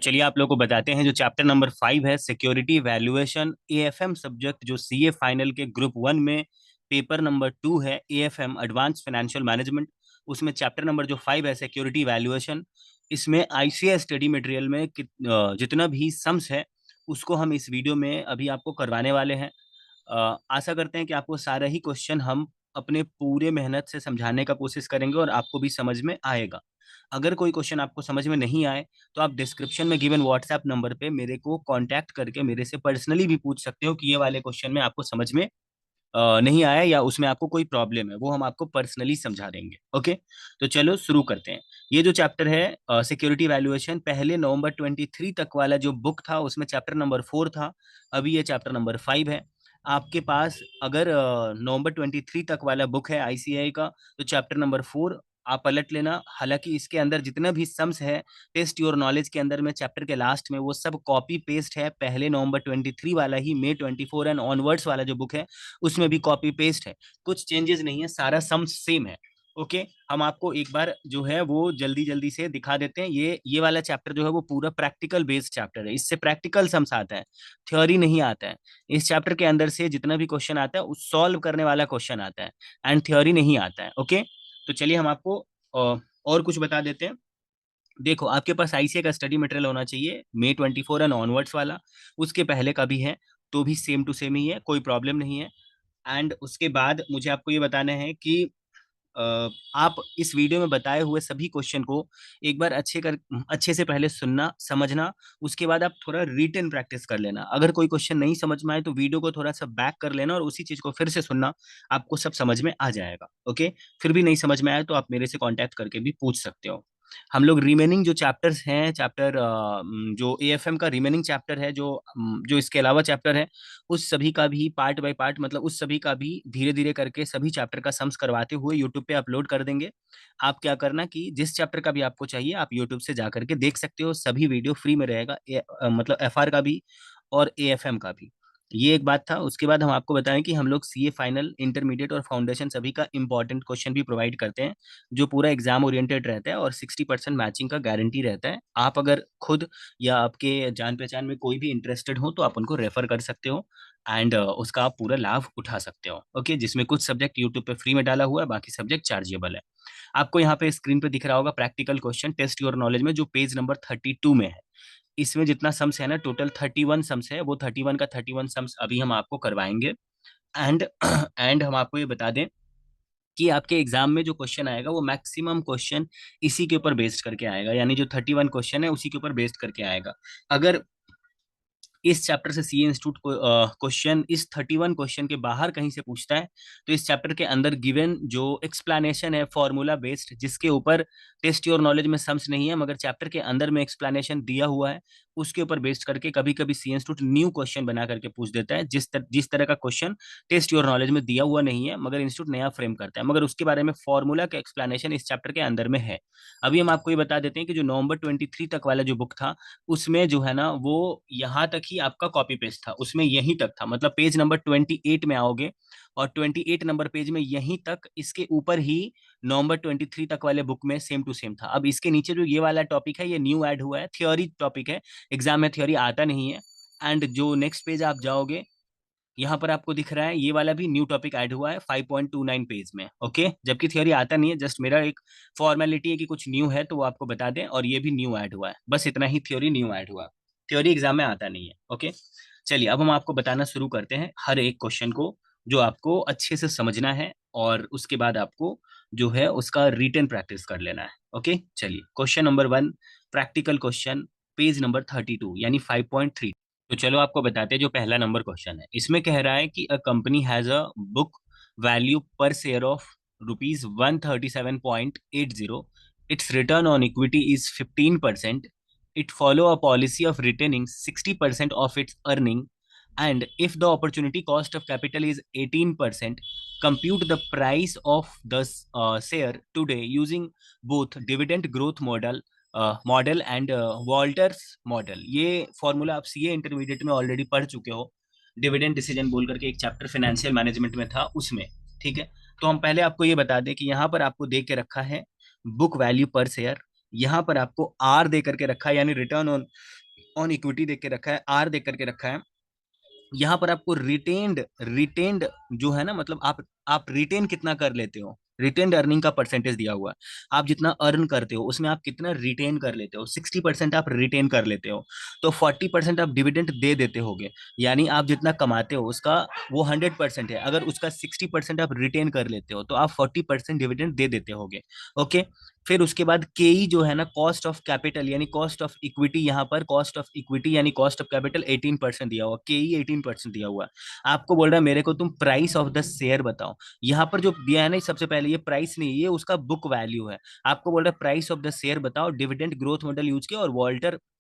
चलिए आप लोगों को बताते हैं जो चैप्टर नंबर 5 है सिक्योरिटी वैल्यूएशन एएफएम सब्जेक्ट जो सीए फाइनल के ग्रुप 1 में पेपर नंबर 2 है एएफएम एडवांस फाइनेंशियल मैनेजमेंट। उसमें चैप्टर नंबर जो 5 है सिक्योरिटी वैल्यूएशन। इसमें आईसीएस स्टडी मटेरियल में जितना भी सम्स है उसको हम इस वीडियो में अभी आपको करवाने वाले हैं। आशा करते हैं कि आपको सारा ही क्वेश्चन हम अपने पूरे मेहनत से समझाने का कोशिश करेंगे और आपको भी समझ में आएगा। अगर कोई क्वेश्चन आपको समझ में नहीं आए तो आप डिस्क्रिप्शन में गिवन व्हाट्सएप नंबर पे मेरे को कांटेक्ट करके मेरे से पर्सनली भी पूछ सकते हो कि ये वाले क्वेश्चन में आपको समझ में नहीं आया या उसमें आपको कोई प्रॉब्लम है, वो हम आपको पर्सनली समझा देंगे। ओके, तो चलो शुरू करते हैं। ये जो चैप्टर है सिक्योरिटी वैल्यूएशन, पहले नवंबर 23 तक वाला जो बुक था उसमें चैप्टर नंबर 4 था। अभी ये चैप्टर नंबर 5 है। आपके पास अगर नवंबर 23 तक वाला बुक है आईसीआई का तो चैप्टर नंबर 4 आप पलट लेना। हालांकि इसके अंदर जितना भी सम्स है टेस्ट योर नॉलेज के अंदर में चैप्टर के लास्ट में वो सब कॉपी पेस्ट है। पहले नवंबर 23 वाला ही मई 24 एंड ऑनवर्ड्स वाला जो बुक है उसमें भी कॉपी पेस्ट है, कुछ चेंजेस नहीं है, सारा सम सेम है। ओके, हम आपको एक बार जो है वो जल्दी जल्दी से दिखा देते हैं। ये वाला चैप्टर जो है वो पूरा प्रैक्टिकल बेस्ड चैप्टर है, इससे प्रैक्टिकल सम्स आता है, थ्योरी नहीं आता है। इस चैप्टर के अंदर से जितना भी क्वेश्चन आता है उस सॉल्व करने वाला क्वेश्चन आता है एंड थ्योरी नहीं आता है। ओके, तो चलिए हम आपको और कुछ बता देते हैं। देखो, आपके पास आईसीए का स्टडी मटेरियल होना चाहिए मई 24 एंड ऑनवर्ड्स वाला, उसके पहले का भी है तो भी सेम टू सेम ही है, कोई प्रॉब्लम नहीं है। एंड उसके बाद मुझे आपको ये बताना है कि आप इस वीडियो में बताए हुए सभी क्वेश्चन को एक बार अच्छे से पहले सुनना समझना, उसके बाद आप थोड़ा रिटन प्रैक्टिस कर लेना। अगर कोई क्वेश्चन नहीं समझ में आए तो वीडियो को थोड़ा सा बैक कर लेना और उसी चीज को फिर से सुनना, आपको सब समझ में आ जाएगा। ओके, फिर भी नहीं समझ में आए तो आप मेरे से कांटेक्ट करके भी पूछ सकते हो। हम लोग रिमेनिंग जो चैप्टर्स हैं, चैप्टर जो एएफएम का रिमेनिंग चैप्टर है, जो इसके अलावा चैप्टर है, उस सभी का भी पार्ट बाय पार्ट, मतलब उस सभी का भी धीरे धीरे करके सभी चैप्टर का सम्स करवाते हुए यूट्यूब पे अपलोड कर देंगे। आप क्या करना कि जिस चैप्टर का भी आपको चाहिए आप यूट्यूब से जा करके देख सकते हो, सभी वीडियो फ्री में रहेगा, मतलब एफआर का भी और एएफएम का भी। ये एक बात था। उसके बाद हम आपको बताएं कि हम लोग सीए फाइनल, इंटरमीडिएट और फाउंडेशन सभी का इंपॉर्टेंट क्वेश्चन भी प्रोवाइड करते हैं, जो पूरा एग्जाम ओरिएंटेड रहता है और 60% मैचिंग का गारंटी रहता है। आप अगर खुद या आपके जान पहचान में कोई भी इंटरेस्टेड हो तो आप उनको रेफर कर सकते हो एंड उसका आप पूरा लाभ उठा सकते हो। ओके, जिसमें कुछ सब्जेक्ट यूट्यूब पे फ्री में डाला हुआ है, बाकी सब्जेक्ट चार्जेबल है। आपको यहाँ पे स्क्रीन पे दिख रहा होगा practical question test your knowledge में, जो पेज नंबर 32 में है। इसमें जितना सम्स है ना, टोटल 31 सम्स है, वो 31 का 31 सम्स अभी हम आपको करवाएंगे। एंड एंड हम आपको ये बता दें कि आपके एग्जाम में जो क्वेश्चन आएगा वो मैक्सिमम क्वेश्चन इसी के ऊपर बेस्ड करके आएगा, यानी जो 31 क्वेश्चन है उसी के ऊपर बेस्ड करके आएगा। अगर इस चैप्टर से सीए इंस्टीट्यूट को क्वेश्चन इस 31 क्वेश्चन के बाहर कहीं से पूछता है तो इस चैप्टर के अंदर गिवन जो एक्सप्लेनेशन है फॉर्मूला बेस्ड, जिसके ऊपर टेस्ट योर नॉलेज में सम्स नहीं है मगर चैप्टर के अंदर में एक्सप्लेनेशन दिया हुआ है, उसके ऊपर बेस्ड करके कभी कभी सी इंस्टीट्यूट न्यू क्वेश्चन बना करके पूछ देता है, जिस तरह का क्वेश्चन टेस्ट योर नॉलेज में दिया हुआ नहीं है मगर इंस्टीट्यूट नया फ्रेम करता है, मगर उसके बारे में फॉर्मूला का एक्सप्लेनेशन इस चैप्टर के अंदर में है। अभी हम आपको ये बता देते हैं कि जो नवंबर 23 तक वाला जो बुक था उसमें जो है ना वो यहाँ तक ही आपका कॉपी पेस्ट था, उसमें यहीं तक था, मतलब पेज नंबर 28 में आओगे और 28 नंबर पेज में यहीं तक, इसके ऊपर ही नवंबर 23 तक वाले बुक में सेम टू सेम था। अब इसके नीचे जो ये वाला टॉपिक है ये न्यू ऐड हुआ है, थ्योरी टॉपिक है, एग्जाम में थ्योरी आता नहीं है। एंड जो नेक्स्ट पेज आप जाओगे यहाँ पर आपको दिख रहा है ये वाला भी न्यू टॉपिक ऐड हुआ है 5.29 पेज में। ओके, जबकि थ्योरी आता नहीं है, जस्ट मेरा एक फॉर्मेलिटी है कि कुछ न्यू है तो वो आपको बता दें, और ये भी न्यू ऐड हुआ है, बस इतना ही थ्योरी न्यू ऐड हुआ। थ्योरी एग्जाम में आता नहीं है। ओके, चलिए अब हम आपको बताना शुरू करते हैं हर एक क्वेश्चन को, जो आपको अच्छे से समझना है और उसके बाद आपको जो है उसका रिटन प्रैक्टिस कर लेना है। ओके, चलिए question number 1, practical question, page number 32 यानी 5.3। तो चलो आपको बताते हैं जो पहला नंबर क्वेश्चन है। इसमें कह रहा है कि a company has a book value per share of ₹137.80, its return on equity is 15%, it follow a policy of retaining 60% of its earning, and if the opportunity cost of capital is 18%, compute the price of the share today using both dividend growth model and Walter's model. ये formula आप CA intermediate में already पढ़ चुके हो, dividend decision बोल करके एक chapter financial management में था उसमें। ठीक है, तो हम पहले आपको ये बता दें कि यहाँ पर आपको दे के रखा है बुक वैल्यू पर शेयर, यहाँ पर आपको आर दे करके रखा है, यानी रिटर्न ऑन ऑन इक्विटी दे के रखा है, आर दे करके रखा है। यहाँ पर आपको रिटेन्ड रिटेन्ड जो है ना, मतलब आप रिटेन कितना कर लेते हो, रिटेन्ड अर्निंग का परसेंटेज दिया हुआ है। आप जितना अर्न करते हो उसमें आप कितना रिटेन कर लेते हो, 60% आप रिटेन कर लेते हो, तो 40% आप डिविडेंड दे देते होगे। यानी आप जितना कमाते हो उसका वो 100% है, अगर उसका 60% आप रिटेन कर लेते हो तो आप 40% डिविडेंड दे देते होगे। ओके। फिर उसके बाद केई जो है ना, कॉस्ट ऑफ कैपिटल यानी कॉस्ट ऑफ इक्विटी, यहाँ पर कॉस्ट ऑफ इक्विटी यानी कॉस्ट ऑफ कैपिटल 18% दिया हुआ, केई 18% दिया हुआ है। आपको बोल रहा है मेरे को तुम प्राइस ऑफ द शेयर बताओ। यहाँ पर जो दिया है ना, सबसे पहले ये प्राइस नहीं, ये उसका बुक वैल्यू है। आपको बोल रहा है प्राइस ऑफ द शेयर बताओ डिविडेंड ग्रोथ मॉडल यूज के और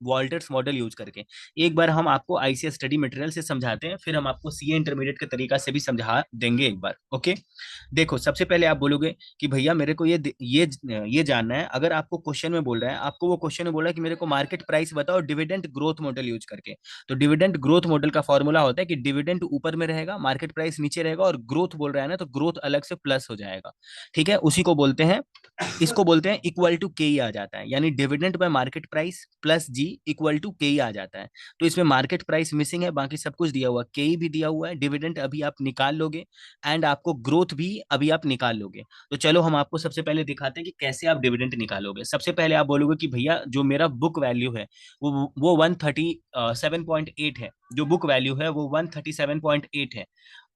वॉल्टर्स मॉडल यूज करके। एक बार हम आपको आईसीएस स्टडी मटेरियल से समझाते हैं, फिर हम आपको सीए इंटरमीडिएट के तरीका से भी समझा देंगे एक बार। ओके। देखो, सबसे पहले आप बोलोगे कि भैया मेरे को ये जानना है, अगर आपको क्वेश्चन में बोल रहा है, आपको वो क्वेश्चन में बोल रहा है कि मेरे को मार्केट प्राइस बताओ डिविडेंड ग्रोथ मॉडल यूज करके। तो डिविडेंड ग्रोथ मॉडल का फॉर्मूला होता है कि डिविडेंड ऊपर में रहेगा, मार्केट प्राइस नीचे रहेगा, और ग्रोथ बोल रहा है ना तो ग्रोथ अलग से प्लस हो जाएगा। ठीक है, उसी को बोलते हैं, इसको बोलते हैं इक्वल टू के आ जाता है, यानी dividend by market price plus G equal to K आ जाता है। तो इसमें मार्केट प्राइस मिसिंग है, बाकी सब कुछ दिया हुआ, के भी दिया हुआ है, डिविडेंड अभी आप निकाल लोगे, एंड आपको ग्रोथ भी अभी आप निकाल लोगे। तो चलो हम आपको सबसे पहले दिखाते हैं कि कैसे आप डिविडेंड निकालोगे। सबसे पहले आप बोलोगे कि भैया जो मेरा बुक वैल्यू है वो 137.8 है, जो बुक वैल्यू है वो 137.8 है,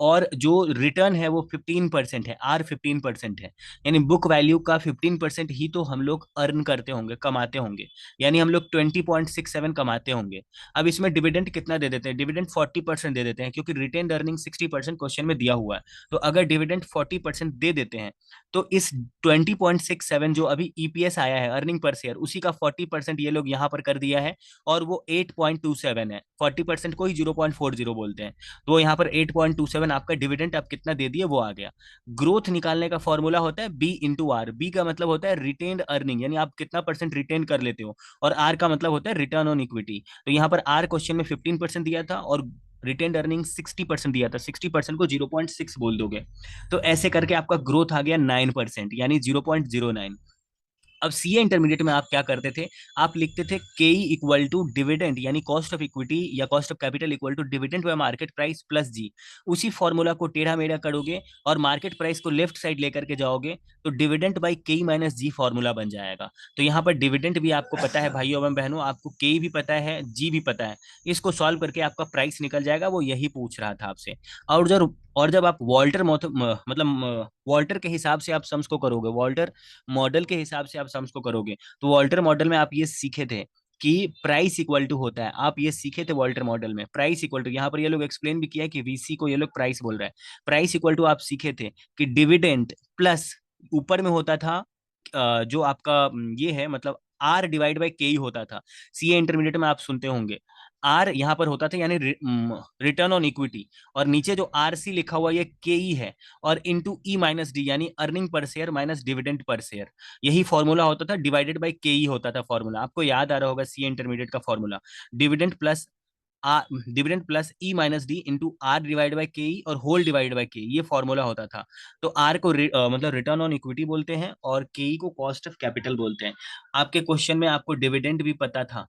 और जो रिटर्न है वो 15% है, आर 15% है। यानी बुक वैल्यू का 15% ही तो हम लोग अर्न करते होंगे, कमाते होंगे, यानी हम लोग 20.67 कमाते होंगे। अब इसमें डिविडेंड कितना दे देते हैं, डिविडेंड 40% दे देते हैं, क्योंकि रिटेन अर्निंग 60% क्वेश्चन में दिया हुआ है। तो अगर डिविडेंड 40% दे देते हैं तो इस 20.67 जो अभी ईपीएस आया है, अर्निंग पर शेयर, उसी का 40% ये लोग यहाँ पर कर दिया है, और वो 8.27 है। 40% को ही 0.40 बोलते हैं, तो वो यहाँ पर 8.27 आपका डिविडेंड आप कितना दे दिए वो आ गया। ग्रोथ निकालने का फॉर्मूला होता है बी इंटू आर। बी का मतलब होता है रिटेन्ड अर्निंग, यानी आप कितना परसेंट रिटेन कर लेते हो, और आर का मतलब होता है रिटर्न ऑन इक्विटी। तो यहाँ पर आर क्वेश्चन में 15% दिया था, और रिटेन अर्निंग 60% दिया था, 60% को 0.6 बोल दोगे, तो ऐसे करके आपका ग्रोथ आ गया 9%, यानी 0.09। अब सीए इंटरमीडिएट में आप क्या करते थे, आप लिखते थे के इक्वल टू डिविडेंड यानी कॉस्ट ऑफ इक्विटी या cost of capital equal to dividend by market price plus G. उसी फॉर्मूला को टेढ़ा मेढ़ा करोगे और मार्केट प्राइस को लेफ्ट साइड लेकर के जाओगे, तो dividend by K minus G formula बन जाएगा। तो यहाँ पर डिविडेंड भी आपको पता है भाइयों एवं बहनों, आपको के भी पता है, जी भी पता है। इसको सॉल्व करके आपका प्राइस निकल जाएगा, वो यही पूछ रहा था आपसे। और जब आप वॉल्टर के हिसाब से आप सम्स को करोगे, वॉल्टर मॉडल के हिसाब से आप सम्स को करोगे, तो वॉल्टर मॉडल में आप ये सीखे थे कि प्राइस इक्वल टू होता है, आप ये सीखे थे वॉल्टर मॉडल में, प्राइस इक्वल टू, यहाँ पर ये लोग एक्सप्लेन भी किया है कि वीसी को ये लोग प्राइस बोल रहे हैं। प्राइस इक्वल टू आप सीखे थे कि डिविडेंड प्लस, ऊपर में होता था जो आपका ये है, मतलब आर डिवाइड बाई के ही होता था। सीए इंटरमीडिएट में आप सुनते होंगे, आर यहाँ पर होता था, यानी रिटर्न ऑन इक्विटी, और नीचे जो आर सी लिखा हुआ ये के ई है, और इंटू ई माइनस डी यानी earning per share minus dividend per share. यही फॉर्मूला होता था, डिवाइडेड बाई के ई होता था फॉर्मूला, आपको याद आ रहा होगा सी इंटरमीडिएट का formula, dividend plus R, dividend plus E minus D into R divide by K E और होल डिवाइड बाई के, ये फॉर्मूला होता था। तो आर को मतलब रिटर्न ऑन इक्विटी बोलते हैं, और के ई को कॉस्ट ऑफ कैपिटल बोलते हैं। आपके क्वेश्चन में आपको डिविडेंड भी पता था,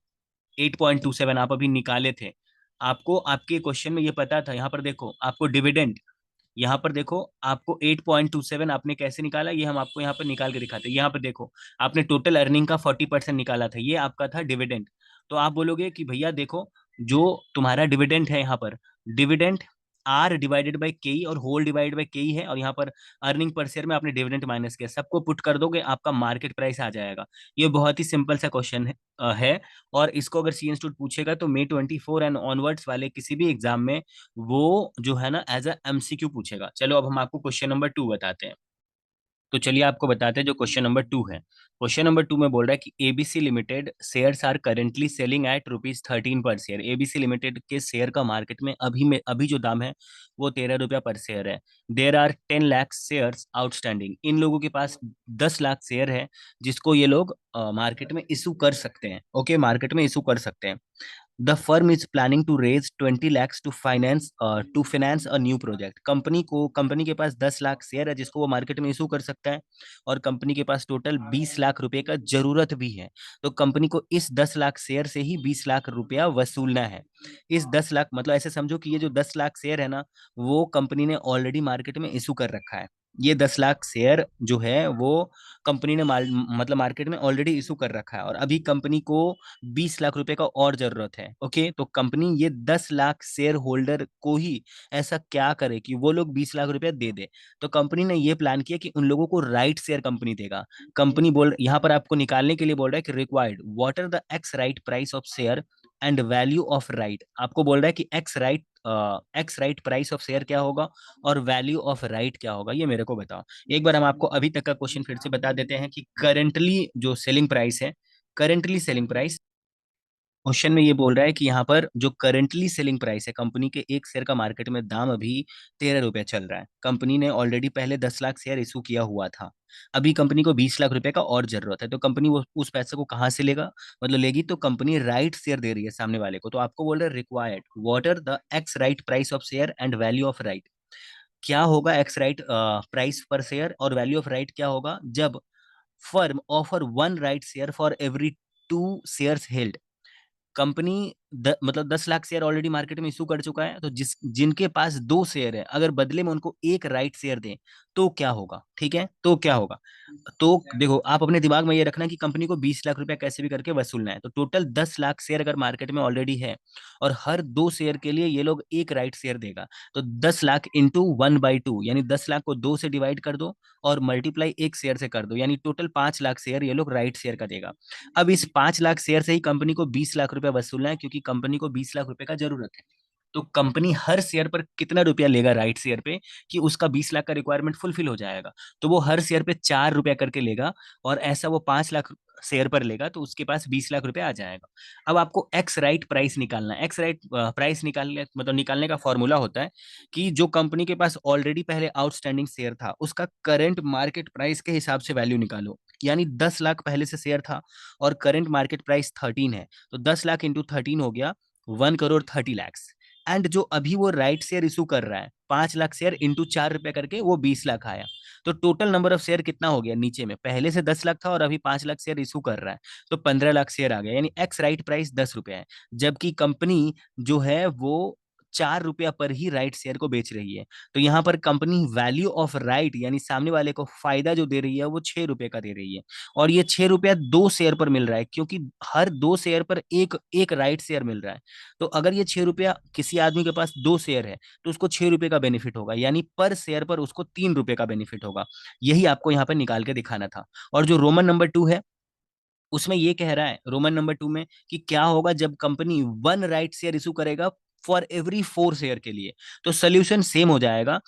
8.27 आप अभी निकाले थे, आपको आपके क्वेश्चन में ये पता था। यहाँ पर देखो आपको डिविडेंड, यहाँ पर देखो आपको 8.27 आपने कैसे निकाला, ये हम आपको यहाँ पर निकाल के दिखाते हैं। यहाँ पर देखो आपने टोटल अर्निंग का 40% निकाला था, ये आपका था डिविडेंड। तो आप बोलोगे कि भैया देखो, जो तुम्हारा डिविडेंड है यहाँ पर, डिविडेंड आर डिवाइडेड बाई के और होल डिवाइड बाई के है, और यहाँ पर अर्निंग पर शेयर में आपने डिविडेंड माइनस किया, सबको पुट कर दोगे आपका मार्केट प्राइस आ जाएगा। ये बहुत ही सिंपल सा क्वेश्चन है। और इसको अगर सी इंस्टीट्यूट पूछेगा तो May 24 एंड ऑनवर्ड्स वाले किसी भी एग्जाम में वो जो है ना एज अ एमसीक्यू पूछेगा। चलो अब हम आपको क्वेश्चन नंबर 2 बताते हैं। तो चलिए आपको बताते हैं जो क्वेश्चन नंबर 2 है। क्वेश्चन नंबर 2 में बोल रहा है कि ABC limited shares are currently selling at ₹13 पर शेयर। एबीसी लिमिटेड के शेयर का मार्केट में अभी जो दाम है वो ₹13 पर शेयर है। There are 10 lakh shares outstanding. इन लोगों के पास 10 लाख शेयर है जिसको ये लोग मार्केट में इशू कर सकते हैं। ओके, मार्केट में इशू कर सकते हैं। The firm is planning to raise 20 lakhs to finance a new project. Company के पास 10 लाख शेयर है जिसको वो मार्केट में इशू कर सकता है, और कंपनी के पास टोटल 20 लाख रुपए का जरूरत भी है। तो कंपनी को इस 10 लाख शेयर से ही 20 लाख रुपया वसूलना है। इस 10 लाख मतलब ऐसे समझो कि ये जो 10 लाख शेयर है ना, वो कंपनी ने ऑलरेडी मार्केट में इशू कर रखा है। ये 10 लाख शेयर जो है वो कंपनी ने मतलब मार्केट में ऑलरेडी इशू कर रखा है, और अभी कंपनी को 20 लाख रुपए का और जरूरत है। ओके, तो कंपनी ये 10 लाख शेयर होल्डर को ही ऐसा क्या करे कि वो लोग 20 लाख रुपया दे दे। तो कंपनी ने ये प्लान किया कि उन लोगों को राइट शेयर कंपनी देगा। कंपनी बोल यहाँ पर आपको निकालने के लिए बोल रहा है कि required what are the ex right price of share and value of right. आपको बोल रहा है कि ex right price of share क्या होगा और वैल्यू ऑफ राइट क्या होगा, ये मेरे को बताओ। एक बार हम आपको अभी तक का क्वेश्चन फिर से बता देते हैं कि करंटली जो सेलिंग प्राइस है, करंटली सेलिंग प्राइस क्वेश्चन में ये बोल रहा है कि यहाँ पर जो करंटली सेलिंग प्राइस है कंपनी के एक शेयर का मार्केट में दाम अभी 13 रुपया चल रहा है। कंपनी ने ऑलरेडी पहले 10 लाख शेयर इशू किया हुआ था। अभी कंपनी को 20 लाख रुपए का और जरूरत है, तो कंपनी वो उस पैसे को कहाँ से लेगा, मतलब लेगी, तो कंपनी राइट शेयर दे रही है सामने वाले को। तो आपको बोल रहे हैं required what are the ex right price of share and value of right. क्या होगा ex right price per share और वैल्यू ऑफ राइट क्या होगा जब firm offer one right share for every 2 shares held. Company मतलब 10 lakh share already market में issue कर चुका है, तो जिनके पास 2 शेयर है अगर बदले में उनको एक राइट शेयर दें तो क्या होगा, ठीक है, तो क्या होगा। तो देखो आप अपने दिमाग में ये रखना कि कंपनी को 20 लाख रुपया कैसे भी करके वसूलना है। तो टोटल 10 लाख शेयर अगर मार्केट में ऑलरेडी है और हर 2 शेयर के लिए ये लोग एक राइट शेयर देगा, तो 10 लाख इंटू 1/2 यानी 10 लाख को 2 से डिवाइड कर दो और मल्टीप्लाई एक शेयर से कर दो, यानी टोटल 5 लाख शेयर ये लोग राइट शेयर का देगा। अब इस 5 लाख शेयर से ही कंपनी को 20 लाख रुपया वसूलना है, क्योंकि कंपनी को 20 लाख रुपए का जरूरत है। तो कंपनी हर शेयर पर कितना रुपया लेगा राइट शेयर पे कि उसका 20 लाख का रिक्वायरमेंट फुलफिल हो जाएगा। तो वो हर शेयर पे 4 रुपया करके लेगा, और ऐसा वो 5 लाख शेयर पर लेगा तो उसके पास 20 लाख रुपया आ जाएगा। अब आपको एक्स राइट प्राइस निकालना है। एक्स राइट प्राइस निकालने मतलब निकालने का फॉर्मूला होता है कि जो कंपनी के पास ऑलरेडी पहले आउटस्टैंडिंग शेयर था उसका करंट मार्केट प्राइस के हिसाब से वैल्यू निकालो। यानी 10 लाख पहले से शेयर था और करंट मार्केट प्राइस 13 है, तो 10 लाख इंटू 13 हो गया 1 करोड़ 30 लैक्स। एंड जो अभी वो राइट शेयर इशू कर रहा है 5 लाख शेयर इंटू 4 रुपए करके वो 20 लाख आया। तो टोटल नंबर ऑफ शेयर कितना हो गया नीचे में, पहले से 10 लाख था और अभी 5 लाख शेयर इशू कर रहा है, तो 15 लाख शेयर आ गया। यानी एक्स राइट प्राइस 10 रुपया है, जबकि कंपनी जो है वो 4 रुपया पर ही राइट शेयर को बेच रही है। तो यहाँ पर कंपनी वैल्यू ऑफ राइट यानी सामने वाले को फायदा जो दे रही है वो 6 रुपए का दे रही है। और ये 6 रुपया 2 शेयर पर मिल रहा है, क्योंकि हर 2 शेयर पर एक एक राइट शेयर मिल रहा है। तो अगर ये 6 रुपया किसी आदमी के पास 2 शेयर है तो उसको 6 रुपए का बेनिफिट होगा, यानी पर शेयर पर उसको 3 रुपए का बेनिफिट होगा। यही आपको यहाँ पर निकाल के दिखाना था। और जो रोमन नंबर 2 है उसमें ये कह रहा है रोमन नंबर 2 में कि क्या होगा जब company one right share issue करेगा फॉर एवरी 4 शेयर के लिए। तो सोल्यूशन सेम हो जाएगा।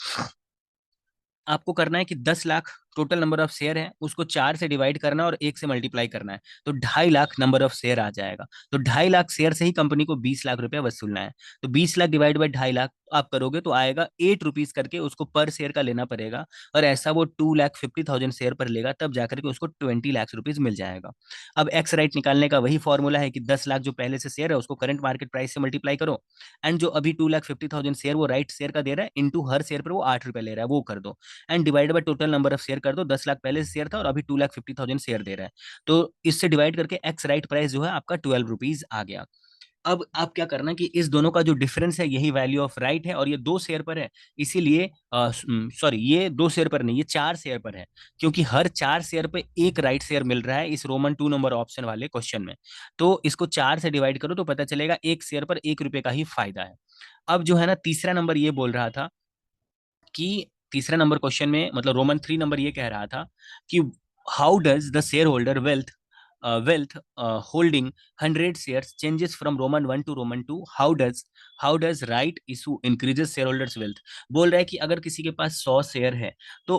आपको करना है कि 10 lakh total number of share है उसको 4 से डिवाइड करना है और 1 से मल्टीप्लाई करना है, तो 2.5 लाख नंबर ऑफ शेयर आ जाएगा। तो 2.5 लाख शेयर से ही कंपनी को 20 लाख रुपया वसूलना है। तो 20 लाख डिवाइड बाई 2.5 लाख आप करोगे तो आएगा 8 रुपीज करके, उसको पर शेयर का लेना पड़ेगा। और ऐसा वो 2,50,000 शेयर पर लेगा तब जाकर के उसको 20 लाख रुपीज मिल जाएगा। अब एक्स राइट निकालने का वही फॉर्मूला है कि 10 लाख जो पहले से शेयर है उसको करंट मार्केट प्राइस से मल्टीप्लाई करो, एंड जो अभी 2,50,000 शेयर वो राइट शेयर का दे रहा है इंटू हर शेयर पर वो 8 रुपया ले रहा है वो कर दो, and divide by total number of share कर दो। 10 लाख पहले से शेयर था और अभी 2,50,000 शेयर दे रहा है, तो इससे डिवाइड करके एक्स राइट प्राइस जो है आपका 12 रुपीज आ गया। अब आप क्या करना कि इस दोनों का जो डिफरेंस है यही वैल्यू ऑफ राइट है, और ये 2 शेयर पर है, इसीलिए सॉरी ये 2 शेयर पर नहीं, ये 4 शेयर पर है, क्योंकि हर 4 शेयर पे एक राइट शेयर मिल रहा है इस रोमन 2 नंबर ऑप्शन वाले क्वेश्चन में। तो इसको 4 से डिवाइड करो तो पता चलेगा एक शेयर पर 1 रुपए का ही फायदा है। अब जो है ना तीसरा नंबर ये बोल रहा था कि तीसरा नंबर क्वेश्चन में मतलब रोमन 3 नंबर ये कह रहा था कि how does the share holder wealth holding 100 shares changes from Roman 1 to Roman 2। How does right issue increases share holders wealth. बोल रहा है कि अगर किसी के पास 100 शेयर है तो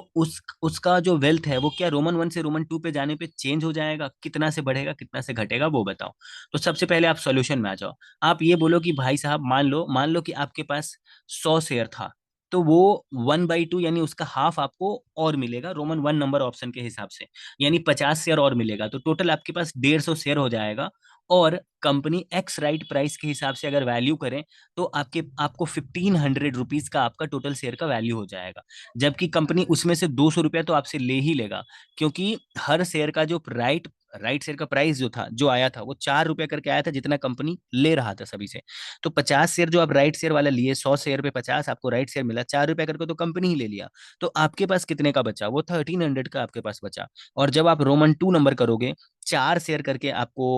उसका जो वेल्थ है वो क्या रोमन 1 से रोमन 2 पे जाने पे चेंज हो जाएगा, कितना से बढ़ेगा कितना से घटेगा वो बताओ। तो सबसे पहले आप सॉल्यूशन में आ जाओ। आप ये बोलो कि भाई साहब मान लो कि आपके पास 100 शेयर था, तो वो 1/2 यानी उसका हाफ आपको और मिलेगा रोमन 1 नंबर ऑप्शन के हिसाब से, यानी 50 शेयर और मिलेगा, तो टोटल आपके पास 150 शेयर हो जाएगा। और कंपनी एक्स राइट प्राइस के हिसाब से अगर वैल्यू करें तो आपको 1500 रुपीज का आपका टोटल शेयर का वैल्यू हो जाएगा। जबकि कंपनी उसमें से 200 रुपया तो आपसे ले ही लेगा, क्योंकि हर शेयर का जो राइट राइट शेयर का प्राइस जो आया था वो 4 रुपया करके आया था, जितना कंपनी ले रहा था सभी से। तो 50 शेयर जो आप राइट शेयर वाला लिए, 100 शेयर पे 50 आपको राइट शेयर मिला, 4 रुपया करके तो कंपनी ही ले लिया। तो आपके पास कितने का बचा? वो 1300 का आपके पास बचा। और जब आप रोमन 2 नंबर करोगे, 4 शेयर करके आपको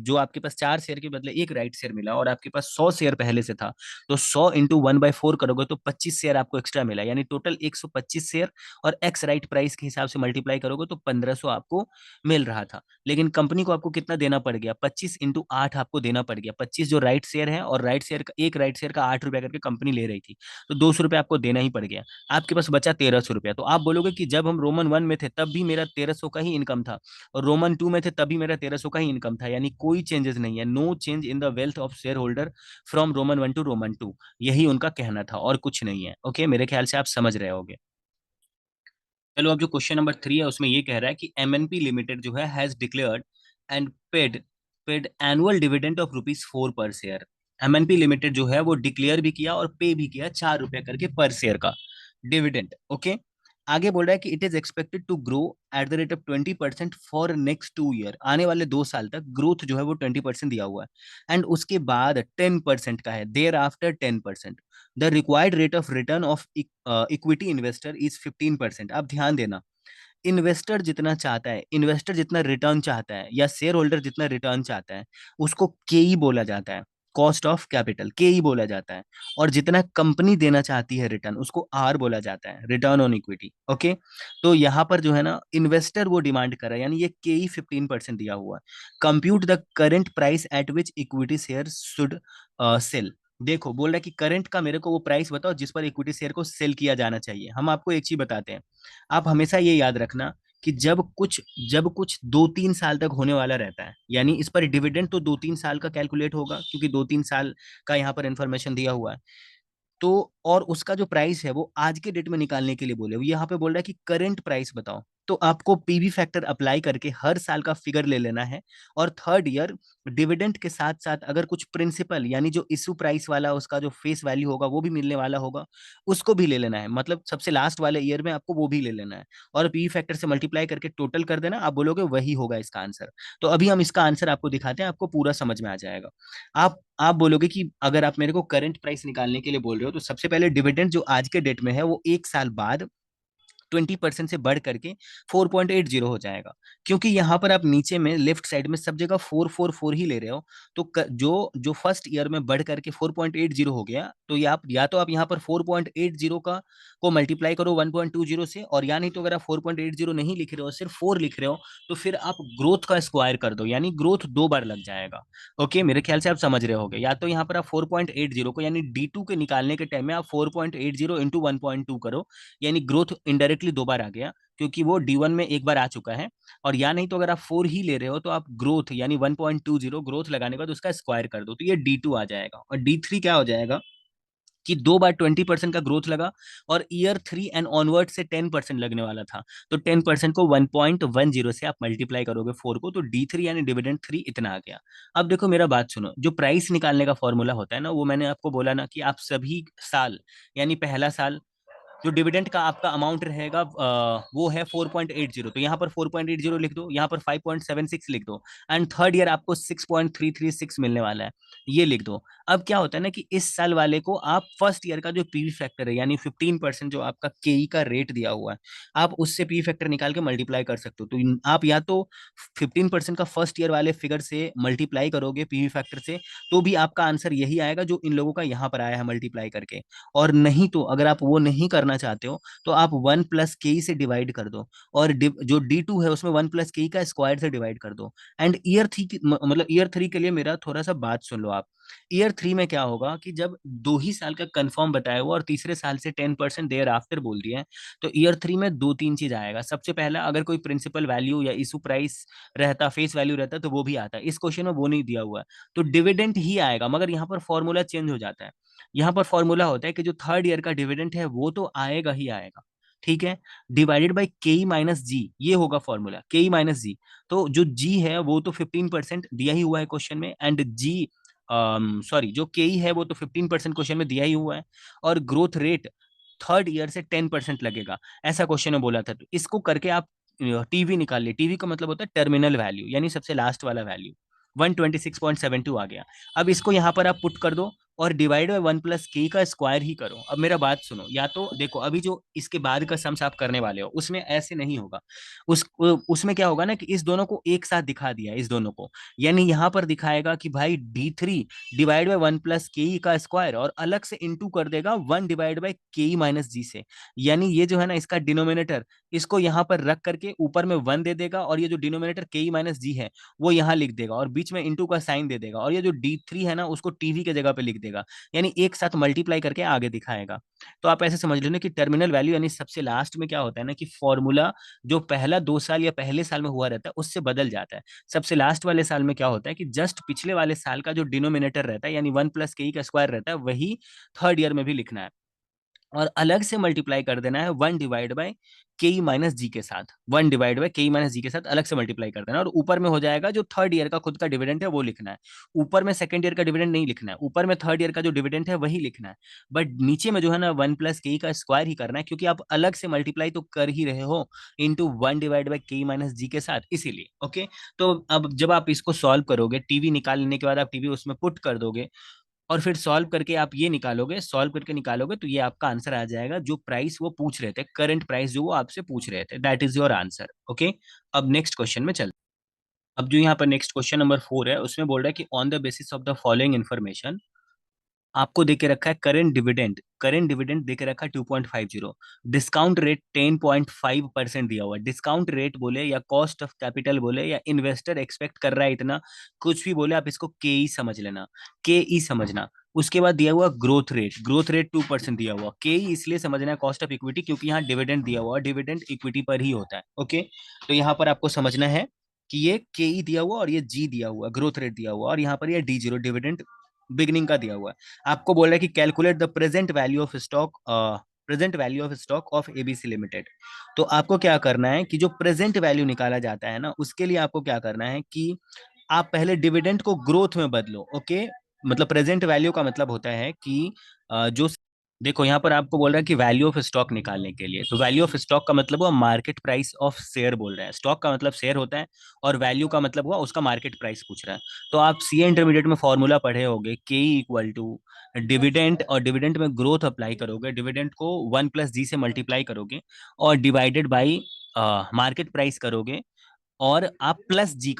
जो आपके पास 4 शेयर के बदले एक राइट शेयर मिला और आपके पास 100 शेयर पहले से था, तो 100 × 1/4 करोगे तो 25 शेयर आपको एक्स्ट्रा मिला, यानी टोटल 125 शेयर। और एक्स राइट प्राइस के हिसाब से मल्टीप्लाई करोगे तो 1500 आपको मिल रहा था। लेकिन कंपनी को आपको कितना देना पड़ गया? 25 × 8 आपको देना पड़ गया। 25 जो राइट शेयर है, और राइट शेयर का एक राइट शेयर का 8 रुपया करके कंपनी ले रही थी, तो 200 रुपया आपको देना ही पड़ गया। आपके पास बचा 1300 रुपया। तो आप बोलोगे कि जब हम रोमन 1 में थे तब भी मेरा 1300 का ही इनकम था, और रोमन 2 में थे तभी मेरा 1300 का ही इनकम था, यानी कोई चेंजेस नहीं है। No change in the wealth of share holder from Roman 1 to Roman 2। यही उनका कहना था और कुछ नहीं है। ओके, मेरे ख्याल से आप समझ रहे होगे। चलो, अब जो क्वेश्चन नंबर 3 है उसमें ये कह रहा है कि एमएनपी लिमिटेड जो है has declared and paid annual dividend of ₹4 पर शेयर। एमएनपी लिमिटेड जो है वो डिक्लेयर भी किया और पे भी किया 4 रुपया करके पर शेयर का डिविडेंड। ओके, आगे बोल रहा है कि it is expected to grow at the rate of 20% for next 2 year. आने वाले 2 साल तक ग्रोथ जो है वो 20% दिया हुआ है, एंड उसके बाद 10% का है, thereafter 10%। The required rate of return of equity investor is 15%। आप ध्यान देना, इन्वेस्टर जितना चाहता है, इन्वेस्टर जितना रिटर्न चाहता है, या शेयर होल्डर जितना रिटर्न चाहता है, उसको के ई बोला जाता है, कॉस्ट ऑफ कैपिटल के ई बोला जाता है। और जितना कंपनी देना चाहती है रिटर्न, उसको आर बोला जाता है, रिटर्न ऑन इक्विटी। ओके, तो यहाँ पर जो है ना, इन्वेस्टर वो डिमांड कर रहा है, यानी ये के ई 15% दिया हुआ है। Compute the current price at which equity share should sell. देखो, बोल रहा है कि करंट का मेरे को वो प्राइस बताओ जिस पर इक्विटी शेयर को सेल किया जाना चाहिए। हम आपको एक चीज बताते हैं, आप हमेशा ये याद रखना कि जब कुछ 2-3 साल तक होने वाला रहता है, यानी इस पर डिविडेंड तो 2-3 साल का कैलकुलेट होगा, क्योंकि 2-3 साल का यहाँ पर इंफॉर्मेशन दिया हुआ है। तो और उसका जो प्राइस है वो आज के डेट में निकालने के लिए बोले, वो यहाँ पे बोल रहा है कि करंट प्राइस बताओ। तो आपको पीवी फैक्टर अप्लाई करके हर साल का फिगर ले लेना है, और थर्ड ईयर डिविडेंड के साथ साथ अगर कुछ प्रिंसिपल, यानी जो इशू प्राइस वाला उसका जो फेस वैल्यू होगा वो भी मिलने वाला होगा, उसको भी ले लेना है। मतलब सबसे लास्ट वाले ईयर में आपको वो भी ले लेना है, और पीवी फैक्टर से मल्टीप्लाई करके टोटल कर देना। आप बोलोगे वही होगा इसका आंसर। तो अभी हम इसका आंसर आपको दिखाते हैं, आपको पूरा समझ में आ जाएगा। आप बोलोगे कि अगर आप मेरे को करंट प्राइस निकालने के लिए बोल रहे हो, तो सबसे पहले डिविडेंड जो आज के डेट में है वो 1 साल बाद 20% से बढ़ करके 4.80 हो जाएगा। क्योंकि यहाँ पर आप नीचे में लेफ्ट साइड में सब जगह 444 ही ले रहे हो, तो जो जो फर्स्ट ईयर में बढ़ करके 4.80 हो गया, तो या तो आप यहाँ पर 4.80 का को मल्टीप्लाई करो 1.20 से, और या नहीं तो अगर आप 4.80 नहीं लिख रहे हो, सिर्फ 4 लिख रहे हो, तो फिर आप ग्रोथ का स्क्वायर कर दो, यानी ग्रोथ 2 बार लग जाएगा। ओके, मेरे ख्याल से आप समझ रहे होगे। या तो यहाँ पर आप 4.80 को, यानी D2 के निकालने के टाइम में आप 4.80 इंटू 1.2 करो, यानी ग्रोथ इनडायरेक्टली 2 बार आ गया, क्योंकि वो D1 में एक बार आ चुका है। और या नहीं तो अगर आप 4 ही ले रहे हो, तो आप ग्रोथ यानी 1.20 ग्रोथ लगाने के बाद उसका स्क्वायर कर दो, तो ये D2 आ जाएगा। और D3 क्या हो जाएगा कि 2 बार 20% का ग्रोथ लगा, और ईयर 3 एंड ऑनवर्ड से 10% लगने वाला था, तो 10% को 1.10 से आप मल्टीप्लाई करोगे 4 को, तो D3 यानी डिविडेंड 3 इतना आ गया। अब देखो, मेरा बात सुनो, जो प्राइस निकालने का फॉर्मूला होता है ना, वो मैंने आपको बोला ना कि आप सभी साल, यानी पहला साल जो डिविडेंड का आपका अमाउंट रहेगा वो है 4.80, तो यहाँ पर 4.80 लिख दो, यहाँ पर 5.76 लिख दो, एंड थर्ड ईयर आपको 6.336 मिलने वाला है, ये लिख दो। अब क्या होता है ना कि इस साल वाले को आप फर्स्ट ईयर का जो पीवी फैक्टर है, यानी 15% जो आपका केई का रेट दिया हुआ है, आप उससे पीवी फैक्टर निकाल के मल्टीप्लाई कर सकते हो। तो आप या तो 15% का फर्स्ट ईयर वाले फिगर से मल्टीप्लाई करोगे पीवी फैक्टर से, तो भी आपका आंसर यही आएगा जो इन लोगों का यहाँ पर आया है मल्टीप्लाई करके। और नहीं तो अगर आप वो नहीं करना चाहते हो, तो आप 1 + के से डिवाइड कर दो, और जो D2 है उसमें 1 + के का स्क्वायर से डिवाइड कर दो। एंड मतलब ईयर 3 के लिए मेरा थोड़ा सा बात सुन लो आप। ईयर 3 में क्या होगा कि जब 2 ही साल का कंफर्म बताया हुआ और तीसरे साल से 10% देयर आफ्टर बोल दिया है, तो ईयर 3 में 2-3 चीज आएगा। सबसे पहला, अगर कोई प्रिंसिपल वैल्यू या इशू प्राइस रहता, फेस वैल्यू रहता, तो वो भी आता है। इस क्वेश्चन में वो नहीं दिया हुआ है, तो डिविडेंड ही आएगा, मगर यहाँ पर फॉर्मूला चेंज हो जाता है। यहाँ पर फॉर्मूला होता है कि जो थर्ड ईयर का डिविडेंड है वो तो आएगा ही आएगा, ठीक है, divided by K E minus जी, ये होगा फॉर्मूला के ई माइनस जी। तो जो जी है वो तो 15% दिया ही हुआ है क्वेश्चन में, एंड जी सॉरी जो के ई है वो तो 15% क्वेश्चन में दिया ही हुआ है, और ग्रोथ रेट थर्ड ईयर से 10% लगेगा, ऐसा क्वेश्चन में बोला था। तो इसको करके आप टीवी निकाल लिए, टीवी का मतलब होता है टर्मिनल वैल्यू, यानी सबसे लास्ट वाला वैल्यू 126.72 आ गया। अब इसको यहाँ पर आप पुट कर दो और डिवाइड बाय 1 + के का स्क्वायर ही करो। अब मेरा बात सुनो, या तो देखो अभी जो इसके बाद का सम्स आप करने वाले हो उसमें ऐसे नहीं होगा, उसमें क्या होगा ना कि इस दोनों को एक साथ दिखा दिया है, इस दोनों को, यानी यहाँ पर दिखाएगा कि भाई D3 डिवाइड बाय 1 + के का स्क्वायर, और अलग से इंटू कर देगा 1 डिवाइड बाय के माइनस जी से, यानी ये जो है ना इसका डिनोमिनेटर, इसको यहाँ पर रख करके ऊपर में 1 दे देगा, और ये जो डिनोमिनेटर के माइनस जी है वो यहाँ लिख देगा, और बीच में इंटू का साइन दे देगा, और ये जो D3 है ना उसको टीवी के जगह पे लिख देगा, यानी एक साथ मल्टीप्लाई करके आगे दिखाएगा। तो आप ऐसे समझ लो ना कि टर्मिनल वैल्यू यानी सबसे लास्ट में क्या होता है ना कि फॉर्मूला जो पहला 2 साल या पहले साल में हुआ रहता है उससे बदल जाता है। सबसे लास्ट वाले साल में क्या होता है कि जस्ट पिछले वाले साल का जो डिनोमिनेटर रहता है यानी 1 + के स्क्वायर रहता है वही थर्ड ईयर में भी लिखना है, और अलग से मल्टीप्लाई कर देना है 1 डिवाइड बाय के माइनस जी के साथ, 1 डिवाइड बाय के माइनस जी के साथ अलग से मल्टीप्लाई कर देना, और ऊपर में हो जाएगा जो थर्ड ईयर का खुद का डिविडेंड है वो लिखना है। ऊपर में सेकंड ईयर का डिविडेंड नहीं लिखना है, ऊपर में थर्ड ईयर का जो डिविडेंड है वही लिखना है, बट नीचे में जो है ना 1 + के का स्क्वायर ही करना है, क्योंकि आप अलग से मल्टीप्लाई तो कर ही रहे हो इंटू 1 डिवाइड बाय के माइनस जी के साथ, इसीलिए। ओके, तो अब जब आप इसको सॉल्व करोगे, टीवी निकाल लेने के बाद आप टीवी उसमें पुट कर दोगे, और फिर सॉल्व करके आप ये निकालोगे, सॉल्व करके निकालोगे तो ये आपका आंसर आ जाएगा, जो प्राइस वो पूछ रहे थे, करंट प्राइस जो वो आपसे पूछ रहे थे, that is your answer. Okay, अब नेक्स्ट क्वेश्चन में चल। अब जो यहाँ पर नेक्स्ट क्वेश्चन नंबर 4 है उसमें बोल रहा है कि on the basis of the following information, आपको दे के रखा है करंट डिविडेंड दे के रखा है 2.50, डिस्काउंट रेट 10.5% दिया हुआ है। डिस्काउंट रेट बोले या कॉस्ट ऑफ कैपिटल बोले या इन्वेस्टर एक्सपेक्ट कर रहा है इतना, कुछ भी बोले आप इसको के ई समझ लेना, के ई समझना। उसके बाद दिया हुआ ग्रोथ रेट 2% दिया हुआ, के ई इसलिए समझना है कॉस्ट ऑफ इक्विटी क्योंकि यहाँ डिविडेंड दिया हुआ, डिविडेंड इक्विटी पर ही होता है। ओके, तो यहाँ पर आपको समझना है कि ये के ई दिया हुआ और ये जी दिया हुआ, ग्रोथ रेट दिया हुआ, और यहाँ पर ये D0 डिविडेंड बिगनिंग का दिया हुआ है। आपको बोल रहा है कि calculate the present value of stock of ABC limited. तो आपको क्या करना है कि जो प्रेजेंट वैल्यू निकाला जाता है ना उसके लिए आपको क्या करना है कि आप पहले डिविडेंड को ग्रोथ में बदलो। ओके, मतलब प्रेजेंट वैल्यू का मतलब होता है कि जो देखो यहाँ पर आपको बोल रहा है कि वैल्यू ऑफ स्टॉक निकालने के लिए, तो वैल्यू ऑफ स्टॉक का मतलब हुआ मार्केट प्राइस ऑफ शेयर बोल रहे हैं, स्टॉक का मतलब शेयर होता है, और वैल्यू का मतलब हुआ उसका मार्केट प्राइस पूछ रहा है। तो आप सीए इंटरमीडिएट में फॉर्मूला पढ़े होंगे, के इक्वल टू डिविडेंड, और डिविडेंड में ग्रोथ अप्लाई करोगे, डिविडेंड को 1 + जी से मल्टीप्लाई करोगे, और डिवाइडेड बाई मार्केट प्राइस करोगे, और आप प्लस जी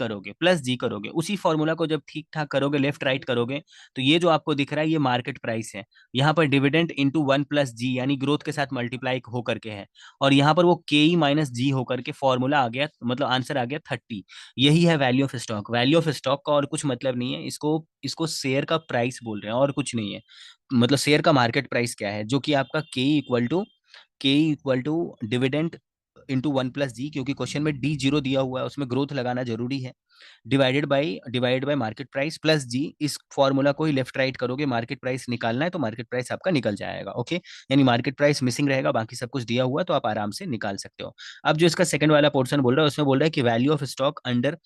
करोगे, उसी फॉर्मूला को जब ठीक ठाक करोगे, लेफ्ट राइट करोगे, तो ये जो आपको दिख रहा है ये मार्केट प्राइस है। यहाँ पर डिविडेंड इंटू 1 + जी यानी ग्रोथ के साथ मल्टीप्लाई होकर के है, और यहाँ पर वो के ई माइनस जी होकर के फॉर्मूला आ गया, मतलब आंसर आ गया 30। यही है value of stock. Value of stock का और कुछ मतलब नहीं है, इसको इसको शेयर का प्राइस बोल रहे हैं और कुछ नहीं है, मतलब शेयर का मार्केट प्राइस क्या है, जो कि आपका के इक्वल टू डिविडेंड इंटू 1 + जी, क्योंकि क्वेश्चन में D0 दिया हुआ है उसमें ग्रोथ लगाना जरूरी है, divided by market price plus G. इस फॉर्मूला को ही लेफ्ट राइट करोगे, मार्केट प्राइस निकालना है तो मार्केट प्राइस आपका निकल जाएगा। ओके, यानी मार्केट प्राइस मिसिंग रहेगा, बाकी सब कुछ दिया हुआ है तो आप आराम से निकाल सकते हो। अब जो इसका सेकंड वाला पोर्शन बोल रहा है उसमें बोल रहा है कि value of stock under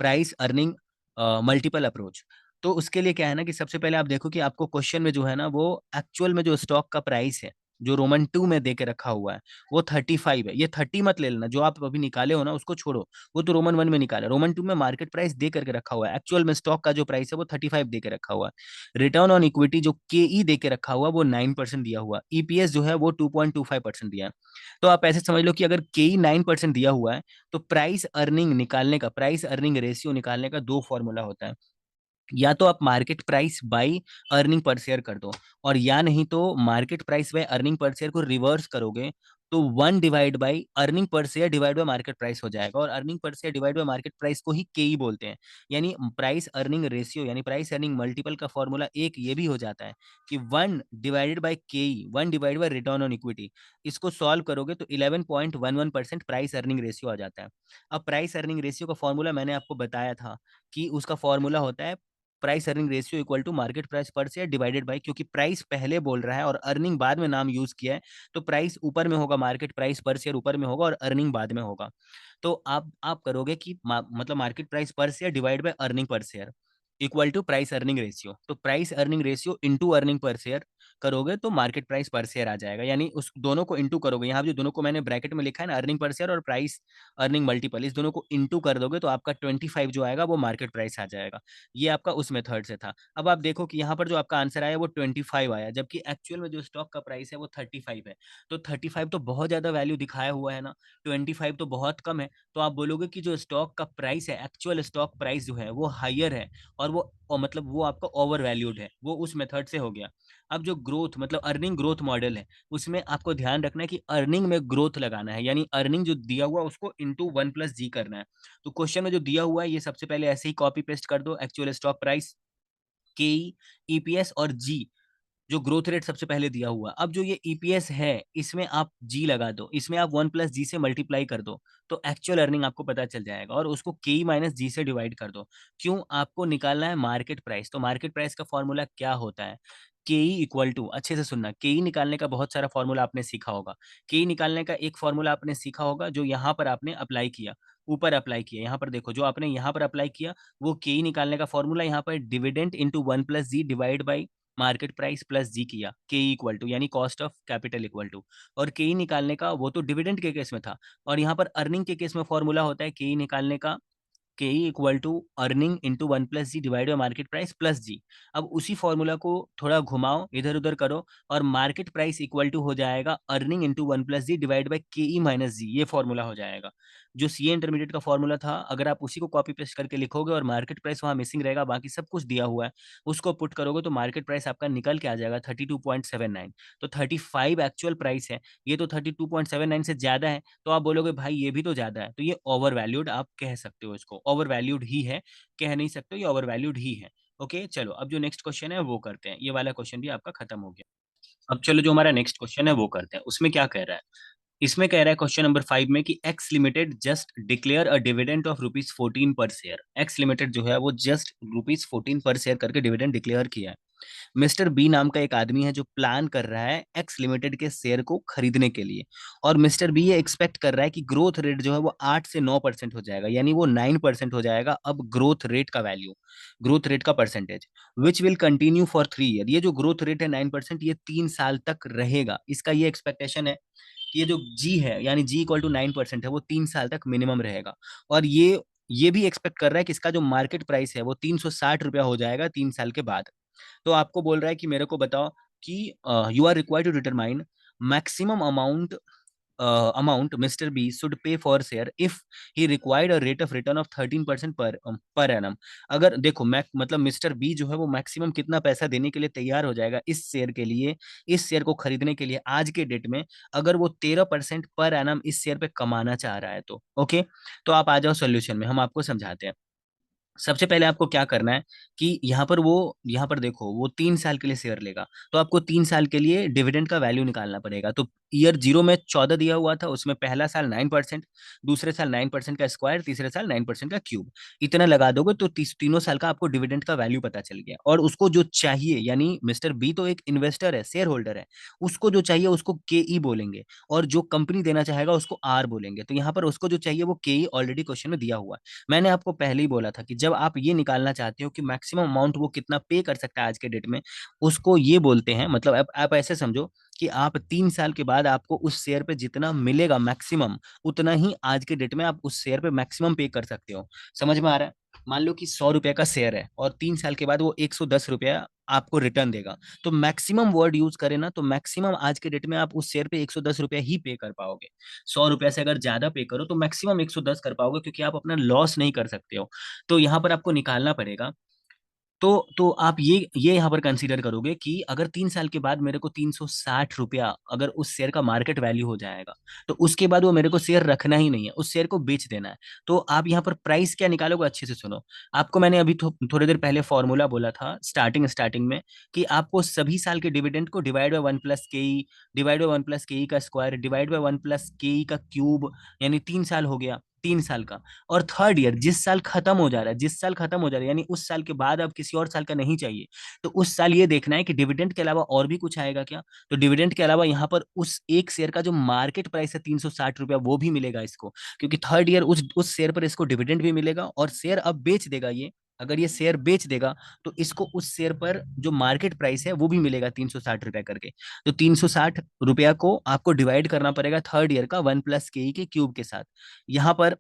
price earning multiple approach. तो उसके लिए क्या है ना कि सबसे पहले आप देखो कि आपको क्वेश्चन में जो है ना वो एक्चुअल में जो स्टॉक का प्राइस है जो रोमन 2 में दे के रखा हुआ है वो 35 है। ये 30 मत ले लेना, जो आप अभी निकाले हो ना उसको छोड़ो, वो तो रोमन 1 में निकाला, रोमन 2 में मार्केट प्राइस दे करके रखा हुआ है, एक्चुअल में स्टॉक का जो प्राइस है वो 35 दे के रखा हुआ है। रिटर्न ऑन इक्विटी जो के ई दे के रखा हुआ वो 9% दिया हुआ, ईपीएस जो है वो 2.25% दिया है। तो आप ऐसे समझ लो कि अगर के ई 9% दिया हुआ है तो प्राइस अर्निंग रेशियो निकालने का दो फॉर्मूला होता है, या तो आप market price by earning per share कर दो, और या नहीं तो market price by earning per share को रिवर्स करोगे तो 1 divide by earning per share divide bye market price हो जाएगा, और earning per share divide bye market price को ही के ही बोलते हैं। यानी प्राइस अर्निंग रेशियो यानी प्राइस अर्निंग मल्टीपल का फॉर्मूला एक ये भी हो जाता है कि 1 divide by return on equity. इसको सॉल्व करोगे तो 11.11% प्राइस अर्निंग रेशियो आ जाता है। अब प्राइस अर्निंग रेशियो का फॉर्मूला मैंने आपको बताया था कि उसका फॉर्मूला होता है price earning ratio equal to market price per share divided by, क्योंकि प्राइस पहले बोल रहा है और अर्निंग बाद में नाम यूज किया है, तो प्राइस ऊपर में होगा, मार्केट प्राइस पर शेयर ऊपर में होगा और अर्निंग बाद में होगा। तो आप करोगे कि मतलब market price per share divide by earning per share equal to price earning ratio. तो price earning ratio into earning per share करोगे तो मार्केट प्राइस पर शेयर आ जाएगा, यानी उस दोनों को इंटू करोगे। यहाँ जो दोनों को मैंने ब्रैकेट में लिखा है ना, अर्निंग पर शेयर और प्राइस अर्निंग मल्टीपल, इस दोनों को इंटू कर दोगे तो आपका 25 जो आएगा वो मार्केट प्राइस आ जाएगा। ये आपका उस मेथड से था। अब आप देखो कि यहाँ पर जो आपका आंसर आया वो 25 आया, जबकि एक्चुअल में जो स्टॉक का प्राइस है वो 35 है। तो 35 तो बहुत ज्यादा वैल्यू दिखाया हुआ है ना, 25 तो बहुत कम है। तो आप बोलोगे कि जो स्टॉक का प्राइस है, एक्चुअल स्टॉक प्राइस जो है वो हायर है, और मतलब वो आपका ओवर वैल्यूड है, वो उस मेथड से हो गया। अब जो ग्रोथ मतलब अर्निंग ग्रोथ मॉडल है, उसमें आपको ध्यान रखना है कि अर्निंग में ग्रोथ लगाना है, यानी अर्निंग जो दिया हुआ उसको इंटू 1+G करना है। तो क्वेश्चन में जो दिया हुआ है ये सबसे पहले ऐसे ही कॉपी पेस्ट कर दो, एक्चुअल स्टॉक प्राइस, के, ईपीएस और जी, जो ग्रोथ रेट सबसे पहले दिया हुआ। अब जो ये ईपीएस है इसमें आप जी लगा दो, इसमें आप 1+G से मल्टीप्लाई कर दो, तो एक्चुअल अर्निंग आपको पता चल जाएगा, और उसको के माइनस जी से डिवाइड कर दो। क्यों? आपको निकालना है मार्केट प्राइस। तो मार्केट प्राइस का फॉर्मूला क्या होता है? के ई इक्वल टू, अच्छे से सुनना, के ई निकालने का बहुत सारा फॉर्मूला आपने सीखा होगा। के ई निकालने का एक फॉर्मूला आपने सीखा होगा जो यहाँ पर आपने अप्लाई किया, ऊपर अप्लाई किया, यहाँ पर देखो जो आपने यहाँ पर अप्लाई किया वो के ई निकालने का फॉर्मूला यहाँ पर dividend into 1+G divide by market price plus G किया, के इक्वल टू यानी cost of capital equal to. और के निकालने का वो तो डिविडेंड के केस में था, और यहाँ पर अर्निंग के केस में फॉर्मूला होता है के निकालने का, K equal to earning into 1+G divide by market price plus G. अब उसी फॉर्मूला को थोड़ा घुमाओ, इधर उधर करो, और मार्केट प्राइस इक्वल टू हो जाएगा earning into 1+G divide by K E minus जी, ये फॉर्मूला हो जाएगा। जो सीए इंटरमीडिएट का फॉर्मूला था, अगर आप उसी को कॉपी पेस्ट करके लिखोगे और मार्केट प्राइस वहाँ मिसिंग रहेगा, बाकी सब कुछ दिया हुआ है, उसको पुट करोगे तो मार्केट प्राइस आपका निकल के आ जाएगा 32.79। तो 35 एक्चुअल प्राइस है, ये तो 32.79 से ज्यादा है। तो आप बोलोगे भाई ये भी तो ज्यादा है, तो ये ओवर वैल्यूड आप कह सकते हो, इसको ओवर वैल्यूड ही है, कह नहीं सकते हो, ये ओवर वैल्यूड ही है। ओके चलो, अब जो नेक्स्ट क्वेश्चन है वो करते हैं, ये वाला क्वेश्चन भी आपका खत्म हो गया। अब चलो जो हमारा नेक्स्ट क्वेश्चन है वो करते हैं, उसमें क्या कह रहा है। इसमें कह रहा है क्वेश्चन नंबर 5 में कि x limited just declare a dividend of ₹14 पर शेयर। एक्स लिमिटेड जो है वो जस्ट ₹14 पर शेयर करके डिविडेंड डिक्लेयर किया है। मिस्टर बी नाम का एक आदमी है जो प्लान कर रहा है एक्स लिमिटेड के शेयर को खरीदने के लिए, और मिस्टर बी ये एक्सपेक्ट कर रहा है कि ग्रोथ रेट जो है वो 8 से 9% हो जाएगा, यानी वो 9% हो जाएगा। अब ग्रोथ रेट का वैल्यू, ग्रोथ रेट का percentage, which will continue for 3 year. ये जो ग्रोथ रेट है 9%, ये 3 साल तक रहेगा, इसका ये एक्सपेक्टेशन है कि ये जो जी है यानी जी इक्वल टू 9% है वो 3 साल तक मिनिमम रहेगा। और ये भी एक्सपेक्ट कर रहा है कि इसका जो मार्केट प्राइस है वो ₹360 हो जाएगा 3 साल के बाद। तो आपको बोल रहा है कि मेरे को बताओ कि you are required to determine maximum amount mister B should pay for share if he required a rate of return of 13% per annum. अगर देखो मतलब मिस्टर बी जो है वो मैक्सिमम कितना पैसा देने के लिए तैयार हो जाएगा इस शेयर के लिए, इस शेयर को खरीदने के लिए आज के डेट में, अगर वो 13% पर एनम इस शेयर पे कमाना चाह रहा है तो। ओके, तो आप आ जाओ सोल्यूशन में, हम आपको समझाते हैं। सबसे पहले आपको क्या करना है कि यहाँ पर देखो वो 3 साल के लिए शेयर लेगा, तो आपको 3 साल के लिए डिविडेंड का वैल्यू निकालना पड़ेगा। तो ईयर 0 में 14 दिया हुआ था, उसमें पहला साल 9%, दूसरे साल 9% का स्क्वायर, तीसरे साल 9% का क्यूब, इतना लगा दोगे तो तीनों साल का आपको डिविडेंड का वैल्यू पता चल गया। और उसको जो चाहिए, यानी मिस्टर बी तो एक इन्वेस्टर है, शेयर होल्डर है, उसको जो चाहिए उसको के ई बोलेंगे, और जो कंपनी देना चाहेगा उसको आर बोलेंगे। तो यहाँ पर उसको जो चाहिए वो के ई ऑलरेडी क्वेश्चन में दिया हुआ है। मैंने आपको पहले ही बोला था कि जब आप ये निकालना चाहते हो कि मैक्सिमम अमाउंट वो कितना पे कर सकता है आज के डेट में, उसको ये बोलते हैं, मतलब आप ऐसे समझो कि आप 3 साल के बाद आपको उस शेयर पे जितना मिलेगा मैक्सिमम, उतना ही आज के डेट में आप उस शेयर पे मैक्सिमम पे कर सकते हो। समझ में आ रहा है? मान लो कि 100 रुपए का शेयर है और 3 साल के बाद वो 110 रुपया आपको रिटर्न देगा, तो मैक्सिमम वर्ड यूज करें ना, तो मैक्सिमम आज के डेट में आप उस शेयर पे 110 रुपया ही पे कर पाओगे। 100 रुपया से अगर ज्यादा पे करो तो मैक्सिमम 110 कर पाओगे, क्योंकि आप अपना लॉस नहीं कर सकते हो। तो यहाँ पर आपको निकालना पड़ेगा। तो आप ये यहाँ पर कंसीडर करोगे कि अगर 3 साल के बाद मेरे को 360 रुपया अगर उस शेयर का मार्केट वैल्यू हो जाएगा, तो उसके बाद वो मेरे को शेयर रखना ही नहीं है, उस शेयर को बेच देना है। तो आप यहाँ पर प्राइस क्या निकालोगे, अच्छे से सुनो। आपको मैंने अभी थोड़ी देर पहले फॉर्मूला बोला था स्टार्टिंग में, कि आपको सभी साल के डिविडेंड को divide by 1+KE, divide by 1+KE का स्क्वायर, डिवाइड बाय 1+KE का क्यूब, यानी 3 साल हो गया, 3 साल का। और थर्ड ईयर जिस साल खत्म हो जा रहा है, जिस साल खत्म हो जा रहा है, यानी उस साल के बाद अब किसी और साल का नहीं चाहिए, तो उस साल ये देखना है कि डिविडेंड के अलावा और भी कुछ आएगा क्या। तो डिविडेंड के अलावा यहाँ पर उस एक शेयर का जो मार्केट प्राइस है 360 रुपया, वो भी मिलेगा इसको, क्योंकि थर्ड ईयर उस शेयर पर इसको डिविडेंड भी मिलेगा, और शेयर अब बेच देगा ये, अगर ये शेयर बेच देगा तो इसको उस शेयर पर जो मार्केट प्राइस है वो भी मिलेगा 360 रुपया करके। तो 360 रुपया को आपको डिवाइड करना पड़ेगा थर्ड ईयर का 1 + के के क्यूब के साथ। यहाँ पर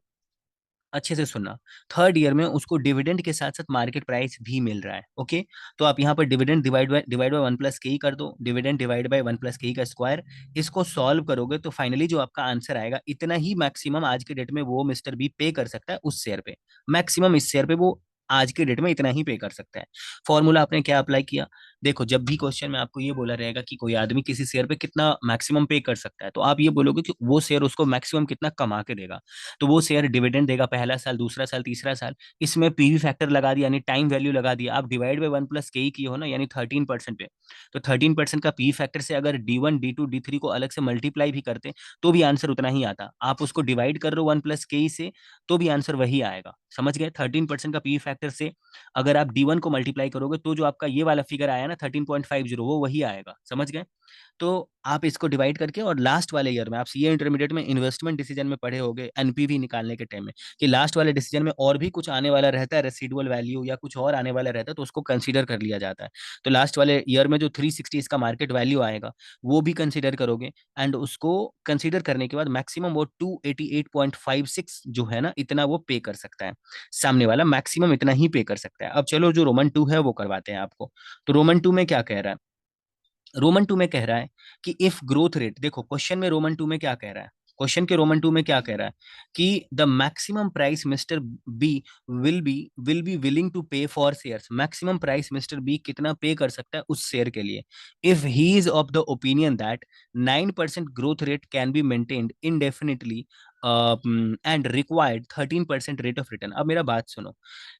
अच्छे से सुनना, थर्ड ईयर में उसको डिविडेंड के साथ साथ मार्केट प्राइस भी मिल रहा है। ओके, तो आप यहाँ पर डिविडेंड डिवाइड बाय 1 + के कर दो, डिविडेंड डिवाइड बाय 1 + के का स्क्वायर, इसको सॉल्व करोगे तो फाइनली जो आपका आंसर आएगा, इतना ही मैक्सिमम आज के डेट में वो मिस्टर बी पे कर सकता है उस शेयर पे। मैक्सिमम इस शेयर पे वो आज के डेट में इतना ही पे कर सकता है। फॉर्मूला आपने क्या अप्लाई किया, देखो जब भी क्वेश्चन में आपको ये बोला रहेगा कि कोई आदमी किसी शेयर पे कितना मैक्सिमम पे कर सकता है, तो आप ये बोलोगे कि वो शेयर उसको मैक्सिमम कितना कमा के देगा। तो वो शेयर डिविडेंड देगा पहला साल, दूसरा साल, तीसरा साल, इसमें पीवी फैक्टर लगा दिया, यानी टाइम वैल्यू लगा दिया, आप डिवाइड बाय 1 + के की हो ना, यानी 13% पे। तो 13% का पीवी फैक्टर से अगर D1 D2 D3 को अलग से मल्टीप्लाई भी करते तो भी आंसर उतना ही आता। आप उसको डिवाइड कर रहे हो 1 + के से, तो भी आंसर वही आएगा। समझ गए, 13% का पीवी फैक्टर से अगर आप D1 को मल्टीप्लाई करोगे तो जो आपका ये वाला फिगर आया ना 13.50, वो वही आएगा। समझ गए, तो आप इसको डिवाइड करके, और लास्ट वाले ईयर में आप सीए इंटरमीडिएट में इन्वेस्टमेंट डिसीजन में पढ़े होंगे एनपीवी निकालने के टाइम में, कि लास्ट वाले डिसीजन में और भी कुछ आने वाला रहता है, रेसिडुअल वैल्यू या कुछ और आने वाला रहता है, तो उसको कंसीडर कर लिया जाता है। तो लास्ट वाले ईयर में जो 360 इसका मार्केट वैल्यू आएगा वो भी कंसीडर करोगे, एंड उसको कंसीडर करने के बाद मैक्सिमम वो 288.56 जो है ना, इतना वो पे कर सकता है, सामने वाला मैक्सिमम इतना ही पे कर सकता है। अब चलो जो रोमन 2 है वो करवाते हैं आपको। तो रोमन 2 में क्या कह रहा है, रोमन टू में कह रहा है कि इफ ग्रोथ रेट, देखो क्वेश्चन में रोमन टू में क्या कह रहा है, क्वेश्चन के रोमन टू में क्या कह रहा है कि the maximum price mister B will be willing to pay for shares, maximum price mister B कितना पे कर सकता है उस शेयर के लिए, if he is of the opinion that 9% growth rate can be maintained indefinitely and required 13% rate of return. अब मेरा बात सुनो,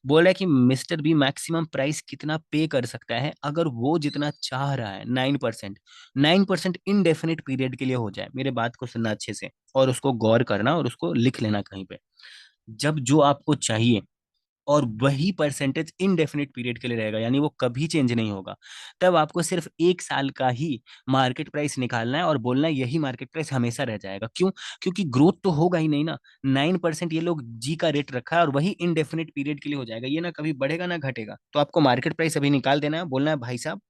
बोला है कि मिस्टर बी मैक्सिमम प्राइस कितना पे कर सकता है अगर वो जितना चाह रहा है, 9%, 9% इनडेफिनिट पीरियड के लिए हो जाए। मेरे बात को सुनना अच्छे से और उसको गौर करना और उसको लिख लेना कहीं पे। जब जो आपको चाहिए और वही परसेंटेज इनडेफिनिट पीरियड के लिए रहेगा, यानी वो कभी चेंज नहीं होगा, तब आपको सिर्फ 1 साल का ही मार्केट प्राइस निकालना है और बोलना है यही मार्केट प्राइस हमेशा रह जाएगा। क्यों, क्योंकि ग्रोथ तो होगा ही नहीं ना। 9% ये लोग जी का रेट रखा है और वही इनडेफिनिट पीरियड के लिए हो जाएगा, ये ना कभी बढ़ेगा ना घटेगा। तो आपको मार्केट प्राइस अभी निकाल देना है, बोलना है भाई साहब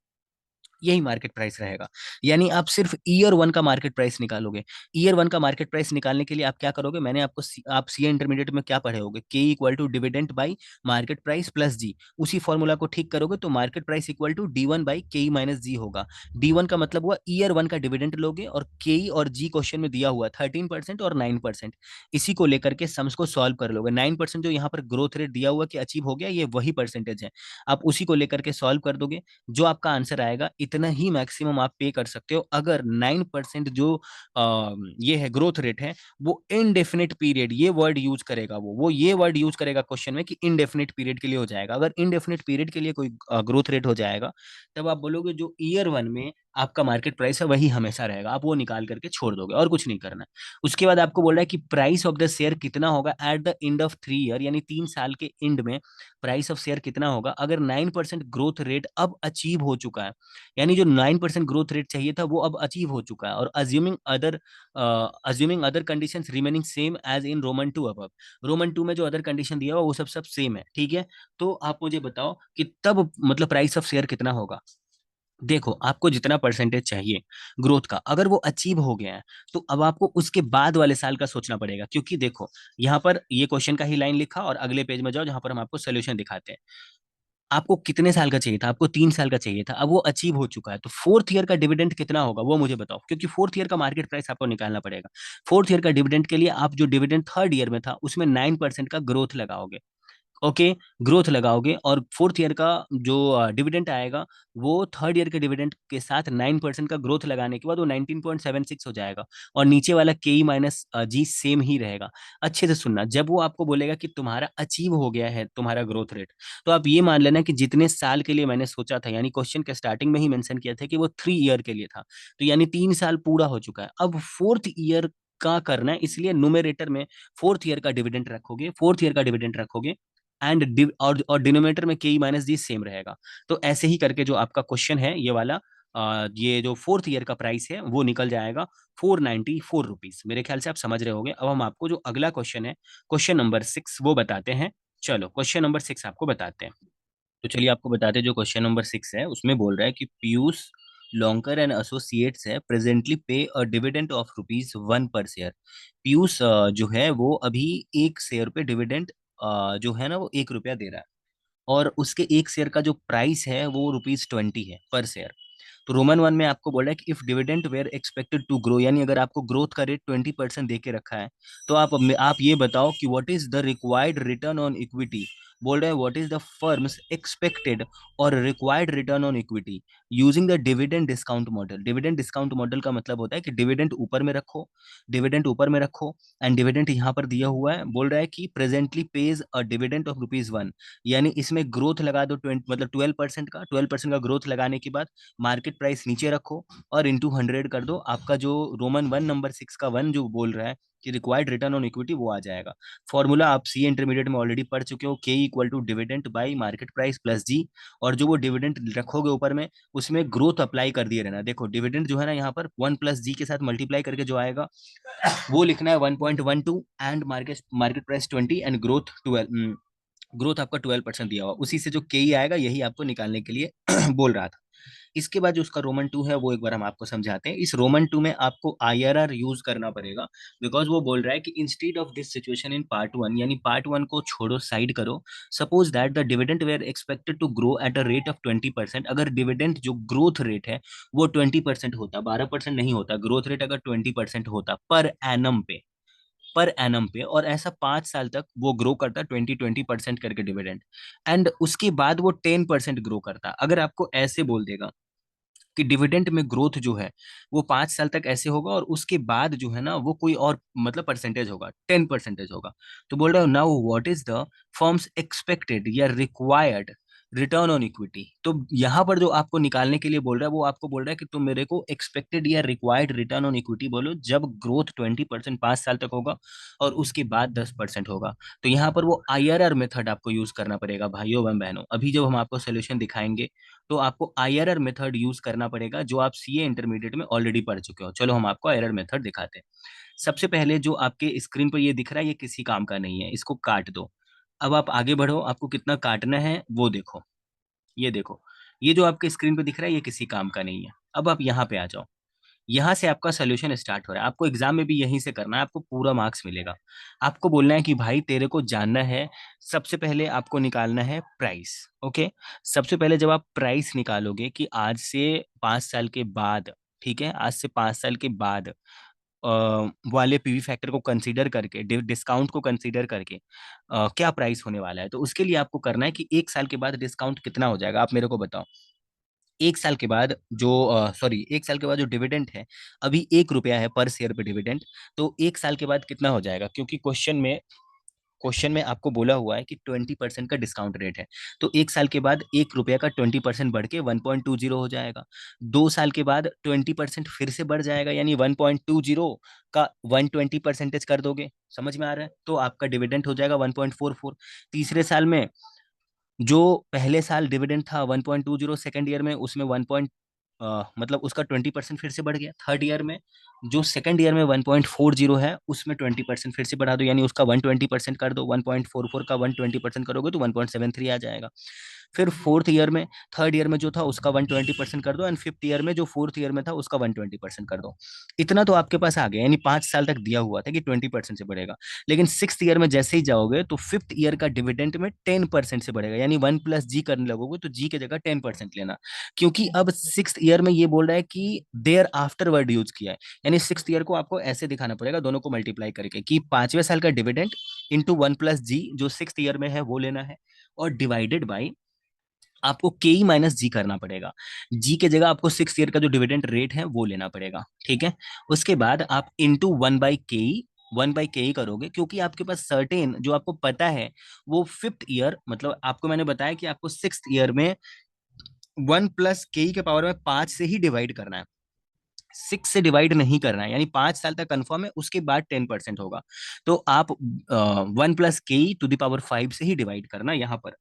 यही मार्केट प्राइस रहेगा। यानी आप सिर्फ ईयर 1 का मार्केट प्राइस निकालोगे। ईयर 1 का मार्केट प्राइस निकालने के लिए आप क्या करोगे, मैंने आपको आप सीए इंटरमीडिएट में क्या पढ़े होगे, K equal to dividend by market price plus G, उसी फॉर्मूला को ठीक करोगे तो market price equal to D1/KE - G होगा। D1 का मतलब हुआ ईयर 1 का डिविडेंड लोगे, और के और जी क्वेश्चन में दिया हुआ 13% और 9%, इसी को लेकर के सम्स को सॉल्व कर लोगे। 9% जो यहाँ पर ग्रोथ रेट दिया हुआ कि अचीव हो गया, ये वही परसेंटेज है, आप उसी को लेकर के सॉल्व कर दोगे। जो आपका आंसर आएगा इतना ही मैक्सिमम आप पे कर सकते हो अगर 9% जो ये है ग्रोथ रेट है, वो इनडेफिनिट पीरियड, ये वर्ड यूज करेगा, वो ये वर्ड यूज करेगा क्वेश्चन में कि इनडेफिनिट पीरियड के लिए हो जाएगा। अगर इनडेफिनिट पीरियड के लिए कोई ग्रोथ रेट हो जाएगा, तब आप बोलोगे जो ईयर 1 में आपका मार्केट प्राइस है वही हमेशा रहेगा, आप वो निकाल करके छोड़ दोगे और कुछ नहीं करना। उसके बाद आपको बोल रहा है कि प्राइस ऑफ द शेयर कितना होगा at the end of 3 year, यानी 3 साल के एंड में प्राइस ऑफ शेयर कितना होगा अगर 9% ग्रोथ रेट अब अचीव हो चुका है, यानी जो 9% ग्रोथ रेट चाहिए था वो अब अचीव हो चुका है, और assuming other conditions remaining same as in Roman 2 above. Roman 2 में जो अदर कंडीशन दिया हुआ वो सब सब सेम है, ठीक है। तो आप मुझे बताओ कि तब मतलब प्राइस ऑफ शेयर कितना होगा। देखो आपको जितना परसेंटेज चाहिए ग्रोथ का, अगर वो अचीव हो गया है, तो अब आपको उसके बाद वाले साल का सोचना पड़ेगा, क्योंकि देखो यहाँ पर ये क्वेश्चन का ही लाइन लिखा और अगले पेज में जाओ जहां पर हम आपको सोल्यूशन दिखाते हैं। आपको कितने साल का चाहिए था, आपको 3 साल का चाहिए था, अब वो अचीव हो चुका है, तो फोर्थ ईयर का डिविडेंड कितना होगा वो मुझे बताओ, क्योंकि फोर्थ ईयर का मार्केट प्राइस आपको निकालना पड़ेगा। फोर्थ ईयर का डिविडेंड के लिए आप जो डिविडेंड थर्ड ईयर में था उसमें 9% का ग्रोथ लगाओगे। ओके, ग्रोथ लगाओगे और फोर्थ ईयर का जो डिविडेंड आएगा वो थर्ड ईयर के डिविडेंड के साथ 9% का ग्रोथ लगाने के बाद वो 19.76 हो जाएगा, और नीचे वाला के ई - जी सेम ही रहेगा। अच्छे से सुनना, जब वो आपको बोलेगा कि तुम्हारा अचीव हो गया है तुम्हारा ग्रोथ रेट, तो आप ये मान लेना कि जितने साल के लिए मैंने सोचा था, यानी क्वेश्चन के स्टार्टिंग में ही मेंशन किया था कि वो 3 ईयर के लिए था, तो यानी 3 साल पूरा हो चुका है। अब फोर्थ ईयर का करना है, इसलिए न्यूमरेटर में फोर्थ ईयर का डिविडेंड रखोगे, फोर्थ ईयर का डिविडेंड रखोगे, एंड और डिनोमिनेटर में के ई माइनस जी सेम रहेगा। तो ऐसे ही करके जो आपका क्वेश्चन है ये वाला, ये जो फोर्थ ईयर का प्राइस है वो निकल जाएगा 494 रुपीज। मेरे ख्याल से आप समझ रहे होंगे। अब हम आपको जो अगला क्वेश्चन है, क्वेश्चन नंबर 6, वो बताते हैं। चलो क्वेश्चन नंबर 6 आपको बताते हैं। तो चलिए आपको बताते हैं, जो क्वेश्चन नंबर 6 है उसमें बोल रहा है कि पीयूष लॉन्कर एंड एसोसिएट्स है प्रेजेंटली पे अ डिविडेंड ऑफ रुपीज 1 पर शेयर। पीयूष जो है वो अभी 1 शेयर पे डिविडेंड जो है ना वो 1 रुपया दे रहा है, और उसके 1 शेयर का जो प्राइस है वो रुपीज 20 है पर शेयर। तो रोमन वन में आपको बोल रहा है कि if dividend were expected to grow, यानी अगर आपको ग्रोथ का रेट 20% दे के रखा है, तो आप ये बताओ कि what is the required return on equity. बोल रहे हैं what is the firm's expected और required return on equity using the dividend discount model. Dividend discount model का मतलब होता है कि डिविडेंड ऊपर में रखो, डिविडेंड ऊपर में रखो, एंड डिविडेंड यहाँ पर दिया हुआ है। बोल रहा है कि presently page a dividend of rupees 1, यानी इसमें ग्रोथ लगा दो 20, मतलब 12% का, 12% का ग्रोथ लगाने के बाद मार्केट प्राइस नीचे रखो और इंटू 100 कर दो। आपका जो रोमन वन नंबर 6 का वन जो बोल रहा है कि रिक्वायर्ड रिटर्न ऑन इक्विटी, वो आ जाएगा। फॉर्मूला आप सी इंटरमीडिएट में ऑलरेडी पढ़ चुके हो, K equal to dividend by market price plus G. और जो वो डिविडेंड रखोगे ऊपर में, उसमें ग्रोथ अप्लाई कर दिए रहना। देखो डिविडेंड जो है ना यहाँ पर 1 + जी के साथ मल्टीप्लाई करके जो आएगा वो लिखना है 1.12, and market market price 20 and growth 12। Growth आपका 12% दिया हुआ, उसी से जो के ई आएगा यही आपको निकालने के लिए बोल रहा था। इसके बाद जो उसका रोमन 2 है वो एक बार हम आपको समझाते हैं। इस रोमन 2 में आपको आईआरआर यूज करना पड़ेगा, बिकॉज वो बोल रहा है कि instead of this situation in part 1, यानी पार्ट 1 को छोड़ो, साइड करो। Suppose that the dividend were expected to grow at a rate of 20%। अगर डिविडेंड जो ग्रोथ रेट है वो 20% होता, 12% नहीं होता, ग्रोथ रेट अगर 20% होता पर एनम पे, पर एनम पे, और ऐसा 5 साल तक वो ग्रो करता 20-20% करके डिविडेंड, एंड उसके बाद वो 10% ग्रो करता। अगर आपको ऐसे बोल देगा कि डिविडेंड में ग्रोथ जो है वो 5 साल तक ऐसे होगा, और उसके बाद जो है ना वो कोई और मतलब परसेंटेज होगा, 10% होगा। तो बोल रहा हूँ now what is the firm's expected या रिक्वायर्ड रिटर्न ऑन इक्विटी। तो यहाँ पर जो आपको निकालने के लिए बोल रहा है वो आपको बोल रहा है कि तुम मेरे को एक्सपेक्टेड या रिक्वायर्ड रिटर्न ऑन इक्विटी बोलो जब ग्रोथ 20% 5 साल तक होगा और उसके बाद 10% होगा। तो यहाँ पर वो आईआरआर मेथड आपको यूज करना पड़ेगा भाइयों एवं बहनों। अभी जब हम आपको सोल्यूशन दिखाएंगे तो आपको आईआरआर मेथड यूज करना पड़ेगा, जो आप सीए इंटरमीडिएट में ऑलरेडी पढ़ चुके हो। चलो हम आपको आईआरआर मेथड दिखाते हैं। सबसे पहले जो आपके स्क्रीन पर ये दिख रहा है ये किसी काम का नहीं है, इसको काट दो। अब आप आगे बढ़ो, आपको कितना काटना है वो देखो। ये देखो, ये जो आपके स्क्रीन पे दिख रहा है ये किसी काम का नहीं है। अब आप यहाँ पे आ जाओ, यहाँ से आपका सोल्यूशन स्टार्ट हो रहा है। आपको एग्जाम में भी यहीं से करना है, आपको पूरा मार्क्स मिलेगा। आपको बोलना है कि भाई तेरे को जानना है, सबसे पहले आपको निकालना है प्राइस। ओके, सबसे पहले जब आप प्राइस निकालोगे कि आज से 5 साल के बाद, ठीक है, आज से 5 साल के बाद वाले पीवी फैक्टर को कंसीडर करके, डिस्काउंट को कंसीडर करके क्या प्राइस होने वाला है, तो उसके लिए आपको करना है कि 1 साल के बाद डिस्काउंट कितना हो जाएगा, आप मेरे को बताओ। 1 साल के बाद जो 1 साल के बाद जो डिविडेंड है, अभी 1 रुपया है पर शेयर पे डिविडेंड। तो 1 साल के बाद कितना हो जाएगा, क्योंकि क्वेश्चन में आपको बोला हुआ है कि 20% का डिस्काउंट रेट है। तो 1 साल के बाद 1 रुपया का 20% बढ़ के 1.20 हो जाएगा। 2 साल के बाद 20% फिर से बढ़ जाएगा, यानी 1.20 का 120% कर दोगे, समझ में आ रहा है, तो आपका डिविडेंड हो जाएगा 1.44। तीसरे साल में जो पहले साल डिविडेंड था 1.20, सेकेंड ईयर में उसमें मतलब उसका 20% फिर से बढ़ गया। थर्ड ईयर में जो सेकेंड ईयर में 1.40 है उसमें 20% फिर से बढ़ा दो, यानी उसका 120% कर दो। 1.44 का 120% करोगे तो 1.73 आ जाएगा। फिर फोर्थ ईयर में, थर्ड ईयर में जो था उसका 120% कर दो, एंड फिफ्थ ईयर में जो फोर्थ ईयर में था उसका 120% कर दो। इतना तो आपके पास आ गया, यानी 5 साल तक दिया हुआ था कि 20% से बढ़ेगा। लेकिन सिक्स ईयर में जैसे ही जाओगे तो फिफ्थ ईयर का डिविडेंड में 10% से बढ़ेगा, यानी 1 + जी करने लगोगे तो जी की जगह 10% लेना। क्योंकि अब सिक्स ईयर में ये बोल रहा है कि देयर आफ्टर वर्ड यूज किया है, यानी सिक्स ईयर को आपको ऐसे दिखाना पड़ेगा, दोनों को मल्टीप्लाई करके, कि 5वें साल का डिविडेंड इंटू 1 + जी जो सिक्स ईयर में है वो लेना है, और डिवाइडेड बाई आपको के ई माइनस जी करना पड़ेगा। जी के जगह आपको सिक्स ईयर का जो डिविडेंड रेट है वो लेना पड़ेगा, ठीक है। उसके बाद आप इंटू 1/के ई, 1/के ई करोगे, क्योंकि आपके पास सर्टेन जो आपको पता है वो फिफ्थ ईयर, मतलब आपको मैंने बताया कि आपको सिक्स ईयर में 1 + के ई के पावर में 5 से ही डिवाइड करना है। 6 से डिवाइड नहीं करना है, यानी 5 साल तक कंफर्म है, उसके बाद 10% होगा। तो आप 1 + k⁻5 से ही डिवाइड करना यहाँ पर,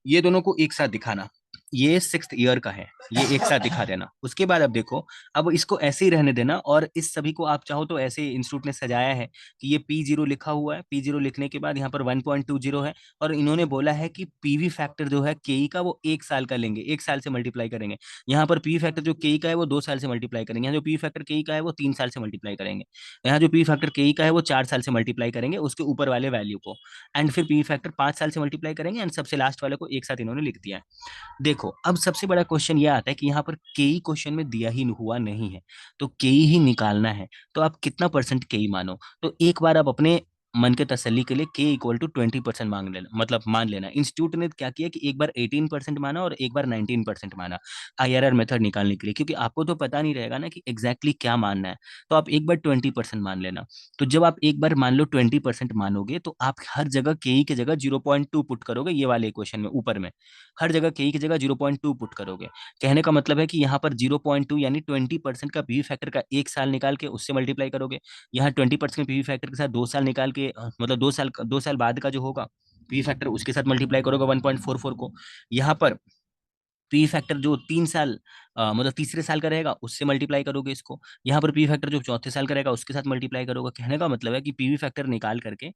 ये दोनों को एक साथ दिखाना। ये 6th ईयर का है, ये एक साथ दिखा देना। उसके बाद अब देखो, अब इसको ऐसे ही रहने देना, और इस सभी को आप चाहो तो ऐसे इंस्टीट्यूट ने सजाया है कि ये P0 लिखा हुआ है, P0 लिखने के बाद यहाँ पर 1.20 है, और इन्होंने बोला है कि पीवी फैक्टर जो है केई का वो 1 साल का लेंगे, 1 साल से मल्टीप्लाई करेंगे। यहाँ पर पी फैक्टर जो केई का है वो 2 साल से मल्टीप्लाई करेंगे, यहाँ जो पी फैक्टर केई का है वो 3 साल से मल्टीप्लाई करेंगे, यहाँ जो पी फैक्टर केई का है वो 4 साल से मल्टीप्लाई करेंगे उसके ऊपर वाले वैल्यू को, एंड फिर पी फैक्टर 5 साल से मल्टीप्लाई करेंगे, एंड सबसे लास्ट वाले को एक साथ इन्होंने लिख दिया है। देखो अब सबसे बड़ा क्वेश्चन ये आता है कि यहाँ पर केई क्वेश्चन में दिया ही हुआ नहीं है, तो केई ही निकालना है, तो आप कितना परसेंट केई मानो। तो एक बार आप अपने मन के तसल्ली के लिए k = 20% मांग लेना, मतलब मान लेना। इंस्टीट्यूट ने क्या किया कि एक बार 18% माना और एक बार 19% माना, IRR मेथड निकालने के लिए, क्योंकि आपको तो पता नहीं रहेगा ना कि एग्जैक्टली क्या मानना है। तो आप एक बार 20% मान लेना। तो जब आप एक बार मान लो 20% मानोगे, तो आप हर जगह के की जगह 0.2 पुट करोगे, ये वाले इक्वेशन में ऊपर में हर जगह के की जगह 0.2 पुट करोगे। कहने का मतलब है कि यहाँ पर 0.2 यानी 20% का पीवी फैक्टर का 1 साल निकाल के उससे मल्टीप्लाई करोगे, यहाँ 20% पीवी फैक्टर के साथ 2 साल निकाल के मतलब 2 साल बाद का जो होगा पीवी फैक्टर उसके साथ मल्टीप्लाई करोगे 1.44 को। यहाँ पर पी फैक्टर जो 3 साल मतलब तीसरे साल का रहेगा उससे मल्टीप्लाई करोगे इसको, यहाँ पर पी फैक्टर जो चौथे साल का रहेगा उसके साथ मल्टीप्लाई करोगे। कहने का मतलब है कि पीवी फैक्टर निकाल करके,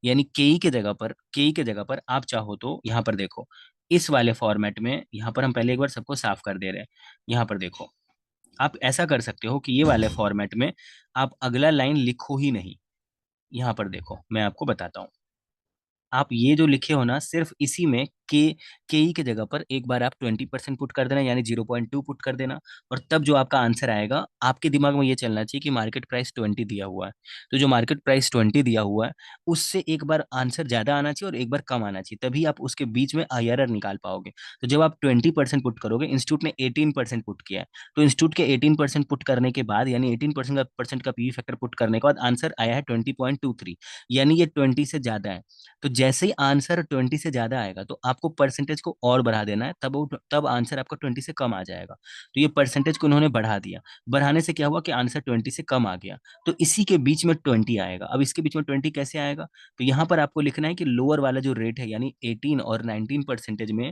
यानी के की जगह पर आप चाहो तो यहाँ पर देखो, इस वाले फॉर्मेट में यहाँ पर हम पहले एक बार सबको साफ कर दे रहे हैं। यहाँ पर देखो, आप ऐसा कर सकते हो कि ये वाले फॉर्मेट में आप अगला लाइन लिखो ही नहीं। यहाँ पर देखो मैं आपको बताता हूँ, आप ये जो लिखे हो ना, सिर्फ इसी में के ई के जगह पर एक बार आप 20% पुट कर देना, यानी 0.2 पुट कर देना, और तब जो आपका आंसर आएगा, आपके दिमाग में ये चलना चाहिए कि मार्केट प्राइस 20 दिया हुआ है, तो जो मार्केट प्राइस 20 दिया हुआ है उससे एक बार आंसर ज्यादा आना चाहिए और एक बार कम आना चाहिए, तभी आप उसके बीच में IRR निकाल पाओगे। तो जब आप 20% पुट करोगे, इंस्टीट्यूट ने 18% पुट किया है, तो इंस्टीट्यूट के 18% पुट करने के बाद, यानी 18% का पी फैक्टर पुट करने के बाद आंसर आया है 20.23, यानी ये 20 से ज्यादा है। तो जैसे ही आंसर 20 से ज्यादा आएगा तो आपको परसेंटेज को और बढ़ा देना है, तब आंसर आपका 20 से कम आ जाएगा। तो ये परसेंटेज को उन्होंने बढ़ा दिया, बढ़ाने से क्या हुआ कि आंसर 20 से कम आ गया, तो इसी के बीच में 20 आएगा। अब इसके बीच में 20 कैसे आएगा, तो यहाँ पर आपको लिखना है कि लोअर वाला जो रेट है, यानी 18 और 19% में,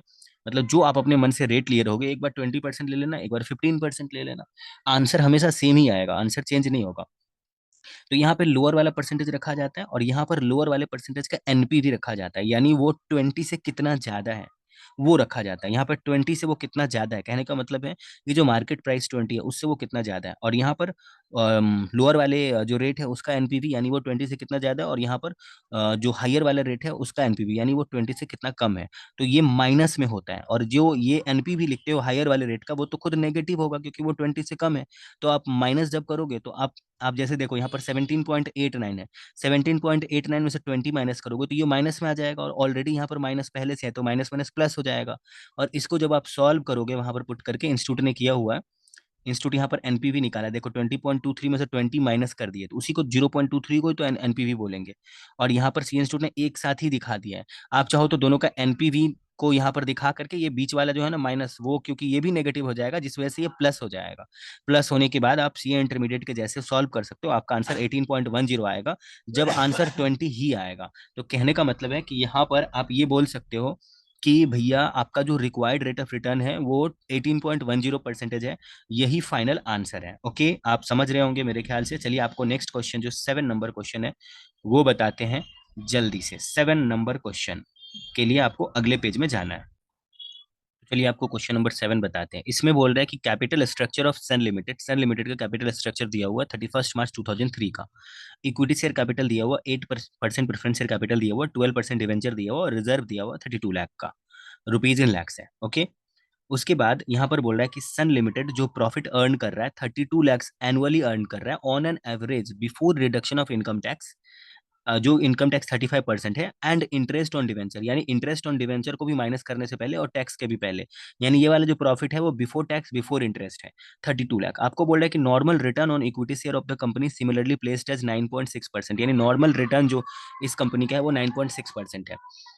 मतलब जो आप अपने मन से रेट लिए रहोगे, एक बार 20% ले लेना, एक बार 15% ले लेना, आंसर हमेशा सेम ही आएगा, आंसर चेंज नहीं होगा। तो यहाँ पे लोअर वाला परसेंटेज रखा जाता है, और यहाँ पर लोअर वाले परसेंटेज का एनपीवी रखा जाता है, यानी वो 20 से कितना ज्यादा है वो रखा जाता है। यहाँ पर 20 से वो कितना ज्यादा है, कहने का मतलब है कि जो मार्केट प्राइस 20 है उससे वो कितना ज्यादा है, और यहाँ पर लोअर वाले जो रेट है उसका एनपीवी, यानी वो 20 से कितना ज्यादा है, और यहाँ पर जो हायर वाला रेट है उसका एनपीवी, यानी वो 20 से कितना कम है। तो ये माइनस में होता है, और जो ये एनपीवी लिखते हो हायर वाले रेट का, वो तो खुद नेगेटिव होगा क्योंकि वो 20 से कम है। तो आप माइनस जब करोगे तो आप जैसे देखो यहाँ पर 17.89 है, 17.89 में से 20 माइनस करोगे तो ये माइनस में आ जाएगा, और ऑलरेडी यहाँ पर माइनस पहले से है, तो माइनस माइनस प्लस हो जाएगा। और इसको जब आप सॉल्व करोगे वहां पर पुट करके, इंस्टीट्यूट ने किया हुआ है, इंस्टीट्यूट यहाँ पर एनपीवी निकाला है, देखो 20.23 में से 20 माइनस कर दिए, तो उसी को 0.23 को ही तो एनपीवी बोलेंगे, और यहाँ पर सी इंस्टीट्यूट ने एक साथ ही दिखा दिया है। आप चाहो तो दोनों का एनपीवी को यहाँ पर दिखा करके, ये बीच वाला जो है ना माइनस, वो क्योंकि ये भी नेगेटिव हो जाएगा, जिस वजह से ये प्लस हो जाएगा। प्लस होने के बाद आप सीए इंटरमीडिएट के जैसे सॉल्व कर सकते हो, आपका आंसर 18.10 आएगा जब आंसर 20 ही आएगा। तो कहने का मतलब है कि यहाँ पर आप ये बोल सकते हो कि भैया आपका जो रिक्वायर्ड रेट ऑफ रिटर्न है वो 18.10% है, यही फाइनल आंसर है। ओके, आप समझ रहे होंगे मेरे ख्याल से। चलिए आपको नेक्स्ट क्वेश्चन जो 7 नंबर क्वेश्चन है वो बताते हैं जल्दी से। 7 नंबर क्वेश्चन के लिए आपको अगले पेज में जाना है। तो चलिए आपको क्वेश्चन नंबर 7 बताते हैं। इसमें बोल रहा है कि capital structure of Sun limited का कैपिटल स्ट्रक्चर दिया हुआ 31 मार्च 2003 का। इक्विटी शेयर कैपिटल दिया हुआ 8% प्रेफरेंस शेयर कैपिटल दिया हुआ, 12% डिवेंचर दिया हुआ, और रिजर्व दिया हुआ 32 लाख का, रुपीज इन लैक्स है। ओके, उसके बाद यहाँ पर बोल रहा है कि सन लिमिटेड जो प्रॉफिट अर्न कर रहा है 32 लैक्स एनुअली अर्न कर रहा है on an average before reduction of income tax, जो इनकम टैक्स 35% है, एंड इंटरेस्ट ऑन डिवेंचर, यानी इंटरेस्ट ऑन डिवेंचर को भी माइनस करने से पहले और टैक्स के भी पहले, यानी ये वाला जो प्रॉफिट है वो बिफोर टैक्स बिफोर इंटरेस्ट है 32 लाख। आपको बोल रहा है कि normal return on equity share of the company similarly placed as 9.6%, यानी नॉर्मल रिटर्न जो इस कंपनी का है वो 9.6% है।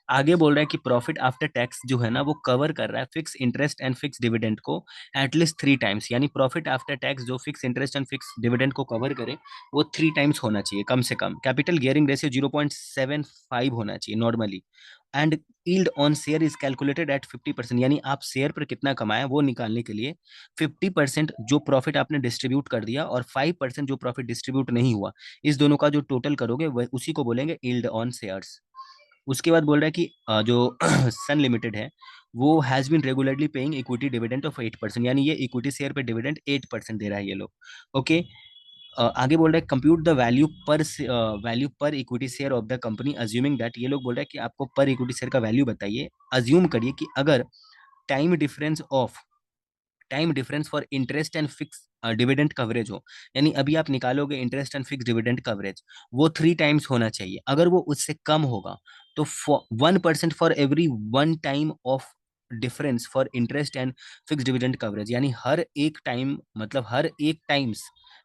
आगे बोल रहा है कि प्रॉफिट आफ्टर टैक्स जो है ना वो कवर कर रहा है fix interest and fix dividend को एटलीस्ट 3 टाइम्स, यानी प्रॉफिट आफ्टर टैक्स जो fix interest and fix dividend को कवर करे वो 3 टाइम्स होना चाहिए कम से कम। कैपिटल गियरिंग रेशियो 0.75 होना चाहिए normally. And yield on share is calculated at 50%, यानी आप शेयर पर कितना कमाए वो निकालने के लिए 50% जो प्रॉफिट आपने डिस्ट्रीब्यूट कर दिया और 5% जो प्रॉफिट डिस्ट्रीब्यूट नहीं हुआ, इस दोनों का जो टोटल करोगे वह उसी को बोलेंगे यील्ड ऑन शेयर्स। उसके बाद बोल रहा है कि जो सन लिमिटेड है वो has been regularly paying equity dividend of 8%, यानी ये इक्विटी शेयर पे डिविडेंड 8% दे रहा है ये लोग। ओके। आगे बोल रहा है compute the value per equity share of the company assuming that, ये लोग बोल रहा है कि आपको पर इक्विटी शेयर का वैल्यू बताइए। अज्यूम करिए कि अगर time difference of time difference for interest and fix dividend coverage हो, यानी अभी आप निकालोगे interest and fix dividend coverage वो 3 टाइम्स होना चाहिए। अगर वो उससे कम होगा तो 1% for every 1 time of difference for interest and fix dividend coverage, यानी हर एक टाइम मतलब हर एक टाइम्स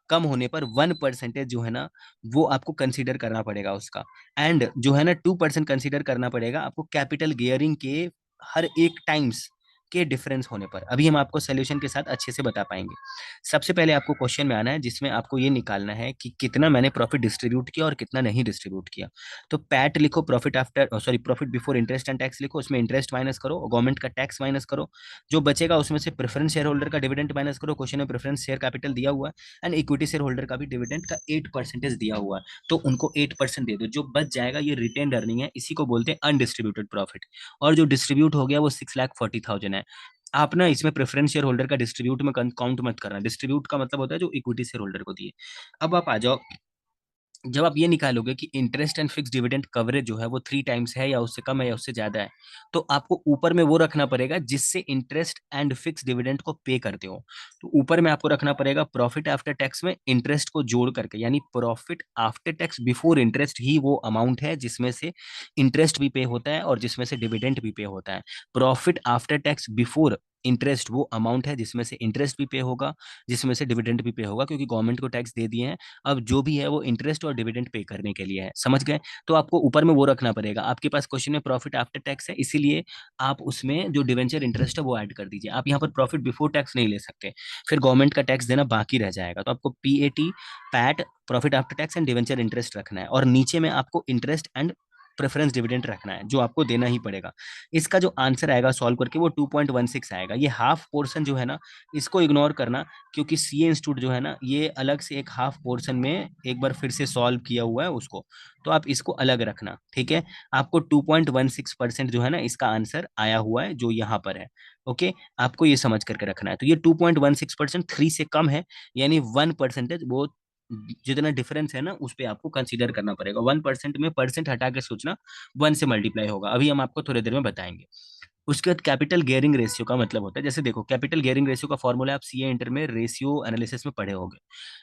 कम होने पर 1% जो है ना वो आपको कंसीडर करना पड़ेगा उसका। एंड जो है ना 2% कंसीडर करना पड़ेगा आपको कैपिटल गियरिंग के हर एक टाइम्स के डिफरेंस होने पर। अभी हम आपको सोल्यूशन के साथ अच्छे से बता पाएंगे। सबसे पहले आपको क्वेश्चन में आना है जिसमें आपको ये निकालना है कि कितना मैंने प्रॉफिट डिस्ट्रीब्यूट किया और कितना नहीं डिस्ट्रीब्यूट किया। तो पैट लिखो, profit after sorry profit before interest and tax लिखो, उसमें इंटरेस्ट माइनस करो, गवर्नमेंट का टैक्स माइनस करो, जो बचेगा उसमें से प्रेफरेंस शेयर होल्डर का डिविडेंड माइनस करो, क्वेश्चन में प्रेफरेंस शेयर कैपिटल दिया हुआ है एंड इक्विटी शेयर होल्डर का भी डिविडेंड का 8% दिया हुआ है, तो उनको 8% दे दो। जो बच जाएगा ये रिटेन अर्निंग है, इसी को बोलते हैं अनडिस्ट्रीब्यूटेड प्रॉफिट। और जो डिस्ट्रीब्यूट हो गया वो 6,40,000 है। आप ना इसमें प्रेफरेंस शेयर होल्डर का डिस्ट्रीब्यूट में काउंट मत करना, डिस्ट्रीब्यूट का मतलब होता है जो इक्विटी शेयर होल्डर को दिए। अब आप आ जाओ, जब आप ये निकालोगे कि interest and fix dividend coverage जो है वो 3 टाइम्स है या उससे कम है या उससे ज्यादा है, तो आपको ऊपर में वो रखना पड़ेगा जिससे इंटरेस्ट एंड फिक्स डिविडेंड को पे करते हो। तो ऊपर में आपको रखना पड़ेगा प्रॉफिट आफ्टर टैक्स में इंटरेस्ट को जोड़ करके, यानी profit after tax before interest ही वो अमाउंट है जिसमें से इंटरेस्ट भी पे होता है और जिसमें से डिविडेंड भी पे होता है। Profit after tax before interest वो अमाउंट है जिसमें से इंटरेस्ट भी पे होगा, जिसमें से डिविडेंड भी पे होगा, क्योंकि गवर्नमेंट को टैक्स दे दिए हैं। अब जो भी है वो इंटरेस्ट और डिविडेंड पे करने के लिए है, समझ गए। तो आपको ऊपर में वो रखना पड़ेगा। आपके पास क्वेश्चन में प्रॉफिट आफ्टर टैक्स है, इसीलिए आप उसमें जो डिवेंचर इंटरेस्ट है वो ऐड कर दीजिए। आप यहाँ पर प्रॉफिट बिफोर टैक्स नहीं ले सकते, फिर गवर्नमेंट का टैक्स देना बाकी रह जाएगा। तो आपको PAT, PAT, profit after tax and debenture interest रखना है, और नीचे में आपको इंटरेस्ट एंड प्रेफरेंस डिविडेंड रखना है जो आपको देना ही पड़ेगा। इसका जो आंसर आएगा सॉल्व करके वो 2.16 आएगा। ये हाफ पोर्शन जो है ना इसको इग्नोर करना, क्योंकि सीए इंस्टीट्यूट जो है ना ये अलग से एक हाफ पोर्शन में एक बार फिर से सॉल्व किया हुआ है उसको, तो आप इसको अलग रखना, ठीक है। आपको 2.16% जो है ना इसका आंसर आया हुआ है जो यहाँ पर है। ओके, आपको ये समझ करके रखना है। तो ये 2.16% 3 से कम है, यानी 1% वो जितना डिफरेंस है ना उस पर आपको कंसीडर करना पड़ेगा। 1% में परसेंट हटा के सोचना, 1 से मल्टीप्लाई होगा, अभी हम आपको थोड़ी देर में बताएंगे। उसके बाद कैपिटल गियरिंग रेशियो का मतलब होता है, जैसे देखो कैपिटल गियरिंग रेशियो का फॉर्मूला आप सीए इंटर में रेशियो एनालिसिस में पढ़े होंगे।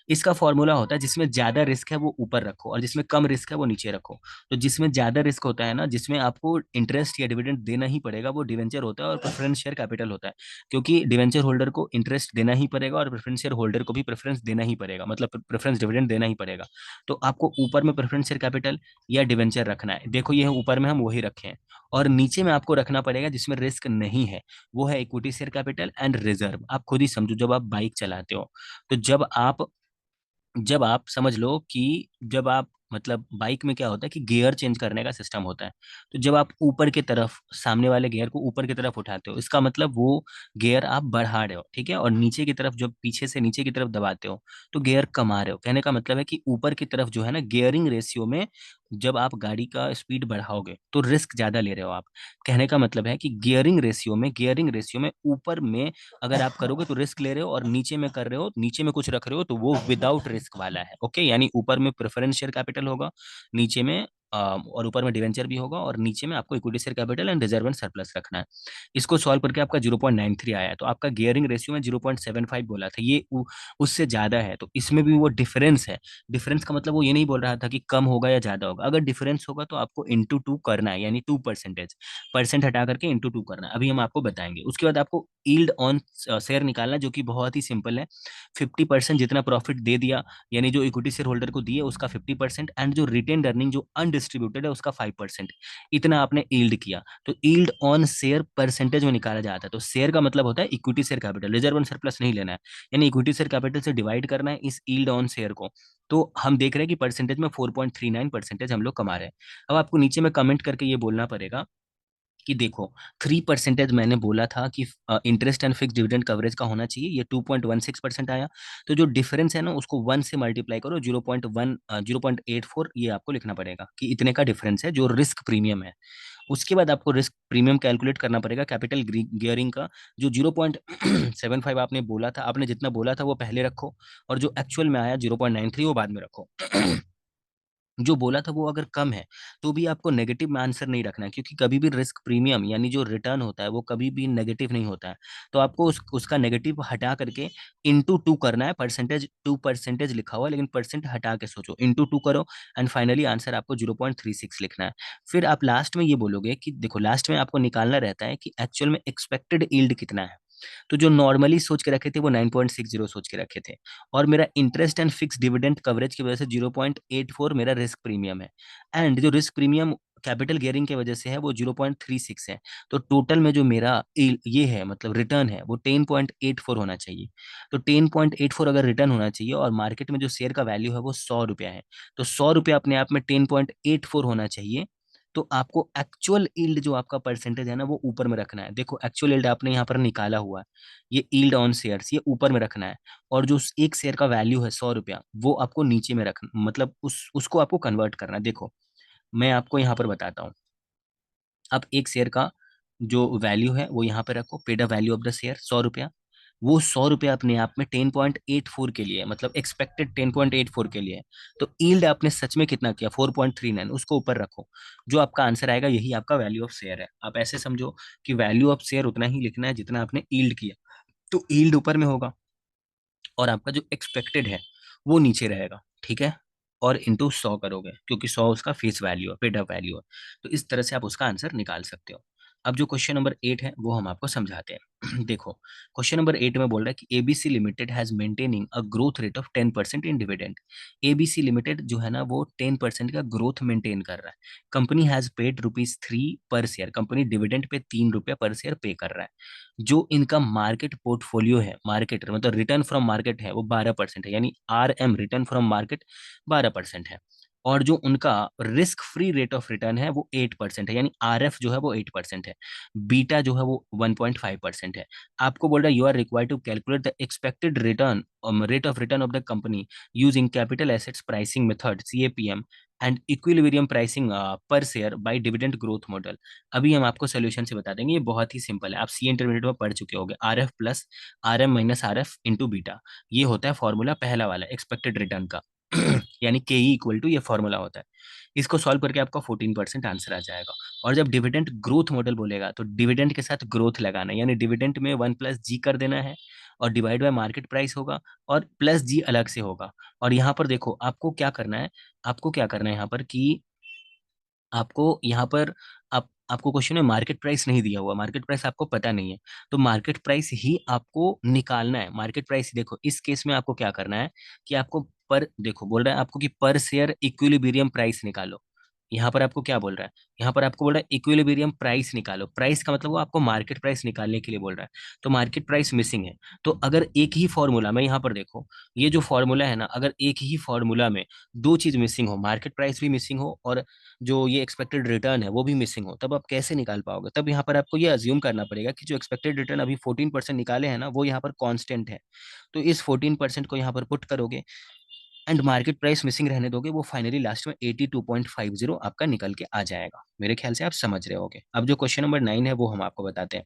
इसका फॉर्मूला होता है जिसमें ज्यादा रिस्क है वो ऊपर रखो और जिसमें कम रिस्क है वो नीचे रखो। तो जिसमें ज्यादा रिस्क होता है ना, जिसमें आपको इंटरेस्ट या डिविडेंड देना ही पड़ेगा, वो डिवेंचर होता है और प्रेफरेंस शेयर कैपिटल होता है, क्योंकि डिवेंचर होल्डर को इंटरेस्ट देना ही पड़ेगा और प्रेफरेंस शेयर होल्डर को भी प्रेफरेंस देना ही पड़ेगा, मतलब प्रेफरेंस डिविडेंड देना ही पड़ेगा। तो आपको ऊपर में प्रेफरेंस शेयर कैपिटल या डिवेंचर रखना है। देखो ये ऊपर में हम वही रखे हैं, और नीचे में आपको रखना पड़ेगा जिसमें रिस्क नहीं है, वो है equity share capital and reserve. आप खुद ही समझो, जब आप बाइक चलाते हो तो जब आप समझ लो कि जब आप मतलब बाइक में क्या होता है कि गियर चेंज करने का सिस्टम होता है। तो जब आप ऊपर की तरफ सामने वाले गियर को ऊपर की तरफ उठाते हो, इसका मतलब वो गियर आप बढ़ा रहे हो, ठीक है। और नीचे की तरफ जब पीछे से नीचे की तरफ दबाते हो तो गियर कमा रहे हो। कहने का मतलब है कि ऊपर की तरफ जो है ना गियरिंग रेशियो में जब आप गाड़ी का स्पीड बढ़ाओगे तो रिस्क ज्यादा ले रहे हो आप। कहने का मतलब है कि गियरिंग रेशियो में ऊपर में अगर आप करोगे तो रिस्क ले रहे हो, और नीचे में कर रहे हो, नीचे में कुछ रख रहे हो तो वो विदाउट रिस्क वाला है। ओके, यानी ऊपर में प्रेफरेंस शेयर कैपिटल होगा, नीचे में और ऊपर में डिवेंचर भी होगा, और नीचे में आपको equity share capital and reserve and surplus रखना है। इसको सॉल्व करके आपका 0.93 आया है। तो आपका गियरिंग रेशियो में 0.75 बोला था, ये उससे ज्यादा है, तो इसमें भी वो डिफरेंस है। डिफरेंस का मतलब वो ये नहीं बोल रहा था कि कम होगा या ज्यादा होगा। अगर डिफरेंस होगा तो आपको इंटू टू करना है, यानी 2%, परसेंट हटा करके इंटू टू करना है। अभी हम आपको बताएंगे। उसके बाद आपको यील्ड ऑन शेयर निकालना है, जो कि बहुत ही सिंपल है। 50% जितना प्रॉफिट दे दिया, यानी जो इक्विटी शेयर होल्डर को दिए उसका 50%, एंड जो रिटेन अर्निंग जो अनडिस्ट्रीब्यूटेड है उसका 5%, इतना आपने यील्ड किया। तो यील्ड ऑन शेयर परसेंटेज में निकाला जाता है। तो शेयर का मतलब होता है equity share capital, reserve and surplus नहीं लेना है, यानी इक्विटी शेयर कैपिटल से डिवाइड करना है इस यील्ड ऑन शेयर को। तो हम देख रहे हैं कि परसेंटेज में 4.39% हम लोग कमा रहे हैं। अब आपको नीचे में कमेंट करके ये बोलना पड़ेगा कि देखो, 3% मैंने बोला था कि interest and fix dividend coverage का होना चाहिए, ये 2.16% आया। तो जो डिफरेंस है ना, उसको 1 से मल्टीप्लाई करो, 0.84 ये आपको लिखना पड़ेगा कि इतने का डिफरेंस है जो रिस्क प्रीमियम है। उसके बाद आपको रिस्क प्रीमियम कैलकुलेट करना पड़ेगा कैपिटल गियरिंग का। जो 0.75 आपने बोला था, आपने जितना बोला था वो पहले रखो, और जो एक्चुअल में आया 0.93 वो बाद में रखो। जो बोला था वो अगर कम है तो भी आपको नेगेटिव में आंसर नहीं रखना है, क्योंकि कभी भी रिस्क प्रीमियम यानी जो रिटर्न होता है वो कभी भी नेगेटिव नहीं होता है। तो आपको उसका नेगेटिव हटा करके इंटू टू करना है। परसेंटेज 2% लिखा हुआ है, लेकिन परसेंट हटा के सोचो, इंटू टू करो, एंड फाइनली आंसर आपको 0.36 लिखना है। फिर आप लास्ट में ये बोलोगे कि देखो, लास्ट में आपको निकालना रहता है कि एक्चुअल में एक्सपेक्टेड यील्ड कितना है। तो जो नॉर्मली सोच के रखे थे वो 9.60 सोच के रखे थे, और मेरा interest and fix dividend coverage की वजह से 0.84 मेरा रिस्क प्रीमियम है, एंड जो रिस्क प्रीमियम कैपिटल गियरिंग की वजह से है वो 0.36 है। तो टोटल में जो मेरा ये है मतलब रिटर्न है वो 10.84 होना चाहिए। तो 10.84 अगर रिटर्न होना चाहिए, और मार्केट में जो शेयर का वैल्यू है वो 100 रुपया है, तो 100 रुपया अपने आप में 10.84 होना चाहिए। तो आपको एक्चुअल यील्ड जो आपका परसेंटेज है ना वो ऊपर में रखना है। देखो, एक्चुअल यील्ड आपने यहाँ पर निकाला हुआ है, ये यील्ड ऑन शेयर्स ये ऊपर में रखना है, और जो एक शेयर का वैल्यू है 100 रुपया वो आपको नीचे में रखना, मतलब उसको आपको कन्वर्ट करना है। देखो, मैं आपको यहाँ पर बताता हूँ। अब एक शेयर का जो वैल्यू है वो यहाँ पे रखो, paid value of the share 100 रुपया। वो 100 रुपया अपने आप में 10.84 के लिए, मतलब एक्सपेक्टेड 10.84 के लिए है। तो यील्ड आपने सच में कितना किया, 4.39, उसको ऊपर रखो। जो आपका आंसर आएगा यही आपका वैल्यू ऑफ शेयर है। आप ऐसे समझो कि वैल्यू ऑफ शेयर उतना ही लिखना है जितना आपने यील्ड किया। तो यील्ड ऊपर में होगा, और आपका जो एक्सपेक्टेड है वो नीचे रहेगा, ठीक है। और इंटू 100 करोगे, क्योंकि 100 उसका फेस वैल्यू है, पेड अप वैल्यू है। तो इस तरह से आप उसका आंसर निकाल सकते हो। अब जो क्वेश्चन नंबर 8 है वो हम आपको समझाते हैं। देखो, क्वेश्चन नंबर 8 में बोल रहा है कि ABC limited has maintaining a growth rate of 10% in dividend. ABC limited जो है ना वो 10% का ग्रोथ मेंटेन कर रहा है। कंपनी हैज पेड ₹3 पर शेयर, कंपनी डिविडेंड पे 3 रुपया पर शेयर पे कर रहा है। जो इनका मार्केट पोर्टफोलियो है, मार्केट मतलब रिटर्न फ्रॉम मार्केट है, वो 12% है, यानी RM रिटर्न फ्रॉम मार्केट 12% है। और जो उनका risk free rate of return है वो 8% है, यानी RF जो है वो 8% है। बीटा जो है वो 1.5% है। आपको बोल रहा है you are required to calculate the expected return rate of return of the company using capital assets pricing method CAPM and equilibrium pricing per share by dividend growth model. अभी हम आपको सोल्यूशन से बता देंगे, ये बहुत ही सिंपल है, आप सी इंटरमीडिएट में पढ़ चुके होंगे। RF plus RM minus RF into beta, ये होता है फॉर्मूला पहला वाला एक्सपेक्टेड रिटर्न का। यानी के ई इक्वल टू ये फॉर्मूला होता है। इसको सॉल्व करके आपका 14% आंसर आ जाएगा। और जब डिविडेंड ग्रोथ मॉडल बोलेगा तो डिविडेंड के साथ ग्रोथ लगाना है, यानी डिविडेंड में 1+G कर देना है, और डिवाइड बाय मार्केट प्राइस होगा, और प्लस जी अलग से होगा। और यहाँ पर देखो आपको क्या करना है, आपको क्या करना है यहाँ पर कि आपको यहाँ पर आपको क्वेश्चन में मार्केट प्राइस नहीं दिया हुआ, मार्केट प्राइस आपको पता नहीं है, तो मार्केट प्राइस ही आपको निकालना है। मार्केट प्राइस देखो, इस केस में आपको क्या करना है कि आपको पर देखो बोल रहा है आपको कि पर शेयर इक्विलिब्रियम प्राइस निकालो। यहाँ पर आपको क्या बोल रहा है, यहाँ पर आपको बोल रहा है इक्विलिब्रियम प्राइस निकालो। प्राइस का मतलब वो आपको मार्केट प्राइस निकालने के लिए बोल रहा है। तो मार्केट प्राइस मिसिंग है। तो अगर एक ही फॉर्मूला में यहाँ पर देखो, ये जो फॉर्मूला है ना, अगर एक ही फॉर्मूला में दो चीज मिसिंग हो, मार्केट प्राइस भी मिसिंग हो और जो ये एक्सपेक्टेड रिटर्न है वो भी मिसिंग हो, तब आप कैसे निकाल पाओगे। तब यहाँ पर आपको ये अज्यूम करना पड़ेगा कि जो एक्सपेक्टेड रिटर्न अभी 14% निकाले हैं ना वो यहाँ पर कांस्टेंट है। तो इस 14% को यहाँ पर पुट करोगे, एंड मार्केट प्राइस मिसिंग रहने दोगे, वो फाइनली लास्ट में 82.50 आपका निकल के आ जाएगा। मेरे ख्याल से आप समझ रहे होगे। अब जो क्वेश्चन नंबर 9 है वो हम आपको बताते हैं।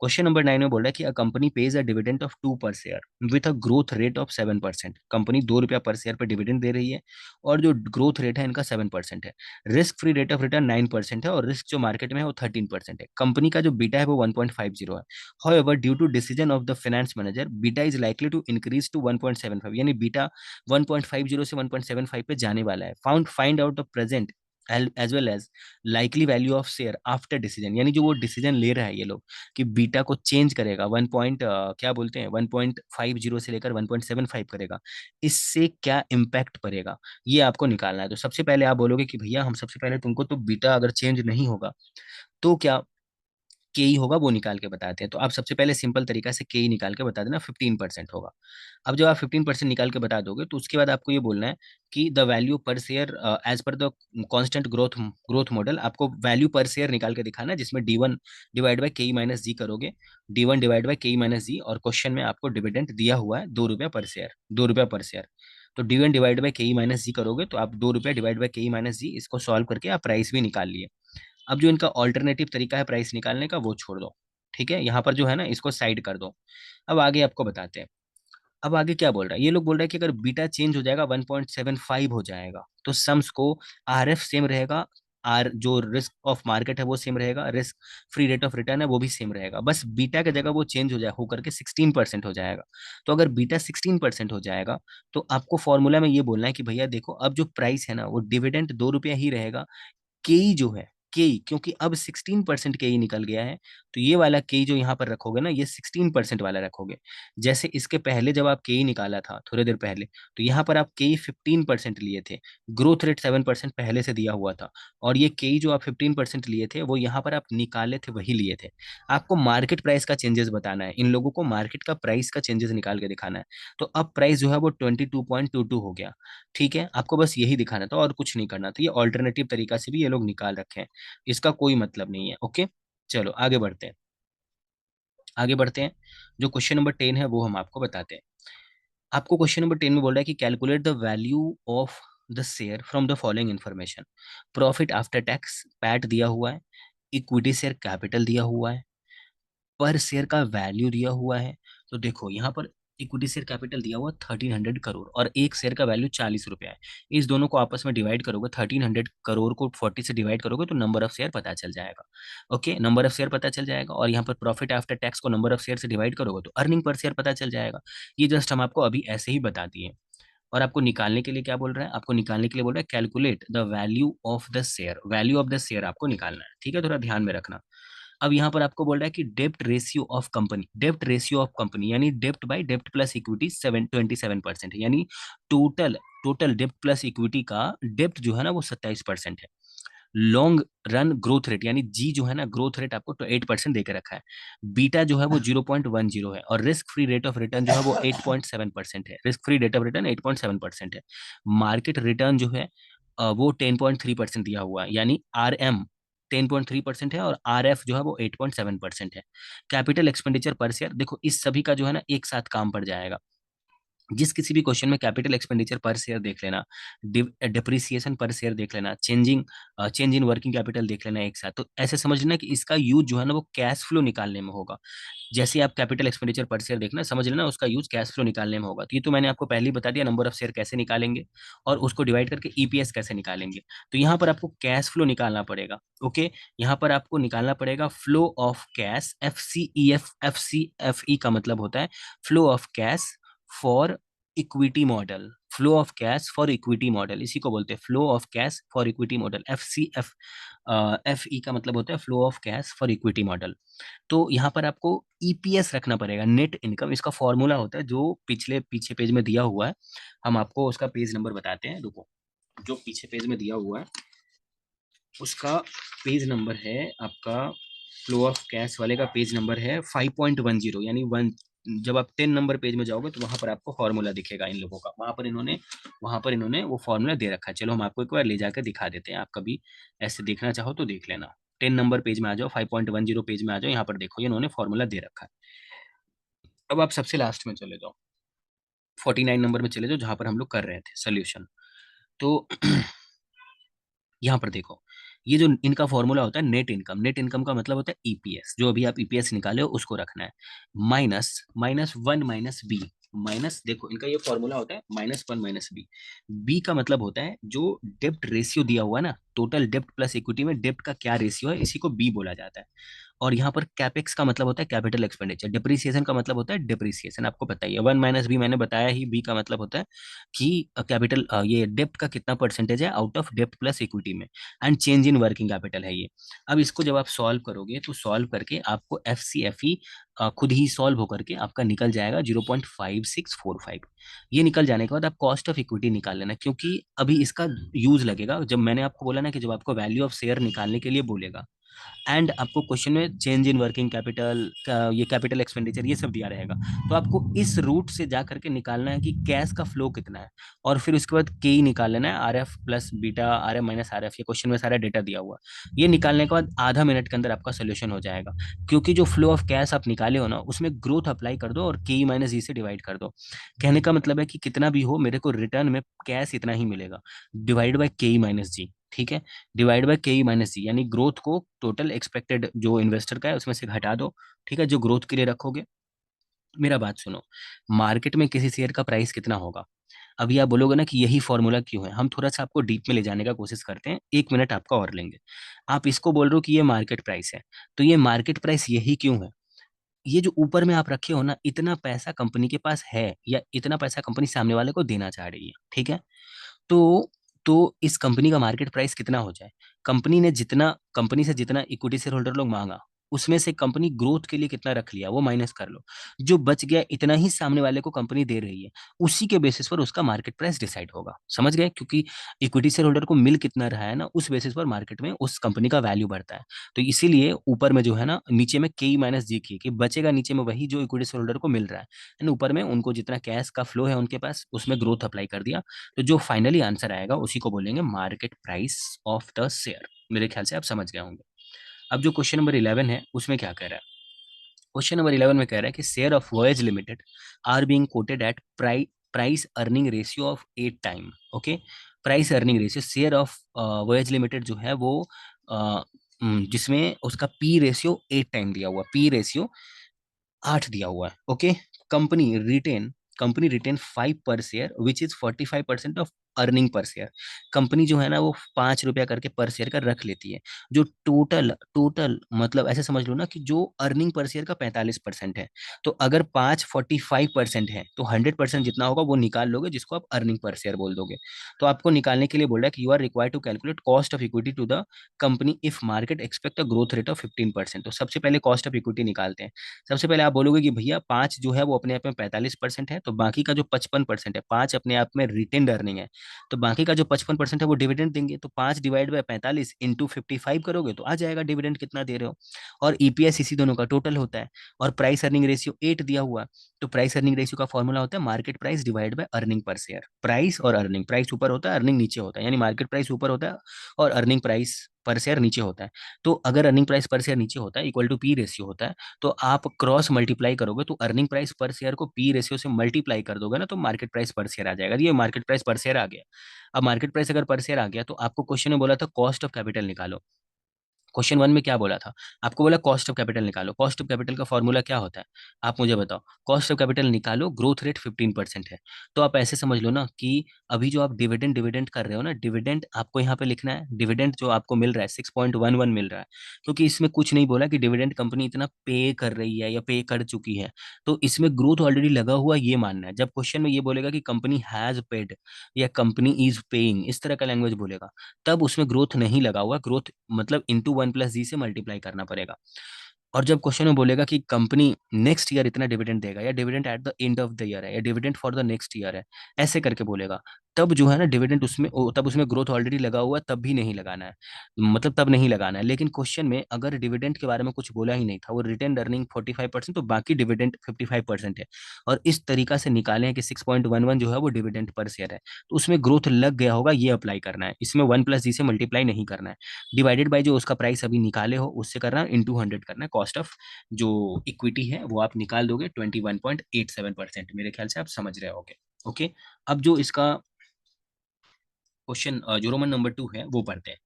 क्वेश्चन नंबर 9 में बोल रहा है कि a company page a dividend of 2 per share with a growth rate of 7%। Company 2 रुपया पर शेयर पर डिविडेंड दे रही है और जो ग्रोथ रेट है इनका 7% है। Risk free rate of return 9% है और रिस्क जो मार्केट में है वो 13% है। कंपनी का जो बीटा है वो 1.50 है। However due to decision of the finance manager beta is likely to increase to 1.75, यानी बीटा 1.50 से 1.75 पे जाने वाला है। Find out the present as well as likely value of share after decision, यानी जो वो डिसीजन ले रहा है ये लोग कि बीटा को चेंज करेगा, क्या बोलते हैं 1.50 से लेकर 1.75 करेगा, इससे क्या इम्पैक्ट पड़ेगा ये आपको निकालना है। तो सबसे पहले आप बोलोगे कि भैया हम सबसे पहले तुमको तो बीटा अगर चेंज नहीं होगा तो क्या के ई होगा वो निकाल के बताते हैं। तो आप सबसे पहले सिंपल तरीका से के ई निकाल के बता देना 15% होगा। अब जब आप 15% निकाल के बता दोगे तो उसके बाद आपको ये बोलना है कि the value per share as per the constant growth growth model, आपको वैल्यू पर शेयर निकाल के दिखाना है जिसमें D1 divide by K E minus जी करोगे। D1 divide by K E minus जी, और क्वेश्चन में आपको डिविडेंड दिया हुआ है 2 रुपया पर शेयर, 2 रुपया पर शेयर। तो D1 divide by K E minus जी करोगे तो आप 2 रुपया divide by K E minus जी, इसको सॉल्व करके आप प्राइस भी निकाल लिए। अब जो इनका ऑल्टरनेटिव तरीका है प्राइस निकालने का वो छोड़ दो, ठीक है, यहाँ पर जो है ना इसको साइड कर दो। अब आगे आपको बताते हैं। अब आगे क्या बोल रहा है, ये लोग बोल रहे हैं कि अगर बीटा चेंज हो जाएगा 1.75 हो जाएगा तो सम्स को आर एफ सेम रहेगा, आर जो रिस्क ऑफ मार्केट है वो सेम रहेगा, risk free rate of return है वो भी सेम रहेगा, बस बीटा की जगह वो चेंज हो जाए होकर के 16% हो जाएगा। तो अगर बीटा 16% हो जाएगा तो आपको फॉर्मूला में ये बोलना है कि भैया देखो अब जो प्राइस है ना वो डिविडेंड 2 रुपया ही रहेगा। केई जो है, केई क्योंकि अब 16% केई निकल गया है तो ये वाला केई जो यहाँ पर रखोगे ना ये 16% वाला रखोगे। जैसे इसके पहले जब आप केई निकाला था थोड़ी देर पहले तो यहाँ पर आप केई 15% लिए थे, ग्रोथ रेट 7% पहले से दिया हुआ था, और ये केई जो आप 15% लिए थे वो यहाँ पर आप निकाले थे वही लिए थे। आपको मार्केट प्राइस का चेंजेस बताना है, इन लोगों को मार्केट का प्राइस का चेंजेस निकाल के दिखाना है। तो अब प्राइस जो है वो 22.22 हो गया। ठीक है, आपको बस यही दिखाना था और कुछ नहीं करना था। ये ऑल्टरनेटिव तरीका से भी ये लोग निकाल रखे हैं, इसका कोई मतलब नहीं है। ओके, चलो आगे बढ़ते हैं। आगे बढ़ते हैं, जो क्वेश्चन नंबर 10 है वो हम आपको बताते हैं। आपको क्वेश्चन नंबर 10 में बोल रहा है कि calculate the value of the share from the following information. Profit after tax PAT दिया हुआ है, इक्विटी शेयर कैपिटल दिया हुआ है, पर शेयर का वैल्यू दिया हुआ है। तो देखो यहाँ पर इक्विटी शेयर कैपिटल दिया हुआ 1300 करोड़ और एक शेयर का वैल्यू 40 रुपया है। इस दोनों को आपस में डिवाइड करोगे, 1300 करोड़ को 40 से डिवाइड करोगे तो नंबर ऑफ शेयर पता चल जाएगा। ओके, नंबर ऑफ शेयर पता चल जाएगा, और यहाँ पर प्रॉफिट आफ्टर टैक्स को नंबर ऑफ शेयर से डिवाइड करोगे तो अर्निंग पर शेयर पता चल जाएगा। ये जस्ट हम आपको अभी ऐसे ही बता दिए। और आपको निकालने के लिए क्या बोल रहा है, आपको निकालने के लिए बोल रहा है calculate the value of the share, value of the share आपको निकालना है। ठीक है, थोड़ा ध्यान में रखना। अब यहाँ पर आपको बोल रहा है कि डेप्ट ratio of company, dept ratio of company यानी डेप्ट बाय डेप्ट प्लस इक्विटी 27% है, यानी टोटल टोटल डेप्ट प्लस इक्विटी का डेप्ट जो है ना वो 27% है। लॉन्ग रन ग्रोथ रेट यानी जी जो है ना ग्रोथ रेट आपको तो 8% देकर रखा है। बीटा जो है वो 0.10 है, और risk free rate of return जो है वो 8.7% है, risk free rate of return 8.7% है। मार्केट रिटर्न जो है वो 10.3% दिया हुआ है, यानी आर एम 10.3% है और आर एफ जो है वो 8.7% है। कैपिटल एक्सपेंडिचर पर शेयर, देखो इस सभी का जो है ना एक साथ काम पड़ जाएगा। जिस किसी भी क्वेश्चन में कैपिटल एक्सपेंडिचर पर शेयर देख लेना, डिप्रिसिएशन पर शेयर देख लेना, चेंज इन वर्किंग कैपिटल देख लेना एक साथ, तो ऐसे समझ लेना कि इसका यूज जो है ना वो कैश फ्लो निकालने में होगा। जैसे आप कैपिटल एक्सपेंडिचर पर शेयर देखना समझ लेना उसका यूज कैश फ्लो निकालने में होगा। तो ये तो मैंने आपको पहले ही बता दिया नंबर ऑफ शेयर कैसे निकालेंगे और उसको डिवाइड करके ईपीएस कैसे निकालेंगे। तो यहाँ पर आपको कैश फ्लो निकालना पड़ेगा। ओके, यहाँ पर आपको निकालना पड़ेगा flow of cash, F C F E का मतलब होता है flow of cash for equity model. Flow of cash for equity model इसी को बोलते हैं flow of cash for equity model. F E का मतलब होता है flow of cash for equity model. तो यहाँ पर आपको ईपीएस रखना पड़ेगा, नेट इनकम, इसका फॉर्मूला होता है जो पिछले पीछे पेज में दिया हुआ है। हम आपको उसका पेज नंबर बताते हैं, रुको। जो पीछे पेज में दिया हुआ है उसका पेज नंबर है आपका, फ्लो ऑफ कैश वाले का पेज नंबर है 5.10, यानी वन। जब आप 10 नंबर पेज में जाओगे तो वहां पर आपको फॉर्मूला दिखेगा इन लोगों का, वहां पर इन्होंने वो फॉर्मूला दे रखा है। चलो हम आपको एक बार ले जाकर दिखा देते हैं, आप कभी ऐसे देखना चाहो तो देख लेना। 10 नंबर पेज में आ जाओ, 5.10 पेज में आ जाओ, यहाँ पर देखो ये इन्होंने फॉर्मूला दे रखा है। अब आप सबसे लास्ट में चले जाओ, 49 नंबर में चले जाओ जहां पर हम लोग कर रहे थे सोल्यूशन। तो यहाँ पर देखो, ये जो इनका फॉर्मूला होता है नेट इनकम, नेट इनकम का मतलब होता है ईपीएस, जो अभी आप ईपीएस निकाले हो उसको रखना है, minus minus one minus B, minus देखो इनका ये फॉर्मूला होता है minus one minus B. B का मतलब होता है जो डेप्ट रेशियो दिया हुआ है ना, टोटल डेप्ट प्लस इक्विटी में डेप्ट का क्या रेशियो है, इसी को बी बोला जाता है। और यहाँ पर कैपेक्स का मतलब होता है कैपिटल एक्सपेंडिचर, डिप्रिसिएशन का मतलब होता है डिप्रिसिएशन, आपको पता ही है, वन माइनस बी मैंने बताया ही, बी का मतलब होता है कि कैपिटल ये डेप्ट का कितना परसेंटेज है आउट ऑफ डेप्ट प्लस इक्विटी में, and change in working capital है ये। अब इसको जब आप सॉल्व करोगे तो सॉल्व करके आपको एफ सी एफ ई खुद ही सॉल्व होकर के आपका निकल जाएगा 0.5645। ये निकल जाने के बाद आप कॉस्ट ऑफ इक्विटी निकाल लेना, क्योंकि अभी इसका यूज लगेगा जब मैंने आपको बोला ना कि जब आपको वैल्यू ऑफ शेयर निकालने के लिए बोलेगा, एंड आपको क्वेश्चन में चेंज इन वर्किंग कैपिटल का ये कैपिटल एक्सपेंडिचर ये सब दिया रहेगा, तो आपको इस रूट से जा करके निकालना है कि कैश का फ्लो कितना है, और फिर उसके बाद के ही निकाल लेना है, are F plus beta, R F minus R F, ये क्वेश्चन में सारा डेटा दिया हुआ। ये निकालने के बाद आधा मिनट के अंदर आपका सोल्यूशन हो जाएगा, क्योंकि जो फ्लो ऑफ कैश आप निकाले हो ना उसमें ग्रोथ अप्लाई कर दो और के माइनस जी से डिवाइड कर दो। कहने का मतलब है कि कितना भी हो मेरे को रिटर्न में कैश इतना ही मिलेगा, डिवाइड बाय के माइनस जी, ठीक है, डिवाइड बाय के माइनस सी, यानी ग्रोथ को टोटल एक्सपेक्टेड जो इन्वेस्टर का है उसमें से घटा दो, ठीक है, जो ग्रोथ के लिए रखोगे। मेरा बात सुनो, मार्केट में किसी शेयर का प्राइस कितना होगा, अभी आप बोलोगे ना कि यही फॉर्मूला क्यों है, हम थोड़ा सा आपको डीप में ले जाने का कोशिश करते हैं, एक मिनट आपका और लेंगे। आप इसको बोल रहे हो कि ये मार्केट प्राइस है, तो ये मार्केट प्राइस यही क्यों है, ये जो ऊपर में आप रखे हो ना, इतना पैसा कंपनी के पास है या इतना पैसा कंपनी सामने वाले को देना चाह रही है, ठीक है, तो इस कंपनी का मार्केट प्राइस कितना हो जाए, कंपनी से जितना इक्विटी शेयर होल्डर लोग मांगा उसमें से कंपनी ग्रोथ के लिए कितना रख लिया वो माइनस कर लो, जो बच गया इतना ही सामने वाले को कंपनी दे रही है, उसी के बेसिस पर उसका मार्केट प्राइस डिसाइड होगा, समझ गए, क्योंकि इक्विटी शेयर होल्डर को मिल कितना रहा है ना उस बेसिस पर मार्केट में उस कंपनी का वैल्यू बढ़ता है। तो इसीलिए ऊपर में जो है ना नीचे में के माइनस जी की कि बचेगा नीचे में वही जो इक्विटी शेयर होल्डर को मिल रहा है, एंड ऊपर में उनको जितना कैश का फ्लो है उनके पास उसमें ग्रोथ अप्लाई कर दिया, तो जो फाइनली आंसर आएगा उसी को बोलेंगे market price of the share. मेरे ख्याल से आप समझ गए होंगे। अब जो क्वेश्चन नंबर 11 है उसमें क्या कह रहा है, क्वेश्चन नंबर 11 में कह रहा है कि share of Voyage limited are being quoted at price earning ratio of 8 time, okay, price earning ratio share of Voyage limited जो है वो जिसमें उसका पी रेशियो 8 टाइम दिया हुआ, पी रेशियो 8 दिया हुआ है, okay, company retain company retain 5 per share which is 45% of earning per share, company जो है ना वो 5 रुपया करके पर शेयर का रख लेती है, जो टोटल टोटल मतलब ऐसे समझ लो ना कि जो अर्निंग पर शेयर का 45% है, तो अगर 5 45% है तो 100% जितना होगा वो निकाल लोगे, जिसको आप अर्निंग पर शेयर बोल दोगे। तो आपको निकालने के लिए बोल रहा है कि you are required to calculate cost of equity to the company if market expect a growth rate of 15%। तो सबसे पहले कॉस्ट ऑफ इक्विटी निकालते हैं। सबसे पहले आप बोलोगे कि भैया 5 जो है वो अपने आप में 45% है, तो बाकी का जो 55% है, 5 अपने आप में रिटेन्ड अर्निंग है, तो बाकी का जो 55% है वो डिविडेंड देंगे, तो 5 डिवाइड बाय 45 इंटू 55 करोगे तो आ जाएगा डिविडेंड कितना दे रहे हो, और ईपीएस इसी दोनों का टोटल होता है, और प्राइस अर्निंग रेशियो 8 दिया हुआ है, तो प्राइस अर्निंग रेशियो का फॉर्मूला होता है market price divide by earning per share, price और अर्निंग, प्राइस ऊपर होता है अर्निंग नीचे होता है, यानी मार्केट प्राइस ऊपर होता है और अर्निंग प्राइस पर शेयर नीचे होता है। तो अगर अर्निंग प्राइस पर शेयर नीचे होता है इक्वल टू पी रेशियो होता है, तो आप क्रॉस मल्टीप्लाई करोगे तो अर्निंग प्राइस पर शेयर को पी रेशियो से मल्टीप्लाई कर दोगे ना तो मार्केट प्राइस पर शेयर आ जाएगा, ये मार्केट प्राइस पर शेयर आ गया। अब मार्केट प्राइस अगर पर शेयर आ गया तो आपको क्वेश्चन में बोला था कॉस्ट ऑफ कैपिटल निकालो, क्वेश्चन वन में क्या बोला था, आपको बोला कॉस्ट ऑफ कैपिटल निकालो, कॉस्ट ऑफ कैपिटल का फॉर्मूला क्या होता है, आप मुझे बताओ, कॉस्ट ऑफ कैपिटल निकालो, ग्रोथ रेट 15% है, तो आप ऐसे समझ लो ना कि अभी जो आप डिविडेंड डिविडेंड कर रहे हो ना, डिविडेंड आपको यहाँ पे लिखना है, डिविडेंड जो आपको मिल रहा है 6.11 मिल रहा है, क्योंकि इसमें कुछ नहीं बोला कि डिविडेंड कंपनी इतना पे कर रही है या पे कर चुकी है, तो इसमें ग्रोथ ऑलरेडी लगा हुआ ये मानना है, जब क्वेश्चन में ये बोलेगा कि कंपनी हैज पेड या कंपनी इज पेइंग इस तरह का लैंग्वेज बोलेगा, तब उसमें ग्रोथ नहीं लगा हुआ, ग्रोथ मतलब इंटू वन प्लस जी से मल्टीप्लाई करना पड़ेगा। और जब क्वेश्चन में बोलेगा कि कंपनी नेक्स्ट ईयर इतना डिविडेंड देगा या dividend at the end of the year है या dividend for the next year है, ऐसे करके बोलेगा, तब जो है ना डिविडेंड उसमें तब उसमें ग्रोथ ऑलरेडी लगा हुआ है, तब भी नहीं लगाना है, मतलब तब नहीं लगाना है। लेकिन क्वेश्चन में अगर डिविडेंड के बारे में कुछ बोला ही नहीं था, वो रिटेन अर्निंग 45% तो बाकी डिविडेंड 55% है, और इस तरीका से निकाले हैं कि 6.11 जो है वो डिविडेंड पर शेयर है, तो उसमें ग्रोथ लग गया होगा, ये अप्लाई करना है, इसमें वन प्लस जी से मल्टीप्लाई नहीं करना है, डिवाइडेड बाय जो उसका प्राइस अभी निकाले हो उससे करना है, इंटू 100 करना है, कॉस्ट ऑफ जो इक्विटी है वो आप निकाल दोगे 21.87%, मेरे ख्याल से आप समझ रहे होगे। ओके, अब जो इसका क्वेश्चन जो रोमन नंबर 2 है वो पढ़ते हैं।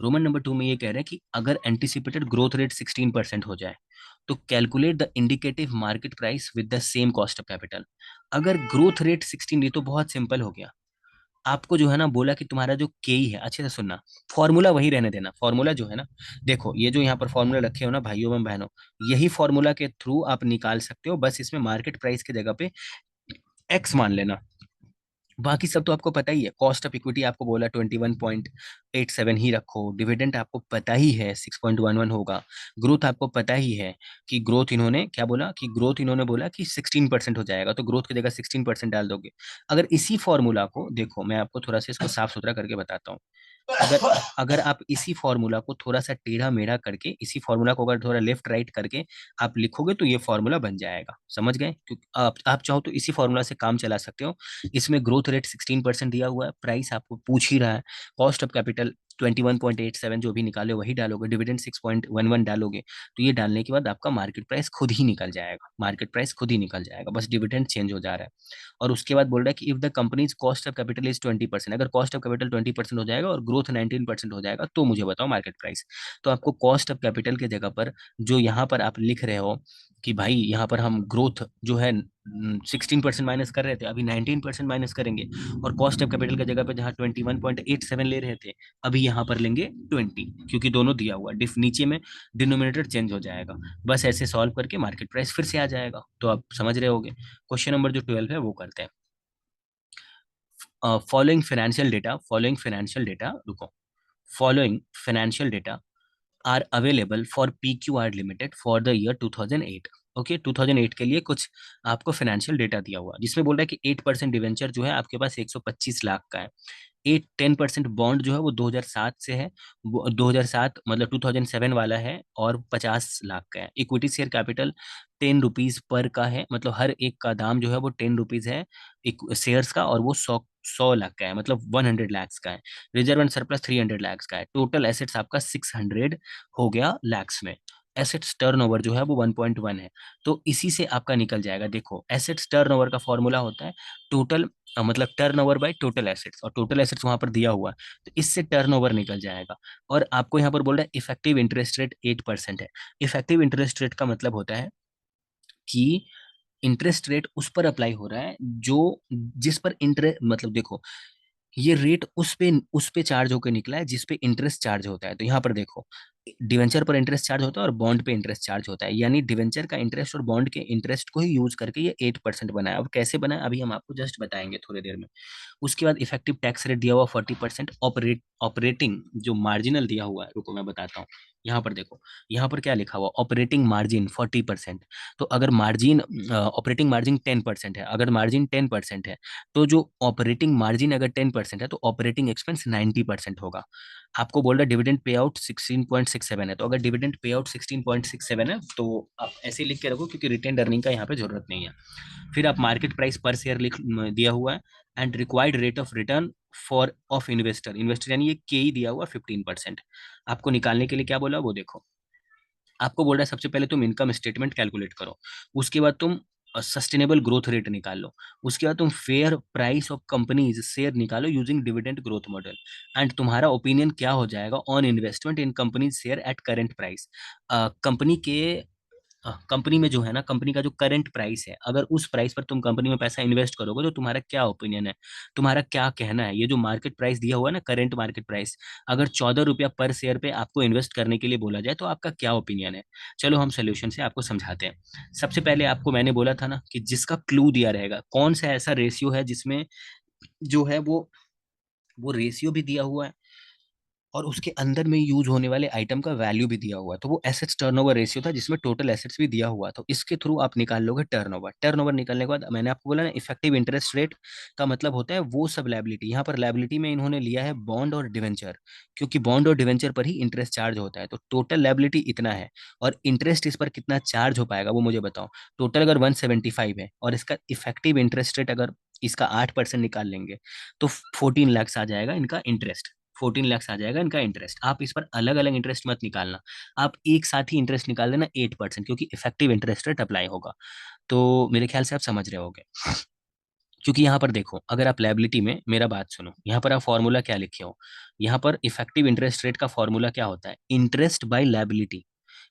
रोमन नंबर 2 में ये कह रहे हैं कि अगर एंटिसिपेटेड ग्रोथ रेट 16% हो जाए तो calculate the indicative market price with the same cost of capital. अगर ग्रोथ रेट 16, ये तो बहुत सिंपल हो गया। आपको जो है ना बोला कि तुम्हारा जो के ई है, अच्छे से सुनना, फॉर्मूला वही रहने देना। फॉर्मूला जो है ना, देखो ये जो यहाँ पर फॉर्मूला रखे हो ना भाइयों एवं बहनों, यही फॉर्मूला के थ्रू आप निकाल सकते हो। बस इसमें मार्केट प्राइस की जगह पे एक्स मान लेना। बाकी सब तो आपको पता ही है। कॉस्ट ऑफ इक्विटी आपको बोला 21.87 ही रखो। डिविडेंड आपको पता ही है 6.11 होगा। ग्रोथ आपको पता ही है कि ग्रोथ इन्होंने क्या बोला, कि ग्रोथ इन्होंने बोला कि 16% हो जाएगा, तो ग्रोथ की जगह 16% डाल दोगे। अगर इसी फॉर्मूला को देखो, मैं आपको थोड़ा सा इसको साफ सुथरा करके बताता हूँ। अगर अगर आप इसी फॉर्मूला को थोड़ा सा टेढ़ा मेढ़ा करके, इसी फॉर्मूला को अगर थोड़ा लेफ्ट राइट करके आप लिखोगे तो ये फॉर्मूला बन जाएगा। समझ गए? क्योंकि आप चाहो तो इसी फॉर्मूला से काम चला सकते हो। इसमें ग्रोथ रेट 16% दिया हुआ है, प्राइस आपको पूछ ही रहा है, कॉस्ट ऑफ कैपिटल 21.87 जो भी निकाले वही डालोगे, डिविडेंड 6.11 डालोगे, तो ये डालने के बाद आपका मार्केट प्राइस खुद ही निकल जाएगा। मार्केट प्राइस खुद ही निकल जाएगा, बस डिविडेंड चेंज हो जा रहा है। और उसके बाद बोल रहा है कि if the companies cost of capital is 20%, अगर कॉस्ट ऑफ कैपिटल 20% हो जाएगा और ग्रोथ 19% हो जाएगा तो मुझे बताओ मार्केट प्राइस। तो आपको कॉस्ट ऑफ कैपिटल के जगह पर जो यहाँ पर आप लिख रहे हो कि भाई यहाँ पर हम ग्रोथ जो है 16% माइनस कर रहे थे, अभी 19% माइनस करेंगे। और कॉस्ट ऑफ कैपिटल की जगह पे जहाँ 21.87 ले रहे थे, अभी यहाँ पर लेंगे 20, क्योंकि दोनों दिया हुआ डिफ नीचे में डिनोमिनेटर चेंज हो जाएगा। बस ऐसे सॉल्व करके मार्केट प्राइस फिर से आ जाएगा। तो आप समझ रहे होगे। क्वेश्चन नंबर जो 12 है वो करते हैं। फॉलोइंग फाइनेंशियल डेटा रुको, following financial data are available for PQR limited for the year 2008। Okay, 2008 के लिए कुछ आपको फाइनेंशियल डेटा दिया हुआ, जिसमें बोल रहा है कि 8% डिवेंचर जो है आपके पास 125 लाख का है। 10% बॉन्ड जो है वो 2007 से है, वो 2007 मतलब 2007 वाला है, और 50 लाख का है। Equity share capital 10 rupees per का है, मतलब हर एक का दाम जो है वो 10 रुपीज है शेयर्स का, और वो 100 लाख का है, मतलब 100 लैक्स का है। रिजर्व एंड सरप्लस 300 लैक्स का है। टोटल एसेट्स आपका 600 हो गया लैक्स में। एसेट्स टर्नओवर जो है वो 1.1 है। तो इसी से आपका निकल जाएगा। देखो एसेट्स टर्नओवर का फॉर्मूला होता है टोटल, मतलब टर्नओवर बाय टोटल एसेट्स, और टोटल एसेट्स वहां पर दिया हुआ है, तो इससे टर्नओवर निकल जाएगा। और आपको यहाँ पर बोल रहा है इफेक्टिव इंटरेस्ट रेट 8% है। इफेक्टिव इंटरेस्ट रेट का मतलब होता है कि इंटरेस्ट रेट उस पर अप्लाई हो रहा है जो, जिस पर इंटरेस्ट, मतलब देखो ये रेट उस पे चार्ज होकर निकला है जिस पे इंटरेस्ट चार्ज होता है। तो यहाँ पर देखो, डिवेंचर पर इंटरेस्ट चार्ज होता है और बॉन्ड पे इंटरेस्ट चार्ज होता है, यानी डिवेंचर का इंटरेस्ट और बॉन्ड के इंटरेस्ट को ही यूज करके ये 8% बना है। अब कैसे बना है अभी हम आपको जस्ट बताएंगे थोड़ी देर में। उसके बाद इफेक्टिव टैक्स रेट दिया हुआ 40%। ऑपरेटिंग जो मार्जिनल दिया हुआ है, रुको मैं बताता हूँ। यहाँ पर देखो, यहाँ पर क्या लिखा हुआ, ऑपरेटिंग मार्जिन 40%। तो अगर मार्जिन ऑपरेटिंग मार्जिन 10% है, अगर मार्जिन 10% है, तो जो ऑपरेटिंग मार्जिन अगर 10% है तो ऑपरेटिंग एक्सपेंस 90% होगा। आपको बोल रहा है डिविडेंड पे आउट 16.67 है, तो अगर डिविडेंड पे आउट 16.67 है तो आप ऐसे ही लिख के रखो, क्योंकि रिटेन अर्निंग का यहाँ पे जरूरत नहीं है। फिर आप मार्केट प्राइस पर शेयर लिख दिया हुआ है, and required rate of return for of investor, investor यानी ये के ही दिया हुआ 15%। आपको निकालने के लिए क्या बोला वो देखो। आपको बोल रहा है सबसे पहले तुम इनकम स्टेटमेंट कैलकुलेट करो, उसके बाद तुम सस्टेनेबल ग्रोथ रेट निकाल लो, उसके बाद तुम fair price of company's share निकालो using dividend growth model, and तुम्हारा ओपिनियन क्या हो जाएगा on investment in company's share at current price. Company के कंपनी में जो है ना, कंपनी का जो करंट प्राइस है, अगर उस प्राइस पर तुम कंपनी में पैसा इन्वेस्ट करोगे तो तुम्हारा क्या ओपिनियन है, तुम्हारा क्या कहना है। ये जो मार्केट प्राइस दिया हुआ है ना, करंट मार्केट प्राइस, अगर 14 रुपया पर शेयर पे आपको इन्वेस्ट करने के लिए बोला जाए तो आपका क्या ओपिनियन है। चलो हम सोल्यूशन से आपको समझाते हैं। सबसे पहले आपको मैंने बोला था ना कि जिसका क्लू दिया रहेगा, कौन सा ऐसा रेशियो है जिसमें जो है वो रेशियो भी दिया हुआ है और उसके अंदर में यूज होने वाले आइटम का वैल्यू भी दिया हुआ है, तो वो एसेट्स टर्नओवर रेशियो था जिसमें टोटल एसेट्स भी दिया हुआ। तो इसके थ्रू आप निकाल लोगे टर्नओवर। टर्नओवर निकालने के बाद मैंने आपको बोला ना, इफेक्टिव इंटरेस्ट रेट का मतलब होता है वो सब लायबिलिटी। यहाँ पर लायबिलिटी में इन्होंने लिया है बॉन्ड और डिवेंचर, क्योंकि बॉन्ड और डिवेंचर पर ही इंटरेस्ट चार्ज होता है। तो टोटल लायबिलिटी इतना है, और इंटरेस्ट इस पर कितना चार्ज हो पाएगा वो मुझे बताओ। टोटल अगर 175 है और इसका इफेक्टिव इंटरेस्ट रेट अगर इसका 8% निकाल लेंगे तो 14 लाख आ जाएगा इनका इंटरेस्ट। 14 लाख आ जाएगा इनका इंटरेस्ट। आप इस पर अलग अलग इंटरेस्ट मत निकालना, आप एक साथ ही इंटरेस्ट निकाल देना 8%, क्योंकि इफेक्टिव इंटरेस्ट रेट अप्लाई होगा। तो मेरे ख्याल से आप समझ रहे होगे। क्योंकि यहाँ पर देखो, अगर आप लायबिलिटी में, मेरा बात सुनो, यहाँ पर आप फॉर्मूला क्या लिखे हो, यहाँ पर इफेक्टिव इंटरेस्ट रेट का फॉर्मूला क्या होता है, interest by liability.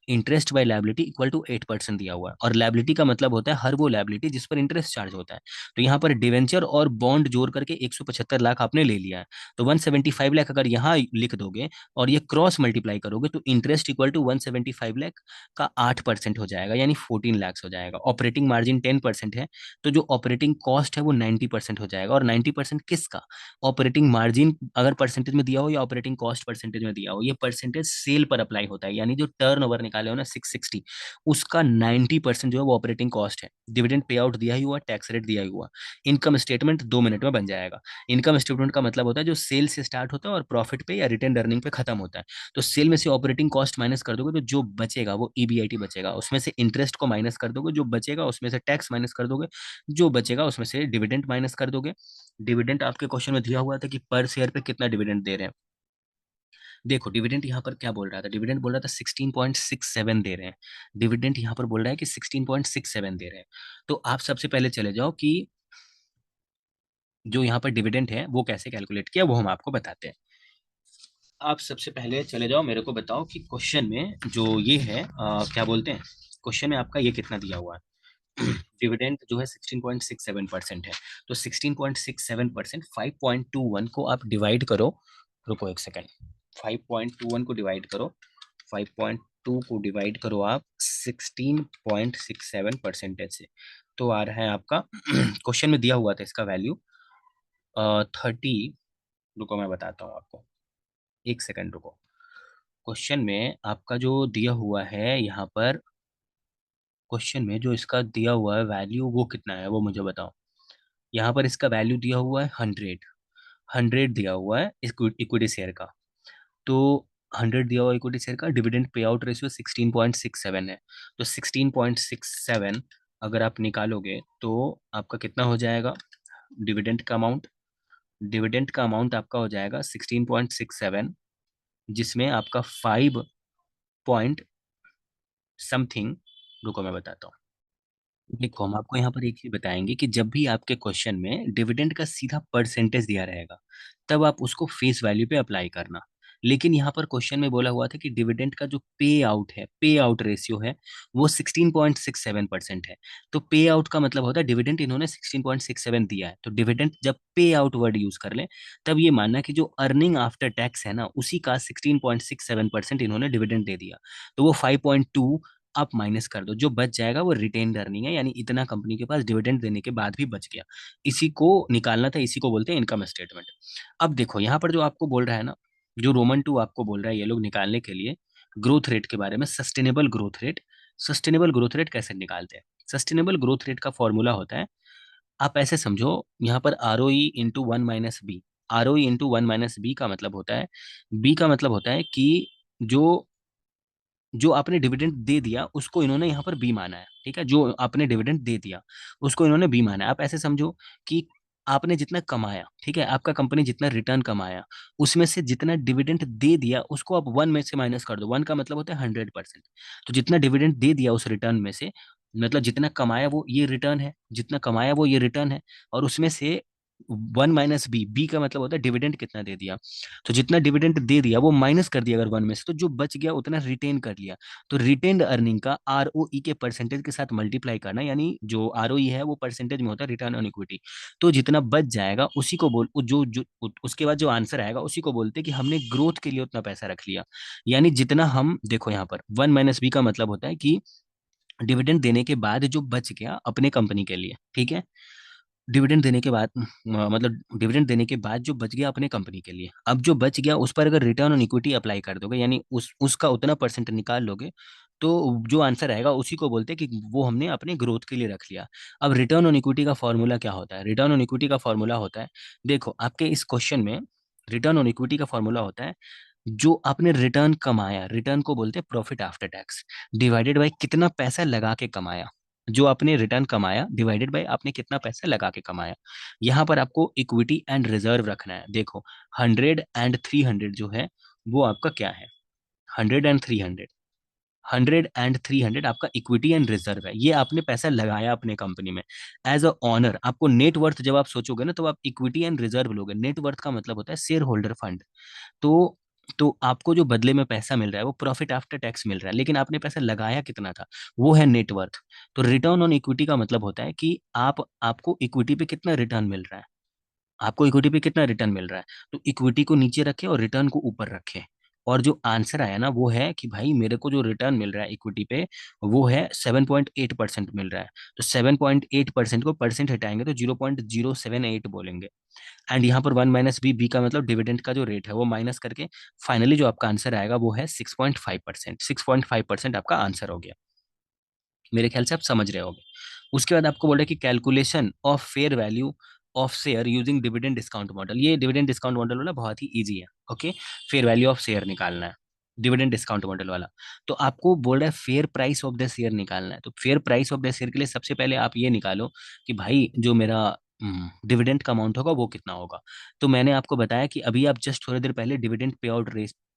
Interest by liability equal to 8% दिया हुआ है, और लायबिलिटी का मतलब होता है हर वो लायबिलिटी जिस पर इंटरेस्ट चार्ज होता है। तो यहाँ पर डिवेंचर और बॉन्ड जोड़ करके 175 लाख आपने ले लिया है, तो 175 लाख अगर यहाँ लिख दोगे और ये क्रॉस मल्टीप्लाई करोगे तो इंटरेस्ट इक्वल टू 175 लाख का 8% हो जाएगा, यानी 14 लाख हो जाएगा। ऑपरेटिंग मार्जिन 10% है, तो जो ऑपरेटिंग कॉस्ट है वो 90% हो जाएगा। और 90% किसका, ऑपरेटिंग मार्जिन अगर परसेंटेज में दिया हो या ऑपरेटिंग कॉस्ट परसेंटेज में दिया हो, ये परसेंटेज सेल पर अप्लाई होता है, यानी जो टर्न ओवर निकाले हो ना 660, उसका 90% जो है वो ऑपरेटिंग कॉस्ट है। डिविडेंड पे आउट दिया ही हुआ, टैक्स रेट दिया ही हुआ। इनकम स्टेटमेंट 2 मिनट में बन जाएगा। इनकम स्टेटमेंट का मतलब होता है जो सेल से स्टार्ट होता है और प्रॉफिट पे या रिटेन अर्निंग पे खत्म होता है। तो सेल में से ऑपरेटिंग कॉस्ट माइनस कर दोगे तो जो बचेगा वो ईबीआईटी बचेगा, उसमें से इंटरेस्ट को माइनस कर दोगे, जो बचेगा उसमें से टैक्स माइनस कर दोगे, जो बचेगा उसमें से डिविडेंड माइनस कर दोगे। डिविडेंड आपके क्वेश्चन में दिया हुआ था कि पर शेयर पे कितना डिविडेंड दे रहे हैं। देखो डिविडेंड यहाँ पर क्या बोल रहा था, डिविडेंड बोल रहा था 16.67 दे रहे हैं। डिविडेंड यहाँ पर बोल रहा है कि 16.67 दे रहे हैं। तो आप सबसे पहले चले जाओ कि जो यहाँ पर डिविडेंड है वो कैसे कैलकुलेट किया, वो हम आपको बताते हैं। आप सबसे पहले चले जाओ, मेरे को बताओ कि क्वेश्चन में जो ये है क्या बोलते हैं, क्वेश्चन में आपका ये कितना दिया हुआ है। डिविडेंड जो है 16.67% है। तो 16.67% 5.21 को आप डिवाइड करो। रुको एक सेकेंड, 5.21 को डिवाइड करो, 5.2 को डिवाइड करो आप 16.67% से, तो आ रहा है आपका क्वेश्चन में दिया हुआ था इसका वैल्यू 30। रुको मैं बताता हूँ आपको, एक सेकंड रुको। क्वेश्चन में आपका जो दिया हुआ है यहाँ पर, क्वेश्चन में जो इसका दिया हुआ है वैल्यू वो कितना है वो मुझे बताओ। यहाँ पर इसका वैल्यू दिया हुआ है 100, 100 दिया हुआ है इक्विटी शेयर का। तो 100 दिया हुआ इक्विटी शेयर का, डिविडेंड पे आउट रेशियो 16.67 है। तो 16.67 अगर आप निकालोगे तो आपका कितना हो जाएगा, डिविडेंड का अमाउंट, डिविडेंड का अमाउंट आपका हो जाएगा 16.67, जिसमें आपका 5 पॉइंट समथिंग, रुको मैं बताता हूँ। देखो हम आपको यहाँ पर एक चीज बताएंगे कि जब भी आपके क्वेश्चन में डिविडेंड का सीधा परसेंटेज दिया रहेगा तब आप उसको फेस वैल्यू पे अप्लाई करना। लेकिन यहाँ पर क्वेश्चन में बोला हुआ था कि डिविडेंड का जो पे आउट है, पे आउट रेशियो है, वो 16.67% है। तो पे आउट का मतलब होता है डिविडेंड इन्होंने 16.67 दिया है, तो डिविडेंड जब पे आउट वर्ड यूज कर ले तब ये मानना कि जो अर्निंग आफ्टर टैक्स है ना उसी का 16.67% इन्होंने डिविडेंड दे दिया। तो वो 5.2 आप माइनस कर दो, जो बच जाएगा वो रिटेन अर्निंग है, यानी इतना कंपनी के पास डिविडेंड देने के बाद भी बच गया। इसी को निकालना था, इसी को बोलते हैं इनकम स्टेटमेंट। अब देखो यहाँ पर जो आपको बोल रहा है ना, जो रोमन टू आपको बोल रहा है ये लोग निकालने के लिए ग्रोथ रेट के बारे में, sustainable growth rate. Sustainable growth rate कैसे निकालते हैं, सस्टेनेबल ग्रोथ रेट का फॉर्मूला होता है, आप ऐसे समझो, यहाँ पर R O into one minus B. R O into one minus B का मतलब होता है, बी का मतलब होता है कि जो जो आपने डिविडेंड दे दिया उसको इन्होंने यहाँ पर बी माना है, ठीक है, जो आपने डिविडेंड दे दिया उसको इन्होंने बी माना है। आप ऐसे समझो कि आपने जितना कमाया, ठीक है, आपका कंपनी जितना रिटर्न कमाया उसमें से जितना डिविडेंड दे दिया उसको आप वन में से माइनस कर दो। वन का मतलब होता है 100%। तो जितना डिविडेंड दे दिया उस रिटर्न में से, मतलब जितना कमाया वो ये रिटर्न है, जितना कमाया वो ये रिटर्न है, और उसमें से वन माइनस बी, बी का मतलब होता है डिविडेंड कितना दे दिया। तो जितना डिविडेंड दे दिया वो माइनस कर दिया अगर वन में से, तो जो बच गया उतना रिटेन कर लिया। तो रिटेन्ड अर्निंग का आरओई के परसेंटेज के साथ मल्टीप्लाई करना, यानी जो आरओई है वो परसेंटेज में होता है रिटर्न ऑन इक्विटी। तो जितना बच जाएगा उसी को बोल, जो उसके बाद जो आंसर आएगा उसी को बोलते हैं कि हमने ग्रोथ के लिए उतना पैसा रख लिया। यानी जितना हम, देखो यहाँ पर वन माइनस बी का मतलब होता है कि डिविडेंड देने के बाद जो बच गया अपने कंपनी के लिए, ठीक है, डिविडेंड देने के बाद मतलब डिविडेंड देने के बाद जो बच गया अपने कंपनी के लिए, अब जो बच गया उस पर अगर रिटर्न ऑन इक्विटी अप्लाई कर दोगे, यानी उसका उतना परसेंट निकाल लोगे, तो जो आंसर आएगा उसी को बोलते हैं कि वो हमने अपने ग्रोथ के लिए रख लिया। अब रिटर्न ऑन इक्विटी का फॉर्मूला क्या होता है, रिटर्न ऑन इक्विटी का फॉर्मूला होता है, देखो आपके इस क्वेश्चन में रिटर्न ऑन इक्विटी का फॉर्मूला होता है, जो आपने रिटर्न कमाया, रिटर्न को बोलते हैं profit after tax, divided by कितना पैसा लगा के कमाया। जो आपने रिटर्न कमाया डिवाइडेड बाय आपने कितना पैसा लगा के कमाया। यहाँ पर आपको इक्विटी एंड रिजर्व रखना है। देखो 100 एंड 300 जो है वो आपका क्या है, 100 एंड 300, 100 एंड 300 आपका इक्विटी एंड रिजर्व है, ये आपने पैसा लगाया अपने कंपनी में एज अ ऑनर। आपको नेट वर्थ जब आप सोचोगे ना, तो आप इक्विटी एंड रिजर्व लोगे। नेट वर्थ का मतलब होता है शेयर होल्डर फंड। तो तो आपको जो बदले में पैसा मिल रहा है वो प्रॉफिट आफ्टर टैक्स मिल रहा है, लेकिन आपने पैसा लगाया कितना था, वो है नेटवर्थ। तो रिटर्न ऑन इक्विटी का मतलब होता है कि आपको इक्विटी पे कितना रिटर्न मिल रहा है, आपको इक्विटी पे कितना रिटर्न मिल रहा है। तो इक्विटी को नीचे रखे और रिटर्न को ऊपर रखे। और जो आंसर आया ना वो है कि भाई मेरे को जो रिटर्न मिल रहा है इक्विटी पे वो है 7.8% मिल रहा है। तो 7.8% को परसेंट हटाएंगे तो 0.078 बोलेंगे। एंड यहाँ पर 1 - बी, बी का मतलब डिविडेंड का जो रेट है वो माइनस करके फाइनली जो आपका आंसर आएगा वो है 6.5%। 6.5% आपका आंसर हो गया। मेरे ख्याल से आप समझ रहे होगे। उसके बाद आपको बोल रहा है कि calculation of fair value of share using dividend discount model. ये डिविडेंड डिस्काउंट मॉडल वाला बहुत ही ईजी है। Okay, fair value of share निकालना है डिविडेंड डिस्काउंट मॉडल वाला। तो आपको बोल रहा है fair price of the share निकालना है। तो fair price of the share के लिए सबसे पहले आप ये निकालो कि भाई जो मेरा डिविडेंड का अमाउंट होगा वो कितना होगा। तो मैंने आपको बताया कि अभी आप जस्ट थोड़ी देर पहले डिविडेंड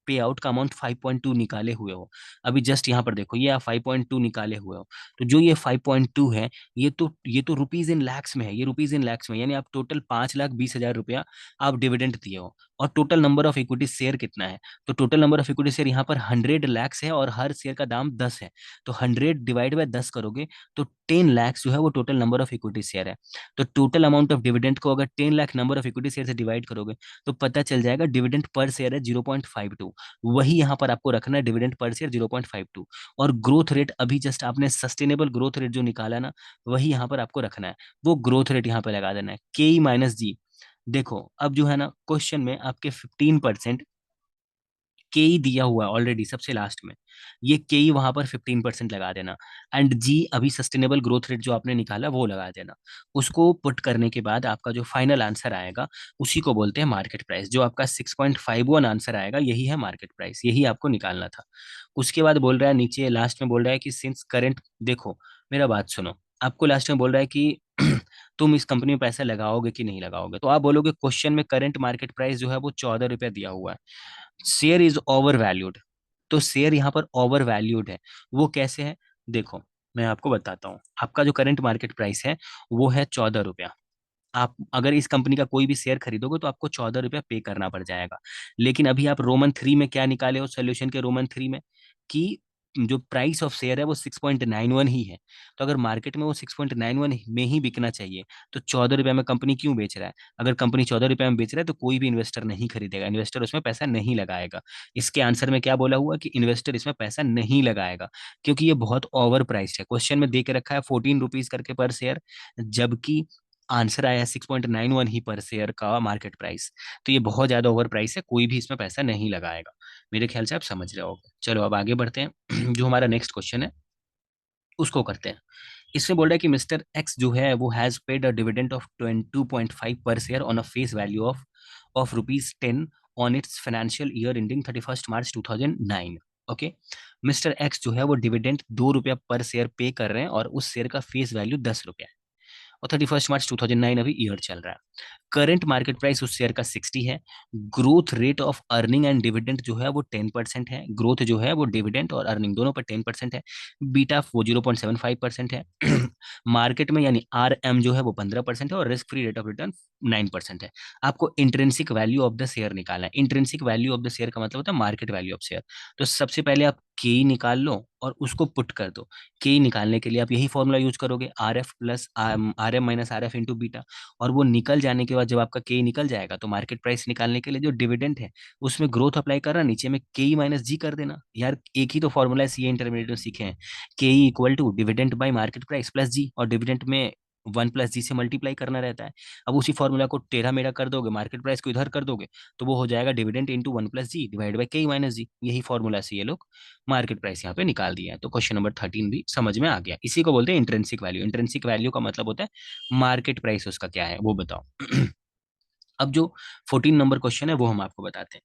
पे आउट का अमाउंट 5.2 निकाले हुए हो। अभी जस्ट यहाँ पर देखो, ये आप 5.2 निकाले हुए हो। तो जो ये 5.2 है, ये तो रुपीज इन लैक्स में है, ये रुपीज इन लैक्स में, यानी आप टोटल 5,20,000 रुपया आप डिविडेंड दिए हो। और total number of equity share कितना है, तो total number of equity share यहाँ पर 100 लैक्स है और हर शेयर का दाम 10 है। तो 100 डिवाइड बाय 10 करोगे तो 10 लैक्स जो है वो total number of equity share है। तो टोटल अमाउंट ऑफ डिविडेंड को अगर 10 lakh number of equity share से डिवाइड करोगे तो पता चल जाएगा डिविडेंड पर शेयर है 0.52। वही यहाँ पर आपको रखना है, डिविडेंड पर शेयर 0.52। और ग्रोथ रेट अभी जस्ट आपने सस्टेनेबल ग्रोथ रेट जो निकाला ना, वही यहाँ पर आपको रखना है। वो ग्रोथ रेट यहाँ पे लगा देना है KE - G। देखो अब जो है ना क्वेश्चन में आपके 15% केई दिया हुआ है ऑलरेडी सबसे लास्ट में। ये केई वहां पर 15% लगा देना। एंड जी अभी सस्टेनेबल ग्रोथ रेट जो आपने निकाला वो लगा देना। उसको पुट करने के बाद आपका जो फाइनल आंसर आएगा उसी को बोलते हैं मार्केट प्राइस। जो आपका 6.51 आंसर आएगा यही है मार्केट प्राइस, यही आपको निकालना था। उसके बाद बोल रहा है नीचे लास्ट में बोल रहा है कि सिंस करंट, देखो मेरा बात सुनो, आपको लास्ट में बोल रहा है कि तुम इस कंपनी में पैसा लगाओगे कि नहीं लगाओगे। तो आप बोलोगे क्वेश्चन में करंट मार्केट प्राइस जो है वो 14 रुपया दिया हुआ है, शेयर इज ओवर वैल्यूड। तो शेयर यहाँ पर ओवर वैल्यूड है। वो कैसे है, देखो मैं आपको बताता हूँ। आपका जो करंट मार्केट प्राइस है वो है 14 रुपया। आप अगर इस कंपनी का कोई भी शेयर खरीदोगे तो आपको 14 रुपया पे करना पड़ जाएगा। लेकिन अभी आप रोमन 3 में क्या निकाले हो, सोल्यूशन के रोमन 3 में, कि जो प्राइस ऑफ शेयर है वो 6.91 ही है। तो अगर मार्केट में वो 6.91 में ही बिकना चाहिए तो 14 रुपया में कंपनी क्यों बेच रहा है। अगर कंपनी 14 रुपया में बेच रहा है तो कोई भी इन्वेस्टर नहीं खरीदेगा, इन्वेस्टर उसमें पैसा नहीं लगाएगा। इसके आंसर में क्या बोला हुआ कि इन्वेस्टर इसमें पैसा नहीं लगाएगा, क्योंकि ये बहुत ओवर प्राइस्ड है। क्वेश्चन में दे के रखा है 14 रुपीज करके पर शेयर, जबकि आंसर आया 6.91 ही पर शेयर का मार्केट प्राइस। तो ये बहुत ज्यादा ओवर प्राइस है, कोई भी इसमें पैसा नहीं लगाएगा। मेरे ख्याल से आप समझ रहे होगे। चलो अब आगे बढ़ते हैं जो हमारा नेक्स्ट क्वेश्चन है उसको करते हैं। इसमें बोल रहा है कि मिस्टर एक्स जो है वो has paid a dividend of 22.5 पर share on a face value of rupees 10 on it's financial year ending 31 March 2009। Okay, mister x जो है वो डिविडेंड 2 रुपया पर शेयर पे कर रहे हैं और उस शेयर का फेस वैल्यू 10 रुपया है। और 31 मार्च 2009 अभी ईयर चल रहा है। करंट मार्केट प्राइस उस शेयर का 60 है। Growth rate of earning and dividend जो है वो 10% है। ग्रोथ जो है वो डिविडेंड और अर्निंग दोनों पर 10% है। बीटा वो 0.75% है। मार्केट में यानी RM जो है वो 15% है और risk free rate of return 9% है। आपको intrinsic value of the share निकालना है। Intrinsic value of the share का मतलब होता है मार्केट वैल्यू ऑफ शेयर। तो सबसे पहले आप के निकाल लो और उसको पुट कर दो। के निकालने के लिए आप यही फॉर्मूला यूज करोगे, RF + RM - RF × बीटा। और वो निकल जाने के बाद जब आपका के निकल जाएगा तो मार्केट प्राइस निकालने के लिए जो डिविडेंड है उसमें ग्रोथ अप्लाई करना, नीचे में के - G कर देना। यार एक ही तो फॉर्मूला है, सीए इंटरमीडिएट में सीखे हैं। K dividend by market price plus G, और डिविडेंड में 1 + G से मल्टीप्लाई करना रहता है। अब उसी फॉर्मूला को टेढ़ा मेढ़ा कर दोगे, मार्केट प्राइस को इधर कर दोगे तो वो हो जाएगा dividend into 1 + G divide by के - G। यही फॉर्मूला से ये लोग मार्केट प्राइस यहाँ पे निकाल दिया है। तो क्वेश्चन नंबर 13 भी समझ में आ गया। इसी को बोलते हैं इंट्रिंसिक वैल्यू। इंट्रिंसिक वैल्यू का मतलब होता है मार्केट प्राइस उसका क्या है वो बताओ। अब जो 14 नंबर क्वेश्चन है वो हम आपको बताते हैं।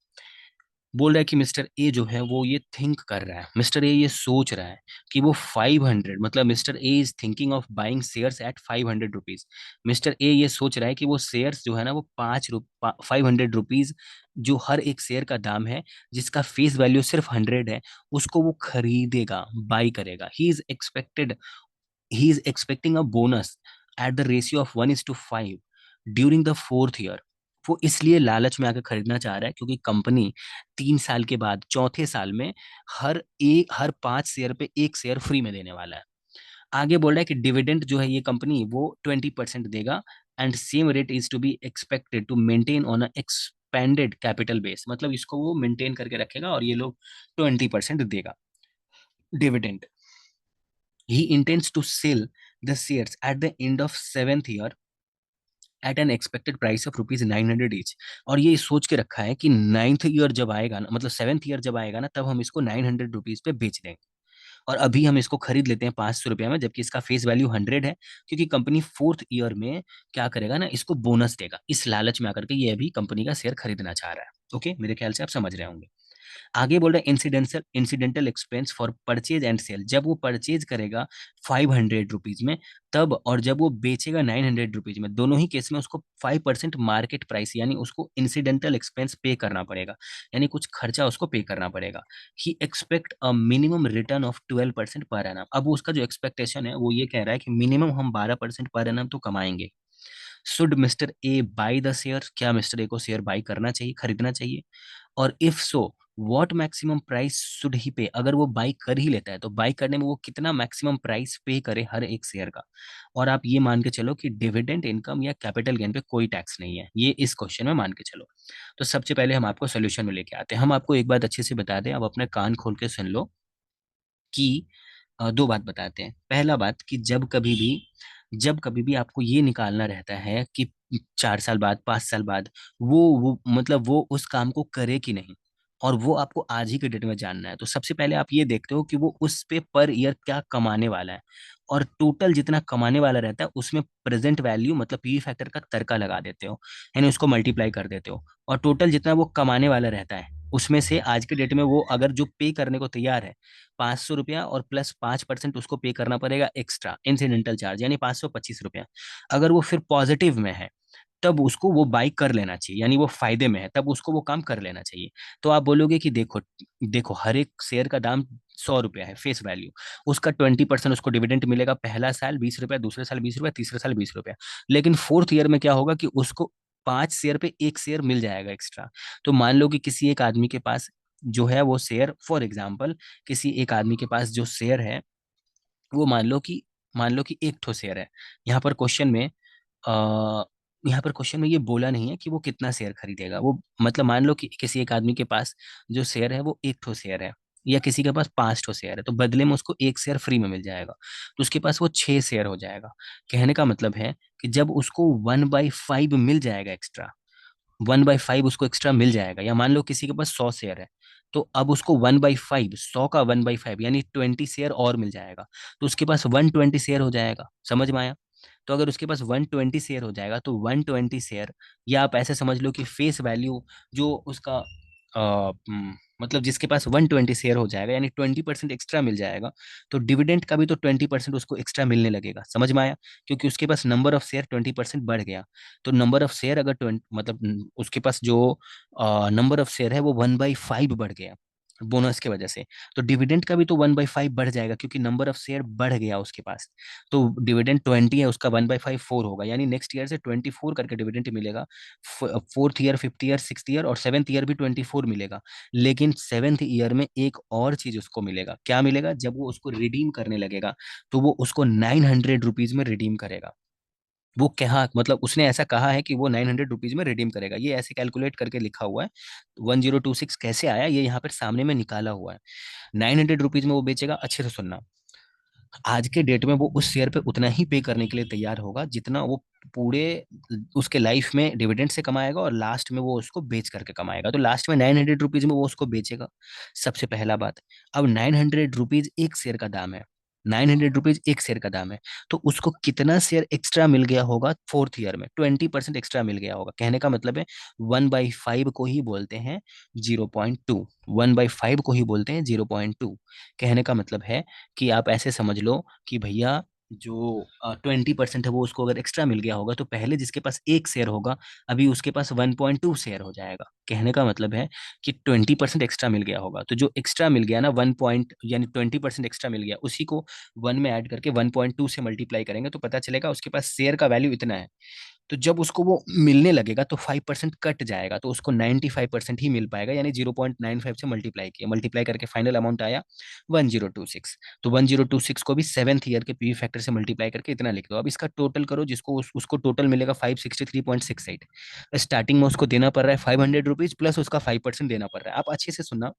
बोल रहा है कि मिस्टर ए जो है वो ये थिंक कर रहा है, मिस्टर ए ये सोच रहा है कि वो 500, मतलब mister A is thinking of buying shares at 500 rupees. Mister A ये सोच रहा है कि वो शेयर्स जो है ना वो 500 रुपीज, जो हर एक शेयर का दाम है, जिसका फेस वैल्यू सिर्फ 100 है, उसको वो खरीदेगा, बाई करेगा। He is expecting a bonus at the ratio of 1:5 during the fourth year. वो इसलिए लालच में आकर खरीदना चाह रहा है क्योंकि कंपनी 3 साल के बाद चौथे साल में हर 5 शेयर पे एक शेयर फ्री में देने वाला है। आगे बोल रहा है कि डिविडेंड जो है ये कंपनी वो 20% देगा, and same rate is to be expected to maintain on expanded capital base, मतलब इसको वो मेंटेन करके रखेगा और ये लोग 20% देगा dividend. He intends to sell the shares at the end of seventh year at an expected price of ₹900 each. और ये सोच के रखा है कि नाइन्थ ईयर जब आएगा ना, मतलब सेवेंथ ईयर जब आएगा ना, तब हम इसको ₹900 पे बेच देंगे। और अभी हम इसको खरीद लेते हैं ₹500 में, जबकि इसका फेस वैल्यू 100 है, क्योंकि कंपनी फोर्थ ईयर में क्या करेगा ना, इसको बोनस देगा। इस लालच में आकर के ये अभी कंपनी का शेयर खरीदना चाह रहा है। ओके, मेरे ख्याल से आप समझ रहे होंगे। आगे बोल रहे हैं incidental expense for purchase and sale. जब वो परचेज करेगा 500 रुपीज में तब, और जब वो बेचेगा 900 रुपीज में, दोनों ही केस में उसको 5% मार्केट प्राइस, यानी उसको इंसिडेंटल एक्सपेंस पे करना पड़ेगा, यानी कुछ खर्चा उसको पे करना पड़ेगा। He expect a minimum return of 12% per annum. अब उसका जो एक्सपेक्टेशन है वो ये कह रहा है कि मिनिमम हम 12% पर एनम तो कमाएंगे। Should mister A by the share, क्या मिस्टर ए को शेयर बाई करना चाहिए, खरीदना चाहिए? और if so what maximum price should he पे, अगर वो बाई कर ही लेता है तो बाई करने में वो कितना मैक्सिमम प्राइस पे करे हर एक शेयर का? और आप ये मान के चलो कि डिविडेंड इनकम या कैपिटल गेन पे कोई टैक्स नहीं है, ये इस क्वेश्चन में मान के चलो। तो सबसे पहले हम आपको सोल्यूशन में लेके आते हैं। हम आपको एक बात अच्छे से बता दें, अब अपने कान खोल के सुन लो कि दो बात बताते हैं। पहला बात कि जब कभी भी आपको ये निकालना रहता है कि 4 साल बाद, 5 साल बाद वो मतलब वो उस काम को करे कि नहीं, और वो आपको आज ही के डेट में जानना है, तो सबसे पहले आप ये देखते हो कि वो उस पे पर ईयर क्या कमाने वाला है, और टोटल जितना कमाने वाला रहता है उसमें प्रेजेंट वैल्यू मतलब पी फैक्टर का तड़का लगा देते हो, यानी उसको मल्टीप्लाई कर देते हो, और टोटल जितना वो कमाने वाला रहता है उसमें से आज के डेट में वो अगर जो पे करने को तैयार है, ₹500 और प्लस 5% उसको पे करना पड़ेगा एक्स्ट्रा इंसिडेंटल चार्ज, यानी ₹525। अगर वो फिर पॉजिटिव में है तब उसको वो बाई कर लेना चाहिए, यानी वो फायदे में है तब उसको वो काम कर लेना चाहिए। तो आप बोलोगे कि देखो देखो हर एक शेयर का दाम ₹100 है फेस वैल्यू, उसका 20% उसको डिविडेंड मिलेगा, पहला साल ₹20, दूसरे साल ₹20, तीसरे साल ₹20। लेकिन फोर्थ ईयर में क्या होगा कि उसको 5 शेयर पे एक शेयर मिल जाएगा एक्स्ट्रा। तो मान लो कि किसी एक आदमी के पास जो है वो शेयर, फॉर एग्जाम्पल किसी एक आदमी के पास जो शेयर है वो मान लो कि एक ठो शेयर है। यहाँ पर क्वेश्चन में आ, यहाँ पर क्वेश्चन में ये बोला नहीं है कि वो कितना शेयर खरीदेगा, वो मतलब मान लो कि किसी एक आदमी के पास जो शेयर है वो एक ठो शेयर है, या किसी के पास 5 ठो शेयर है, तो बदले में उसको एक शेयर फ्री में मिल जाएगा, तो उसके पास वो 6 शेयर हो जाएगा। कहने का मतलब है कि जब उसको 1/5 मिल जाएगा एक्स्ट्रा, 1/5 उसको एक्स्ट्रा मिल जाएगा, या मान लो किसी के पास 100 शेयर है, तो अब उसको 1/5, 100 का 1/5 यानी 20 शेयर और मिल जाएगा, तो उसके पास 120 शेयर हो जाएगा। समझ में आया? तो अगर उसके पास 120 शेयर हो जाएगा तो 120 शेयर, या आप ऐसे समझ लो कि फेस वैल्यू जो उसका मतलब जिसके पास 120 शेयर हो जाएगा, यानी 20% एक्स्ट्रा मिल जाएगा, तो डिविडेंड का भी तो 20% उसको एक्स्ट्रा मिलने लगेगा। समझ में आया? क्योंकि उसके पास नंबर ऑफ शेयर 20% बढ़ गया, तो नंबर ऑफ शेयर अगर 20 मतलब उसके पास जो नंबर ऑफ शेयर है वो 1/5 बढ़ गया बोनस की वजह से, तो डिविडेंड का भी तो 1/5 बढ़ जाएगा क्योंकि नंबर ऑफ शेयर बढ़ गया उसके पास। तो डिविडेंड 20 है, उसका 1/5 4 होगा, यानी नेक्स्ट ईयर से 24 करके डिविडेंड मिलेगा। Fourth year, fifth year, sixth year और सेवेंथ ईयर भी 24 मिलेगा। लेकिन सेवेंथ ईयर में एक और चीज उसको मिलेगा। क्या मिलेगा? जब वो उसको रिडीम करने लगेगा तो वो उसको 900 रुपीज में रिडीम करेगा। वो कहा, मतलब उसने ऐसा कहा है कि वो 900 रुपीज में रिडीम करेगा, ये ऐसे कैलकुलेट करके लिखा हुआ है। 1026 कैसे आया ये यहाँ पर सामने में निकाला हुआ है। 900 रुपीज में वो बेचेगा। अच्छे से सुनना, आज के डेट में वो उस शेयर पे उतना ही पे करने के लिए तैयार होगा जितना वो पूरे उसके लाइफ में डिविडेंड से कमाएगा, और लास्ट में वो उसको बेच करके कमाएगा, तो लास्ट में 900 रुपीज में वो उसको बेचेगा। सबसे पहला बात, अब 900 रुपीज एक शेयर का दाम है, ₹900 एक शेयर का दाम है। तो उसको कितना शेयर एक्स्ट्रा मिल गया होगा फोर्थ ईयर में? 20% एक्स्ट्रा मिल गया होगा। कहने का मतलब है 1/5 को ही बोलते हैं 0.2। 1/5 को ही बोलते हैं 0.2। कहने का मतलब है कि आप ऐसे समझ लो कि भैया जो 20% है वो उसको अगर एक्स्ट्रा मिल गया होगा तो पहले जिसके पास एक शेयर होगा अभी उसके पास 1.2 शेयर हो जाएगा। कहने का मतलब है कि 20% एक्स्ट्रा मिल गया होगा। तो जो एक्स्ट्रा मिल गया ना, 1 पॉइंट यानी 20% एक्स्ट्रा मिल गया, उसी को 1 में ऐड करके 1.2 से मल्टीप्लाई करेंगे तो पता चलेगा उसके पास शेयर का वैल्यू इतना है। तो जब उसको वो मिलने लगेगा तो 5% कट जाएगा, तो उसको 95% ही मिल पाएगा, यानी 0.95 से मल्टीप्लाई किया, मल्टीप्लाई करके फाइनल अमाउंट आया 1026। तो 1026 को भी सेवेंथ ईयर के पीवी फैक्टर से मल्टीप्लाई करके इतना लिख दो। अब इसका टोटल करो, जिसको उसको टोटल मिलेगा 563.68। स्टार्टिंग में उसको देना पड़ रहा है ₹500 प्लस उसका 5% देना पड़ रहा है। आप अच्छे से सुनना,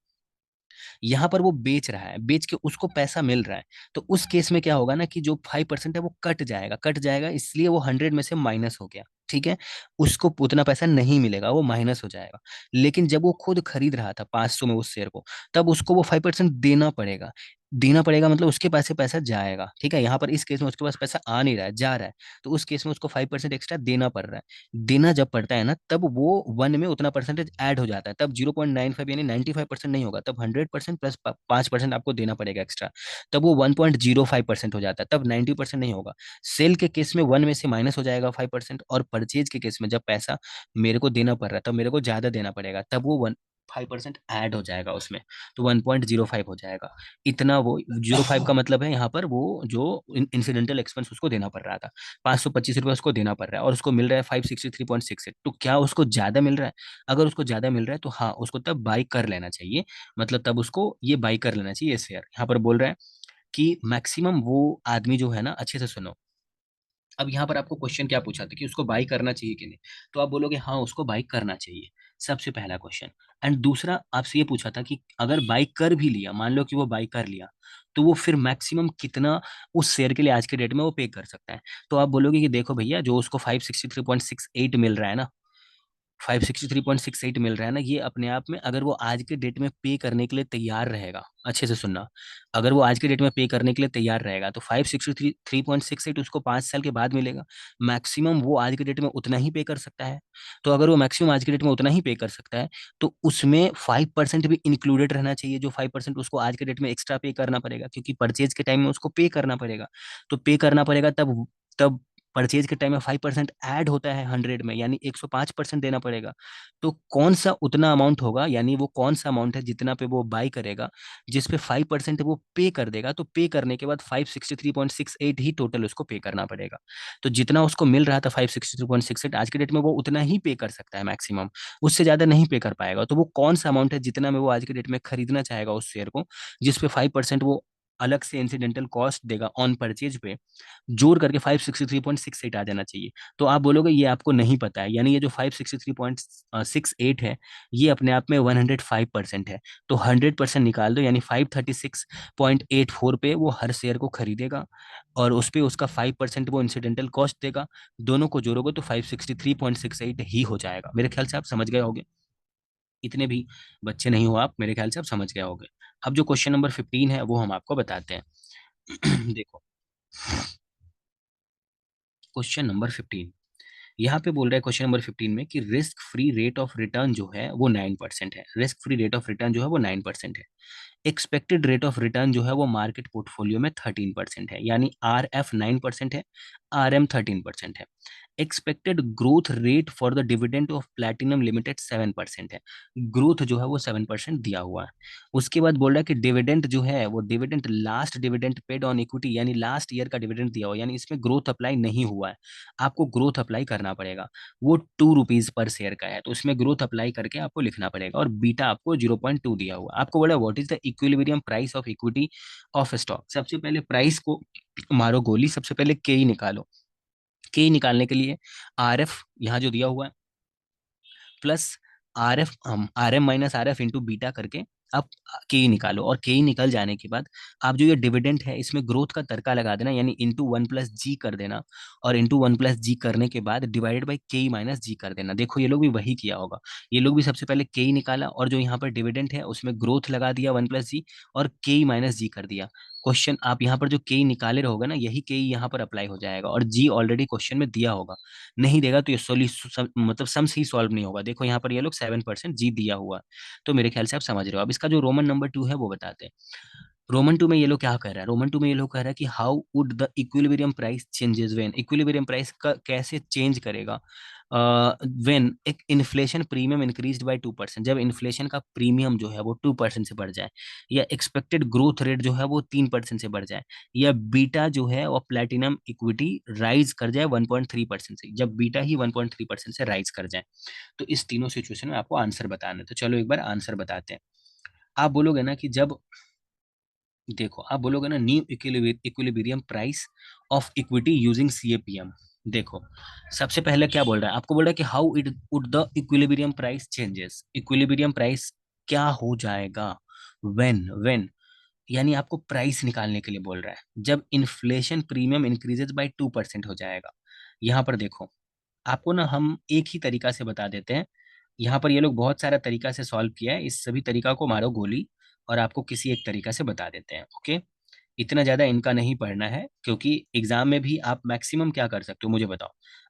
यहाँ पर वो बेच रहा है, बेच के उसको पैसा मिल रहा है। तो उस केस में क्या होगा ना कि जो 5% है वो कट जाएगा, कट जाएगा, इसलिए वो 100 में से माइनस हो गया। ठीक है, उसको उतना पैसा नहीं मिलेगा, वो माइनस हो जाएगा। लेकिन जब वो खुद खरीद रहा था 500 में उस शेयर को, तब उसको वो 5% देना पड़ेगा। देना पड़ेगा मतलब उसके पास से पैसा जाएगा। ठीक है, यहाँ पर इस केस में उसके पास पैसा आ नहीं रहा है, जा रहा है। तो उस केस में उसको 5% एक्स्ट्रा देना पड़ रहा है। देना जब पड़ता है ना, तब वो 1 में उतना परसेंटेज ऐड हो जाता है। तब 0.95 यानी 95% नहीं होगा, तब 100% प्लस 5% आपको देना पड़ेगा एक्स्ट्रा। तब वो 1.05% हो जाता है, तब 90% नहीं होगा। सेल के केस में 1 में से माइनस हो जाएगा 5%, और परचेज के केस में जब पैसा मेरे को देना पड़ रहा है तब मेरे को ज्यादा देना पड़ेगा, तब वो 5% ऐड हो जाएगा उसमें। तो 1.05 हो जाएगा। इतना वो 0.5 का मतलब है यहाँ पर वो जो इंसिडेंटल एक्सपेंस उसको देना पड़ रहा था, ₹525 उसको देना पड़ रहा है, और उसको मिल रहा है 563.68। तो क्या उसको ज्यादा मिल रहा है? अगर उसको ज्यादा मिल रहा है तो हाँ, उसको तब बाई कर लेना चाहिए। मतलब तब उसको ये बाई कर लेना चाहिए शेयर। यहाँ पर बोल रहा है कि मैक्सिमम वो आदमी जो है ना, अच्छे से सुनो। अब यहाँ पर आपको क्वेश्चन क्या पूछा था कि उसको बाई करना चाहिए कि नहीं, तो आप बोलोगे हाँ उसको बाई करना चाहिए, सबसे पहला क्वेश्चन। एंड दूसरा आपसे ये पूछा था कि अगर बाई कर भी लिया, मान लो कि वो बाई कर लिया, तो वो फिर मैक्सिमम कितना उस शेयर के लिए आज के डेट में वो पे कर सकता है। तो आप बोलोगे कि देखो भैया, जो उसको 563.68 मिल रहा है ना, 563.68 मिल रहा है ना, ये अपने आप में अगर वो आज के डेट में पे करने के लिए तैयार रहेगा, अच्छे से सुनना, अगर वो आज के डेट में पे करने के लिए तैयार रहेगा तो 563.68 उसको 5 साल के बाद मिलेगा। मैक्सिमम वो आज के डेट में उतना ही पे कर सकता है। तो अगर वो मैक्सिमम आज के डेट में उतना ही पे कर सकता है, तो उसमें 5% भी इंक्लूडेड रहना चाहिए। जो 5% उसको आज के डेट में एक्स्ट्रा पे करना पड़ेगा, क्योंकि परचेज के टाइम में उसको पे करना पड़ेगा। तो पे करना पड़ेगा, तब तब परचेज के टाइम में 5% ऐड होता है 100 में, यानी 105% देना पड़ेगा। तो कौन सा उतना अमाउंट होगा, यानी वो कौन सा अमाउंट है जितना पे वो बाई करेगा, जिस पे 5% वो पे कर देगा, तो पे करने के बाद 563.68 ही टोटल उसको पे करना पड़ेगा। तो जितना उसको मिल रहा था 563.68, आज के डेट में वो उतना ही पे कर सकता है मैक्सिमम, उससे ज्यादा नहीं पे कर पाएगा। तो वो कौन सा अमाउंट है जितना में वो आज के डेट में खरीदना चाहेगा उस शेयर को, जिसपे 5% वो अलग से इंसिडेंटल कॉस्ट देगा ऑन परचेज पे, जोड़ करके 563.68 आ जाना चाहिए। तो आप बोलोगे ये आपको नहीं पता है, यानी ये जो 563.68 है, ये अपने आप में 105% है। तो 100% निकाल दो, यानी 536.84 पे वो हर शेयर को खरीदेगा, और उस पे उसका 5% वो इंसिडेंटल कॉस्ट देगा। दोनों को जोड़ोगे तो 563.68 ही हो जाएगा। मेरे ख्याल से आप समझ गए होगे, इतने भी बच्चे नहीं हो आप, मेरे ख्याल से आप समझ गए होगे। अब जो क्वेश्चन नंबर 15 है वो हम आपको बताते हैं। देखो, क्वेश्चन नंबर 15 यहाँ पे बोल रहा है, क्वेश्चन नंबर 15 में, कि risk free rate of return जो है वो 9% है। Risk free rate of return जो है वो 9% है। एक्सपेक्टेड रेट ऑफ रिटर्न जो है वो मार्केट पोर्टफोलियो में 13% है, यानी RF 9% है, RM 13% है। Expected growth rate for the dividend of platinum limited 7% है। ग्रोथ जो है वो 7% दिया हुआ है। उसके बाद बोल रहा है कि डिविडेंड जो है वो dividend, last dividend paid on equity, यानी लास्ट ईयर का डिविडेंड दिया हुआ, यानी इसमें ग्रोथ अप्लाई नहीं हुआ है, आपको ग्रोथ अप्लाई करना पड़ेगा। वो ₹2 पर शेयर का है, तो उसमें ग्रोथ अप्लाई करके आपको लिखना पड़ेगा। और बीटा आपको 0.2 दिया हुआ। आपको बोला what is the equilibrium price of equity of stock. सबसे पहले प्राइस को मारो गोली, सबसे पहले के ही निकालो। के निकालने के लिए RF यहाँ जो दिया हुआ है, plus RF, RM minus RF into beta करके आप के ई निकालो। और के ई निकल जाने के बाद आप जो ये डिविडेंड है इसमें ग्रोथ का तड़का लगा देना, यानी इंटू 1+G कर देना। और इंटू 1+G करने के बाद divided by K E minus जी कर देना। देखो ये लोग भी वही किया होगा, ये लोग भी सबसे पहले के ई निकाला, और जो यहाँ पर डिविडेंड है उसमें ग्रोथ लगा दिया 1+G, और के ई माइनस जी कर दिया। क्वेश्चन आप यहाँ पर जो के निकाले रहोगे ना, यही के यहाँ पर अप्लाई हो जाएगा, और जी ऑलरेडी क्वेश्चन में दिया होगा, नहीं देगा तो ये मतलब सम्स ही सॉल्व नहीं होगा। देखो यहाँ पर ये लोग 7% जी दिया हुआ है। तो मेरे ख्याल से आप समझ रहे हो। अब इसका जो रोमन नंबर 2 है वो बताते हैं। रोमन 2 में ये लोग क्या कह रहा है, रोमन 2 में ये लोग कह रहा है कि how would the equilibrium price changes when, equilibrium price का कैसे चेंज करेगा व्हेन एक इन्फ्लेशन प्रीमियम इंक्रीज्ड बाय 2%, जब इन्फ्लेशन का प्रीमियम जो है वो 2% से बढ़ जाए, या एक्सपेक्टेड ग्रोथ रेट जो है वो 3% से बढ़ जाए, या बीटा जो है वो प्लेटिनम इक्विटी राइज कर जाए 1.3% से, जब बीटा ही 1.3% से राइज कर जाए। तो इस तीनों सिचुएशन में आपको आंसर बताना है। तो चलो एक बार आंसर बताते हैं। आप बोलोगे ना कि जब, देखो आप बोलोगे ना new equilibrium price of equity using CAPM. देखो सबसे पहले क्या बोल रहा है, आपको बोल रहा है कि how it would the equilibrium price changes, equilibrium price क्या हो जाएगा व्हेन, यानी आपको प्राइस निकालने के लिए बोल रहा है जब इन्फ्लेशन प्रीमियम इंक्रीजेस बाय 2% हो जाएगा। यहाँ पर देखो, आपको ना हम एक ही तरीका से बता देते हैं। यहाँ पर ये लोग बहुत सारा तरीका से सॉल्व किया है, इस सभी तरीका को मारो गोली और आपको किसी एक तरीका से बता देते हैं। ओके, इतना ज्यादा इनका नहीं पढ़ना है, क्योंकि एग्जाम में भी आप मैक्सिमम क्या कर सकते हो मुझे बताओ।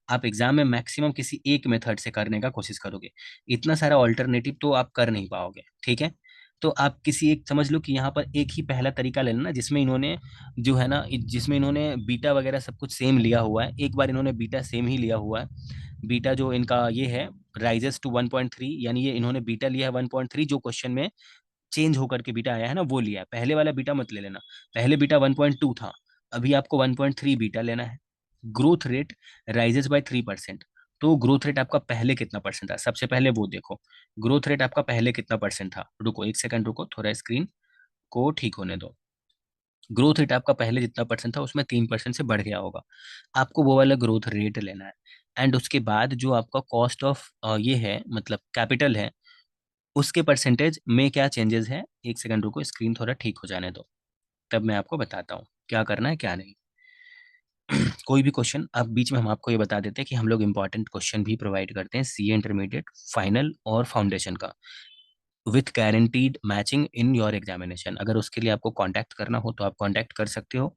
आप एग्जाम में मैक्सिमम किसी एक मेथड से करने का कोशिश करोगे, इतना सारा ऑल्टरनेटिव तो आप कर नहीं पाओगे, ठीक है। तो आप किसी एक समझ लो कि यहाँ पर एक ही पहला तरीका ले लेना, जिसमें इन्होंने जो है ना, जिसमें इन्होंने बीटा वगैरह सब कुछ सेम लिया हुआ है। एक बार इन्होंने बीटा सेम ही लिया हुआ है, बीटा जो इनका ये है राइजेस टू 1.3, यानी ये इन्होंने बीटा लिया है 1.3, जो क्वेश्चन में चेंज होकर के बीटा आया है ना वो लिया है। पहले वाला बीटा मत ले लेना, पहले बीटा 1.2 था, अभी आपको 1.3 बीटा लेना है। ग्रोथ रेट राइजेस बाय 3%, तो ग्रोथ रेट आपका पहले कितना परसेंट था, सबसे पहले वो देखो। ग्रोथ रेट आपका पहले कितना परसेंट था, रुको एक सेकंड रुको, थोड़ा स्क्रीन को ठीक होने दो। ग्रोथ रेट आपका पहले जितना परसेंट था उसमें 3% से बढ़ गया होगा, आपको वो वाला ग्रोथ रेट लेना है। एंड उसके बाद जो आपका कॉस्ट ऑफ ये है मतलब कैपिटल है, उसके परसेंटेज में क्या चेंजेस है, एक सेकंड रुको स्क्रीन थोड़ा ठीक हो जाने दो, तब मैं आपको बताता हूँ क्या करना है क्या नहीं। कोई भी क्वेश्चन अब बीच में हम आपको ये बता देते हैं कि हम लोग इंपॉर्टेंट क्वेश्चन भी प्रोवाइड करते हैं सीए इंटरमीडिएट फाइनल और फाउंडेशन का, with guaranteed matching in your examination. अगर उसके लिए आपको कांटेक्ट करना हो तो आप कांटेक्ट कर सकते हो,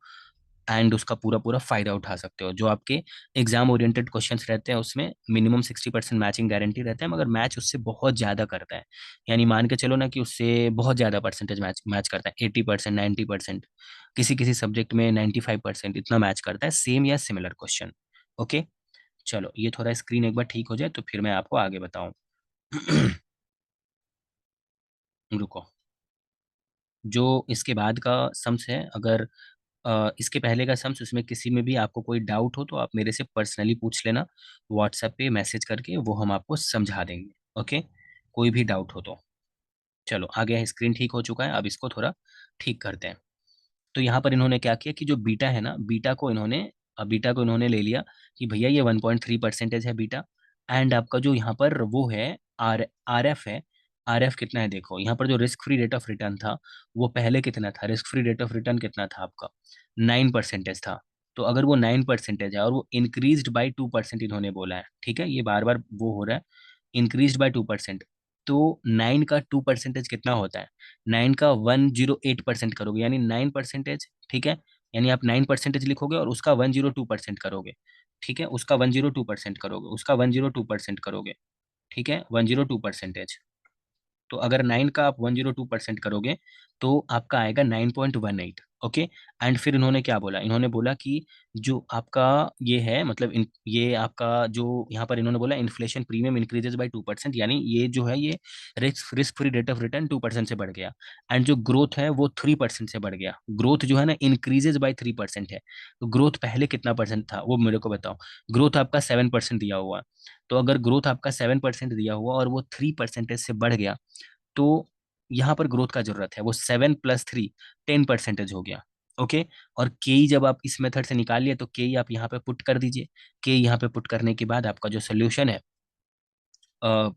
एंड उसका पूरा पूरा फायदा उठा सकते हो। जो आपके एग्जाम ओरिएंटेड क्वेश्चंस रहते हैं उसमें मिनिमम 60% मैचिंग गारंटी रहता है, मगर मैच उससे बहुत ज़्यादा करता है। यानी मान के चलो ना कि उससे बहुत ज़्यादा परसेंटेज मैच मैच करता है, 80%, 90%, किसी किसी सब्जेक्ट में 95% इतना मैच करता है, सेम या सिमिलर क्वेश्चन। ओके, चलो ये थोड़ा स्क्रीन एक बार ठीक हो जाए तो फिर मैं आपको आगे बताऊं। रुको, जो इसके बाद का सम्स है, अगर इसके पहले का सम्स उसमें किसी में भी आपको कोई डाउट हो तो आप मेरे से पर्सनली पूछ लेना, व्हाट्सएप पे मैसेज करके, वो हम आपको समझा देंगे। ओके, कोई भी डाउट हो तो। चलो आगे, स्क्रीन ठीक हो चुका है, अब इसको थोड़ा ठीक करते हैं। तो यहाँ पर इन्होंने क्या किया कि जो बीटा है ना, बीटा को इन्होंने ले लिया कि भैया ये 1.3% है बीटा। एंड आपका जो यहाँ पर वो है आर एफ है, आर एफ कितना है देखो, यहाँ पर जो risk free rate of return था वो पहले कितना था, risk free rate of return कितना था आपका, 9% था। तो अगर वो 9% है और वो इंक्रीज्ड बाई 2% इन्होंने बोला है, ठीक है, ये बार बार वो हो रहा है, इंक्रीज्ड बाय 2%। तो 9 का 2% कितना होता है, 9 का 108% करोगे यानी 9%, ठीक है। यानी आप 9% लिखोगे और उसका 102% करोगे, ठीक है, उसका 102% करोगे, उसका 102% करोगे, ठीक है, 102%। तो अगर 9 का आप 102% करोगे तो आपका आएगा 9.18। ओके, एंड फिर इन्होंने क्या बोला, इन्होंने बोला कि जो आपका ये है मतलब ये आपका जो यहाँ पर इन्होंने बोला इन्फ्लेशन प्रीमियम इंक्रीजेस बाय 2%, यानी ये जो है ये risk free rate of return 2% से बढ़ गया। एंड जो ग्रोथ है वो 3% से बढ़ गया, ग्रोथ जो है ना इंक्रीजेस बाय 3% है। तो ग्रोथ पहले कितना परसेंट था वो मेरे को बताओ। ग्रोथ आपका 7% दिया हुआ है, तो अगर ग्रोथ आपका 7% दिया हुआ और वो 3% से बढ़ गया, तो यहाँ पर ग्रोथ का जरूरत है, वो 7 + 3 10% हो गया। ओके, और के जब आप इस मेथड से निकालिए तो के आप यहाँ पे पुट कर दीजिए। के यहाँ पे पुट करने के बाद आपका जो सोल्यूशन है,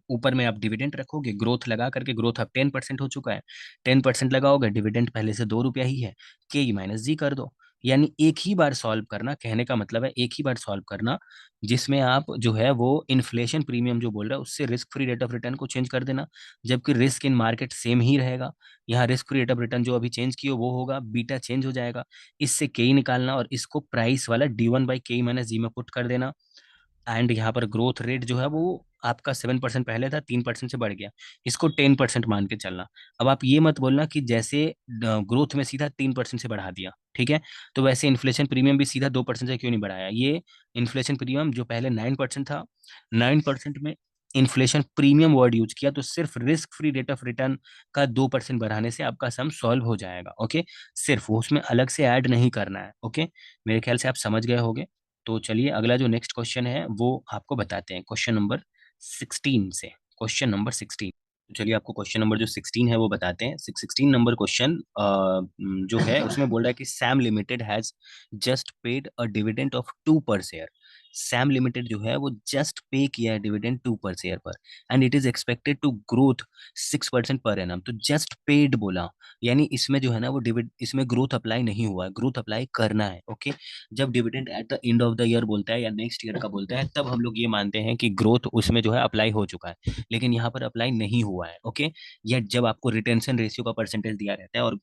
ऊपर में आप डिविडेंड रखोगे, ग्रोथ लगा करके, ग्रोथ अब 10% हो चुका है, 10% लगाओगे, डिविडेंड पहले से 2 रुपया ही है, के माइनस जी कर दो। यानी एक ही बार सॉल्व करना, कहने का मतलब है एक ही बार सॉल्व करना, जिसमें आप जो है वो इन्फ्लेशन प्रीमियम जो बोल रहा है उससे risk free rate of return को चेंज कर देना, जबकि रिस्क इन मार्केट सेम ही रहेगा। यहाँ risk free rate of return जो अभी चेंज किया वो होगा, बीटा चेंज हो जाएगा, इससे के निकालना और इसको प्राइस वाला D1/K-G में पुट कर देना। एंड यहाँ पर ग्रोथ रेट जो है वो आपका 7% पहले था, 3% से बढ़ गया, इसको 10% मान के चलना। अब आप ये मत बोलना कि जैसे ग्रोथ में सीधा 3% से बढ़ा दिया, ठीक है, तो वैसे इन्फ्लेशन प्रीमियम भी सीधा 2% से क्यों नहीं बढ़ाया। ये इन्फ्लेशन प्रीमियम जो पहले 9% था, 9% में इन्फ्लेशन प्रीमियम वर्ड यूज किया, तो सिर्फ risk free rate of return का 2% बढ़ाने से आपका सम सॉल्व हो जाएगा। ओके, सिर्फ वो उसमें अलग से ऐड नहीं करना है। ओके, मेरे ख्याल से आप समझ गए होंगे। तो चलिए अगला जो नेक्स्ट क्वेश्चन है वो आपको बताते हैं, क्वेश्चन नंबर 16 से। क्वेश्चन नंबर 16, चलिए आपको क्वेश्चन नंबर जो 16 है वो बताते हैं। 16 नंबर क्वेश्चन जो है उसमें बोल रहा है कि Sam limited has just paid a dividend of 2 per share. Sam limited जो है वो जस्ट पे किया है डिविडेंड 2 पर शेयर पर, and it is expected to growth 6% per annum. तो जस्ट पेड बोला, यानी इसमें जो है ना वो डिविड इसमें ग्रोथ अप्लाई नहीं हुआ है, ग्रोथ अप्लाई करना है। ओके, जब dividend at the end of the year बोलता है या नेक्स्ट ईयर का बोलता है, तब हम लोग ये मानते हैं कि ग्रोथ उसमें जो है अप्लाई हो चुका है, लेकिन यहाँ पर अप्लाई नहीं हुआ है। ओके, या जब आपको रिटेंशन रेशियो का परसेंटेज दिया रहता है और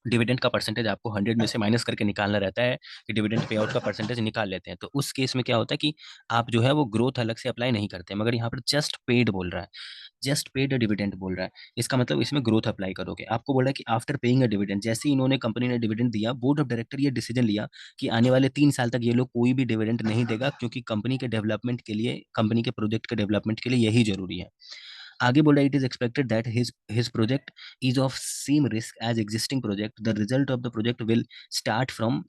डिविडेंड का परसेंटेज आपको 100 में से माइनस करके निकालना रहता है कि डिविडेंड पे आउट का परसेंटेज निकाल लेते हैं, तो उस केस में क्या होता है कि आप जो है वो ग्रोथ अलग से अप्लाई नहीं करते, मगर यहाँ पर जस्ट पेड बोल रहा है, जस्ट पेड अ डिविडेंड बोल रहा है, इसका मतलब इसमें ग्रोथ अप्लाई करोगे। आपको बोला कि आफ्टर पेइंग अ डिविडेंड, जैसे ही इन्होंने कंपनी ने डिविडेंड दिया, बोर्ड ऑफ डायरेक्टर ये डिसीजन लिया कि आने वाले 3 साल तक ये लोग कोई भी डिविडेंड नहीं देगा, क्योंकि कंपनी के डेवलपमेंट के लिए, कंपनी के प्रोजेक्ट के डेवलपमेंट के लिए यही जरूरी है। आगे बोला it is expected that his project is of same risk as existing project, the result of the project will start from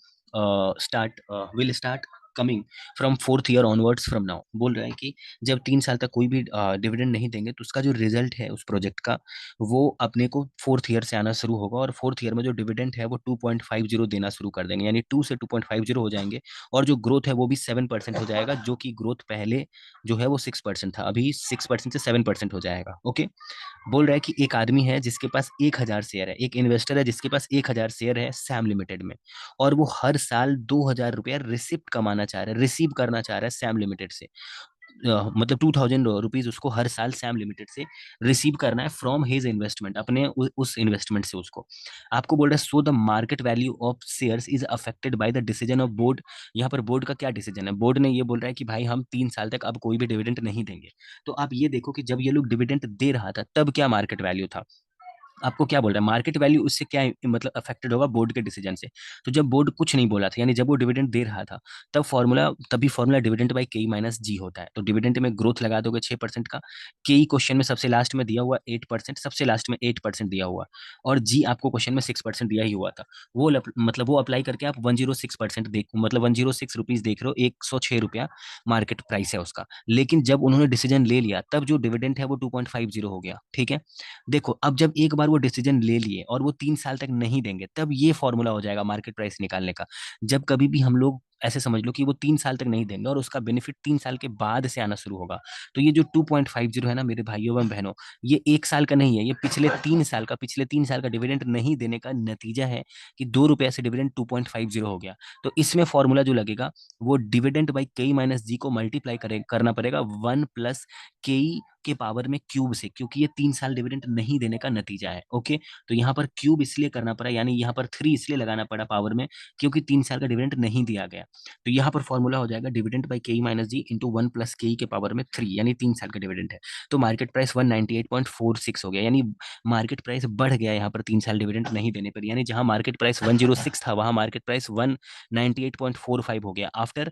will start coming from 4th year onwards from now. बोल रहा है कि जब 3 साल तक कोई भी डिविडेंड नहीं देंगे तो उसका जो रिजल्ट है उस प्रोजेक्ट का, वो अपने को 4th ईयर से आना शुरू होगा, और 4th ईयर में जो डिविडेंड है वो 2.50 देना शुरू कर देंगे, यानी 2 से 2.50 हो जाएंगे, और जो ग्रोथ है वो भी 7% हो जाएगा, जो कि ग्रोथ पहले जो है वो 6% था, अभी 6% से 7% हो जाएगा। ओके, बोल रहा है कि एक आदमी है जिसके पास 1,000 शेयर है, एक इन्वेस्टर है जिसके पास 1,000 शेयर है सैम लिमिटेड में, और वो हर साल 2,000 रुपया रिसिप्ट कमाना चाह रहा है, रिसीव करना चाह रहा है सैम लिमिटेड से। मतलब 2,000 रुपीज उसको हर साल सैम लिमिटेड से रिसीव करना है फ्रॉम हिज इन्वेस्टमेंट, अपने उस इन्वेस्टमेंट से उसको। आपको बोल रहा है so the market value of shares is affected by the decision of board. यहाँ पर बोर्ड का क्या डिसीजन है, बोर्ड ने ये बोल रहा है कि भाई हम 3 साल तक अब कोई भी डिविडेंड नहीं देंगे। तो आप ये देखो कि जब ये लोग डिविडेंड दे रहा था तब क्या मार्केट वैल्यू था। आपको क्या बोल रहा है, मार्केट वैल्यू उससे क्या मतलब अफेक्टेड होगा, बोर्ड के डिसीजन से। तो जब बोर्ड कुछ नहीं बोला था, यानी जब वो डिविडेंड दे रहा था, तभी फॉर्मूला डिविडेंड/K-G होता है। तो डिविडेंड में ग्रोथ लगा दोगे 6% का, के क्वेश्चन में सबसे लास्ट में दिया हुआ 8%, सबसे लास्ट में 8% दिया हुआ, और जी आपको क्वेश्चन में 6% दिया ही हुआ था। मतलब वो अप्लाई करके आप 106% देख, मतलब 106 रुपीज देख रहे हो, 106 रुपया मार्केट प्राइस है उसका। लेकिन जब उन्होंने डिसीजन ले लिया तब जो डिविडेंड है वो 2.50 हो गया। ठीक है, देखो अब जब एक बार वो डिसीजन ले लिए और वो 3 साल तक नहीं देंगे, तब ये फॉर्मूला हो जाएगा मार्केट प्राइस निकालने का। जब कभी भी हम लोग ऐसे समझ लो कि वो 3 साल तक नहीं देंगे और उसका बेनिफिट 3 साल के बाद से आना शुरू होगा, तो ये जो 2.50 है ना मेरे भाइयों एवं बहनों, ये 1 साल का नहीं है, ये पिछले 3 साल का डिविडेंड नहीं देने का नतीजा है कि 2 रुपए से डिविडेंड 2.50 हो गया। तो इसमें फॉर्मूला जो लगेगा वो डिविडेंड/K-G को मल्टीप्लाई करना पड़ेगा 1 + K के पावर में क्यूब से, क्योंकि ये 3 साल डिविडेंड नहीं देने का नतीजा है। ओके, तो यहाँ पर क्यूब इसलिए करना पड़ा, यानी यहाँ पर 3 इसलिए लगाना पड़ा पावर में, क्योंकि 3 साल का डिविडेंड नहीं दिया गया। तो यहाँ पर फॉर्मूला हो जाएगा डिविडेंड/K-G इंटू 1 + K के पावर में 3, यानी 3 साल का डिविडेंड है। तो मार्केट प्राइस 198.46 हो गया, यानी मार्केट प्राइस बढ़ गया यहाँ पर 3 साल डिविडेंड नहीं देने पर, यानी जहां मार्केट प्राइस 106 था वहां मार्केट प्राइस 198.45 हो गया आफ्टर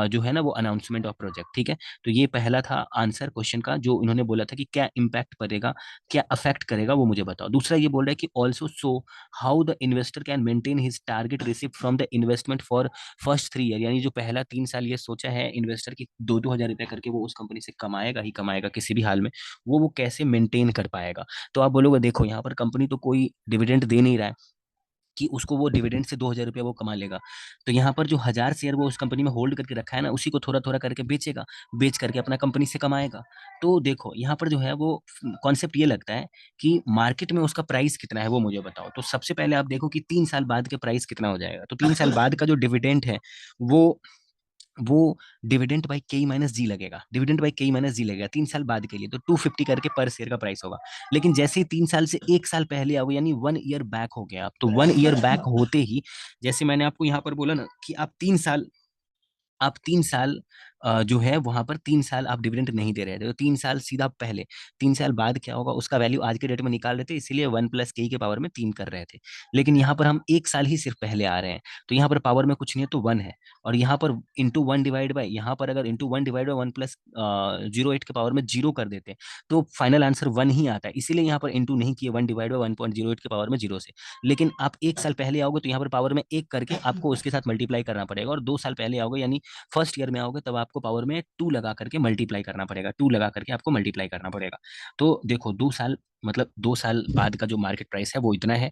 जो है ना वो अनाउंसमेंट ऑफ प्रोजेक्ट। ठीक है, तो ये पहला था आंसर क्वेश्चन का, जो इन्होंने बोला था कि क्या इम्पैक्ट पड़ेगा, क्या अफेक्ट करेगा वो मुझे बताओ। दूसरा ये बोल रहा है कि also so how the investor can maintain his target receipt from the investment for first 3 year, यानी जो पहला 3 साल ये सोचा है इन्वेस्टर की 2-2 हजार रुपया करके वो उस कंपनी से कमाएगा ही कमाएगा किसी भी हाल में, वो कैसे मेंटेन कर पाएगा। तो आप बोलोगे देखो यहाँ पर कंपनी तो कोई डिविडेंड दे नहीं रहा है, कि उसको वो डिविडेंड से 2,000 रुपया वो कमा लेगा। तो यहाँ पर जो 1,000 शेयर वो उस कंपनी में होल्ड करके रखा है ना, उसी को थोड़ा थोड़ा करके बेचेगा, बेच करके अपना कंपनी से कमाएगा। तो देखो यहाँ पर जो है वो कॉन्सेप्ट ये लगता है कि मार्केट में उसका प्राइस कितना है वो मुझे बताओ। तो सबसे पहले आप देखो कि 3 साल बाद के प्राइस कितना हो जाएगा। तो 3 साल बाद का जो डिविडेंड है वो वो डिविडेंड बाई के माइनस जी लगेगा, डिविडेंड बाई के माइनस जी लगेगा 3 साल बाद के लिए। तो 250 करके पर शेयर का प्राइस होगा। लेकिन जैसे ही 3 साल से 1 साल पहले आओगे, यानी 1 ईयर बैक हो गया आप, तो 1 ईयर बैक होते ही, जैसे मैंने आपको यहाँ पर बोला ना कि आप 3 साल जो है वहां पर 3 साल आप डिविडेंड नहीं दे रहे थे, तो 3 साल सीधा पहले, 3 साल बाद क्या होगा उसका वैल्यू आज के डेट में निकाल रहे थे, इसीलिए 1 + के के पावर में 3 कर रहे थे। लेकिन यहाँ पर हम 1 साल ही सिर्फ पहले आ रहे हैं, तो यहाँ पर पावर में कुछ नहीं है तो 1 है। और यहाँ पर इंटू वन डिवाइड बाई, यहाँ पर अगर इंटू वन डिवाइड बाई 1 + 0.8 के पावर में 0 कर देते तो फाइनल आंसर 1 ही आता है। इसीलिए यहाँ पर इंटू नहीं किए, 1 डिवाइड बाई 1.08 के पावर में 0 से। लेकिन आप 1 साल पहले आओगे तो यहाँ पर पावर में 1 करके आपको उसके साथ मल्टीप्लाई करना पड़ेगा, और 2 साल पहले आओगे यानी फर्स्ट ईयर में आओगे तब आपको पावर में 2 लगा करके मल्टीप्लाई करना पड़ेगा, 2 लगा करके आपको मल्टीप्लाई करना पड़ेगा। तो देखो 2 साल, मतलब 2 साल बाद का जो मार्केट प्राइस है वो इतना है,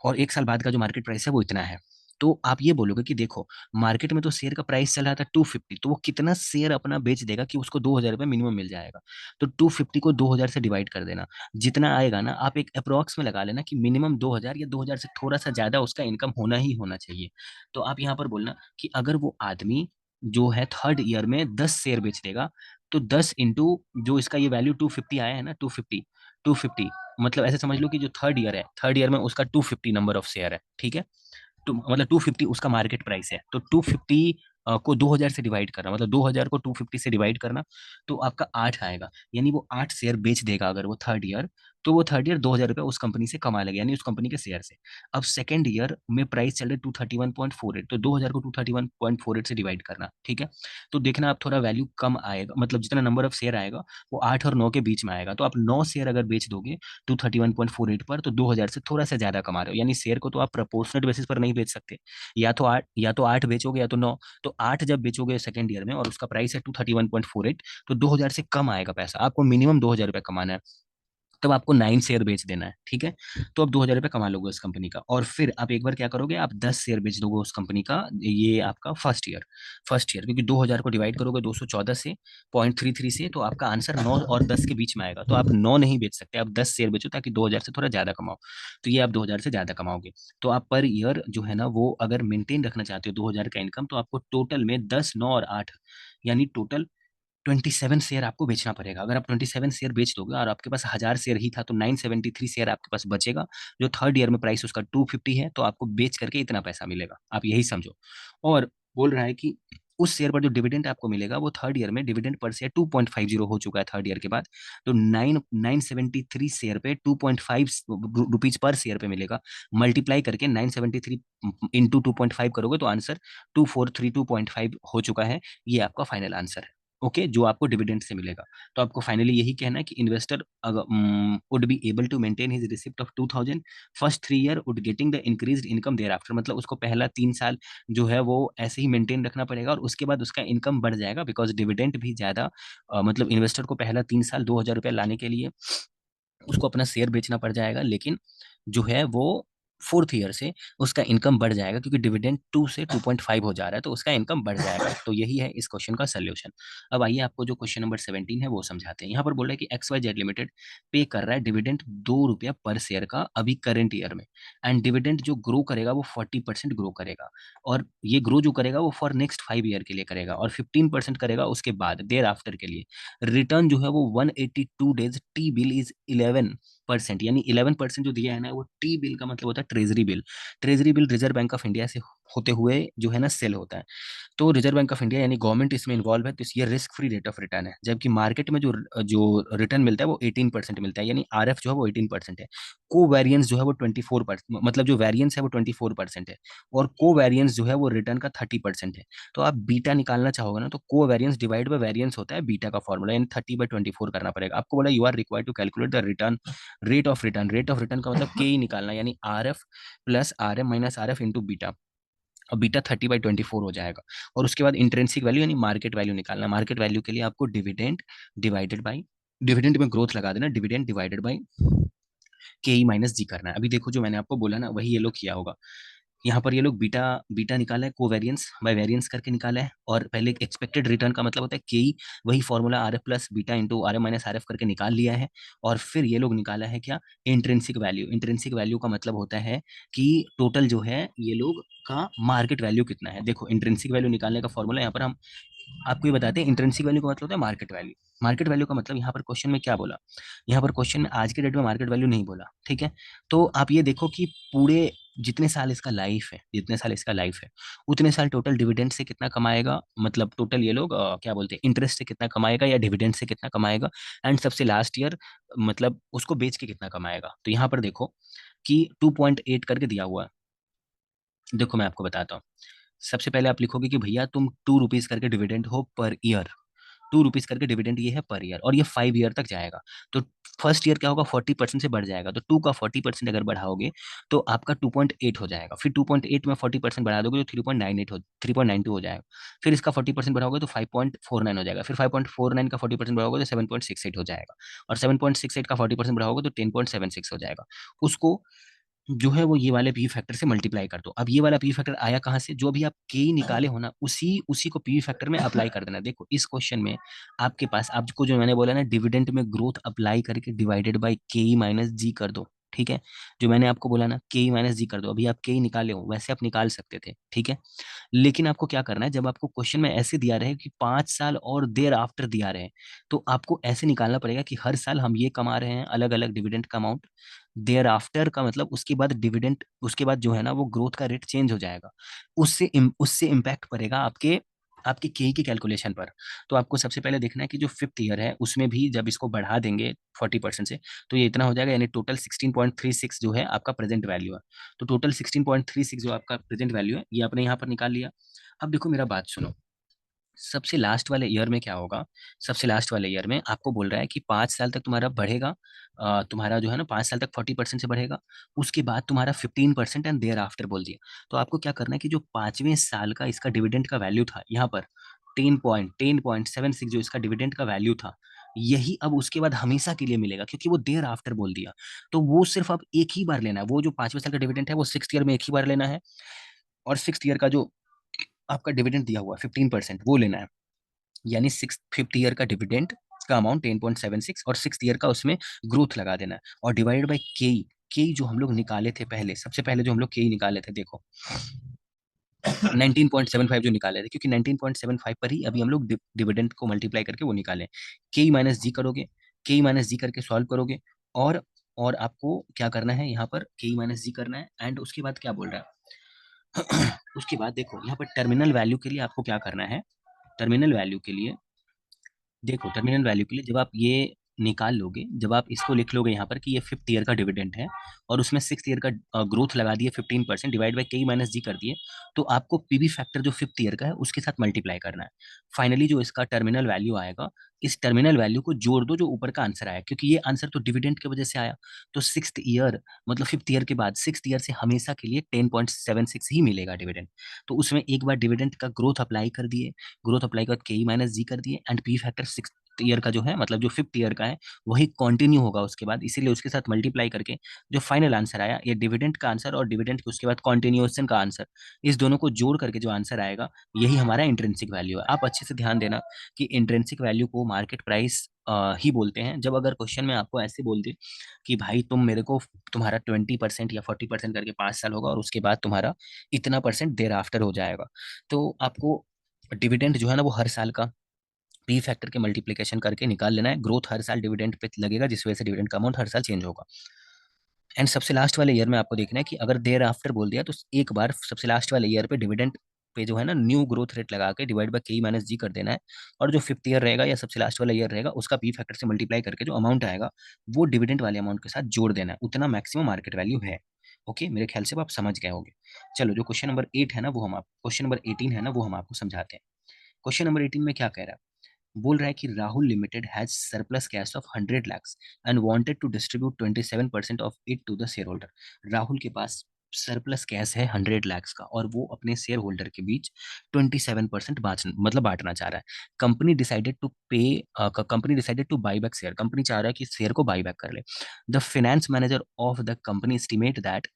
और 1 साल बाद का जो मार्केट प्राइस है वो इतना है। तो आप ये बोलोगे कि देखो मार्केट में तो शेयर का प्राइस चल रहा था 250, तो वो कितना शेयर अपना बेच देगा कि उसको 2,000 रुपये मिनिमम मिल जाएगा। तो 250 को 2,000 से डिवाइड कर देना, जितना आएगा ना आप एक अप्रोक्स में लगा लेना कि मिनिमम 2,000 या 2,000 से थोड़ा सा ज्यादा उसका इनकम होना ही होना चाहिए। तो आप यहाँ पर बोलना कि अगर वो आदमी जो है थर्ड ईयर में 10 शेयर बेच देगा, तो 10 इंटू जो इसका ये वैल्यू 250 आया है ना, 250 मतलब ऐसे समझ लो कि जो थर्ड ईयर है, थर्ड ईयर में उसका 250 नंबर ऑफ शेयर है, ठीक है। तो मतलब 250 उसका मार्केट प्राइस है, तो 250 को 2,000 से डिवाइड करना, मतलब 2,000 को 250 से डिवाइड करना, तो आपका 8 आएगा। यानी वो 8 शेयर बेच देगा अगर वो थर्ड ईयर, तो वो थर्ड ईयर 2,000 रुपये उस कंपनी से कमा लेगा, यानी उस कंपनी के शेयर से। अब सेकंड ईयर में प्राइस चल रहा है 231.48, तो 2,000 को 231.48 से डिवाइड करना, ठीक है। तो देखना आप थोड़ा वैल्यू कम आएगा, मतलब जितना नंबर ऑफ शेयर आएगा वो 8 और 9 के बीच में आएगा। तो आप 9 शेयर अगर बेच दोगे 231.48 पर, तो 2,000 से थोड़ा सा ज्यादा कमा रहे हो। यानी शेयर को तो आप प्रपोर्शनल बेसिस पर नहीं बेच सकते, या तो आठ बेचोगे या तो 9। तो 8 जब बेचोगे सेकंड ईयर में और उसका प्राइस है 231.48, तो 2,000 से कम आएगा पैसा, आपको मिनिमम 2,000 रुपये कमाना है। तब आपको 9 शेयर बेच देना है, ठीक है। तो अब 2,000 रुपये कमा लोगे उस कंपनी का, और फिर आप एक बार क्या करोगे, आप 10 शेयर बेच दोगे उस कंपनी का। ये आपका फर्स्ट ईयर क्योंकि 2,000 को डिवाइड करोगे 214 से, 0.33 से, तो आपका आंसर 9 और 10 के बीच में आएगा। तो आप 9 नहीं बेच सकते, आप 10 शेयर बेचो ताकि 2,000 से थोड़ा ज्यादा कमाओ। तो ये आप 2,000 से ज्यादा कमाओगे। तो आप पर ईयर जो है ना वो अगर मेंटेन रखना चाहते हो 2,000 का इनकम, तो आपको टोटल में 10, 9 और 8, यानी टोटल 27 शेयर आपको बेचना पड़ेगा। अगर आप 27 शेयर बेच दोगे और आपके पास 1,000 शेयर ही था, तो 973 शेयर आपके पास बचेगा। जो थर्ड ईयर में प्राइस उसका 250 है, तो आपको बेच करके इतना पैसा मिलेगा, आप यही समझो। और बोल रहा है कि उस शेयर पर जो डिविडेंड आपको मिलेगा वो थर्ड ईयर में डिविडेंड पर शेयर 2.50 हो चुका है थर्ड ईयर के बाद। तो 973 शेयर पे 2.5 रुपीज पर शेयर पे मिलेगा। मल्टीप्लाई करके 973 इंटू 2.5 करोगे तो आंसर 2,432.5 हो चुका है। ये आपका फाइनल आंसर है, ओके, जो आपको डिविडेंड से मिलेगा। तो आपको फाइनली यही कहना है कि investor would be able to maintain his receipt of 2,000 first 3 year would getting the increased income thereafter, मतलब उसको पहला 3 साल जो है वो ऐसे ही मेंटेन रखना पड़ेगा, और उसके बाद उसका इनकम बढ़ जाएगा, बिकॉज डिविडेंड भी ज्यादा, मतलब इन्वेस्टर को पहला 3 साल 2,000 रुपया लाने के लिए उसको अपना शेयर बेचना पड़ जाएगा। लेकिन जो है वो फोर्थ ईयर से उसका इनकम बढ़ जाएगा, क्योंकि डिविडेंड 2 से 2.5 हो जा रहा है, तो उसका इनकम बढ़ जाएगा। तो यही है इस क्वेश्चन का सोल्यूशन। अब आइए आपको जो क्वेश्चन नंबर 17 है वो समझाते हैं। यहाँ पर बोल रहा है कि XYZ लिमिटेड पे कर रहा है डिविडेंड 2 रुपया पर शेयर का अभी करंट ईयर में, एंड डिविडेंड जो ग्रो करेगा वो 40% ग्रो करेगा, और ये ग्रो जो करेगा वो फॉर नेक्स्ट 5 ईयर के लिए करेगा, और 15% करेगा उसके बाद देर आफ्टर के लिए। रिटर्न जो है वो 182 डेज, टी बिल इज 11%, यानी 11% जो दिया है ना वो टी बिल का मतलब होता है treasury bill. Treasury bill reserve bank of India से होते हुए जो है ना सेल होता है। तो रिजर्व बैंक ऑफ इंडिया यानी गवर्नमेंट इसमें इन्वॉल्व है, तो ये risk free rate of return है। जबकि मार्केट में जो जो रिटर्न मिलता है वो 18% मिलता है, यानी RF जो है वो 18% है। को वेरियंस जो है वो 24%, मतलब जो वेरियंस है वो 24% है, और को वेरियंस जो है वो रिटर्न का 30% है। तो आप बीटा निकालना चाहोगे ना, तो को वेरियंस डिवाइड बाय वेरियंस होता है बीटा का फॉर्मूला, यानी 30/24 करना पड़ेगा आपको। बोला you are required to calculate the return, rate of return का मतलब के ही निकालना, यानी RF plus RM minus RF into beta. अब बीटा 30/24 हो जाएगा। और उसके बाद इंट्रेंसिक वैल्यू यानी मार्केट वैल्यू निकालना। मार्केट वैल्यू के लिए आपको डिविडेंड डिवाइडेड बाई, डिविडेंड में ग्रोथ लगा देना, dividend divided by K E minus जी करना है। अभी देखो जो मैंने आपको बोला ना वही ये लोग किया होगा। यहाँ पर ये लोग बीटा बीटा निकाला है, कोवेरियंस बाय वेरियंस करके निकाला है, और पहले एक्सपेक्टेड रिटर्न का मतलब होता है के ई, वही formula R F plus beta into R M minus R F करके निकाल लिया है। और फिर ये लोग निकाला है क्या, इंट्रिंसिक वैल्यू। इंट्रिंसिक वैल्यू का मतलब होता है कि टोटल जो है ये लोग का मार्केट वैल्यू कितना है। देखो इंट्रिंसिक वैल्यू निकालने का फॉर्मूला यहाँ पर हम आपको ये बताते हैं। इंट्रिंसिक वैल्यू का मतलब होता है मार्केट वैल्यू। मार्केट वैल्यू का मतलब यहाँ पर क्वेश्चन में क्या बोला, यहाँ पर क्वेश्चन में आज के डेट में मार्केट वैल्यू नहीं बोला, ठीक है। तो आप ये देखो कि पूरे जितने साल इसका लाइफ है, जितने साल इसका लाइफ है, उतने साल टोटल डिविडेंड से कितना कमाएगा, मतलब टोटल ये लोग क्या बोलते हैं, इंटरेस्ट से कितना कमाएगा या डिविडेंड से कितना कमाएगा, एंड सबसे लास्ट ईयर मतलब उसको बेच के कितना कमाएगा। तो यहाँ पर देखो कि 2.8 करके दिया हुआ है। देखो मैं आपको बताता हूँ। सबसे पहले आप लिखोगे कि भैया तुम 2 रुपीज करके डिविडेंड हो पर ईयर, 2 रुपीज करके डिविडेंड ये है पर ईयर, और ये 5 ईयर तक जाएगा। तो फर्स्ट ईयर क्या होगा, 40% से बढ़ जाएगा। तो 2 का 40% अगर बढ़ाओगे तो आपका 2.8 हो जाएगा। फिर 2.8 में 40% बढ़ा दोगे तो 3.98 हो, 3.92 हो जाएगा। फिर इसका 40% बढ़ाओगे तो 5.49 हो जाएगा। फिर 5.49 का 40% बढ़ाओगे तो 7.68 हो जाएगा। और 7.68 का 40% बढ़ाओगे तो 10.76 हो जाएगा। उसको जो है वो ये वाले पी फैक्टर से मल्टीप्लाई कर दो। अब ये वाला पी फैक्टर आया कहाँ से, जो अभी आप के ही निकाले हो ना, उसी उसी को पी फैक्टर में अप्लाई कर देना। देखो इस क्वेश्चन में आपके पास आपको जो मैंने बोला ना, डिविडेंड में ग्रोथ अप्लाई करके डिवाइडेड बाय के ई माइनस जी कर दो, ठीक है। जो मैंने आपको बोला ना के ई माइनस जी कर दो, अभी आप के ई निकाले हो वैसे आप निकाल सकते थे, ठीक है। लेकिन आपको क्या करना है, जब आपको क्वेश्चन में ऐसे दिया रहे कि 5 साल और देर आफ्टर दिया रहे, तो आपको ऐसे निकालना पड़ेगा कि हर साल हम ये कमा रहे हैं अलग अलग डिविडेंड का अमाउंट। देयर आफ्टर का मतलब उसके बाद डिविडेंड, उसके बाद जो है ना वो ग्रोथ का रेट चेंज हो जाएगा। उससे इम्पैक्ट पड़ेगा आपके आपके के की कैलकुलेशन पर। तो आपको सबसे पहले देखना है कि जो फिफ्थ ईयर है उसमें भी जब इसको बढ़ा देंगे 40% से, तो ये इतना हो जाएगा, यानी टोटल 16.36 जो है आपका प्रेजेंट वैल्यू है। तो टोटल 16.36 जो आपका प्रेजेंट वैल्यू है ये आपने यहाँ पर निकाल लिया। अब देखो मेरा बात सुनो, सबसे लास्ट वाले ईयर में क्या होगा, सबसे लास्ट वाले ईयर में आपको बोल रहा है कि 5 साल तक तुम्हारा बढ़ेगा, तुम्हारा जो है ना 5 साल तक 40% से बढ़ेगा। उसके बाद तुम्हारा 15% एंड देयर आफ्टर बोल दिया। तो आपको क्या करना है कि जो 5वें साल का इसका डिविडेंड का वैल्यू था यहाँ पर 10.76 जो इसका डिविडेंड का वैल्यू था, यही अब उसके बाद हमेशा के लिए मिलेगा, क्योंकि वो देयर आफ्टर बोल दिया। तो वो सिर्फ अब एक ही बार लेना है, वो जो 5वें साल का डिविडेंड है वो 6th ईयर में एक ही बार लेना है। और 6th ईयर का जो आपका डिविडेंड दिया हुआ है 15% वो लेना है। यानी 5th ईयर का डिविडेंड का अमाउंट 10.76 और 6th ईयर का उसमें ग्रोथ लगा देना है, और डिवाइडेड बाई के जो हम लोग निकाले थे पहले, सबसे पहले जो हम लोग के निकाले थे देखो 19.75 जो निकाले थे, क्योंकि 19.75 पर ही अभी हम लोग डिविडेंड को मल्टीप्लाई करके वो निकाले। के माइनस जी करोगे, के माइनस जी करके सॉल्व करोगे, और और आपको क्या करना है, यहाँ पर के माइनस जी करना है। एंड उसके बाद क्या बोल रहा है उसके बाद देखो यहाँ पर टर्मिनल वैल्यू के लिए आपको क्या करना है, टर्मिनल वैल्यू के लिए देखो, टर्मिनल वैल्यू के लिए जब आप ये निकाल लोगे, जब आप इसको लिख लोगे यहाँ पर कि ये 5th ईयर का डिविडेंड है, और उसमें 6th ईयर का ग्रोथ लगा दिए 15% डिवाइड बाई के माइनस जी कर दिए, तो आपको पीवी फैक्टर जो 5th ईयर का है उसके साथ मल्टीप्लाई करना है। फाइनली जो इसका टर्मिनल वैल्यू आएगा, इस टर्मिनल वैल्यू को जोड़ दो जो ऊपर का आंसर आया, क्योंकि ये आंसर तो डिविडेंड की वजह से आया। तो 6th ईयर मतलब 5th ईयर के बाद 6th ईयर से हमेशा के लिए 10.76 ही मिलेगा डिविडेंड। तो उसमें एक बार डिविडेंड का ग्रोथ अप्लाई कर दिए, ग्रोथ अप्लाई के बाद के माइनस जी कर दिए, and P factor 6th year का जो है मतलब जो 5th ईयर का है वही कंटिन्यू होगा उसके बाद, इसीलिए उसके साथ मल्टीप्लाई करके जो फाइनल आंसर आया, ये डिविडेंड का आंसर और डिविडेंड के उसके बाद कॉन्टिन्यूएशन का आंसर, इस दोनों को जोड़ करके जो आंसर आएगा यही हमारा इंट्रिंसिक वैल्यू है। आप अच्छे से ध्यान देना कि इंट्रिंसिक वैल्यू को मार्केट प्राइस ही बोलते हैं। जब अगर क्वेश्चन में आपको ऐसे बोल दे कि भाई तुम मेरे को, तुम्हारा 20% या 40% करके 5 साल होगा और उसके बाद तुम्हारा इतना परसेंट देर आफ्टर हो जाएगा, तो आपको डिविडेंड जो है ना वो हर साल का पी फैक्टर के मल्टीप्लिकेशन करके निकाल लेना है। ग्रोथ हर साल डिविडेंड पे लगेगा, जिस वजह से डिविडेंड का अमाउंट हर साल चेंज होगा। एंड सबसे लास्ट वाले ईयर में आपको देखना है कि अगर देयर आफ्टर बोल दिया तो एक बार सबसे लास्ट वाले ईयर पे डिविडेंड पे जो है ना न्यू ग्रोथ रेट लगा के डिवाइड बाय के माइनस जी कर देना है। और जो 5th ईयर रहेगा या सबसे लास्ट वाला ईयर रहेगा उसका पी फैक्टर से मल्टीप्लाई करके जो अमाउंट आएगा वो डिविडेंड वाले अमाउंट के साथ जोड़ देना है। उतना मैक्सिमम मार्केट वैल्यू है। ओके, मेरे ख्याल से अब आप समझ गए होंगे। चलो जो क्वेश्चन नंबर 8 है ना वो हम आप क्वेश्चन नंबर 18 है ना वो हम आपको समझाते हैं। क्वेश्चन नंबर 18 में क्या कह रहा है, बोल रहा है कि Rahul limited has surplus cash of 100 lakhs and wanted to distribute 27% of it to the share holder. Rahul के पास सरप्लस कैश है 100 लाख का, और वो अपने शेयर होल्डर के बीच 27% बांटना चाह रहा है। Company decided two by back share, company चाह रहा है कि शेयर को बाई बैक कर ले। The finance manager of the company estimate that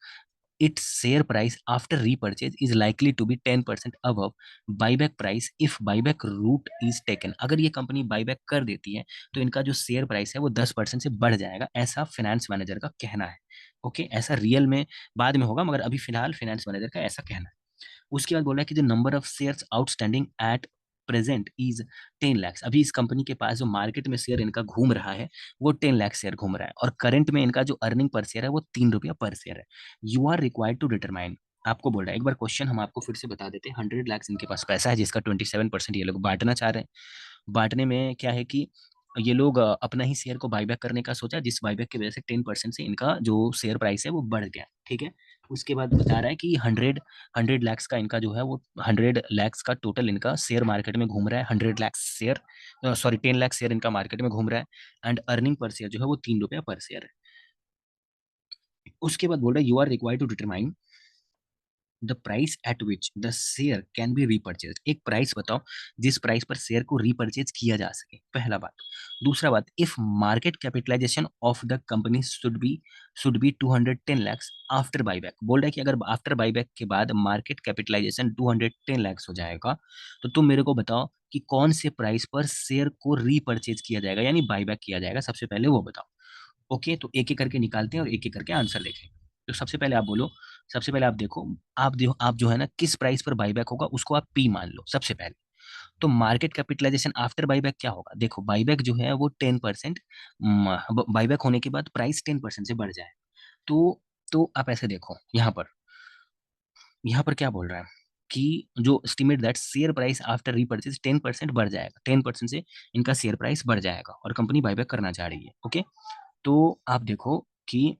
its share price after repurchase is likely to be 10% above buyback price if buyback route is taken। अगर ये company buyback कर देती है तो इनका जो शेयर प्राइस है वो 10% से बढ़ जाएगा, ऐसा फाइनेंस मैनेजर का कहना है। ओके, ऐसा रियल में बाद में होगा, मगर अभी फिलहाल फाइनेंस मैनेजर का ऐसा कहना है। उसके बाद बोला कि जो number of shares outstanding at present is 10 lakh. अभी इस कंपनी के पास जो मार्केट में शेयर इनका घूम रहा है वो 10 लाख शेयर घूम रहा है, और करंट में इनका जो अर्निंग पर शेयर है वो 3 रुपया पर शेयर है। You are required to determine, आपको बोल रहा है, एक बार क्वेश्चन हम आपको फिर से बता देते हैं। 100 लाख इनके पास पैसा है जिसका 27% ये लोग बांटना चाह रहे हैं। बांटने में क्या है कि ये लोग अपना ही शेयर को बाईबैक करने का सोचा, जिस बाईबैक की वजह से 10% से इनका जो शेयर प्राइस है वो बढ़ गया। ठीक है, उसके बाद बता रहा है कि 100 लाख का इनका जो है वो 100 लाख का टोटल इनका शेयर मार्केट में घूम रहा है। 100 lakh share, sorry 10 lakh share इनका मार्केट में घूम रहा है, एंड अर्निंग पर शेयर जो है वो 3 रुपया पर शेयर है। उसके बाद बोल रहा है you are required to determine the price at which the share can be repurchase. एक प्राइस बताओ जिस प्राइस पर शेयर को रीपर्चेज किया जा सके, पहला बात। दूसरा बात, if market capitalization of the company should be 210 lakh after buyback. बोल रहा है कि अगर आफ्टर बाईबैक के बाद मार्केट कैपिटलाइजेशन 210 लाख हो जाएगा तो तुम मेरे को बताओ कि कौन से प्राइस पर शेयर को रीपर्चेज किया जाएगा यानी बाईबैक किया जाएगा, सबसे पहले वो बताओ। ओके, तो एक एक करके निकालते हैं और एक एक करके आंसर देखें। तो सबसे पहले आप बोलो, सबसे पहले आप देखो, आप जो है ना किस प्राइस पर बाईबैक होगा उसको आप पी मान लो सबसे पहले। तो मार्केट कैपिटलाइजेशन आफ्टर बाईबैक क्या होगा, देखो बाईबैक जो है वो 10%, बाईबैक होने के बाद प्राइस 10% से बढ़ जाए। तो आप ऐसे देखो, यहाँ पर क्या बोल रहा है कि जो estimate that share price after repurchase 10% बढ़ जाएगा, 10% से इनका शेयर प्राइस बढ़ जाएगा और कंपनी बाईबैक करना चाह रही है। ओके, तो आप देखो कि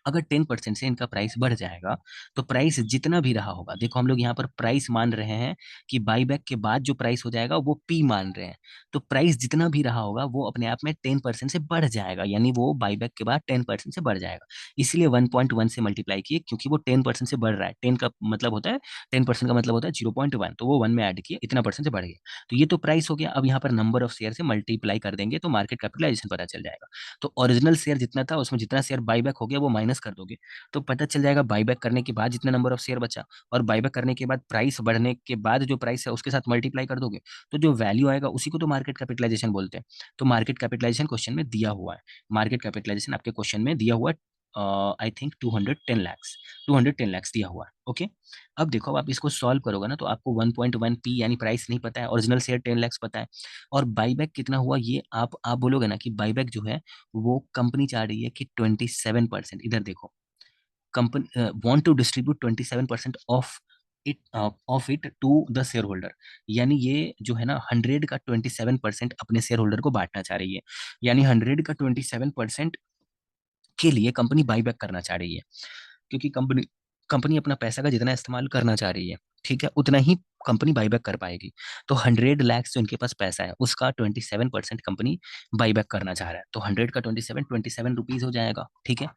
अगर 10% से इनका प्राइस बढ़ जाएगा तो प्राइस जितना भी रहा होगा, देखो हम लोग यहाँ पर प्राइस मान रहे हैं कि बाईबैक के बाद जो प्राइस हो जाएगा वो पी मान रहे हैं। तो प्राइस जितना भी रहा होगा वो अपने आप में 10% से बढ़ जाएगा, यानी वो बाईबैक के बाद 10% से बढ़ जाएगा। इसलिए 1.1 से मल्टीप्लाई किए, क्योंकि वो 10% से बढ़ रहा है। 10 का मतलब होता है, 10% का मतलब होता है 0.1, तो वो 1 में ऐड किए, इतना परसेंट से बढ़ गया। तो ये तो प्राइस हो गया। अब यहाँ पर नंबर ऑफ शेयर से मल्टीप्लाई कर देंगे तो मार्केट कैपिटलाइजेशन पता चल जाएगा। तो ओरिजिनल शेयर जितना था उसमें जितना शेयर बाईबैक हो गया वो माइनस कर दोगे तो पता चल जाएगा बाईबैक करने के बाद जितना नंबर ऑफ शेयर बचा, और बाईबैक करने के बाद प्राइस बढ़ने के बाद जो प्राइस है उसके साथ मल्टीप्लाई कर दोगे तो जो वैल्यू आएगा उसी को तो मार्केट कैपिटलाइजेशन बोलते हैं। तो मार्केट कैपिटलाइजेशन क्वेश्चन में दिया हुआ है, मार्केट कैपिटलाइजेशन आपके क्वेश्चन में दिया हुआ है, आई थिंक 210 लैक्स, 210 लैक्स दिया हुआ है। ओके, अब देखो, अब आप इसको सॉल्व करोगे ना तो आपको 1.1 पी यानी प्राइस नहीं पता है, ओरिजिनल शेयर 10 लैक्स पता है, और बाईबैक कितना हुआ ये आप बोलोगे ना कि बाईबैक जो है वो कंपनी चाह रही है कि 27%। इधर देखो, company want to distribute 27% of it to the shareholder, यानी ये जो है ना 100 का 27% अपने शेयर होल्डर को बांटना चाह रही है, यानी 100 का 27% के लिए कंपनी बाईबैक करना चाह रही है, क्योंकि कंपनी कंपनी अपना पैसा का जितना इस्तेमाल करना चाह रही है, ठीक है, उतना ही कंपनी बाईबैक कर पाएगी। तो 100 लाख जो इनके पास पैसा है उसका 27% कंपनी बाईबैक करना चाह रहा है, तो 100 का 27 रुपीज हो जाएगा। ठीक है,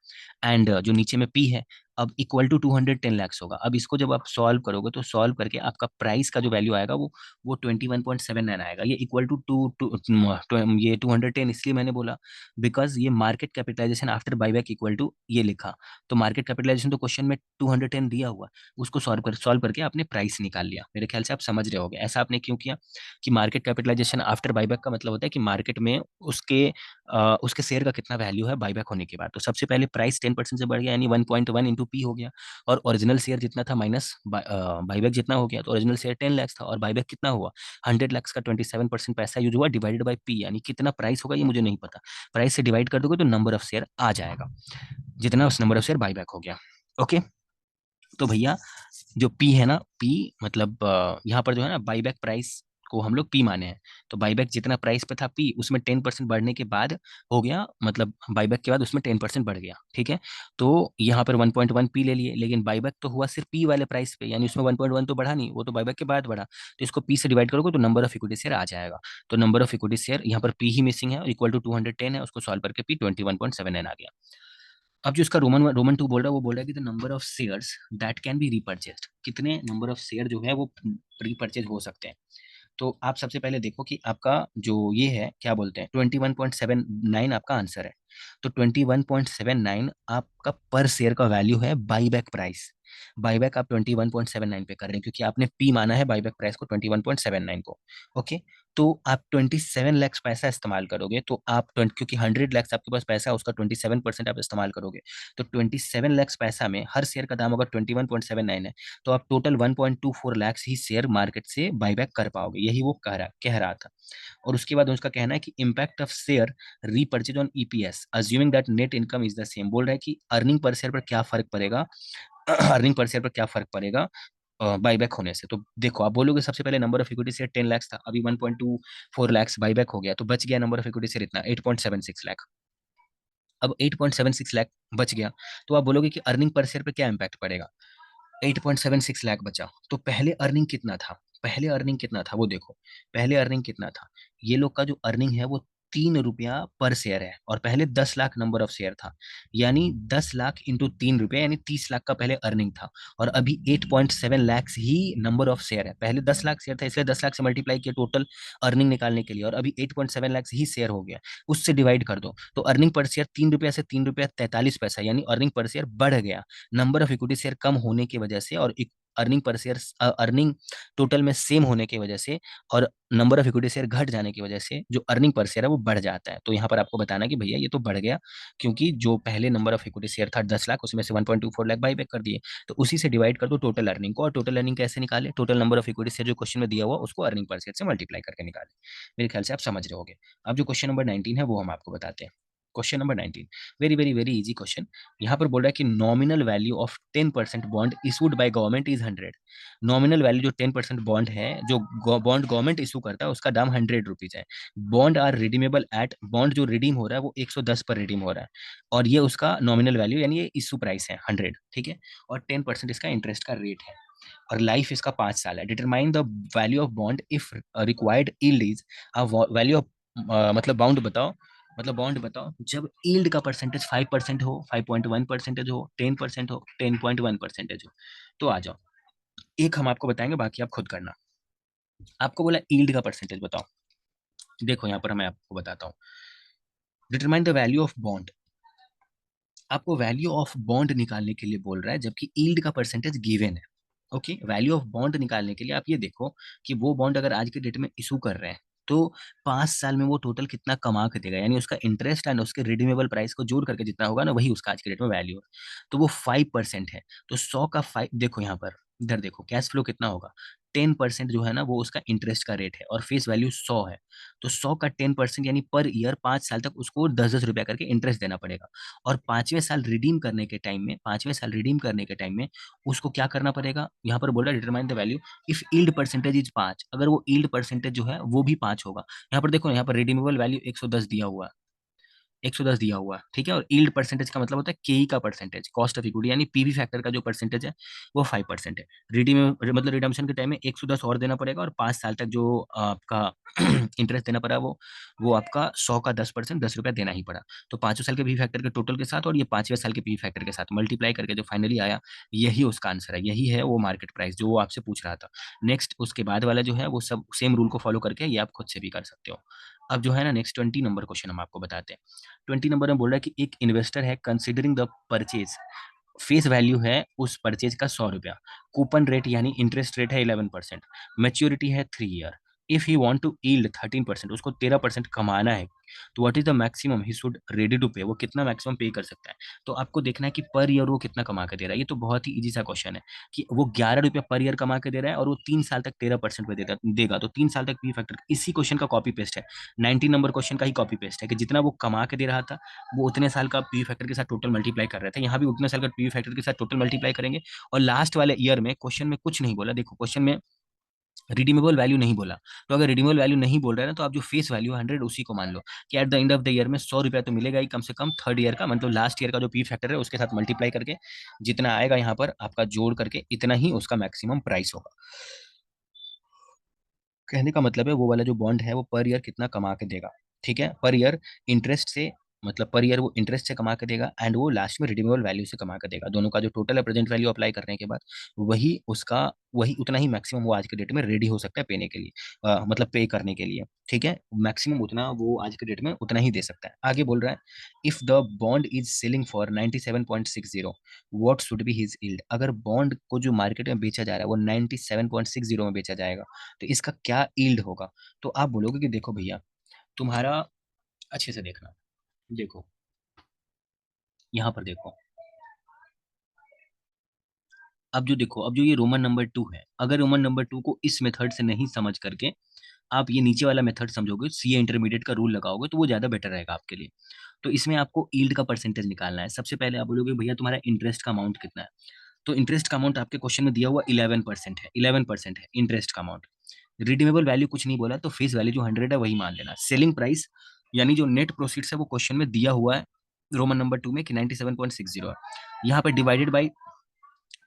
एंड जो नीचे में पी है अब इक्वल टू 210 लैक्स होगा। अब इसको जब आप सॉल्व करोगे तो सॉल्व करके आपका प्राइस का जो वैल्यू आएगा वो 21.79 आएगा। ये इक्वल टू ये 210 इसलिए मैंने बोला बिकॉज ये market capitalization after buyback equal to ये लिखा। तो मार्केट कैपिटलाइजेशन तो क्वेश्चन में 210 दिया हुआ, उसको सॉल्व करके आपने प्राइस निकाल लिया। मेरे ख्याल से आप समझ रहे होगे ऐसा आपने क्यों किया, कि मार्केट कैपिटलाइजेशन आफ्टर बाईबैक का मतलब होता है कि मार्केट में उसके शेयर का कितना वैल्यू है बाईबैक होने के बाद। तो सबसे पहले प्राइस 10% से बढ़ गया यानी 1.1 इंटू पी हो गया, और ओरिजिनल शेयर जितना था माइनस बाईबैक जितना हो गया, तो ओरिजिनल शेयर 10 लैक्स था और बाईबैक कितना हुआ 100 लैक्स का 27% पैसा यूज हुआ डिवाइडेड बाई पी, यानी कितना प्राइस होगा ये मुझे नहीं पता, प्राइस से डिवाइड कर दोगे तो नंबर ऑफ शेयर आ जाएगा, जितना उस नंबर ऑफ शेयर बाईबैक हो गया। ओके, तो भैया जो पी है ना, पी मतलब यहाँ पर जो है ना बाईबैक प्राइस को हम लोग पी माने हैं, तो बाईबैक जितना प्राइस पे था पी उसमें 10% बढ़ने के बाद हो गया, मतलब बाईबैक के बाद उसमें 10% बढ़ गया। ठीक है, तो यहाँ पर 1.1 पी ले लिए, लेकिन बाईबैक तो हुआ सिर्फ पी वाले प्राइस पे, यानी उसमें 1.1 तो बढ़ा नहीं, वो तो बाईबैक के बाद बढ़ा, तो इसको पी से डिवाइड करोगे तो नंबर ऑफ इक्विटी शेयर आ जाएगा। तो नंबर ऑफ इक्विटी शेयर यहाँ पर पी ही मिसिंग है, इक्वल टू 210 है, उसको सॉल्व करके पी 21.79 आ गया। अब जो इसका रोमन रोमन टू बोल रहा है, वो बोल रहा है कि the number of shares that can be repurchased, कितने नंबर ऑफ शेयर जो है वो रिपर्चेज हो सकते हैं। तो आप सबसे पहले देखो कि आपका जो ये है क्या बोलते हैं, 21.79 आपका आंसर है। तो 21.79 आपका पर शेयर का वैल्यू है बाई बैक प्राइस। बाईबैक आप 21.79 पे कर रहे हैं, क्योंकि आपने पी माना है बाईबैक प्राइस को 21.79 को। ओके, तो आप 27 लैक्स पैसा इस्तेमाल करोगे, तो आप 20, क्योंकि 100 लैक्स आपके पास पैसा है, उसका 27% आप इस्तेमाल करोगे, तो 27 लैक्स पैसा में हर शेयर का दाम अगर 21.79 है, तो आप टोटल 1.24 लैक्स ही शेयर मार्केट से बाईबैक कर पाओगे, यही वो कह रहा था। और उसके बाद उसका कहना है कि impact of share repurchase on EPS assuming that net income is the same, बोल रहा है कि अर्निंग पर शेयर पर क्या फर्क पड़ेगा, अर्निंग पर शेयर पर क्या फर्क पड़ेगा बाईबैक होने से। तो देखो आप बोलोगे सबसे पहले number of equity share 10 lakhs था, अभी 1.24 लैक्स बाईबैक हो गया, तो बच गया नंबर ऑफ इक्विटी शेयर इतना 8.76 लाख। अब 8.76 लाख बच गया, तो आप बोलोगे कि अर्निंग पर शेयर पे क्या इंपैक्ट पड़ेगा। 8.76 लाख बचा, तो पहले अर्निंग कितना था, पहले अर्निंग कितना था वो देखो। पहले अर्निंग कितना था, ये लोग का जो अर्निंग है वो 3 रुपया पर शेयर है, और पहले 10 लाख नंबर ऑफ शेयर था, यानी 10 लाख इंटू 3 रुपया यानी 30 लाख का पहले अर्निंग था। और अभी 8.7 लैक्स ही नंबर ऑफ शेयर है, पहले 10 लाख शेयर था, इसलिए 10 लाख से मल्टीप्लाई किया टोटल अर्निंग निकालने के लिए, और अभी 8.7 लैक्स ही शेयर हो गया, उससे डिवाइड कर दो, तो अर्निंग पर शेयर 3 रुपया से 3 रुपया 43 पैसा, यानी अर्निंग पर शेयर बढ़ गया नंबर ऑफ इक्विटी शेयर कम होने की वजह से, और earning per share earning total में सेम होने की वजह से, और नंबर ऑफ इक्विटी शेयर घट जाने की वजह से जो अर्निंग पर शेयर है वो बढ़ जाता है। तो यहाँ पर आपको बताना कि भैया ये तो बढ़ गया, क्योंकि जो पहले नंबर ऑफ इक्विटी शेयर था 10 लाख, उसमें से 1.24 लाख बाई बैक कर दिए, तो उसी से डिवाइड कर दो टोटल अर्निंग को, और टोटल अर्निंग कैसे निकाले, total number of equity share जो क्वेश्चन में दिया हुआ उसको अर्निंग पर शेयर से मल्टीप्लाई करके निकाले। मेरे ख्याल से आप समझ रहे होगे। अब जो क्वेश्चन नंबर 19 है वो हम आपको बताते हैं। Question number 19, very very very easy question. यहाँ पर बोल रहा है कि nominal value of 10% bond issued by government is 100। Nominal value जो 10% बॉन्ड है, जो बॉन्ड गवर्नमेंट इशू करता है, उसका दाम 100 रुपीज है। Bond are redeemable at, bond जो रिडीम हो रहा है वो 110 पर रिडीम हो रहा है, और ये उसका नॉमिनल वैल्यू यानी ये इशू प्राइस है 100, ठीक है। और 10% इसका इंटरेस्ट का रेट है, और लाइफ इसका 5 साल है। Determine the value of bond if required yield is, value of मतलब बाउंड बताओ, मतलब बॉन्ड बताओ जब यील्ड का परसेंटेज 5% हो, 5.1% हो, 10% हो, 10.1% हो। तो आ जाओ, एक हम आपको बताएंगे, बाकी आप खुद करना। आपको बोला यील्ड का परसेंटेज बताओ, देखो यहाँ पर मैं आपको बताता हूँ। Determine the value of bond, आपको वैल्यू ऑफ बॉन्ड निकालने के लिए बोल रहा है, जबकि यील्ड का परसेंटेज गिवन है। ओके, वैल्यू ऑफ बॉन्ड निकालने के लिए आप ये देखो कि वो बॉन्ड अगर आज के डेट में इशू कर रहे हैं, तो 5 साल में वो टोटल कितना कमा के देगा, यानी उसका इंटरेस्ट एंड उसके रिडीमेबल प्राइस को जोड़ करके जितना होगा ना, वही उसका आज के डेट में वैल्यू है। तो वो 5% है, तो 100 का 5, देखो यहाँ पर, इधर देखो कैश फ्लो कितना होगा। 10% जो है ना वो उसका इंटरेस्ट का रेट है, और फेस वैल्यू 100 है, तो 100 का 10% यानी पर ईयर 5 साल तक उसको 10-10 रुपया करके इंटरेस्ट देना पड़ेगा। और 5वें साल रिडीम करने के टाइम में, 5वें साल रिडीम करने के टाइम में उसको क्या करना पड़ेगा, यहाँ पर बोल रहा है determine the value if yield percentage is 5, अगर वो यील्ड परसेंटेज जो है वो भी 5 होगा। यहाँ पर देखो, यहाँ पर रिडीमेबल वैल्यू 110 दिया हुआ है, 110 दिया हुआ है, ठीक है। और यील्ड परसेंटेज का मतलब होता है केई का परसेंटेज, कॉस्ट ऑफ इक्विटी, यानी पीवी फैक्टर का जो परसेंटेज है वो 5% है। रिडीम मतलब रिडम्पशन के टाइम में 110 और देना पड़ेगा, और 5 साल तक जो आपका इंटरेस्ट देना पड़ा वो आपका 100 का 10%, 10 रुपया देना ही पड़ा। तो 5 साल के पी फैक्टर के टोटल के साथ और ये 5वें साल के पी फैक्टर के साथ मल्टीप्लाई करके जो फाइनली आया, यही उसका आंसर है, यही है वो मार्केट प्राइस जो वो आपसे पूछ रहा था। नेक्स्ट उसके बाद वाला जो है वो सब सेम रूल को फॉलो करके ये आप खुद से भी कर सकते हो। अब जो है ना नेक्स्ट 20 नंबर क्वेश्चन हम आपको बताते हैं। 20 नंबर में बोल रहा है कि एक इन्वेस्टर है considering the purchase, face value है उस परचेज का 100 रुपया, कूपन रेट यानी इंटरेस्ट रेट है 11%, मेच्योरिटी है 3 year, if he want to yield 13%, उसको 13% कमाना है, तो what is the maximum he should ready to pay, वो कितना मैक्सिमम पे कर सकता है। तो आपको देखना है कि पर ईयर वो कितना कमा के दे रहा है। ये तो बहुत ही इजी सा क्वेश्चन है कि वो 11 रुपया पर ईयर कमा के दे रहा है, और वो 3 साल तक 13% पे देगा, तो 3 साल तक पी फैक्टर इसी क्वेश्चन का कॉपी पेस्ट है। 19 नंबर क्वेश्चन का ही कॉपी पेस्ट है कि जितना वो कमा के दे रहा था, वो उतने साल का पी फैक्टर के साथ टोटल मल्टीप्लाई कर रहे थे, यहाँ भी उतने साल का पी फैक्टर के साथ टोटल मल्टीप्लाई करेंगे। और लास्ट वाले ईयर में क्वेश्चन में कुछ नहीं बोला, देखो क्वेश्चन में रिडीमेबल वैल्यू नहीं बोला, तो अगर रिडीमेबल वैल्यू नहीं बोल रहा है ना, तो आप जो फेस वैल्यू 100 उसी को मान लो कि at the end of the year में 100 रुपया तो मिलेगा ही कम से कम, थर्ड ईयर का मतलब लास्ट ईयर का जो पी फैक्टर है उसके साथ मल्टीप्लाई करके जितना आएगा यहाँ पर आपका जोड़ करके इतना ही उसका मैक्सिमम प्राइस होगा। कहने का मतलब है वो वाला जो बॉन्ड है वो पर ईयर कितना कमा के देगा, ठीक है, पर ईयर इंटरेस्ट से मतलब पर ईयर वो इंटरेस्ट से कमा के देगा एंड वो लास्ट में रिडीमेबल वैल्यू से कमा के देगा। दोनों का जो टोटल है प्रेजेंट वैल्यू अप्लाई करने के बाद वही उसका वही उतना ही मैक्सिमम वो आज के डेट में रेडी हो सकता है पेने के लिए, मतलब पे करने के लिए। ठीक है, मैक्सिमम उतना वो आज के डेट में उतना ही दे सकता है। आगे बोल रहा है if the bond is selling for 97.60 what should be his yield. अगर बॉन्ड को जो मार्केट में बेचा जा रहा है वो 97.60 में बेचा जाएगा तो इसका क्या यील्ड होगा। तो आप बोलोगे कि देखो भैया तुम्हारा, अच्छे से देखना, देखो यहाँ पर देखो, अब जो देखो, अब जो ये रोमन नंबर 2 है, अगर रोमन नंबर 2 को इस मेथड से नहीं समझ करके आप ये नीचे वाला मेथड समझोगे, सीए इंटरमीडिएट का रूल लगाओगे, तो वो ज्यादा बेटर रहेगा आपके लिए। तो इसमें आपको यील्ड का परसेंटेज निकालना है। सबसे पहले आप बोलोगे भैया तुम्हारा इंटरेस्ट का अमाउंट कितना है। तो इंटरेस्ट का अमाउंट आपके क्वेश्चन में दिया हुआ 11% है, 11% है इंटरेस्ट का अमाउंट। रिडीमेबल वैल्यू कुछ नहीं बोला, तो फेस वैल्यू जो 100 है वही मान लेना। सेलिंग प्राइस यानी जो नेट प्रोसीड्स है वो क्वेश्चन में दिया हुआ है रोमन नंबर 2 में कि 97.60 है। यहाँ पर डिवाइडेड बाई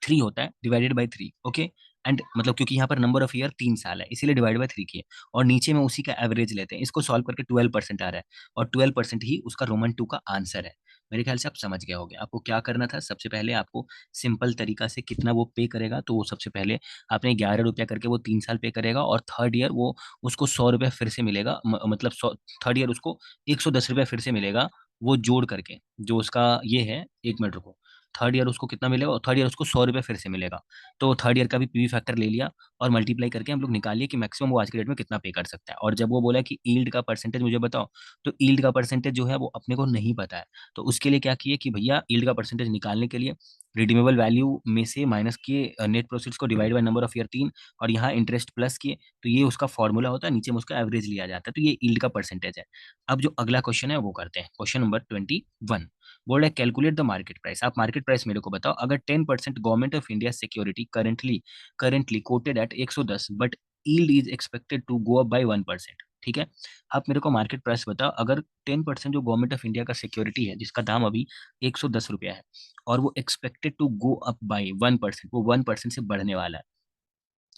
3 होता है, डिवाइडेड बाई 3। ओके, एंड मतलब क्योंकि यहाँ पर नंबर ऑफ ईयर 3 साल है इसीलिए डिवाइड बाई 3 किए, और नीचे में उसी का एवरेज लेते हैं। इसको सॉल्व करके 12% आ रहा है, और 12% ही उसका रोमन 2 का आंसर है। मेरे ख्याल से आप समझ गए होंगे आपको क्या करना था। सबसे पहले आपको सिंपल तरीका से कितना वो पे करेगा, तो वो सबसे पहले आपने 11 रुपया करके वो 3 साल पे करेगा, और थर्ड ईयर वो उसको 100 रुपया फिर से मिलेगा, मतलब 100, थर्ड ईयर उसको 110 रुपया फिर से मिलेगा, वो जोड़ करके जो उसका ये है। 1 मिनट रुको, थर्ड ईयर उसको कितना मिलेगा, और थर्ड ईयर उसको 100 रुपया फिर से मिलेगा। तो थर्ड ईयर का भी पीवी फैक्टर ले लिया और मल्टीप्लाई करके हम लोग निकालिए कि मैक्सिमम वो आज के डेट में कितना पे कर सकता है। और जब वो बोला कि ईल्ड का परसेंटेज मुझे बताओ, तो ईल्ड का परसेंटेज जो है वो अपने को नहीं पता है। तो उसके लिए क्या किए कि भैया ईल्ड का परसेंटेज निकालने के लिए रिडीमेबल वैल्यू में से माइनस किए नेट प्रोसीड्स को, divide by number of year 3, और यहाँ इंटरेस्ट प्लस किए। तो ये उसका फॉर्मूला होता है, नीचे में उसका एवरेज लिया जाता है। तो ये ईल्ड का परसेंटेज है। अब जो अगला क्वेश्चन है वो करते हैं, क्वेश्चन नंबर 21। बोल रहा है कैलकुलेट द मार्केट प्राइस। आप मार्केट प्राइस मेरे को बताओ, अगर 10% government of India security currently quoted at 110 but yield is expected to go up by 1%। ठीक है, आप मेरे को मार्केट प्राइस बताओ, अगर 10% जो गवर्नमेंट ऑफ इंडिया का सिक्योरिटी है जिसका दाम अभी 110 रुपया है, और वो expected to go up by 1%, वो 1% से बढ़ने वाला है।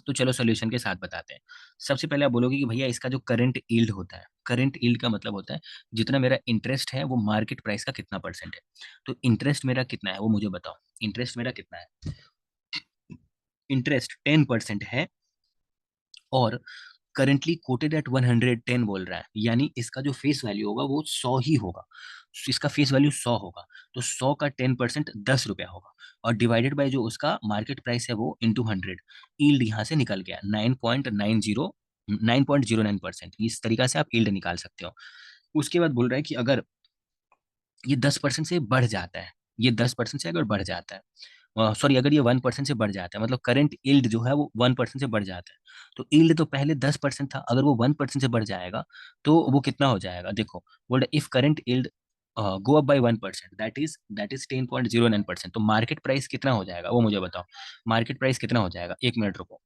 तो चलो सोल्यूशन के साथ बताते हैं। सबसे पहले आप बोलोगे कि भैया इसका जो करंट यील्ड होता है, करंट यील्ड का मतलब होता है जितना मेरा इंटरेस्ट है वो मार्केट प्राइस का कितना परसेंट है। तो इंटरेस्ट मेरा कितना है वो मुझे बताओ, इंटरेस्ट मेरा कितना है। इंटरेस्ट 10% है, और करंटली कोटेड एट 110 बोल रहा है, यानी इसका जो फेस वैल्यू होगा वो 100 ही होगा। इसका फेस वैल्यू 100 होगा, तो 100 का 10% 10 रुपया होगा, और डिवाइडेड बाय जो उसका मार्केट प्राइस है वो इंटू 100। ईल्ड यहाँ से निकल गया 9.09%। इस तरीका से आप ईल्ड निकाल सकते हो। उसके बाद बोल रहा है कि अगर ये 10% से बढ़ जाता है, ये 10% से अगर बढ़ जाता है, सॉरी, अगर ये 1% से बढ़ जाता है, मतलब करंट यील्ड जो है वो 1% से बढ़ जाता है। तो यील्ड तो पहले 10% था, अगर वो 1% से बढ़ जाएगा तो वो कितना हो जाएगा। देखो, बोल्ड if current yield go up by 1%, that is 10.09%, तो मार्केट प्राइस कितना हो जाएगा वो मुझे बताओ। मार्केट प्राइस कितना हो जाएगा, 1 मिनट रुको।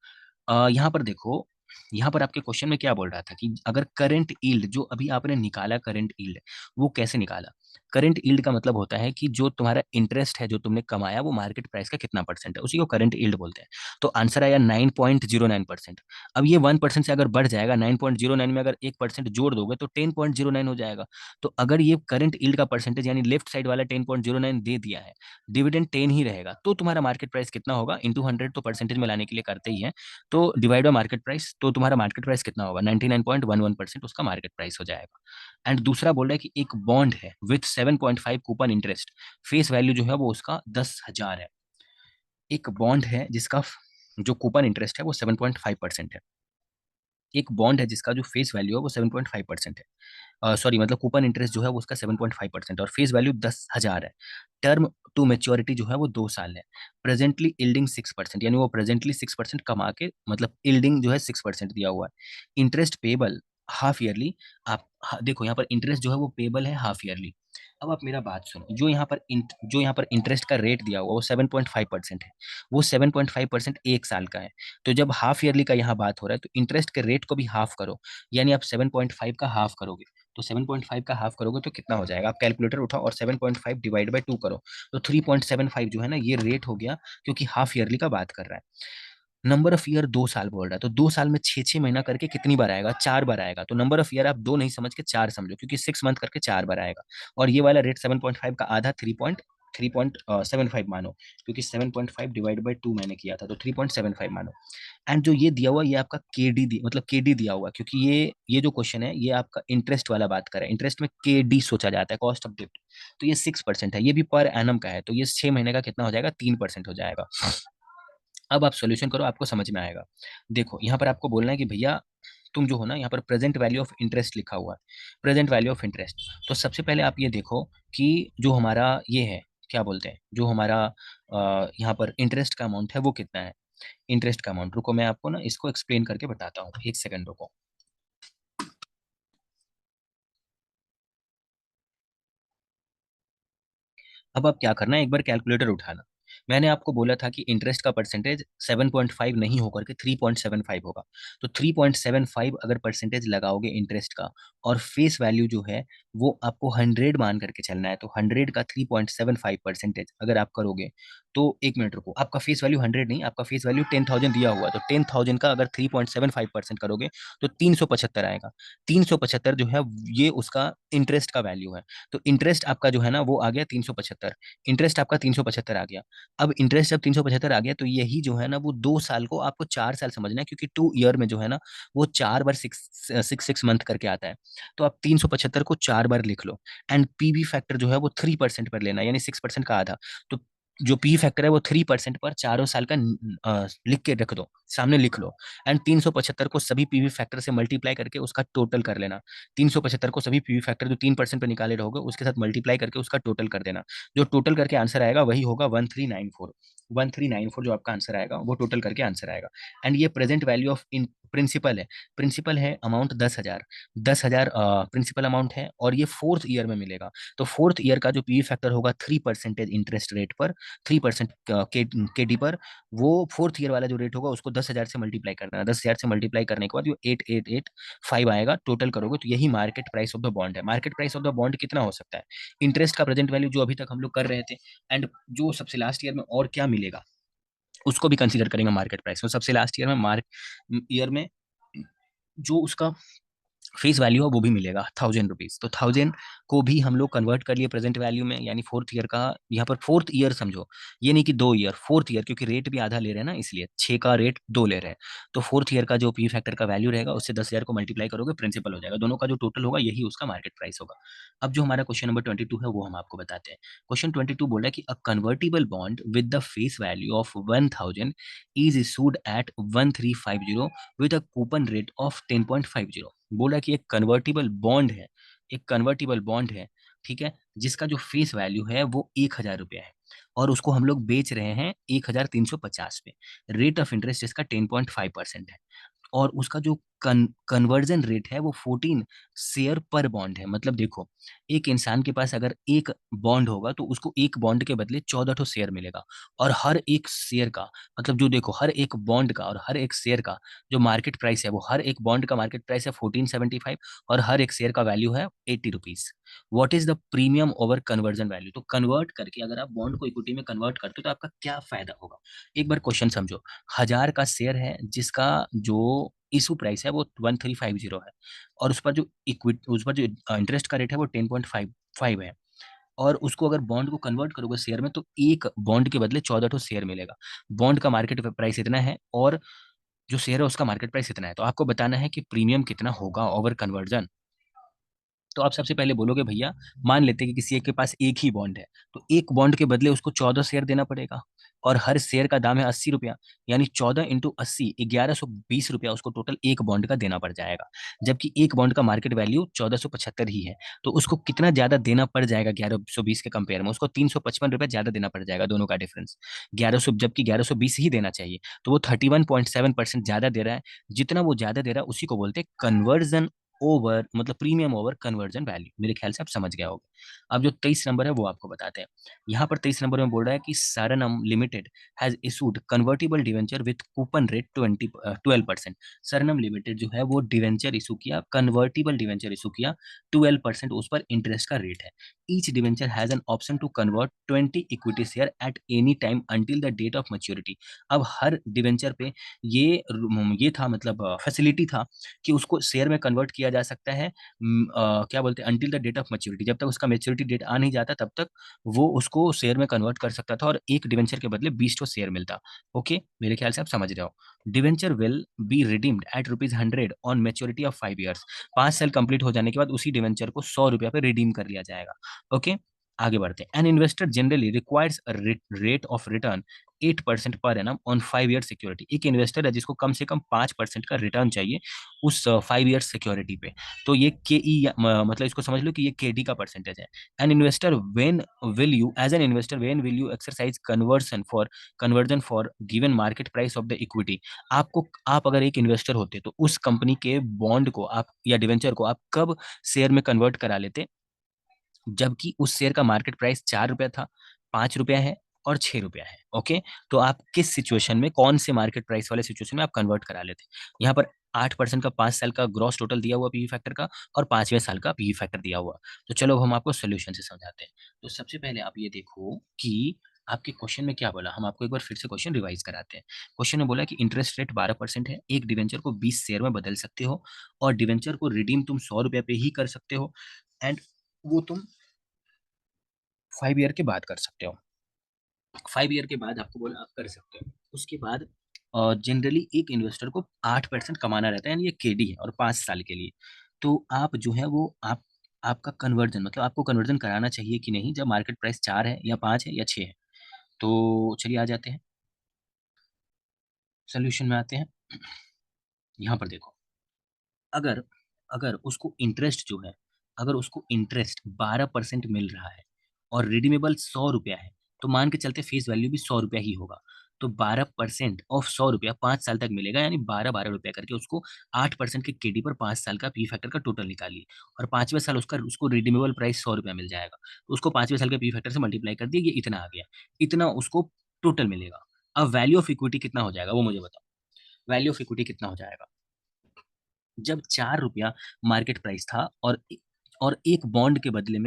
यहाँ पर देखो, यहाँ पर आपके क्वेश्चन में क्या बोल रहा था कि अगर करंट यील्ड जो अभी आपने निकाला, करंट यील्ड वो कैसे निकाला। करंट यील्ड का मतलब होता है कि जो तुम्हारा इंटरेस्ट है जो तुमने कमाया वो मार्केट प्राइस का कितना परसेंट है, उसी को करंट यील्ड बोलते हैं। तो आंसर आया 9.09%। अब ये 1% से अगर बढ़ जाएगा, 9.09 में अगर 1% जोड़ दोगे तो 10.09 हो जाएगा। तो अगर ये करंट यील्ड का परसेंटेज यानी लेफ्ट साइड वाला 10.09 दे दिया है, डिविडेंड 10 ही रहेगा, तो तुम्हारा मार्केट प्राइस कितना होगा, इंटू 100, तो परसेंटेज में लाने के लिए करते ही है। तो डिवाइड बाय मार्केट प्राइस, तो तुम्हारा मार्केट प्राइस कितना होगा, 99.11% उसका मार्केट प्राइस हो जाएगा। एंड दूसरा बोल रहा है कि एक बॉन्ड है with 7.5 coupon interest, face value जो है वो उसका 10,000 है। एक बॉन्ड है जिसका जो कूपन इंटरेस्ट है वो 7.5% है। एक बॉन्ड है जिसका जो फेस वैल्यू है वो 7.5% है, सॉरी, मतलब कूपन इंटरेस्ट जो है वो उसका 7.5%, और फेस वैल्यू 10,000 है। टर्म टू मेच्योरिटी जो है वो 2 साल है। प्रेजेंटली इल्डिंग 6%, यानी वो प्रेजेंटली 6% कमा के, मतलब इल्डिंग जो है 6% दिया हुआ है। Interest payable half yearly. आप देखो यहाँ पर इंटरेस्ट जो है वो पेबल है हाफ ईयरली। अब आप मेरा बात सुनो, जो यहाँ पर इंटरेस्ट का रेट दिया हुआ वो 7.5% है, वो 7.5% 1 साल का है। तो जब हाफ ईयरली का यहाँ बात हो रहा है तो इंटरेस्ट के रेट को भी हाफ करो, यानी आप 7.5 का हाफ करोगे। तो 7.5 का हाफ करोगे तो कितना हो जाएगा, आप कैलकुलेटर उठाओ और 7.5 डिवाइड बाय 2 करो, तो 3.75 जो है ना ये रेट हो गया, क्योंकि हाफ ईयरली का बात कर रहा है। नंबर ऑफ ईयर 2 साल बोल रहा है, तो 2 साल में 6 6 महीना करके कितनी बार आएगा? 4 बार आएगा। तो नंबर ऑफ ईयर आप दो नहीं समझ के चार समझो, क्योंकि 6 मंथ करके 4 बार आएगा। और ये वाला रेट 7.5 का आधा 3.75 मानो, क्योंकि 7.5 डिवाइड बाई 2 मैंने किया था, तो 3.75 मानो। एंड जो ये दिया हुआ, ये आपका केडी मतलब केडी दिया हुआ, क्योंकि ये जो क्वेश्चन है ये आपका इंटरेस्ट वाला बात कर रहा है। इंटरेस्ट में केडी सोचा जाता है, कॉस्ट ऑफ डेब्ट। तो ये 6% है, ये भी पर एनम का है, तो ये 6 महीने का कितना हो जाएगा? 3% हो जाएगा। अब आप सॉल्यूशन करो, आपको समझ में आएगा। देखो यहाँ पर आपको बोलना है कि भैया तुम जो हो ना, यहाँ पर प्रेजेंट वैल्यू ऑफ इंटरेस्ट लिखा हुआ है, प्रेजेंट वैल्यू ऑफ इंटरेस्ट। तो सबसे पहले आप ये देखो कि जो हमारा ये है, क्या बोलते हैं, जो हमारा यहाँ पर इंटरेस्ट का अमाउंट है वो कितना है? इंटरेस्ट का अमाउंट, रुको मैं आपको ना इसको एक्सप्लेन करके बताता हूँ, एक सेकंड रुको। अब आप क्या करना है, एक बार कैलकुलेटर उठाना। मैंने आपको बोला था कि इंटरेस्ट का परसेंटेज 7.5 नहीं होकर के 3.75 होगा। तो 3.75 अगर परसेंटेज लगाओगे इंटरेस्ट का, और फेस वैल्यू जो है वो आपको 100 मान करके चलना है, तो 100 का 3.75% अगर आप करोगे, तो एक मिनट रुको, आपका फेस वैल्यू 100 नहीं, आपका फेस वैल्यू 10,000 दिया हुआ है, तो 10,000 का अगर 3.75% करोगे तो 375 आएगा। 375 जो है ये उसका इंटरेस्ट का वैल्यू है। तो इंटरेस्ट आपका जो है ना वो आ गया 375। इंटरेस्ट आपका 375 आ गया। अब इंटरेस्ट जब 375 आ गया, तो यही जो है ना वो 2 साल को आपको 4 साल समझना है, क्योंकि 2 ईयर में जो है ना वो 4 बार 6 6 6 मंथ करके आता है। तो आप 375 को 4 बार लिख लो। एंड पीवी फैक्टर जो है वो 3% पर लेना है, यानी 6% का आधा। तो जो पी फैक्टर है वो 3% पर चारों साल का लिख के रख दो, सामने लिख लो। एंड 375 को सभी पीवी फैक्टर से मल्टीप्लाई करके उसका टोटल कर लेना। 375 को सभी पीवी फैक्टर जो 3% पे निकाले रहोगे उसके साथ मल्टीप्लाई करके उसका टोटल कर देना। जो टोटल करके आंसर आएगा वही होगा 1394। 1394 जो आपका आंसर आएगा वो टोटल करके आंसर आएगा। एंड ये present value of in principle है। प्रिंसिपल है अमाउंट 10,000। 10,000 प्रिंसिपल अमाउंट है, और ये फोर्थ ईयर में मिलेगा। तो फोर्थ ईयर का जो पीवी फैक्टर होगा 3% इंटरेस्ट रेट पर, 3% के डी पर, वो फोर्थ ईयर वाला जो रेट होगा उसको 10,000 से मल्टीप्लाई करना है। 10,000 से मल्टीप्लाई करने के बाद जो 8885 आएगा, टोटल करोगे तो यही market price of the bond है। Market price of the bond कितना हो सकता है? इंटरेस्ट का प्रेजेंट वैल्यू जो अभी तक हम लोग कर रहे थे, एंड जो सबसे लास्ट ईयर में और क्या मिलेगा उसको भी कंसीडर करेंगे मार्केट प्राइस में। सबसे लास्ट ईयर में मार्क ईयर में जो उसका फेस वैल्यू है वो भी मिलेगा 1,000 रुपीज। तो 1,000 को भी हम लोग कन्वर्ट कर लिए प्रेजेंट वैल्यू में, यानी फोर्थ ईयर का। यहाँ पर फोर्थ ईयर समझो, ये नहीं कि 2 ईयर, फोर्थ ईयर, क्योंकि रेट भी आधा ले रहे हैं ना, इसलिए 6 का रेट 2 ले रहे हैं। तो फोर्थ ईयर का जो पी फैक्टर का वैल्यू रहेगा उससे 10,000 को मल्टीप्लाई करोगे, प्रिंसिपल हो जाएगा। दोनों का जो टोटल होगा यही उसका मार्केट प्राइस होगा। अब जो हमारा क्वेश्चन नंबर 22 है वो हम आपको बताते हैं। क्वेश्चन 22 बोला है कि a convertible bond with the face value of 1,000 is issued at 1350 with a coupon rate of 10.50। बोला कि एक कन्वर्टिबल बॉन्ड है, एक कन्वर्टिबल बॉन्ड है, ठीक है, जिसका जो फेस वैल्यू है वो 1,000 रुपया है, और उसको हम लोग बेच रहे हैं 1,350 पे। रेट ऑफ इंटरेस्ट इसका 10.5% है, और उसका जो कन्वर्जन रेट है वो 14 शेयर पर बॉन्ड है। मतलब देखो, एक इंसान के पास अगर एक बॉन्ड होगा तो उसको एक बॉन्ड के बदले 14 शेयर मिलेगा। और हर एक शेयर का, मतलब जो देखो, हर एक बॉन्ड का और हर एक शेयर का जो मार्केट प्राइस है, वो हर एक बॉन्ड का मार्केट प्राइस है 1475, और हर एक शेयर का वैल्यू है 80 rupees. What is the premium over conversion value? तो कन्वर्ट करके अगर आप बॉन्ड को इक्विटी में कन्वर्ट करते हो तो आपका क्या फायदा होगा? एक बार क्वेश्चन समझो। 1,000 का शेयर है जिसका जो इशू प्राइस है वो 1350 है, और उस पर जो इक्विटी, उस पर जो इंटरेस्ट का रेट है वो 10.55 है। और उसको अगर बॉन्ड को कन्वर्ट करोगे शेयर में, तो एक बॉन्ड के बदले 14 शेयर मिलेगा। बॉन्ड का मार्केट प्राइस इतना है, और जो शेयर है उसका मार्केट प्राइस इतना है। तो आपको बताना है कि प्रीमियम कितना होगा ओवर कन्वर्जन। तो आप सबसे पहले बोलोगे भैया, मान लेते हैं कि किसी एक के पास एक ही बॉन्ड है, तो एक बॉन्ड के बदले उसको 14 शेयर देना पड़ेगा, और हर शेयर का दाम है 80 रुपया, यानी 14 × 80, 1,120 रुपया उसको टोटल एक बॉन्ड का देना पड़ जाएगा। जबकि एक बॉन्ड का मार्केट वैल्यू 1,475 ही है। तो उसको कितना ज्यादा देना पड़ जाएगा 1,120 के कंपेयर में? उसको 355 रुपया ज्यादा देना पड़ जाएगा, दोनों का डिफरेंस 1,100, जबकि 1,120 ही देना चाहिए। तो वो 31.7% ज्यादा दे रहा है। जितना वो ज्यादा दे रहा है उसी को बोलते हैं कन्वर्जन ओवर, मतलब प्रीमियम ओवर कन्वर्जन वैल्यू। मेरे ख्याल से आप समझ गया होगा। अब जो 23 नंबर है वो आपको बताते हैं। यहाँ पर 23 नंबर में बोल रहा है कि Sarnam limited has issued convertible debenture with coupon rate 12%। Sarnam limited जो है वो डिवेंचर इशू किया, कन्वर्टिबल डिवेंचर इशू किया, 12% उस पर इंटरेस्ट का रेट है। Each debenture has an option to convert 20 equity share at any time until the date of maturity. अब हर डिवेंचर पे ये था, मतलब फैसिलिटी था कि उसको शेयर में कन्वर्ट किया जा सकता है, क्या बोलते हैं, until the date of maturity, जब तक उसका मैच्योरिटी डेट आ नहीं जाता तब तक वो उसको शेयर में कन्वर्ट कर सकता था, और एक डिवेंचर के बदले 20 शेयर मिलता। ओके, मेरे ख्याल से आप समझ रहे हो। Debenture will be redeemed eight ₹100 on maturity of 5 years. 5 साल कंप्लीट हो जाने के बाद उसी डिवेंचर को ₹100 पे रिडीम कर लिया जाएगा। ओके, आगे बढ़ते हैं। An investor generally requires rate of return 8% per annum on 5 year security. एक इन्वेस्टर है जिसको कम से कम 5% का रिटर्न चाहिए उस 5 ईयर सिक्योरिटी पे। तो ये के ई, मतलब इसको समझ लो कि ये के डी का परसेंटेज है। An investor when will you as an investor when will you exercise conversion for given market price of the equity. आप अगर एक इन्वेस्टर होते तो उस कंपनी के बॉन्ड को आप या डिवेंचर को आप कब शेयर में कन्वर्ट करा लेते, जबकि उस शेयर का मार्केट प्राइस ₹4 था, ₹5 है और ₹6 है। ओके, तो आप किस सिचुएशन में, कौन से मार्केट प्राइस वाले सिचुएशन में आप कन्वर्ट करा लेते? यहाँ पर 8% का 5 साल का ग्रॉस टोटल दिया हुआ पीवी फैक्टर का, और 5वें साल का पीवी फैक्टर दिया हुआ। तो चलो अब हम आपको सोल्यूशन से समझाते हैं। तो सबसे पहले आप ये देखो कि आपके क्वेश्चन में क्या बोला। हम आपको एक बार फिर से क्वेश्चन रिवाइज कराते हैं। क्वेश्चन में बोला कि इंटरेस्ट रेट 12% है, एक डिवेंचर को 20 शेयर में बदल सकते हो, और डिवेंचर को रिडीम तुम ₹100 पे ही कर सकते हो, एंड वो तुम 5 ईयर के बाद कर सकते हो। 5 ईयर के बाद आपको बोला आप कर सकते हो। उसके बाद जनरली एक इन्वेस्टर को 8% कमाना रहता है, यानी ये केडी है, और 5 साल के लिए। तो आप जो है वो आपका कन्वर्जन, मतलब आपको कन्वर्जन कराना चाहिए कि नहीं, जब मार्केट प्राइस 4 है या 5 है या 6 है। तो चलिए आ जाते हैं, सोल्यूशन में आते हैं। यहाँ पर देखो, अगर अगर उसको इंटरेस्ट जो है, अगर उसको इंटरेस्ट 12% मिल रहा है और रिडीमेबल ₹100 है, तो मान के चलते फेस वैल्यू भी ₹100 ही होगा। तो 12% ऑफ ₹100 5 साल तक मिलेगा, यानी 12 करके उसको 8% के केडी पर 5 साल का पी फैक्टर का टोटल निकालिए, और 5वें साल उसको रिडीमेबल प्राइस ₹100 मिल जाएगा। तो उसको 5वें साल के पी फैक्टर से मल्टीप्लाई कर दिए, ये इतना आ गया, इतना उसको टोटल मिलेगा। अब वैल्यू ऑफ इक्विटी कितना हो जाएगा वो मुझे बताओ। वैल्यू ऑफ इक्विटी कितना हो जाएगा, जब ₹4 मार्केट प्राइस था, और एक बॉन्ड के बदले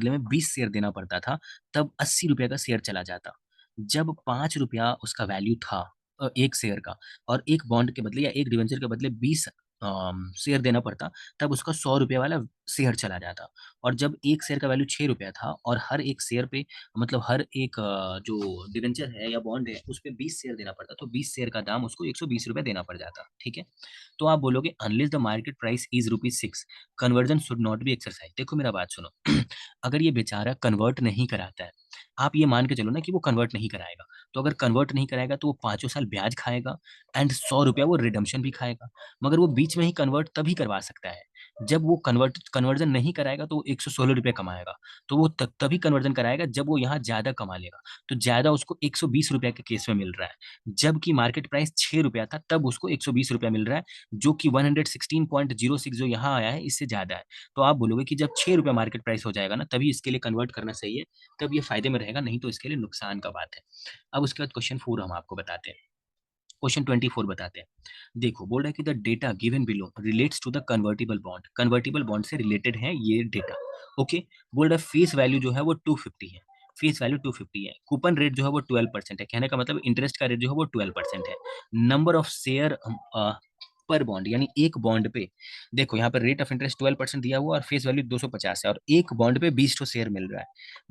में 20 शेयर देना पड़ता था, तब ₹80 का शेयर चला जाता। जब ₹5 उसका वैल्यू था एक शेयर का, और एक बॉन्ड के बदले या एक डिवेंचर के बदले 20 शेयर देना पड़ता, तब उसका ₹100 वाला शेयर चला जाता। और जब एक शेयर का वैल्यू ₹6 था, और हर एक शेयर पे, मतलब हर एक जो डिवेंचर है या बॉन्ड है उस पे 20 शेयर देना पड़ता, तो 20 शेयर का दाम उसको ₹120 देना पड़ जाता। ठीक है, तो आप बोलोगे unless the market price is ₹6, conversion should not be exercise. देखो मेरा बात सुनो, अगर ये बेचारा कन्वर्ट नहीं कराता है, आप ये मान के चलो ना कि वो कन्वर्ट नहीं कराएगा, तो अगर कन्वर्ट नहीं कराएगा तो वो 5 साल ब्याज खाएगा, एंड ₹100 वो रिडम्पशन भी खाएगा। मगर वो बीच में ही कन्वर्ट तभी करवा सकता है जब वो कन्वर्जन नहीं कराएगा, तो वो ₹116 कमाएगा। तो वो तभी कन्वर्जन कराएगा जब वो यहाँ ज्यादा कमा लेगा। तो ज्यादा उसको ₹120 के केस में मिल रहा है, जबकि मार्केट प्राइस ₹6 था, तब उसको ₹120 मिल रहा है, जो कि 116.06 जो यहाँ आया है इससे ज्यादा है। तो आप बोलोगे कि जब ₹6 मार्केट प्राइस हो जाएगा ना, तभी इसके लिए कन्वर्ट करना सही है, तब ये फायदे में रहेगा, नहीं तो इसके लिए नुकसान का बात है। अब उसके बाद क्वेश्चन 4 हम आपको बताते हैं। क्वेश्चन 24 बताते हैं। देखो, बोल रहा है कि the data given below relates to the convertible bond. Convertible bond से रिलेटेड है ये डेटा। ओके, बोल रहा है फेस वैल्यू जो है वो 250 है। फेस वैल्यू 250 है। कूपन रेट जो है वो 12% है। कहने का मतलब इंटरेस्ट का रेट जो है वो 12% है। नंबर ऑफ शेयर पर बॉन्ड, यानी एक बॉन्ड पे, देखो यहाँ पर रेट ऑफ इंटरेस्ट 12% दिया हुआ, और फेस वैल्यू 250 है, और एक बॉन्ड पे 20 शेयर मिल रहा है।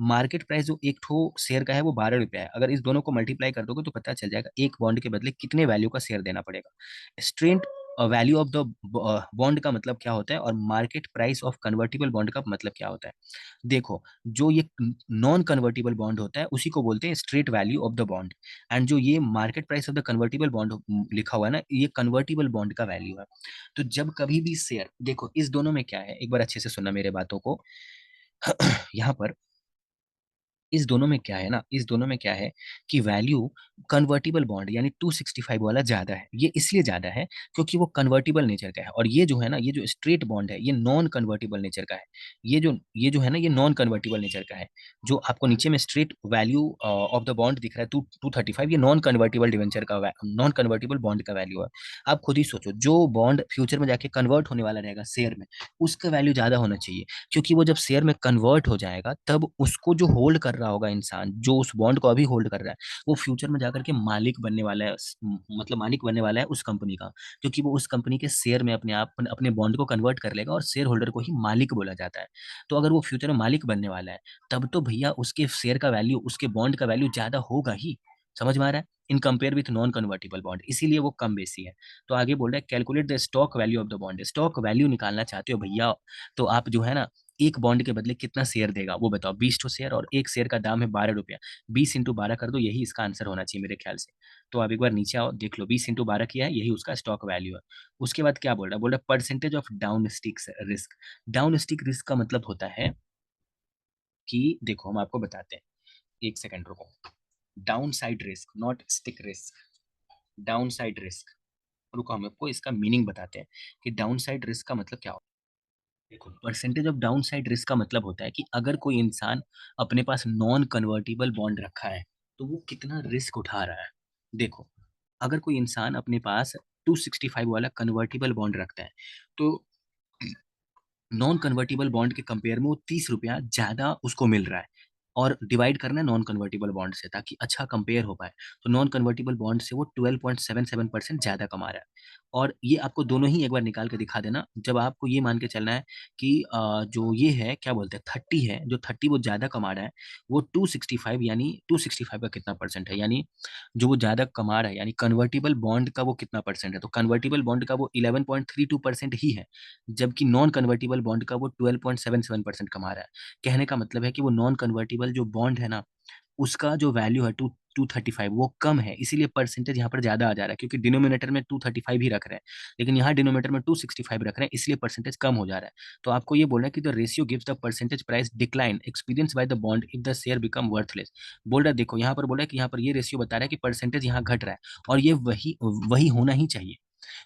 मार्केट प्राइस जो एक शेयर का है वो ₹12 है। अगर इस दोनों को मल्टीप्लाई कर दोगे तो पता चल जाएगा एक बॉन्ड के बदले कितने वैल्यू का शेयर देना पड़ेगा। Straight value of the bond का मतलब क्या होता है, और market price of convertible bond का मतलब क्या होता है। देखो, जो ये नॉन कन्वर्टिबल बॉन्ड होता है उसी को बोलते हैं straight value of the bond, and जो ये market price of the convertible bond लिखा हुआ है ना, ये कन्वर्टिबल बॉन्ड का वैल्यू है। तो जब कभी भी शेयर, देखो इस दोनों में क्या है, एक बार अच्छे से सुनना मेरे बातों को। यहाँ पर इस दोनों में क्या है ना, इस दोनों में क्या है कि वैल्यू कन्वर्टिबल बॉन्ड यानी 265 वाला ज्यादा है। ये इसलिए ज्यादा है क्योंकि वो कन्वर्टिबल नेचर का है, और ये जो है ना, ये जो स्ट्रेट बॉन्ड है ये नॉन कन्वर्टिबल नेचर का है। ये जो है ना, ये नॉन कन्वर्टिबल नेचर का है। जो आपको नीचे में straight value of the bond दिख रहा है 235, ये नॉन कन्वर्टिबल डिवेंचर का, नॉन कन्वर्टिबल बॉन्ड का वैल्यू है। आप खुद ही सोचो, जो बॉन्ड फ्यूचर में जाके कन्वर्ट होने वाला रहेगा शेयर में, उसका वैल्यू ज्यादा होना चाहिए, क्योंकि वो जब शेयर में कन्वर्ट हो जाएगा तब उसको जो होल्ड कर रहा होगा इंसान, जो उस बॉन्ड को अभी होल्ड कर रहा है, वो फ्यूचर में जाकर के मालिक बनने वाला है, मतलब मालिक बनने वाला है उस कंपनी का, क्योंकि वो उस कंपनी के शेयर में अपने आप अपने बॉन्ड को कन्वर्ट कर लेगा, और शेयर होल्डर को ही मालिक बोला जाता है। तो अगर वो फ्यूचर में मालिक बनने वाला है, तब तो भैया उसके शेयर का वैल्यू, उसके बॉन्ड का वैल्यू ज्यादा होगा ही। समझ में आ रहा है? In compare with non convertible bond, इसीलिए वो कम बेसी है। तो आगे बोल रहा है calculate the stock value of the bond. Stock value निकालना चाहते हो भैया, तो आप जो है ना, एक बॉन्ड के बदले कितना शेयर देगा वो बताओ। 20 शेयर, और एक शेयर का दाम है 12 रुपया। 20 × 12 कर दो, यही इसका आंसर होना चाहिए मेरे ख्याल से। तो आप एक बार नीचे आओ, देख लो, 20 × 12 किया है, यही उसका स्टॉक वैल्यू है। उसके बाद क्या बोल रहा है? बोल रहा है percentage of down stick risk. Down stick risk का मतलब होता है कि देखो, हम आपको बताते हैं, एक सेकंड रुको। Down side risk, not stick risk, down side risk. रुको, हम आपको इसका मीनिंग बताते हैं कि डाउन साइड रिस्क का मतलब क्या होता है। देखो, percentage of down side risk का मतलब होता है कि अगर कोई इंसान अपने पास नॉन कन्वर्टिबल बॉन्ड रखा है, तो वो कितना रिस्क उठा रहा है। देखो, अगर कोई इंसान अपने पास 265 वाला कन्वर्टिबल बॉन्ड रखता है, तो नॉन कन्वर्टिबल बॉन्ड के कंपेयर में वो 30 रुपया ज्यादा उसको मिल रहा है। और डिवाइड करना है नॉन कन्वर्टिबल बॉन्ड से, ताकि अच्छा कंपेयर हो पाए। तो नॉन कन्वर्टिबल बॉन्ड से वो 12.77% ज्यादा कमा रहा है। और ये आपको दोनों ही एक बार निकाल के दिखा देना, जब आपको ये मान के चलना है कि जो ये है, क्या बोलते हैं, 30 है, जो 30 वो ज्यादा कमा रहा है, वो 265, यानी 265 का कितना परसेंट है, यानी जो वो ज्यादा कमा रहा है, यानी कन्वर्टिबल बॉन्ड का वो कितना परसेंट है, तो कन्वर्टिबल बॉन्ड का वो 11.32% ही है, जबकि नॉन कन्वर्टिबल बॉन्ड का वो 12.77% कमा रहा है। कहने का मतलब है कि वो नॉन कन्वर्टिबल जो बॉन्ड है ना, उसका जो वैल्यू है 235, वो कम है, इसीलिए परसेंटेज यहाँ पर ज्यादा आ जा रहा है, क्योंकि डिनोमिनेटर में 235 ही रख रहे हैं, लेकिन यहाँ डिनोमिनेटर में 265 रख रहे हैं, इसलिए परसेंटेज कम हो जा रहा है। तो आपको ये बोलना है कि the ratio gives the percentage price decline experience by the bond if the share become worthless. बोल रहा है, देखो यहाँ पर बोला है कि यहाँ पर ये रेशियो बता रहा है कि परसेंटेज यहाँ घट रहा है, और ये वही वही होना ही चाहिए,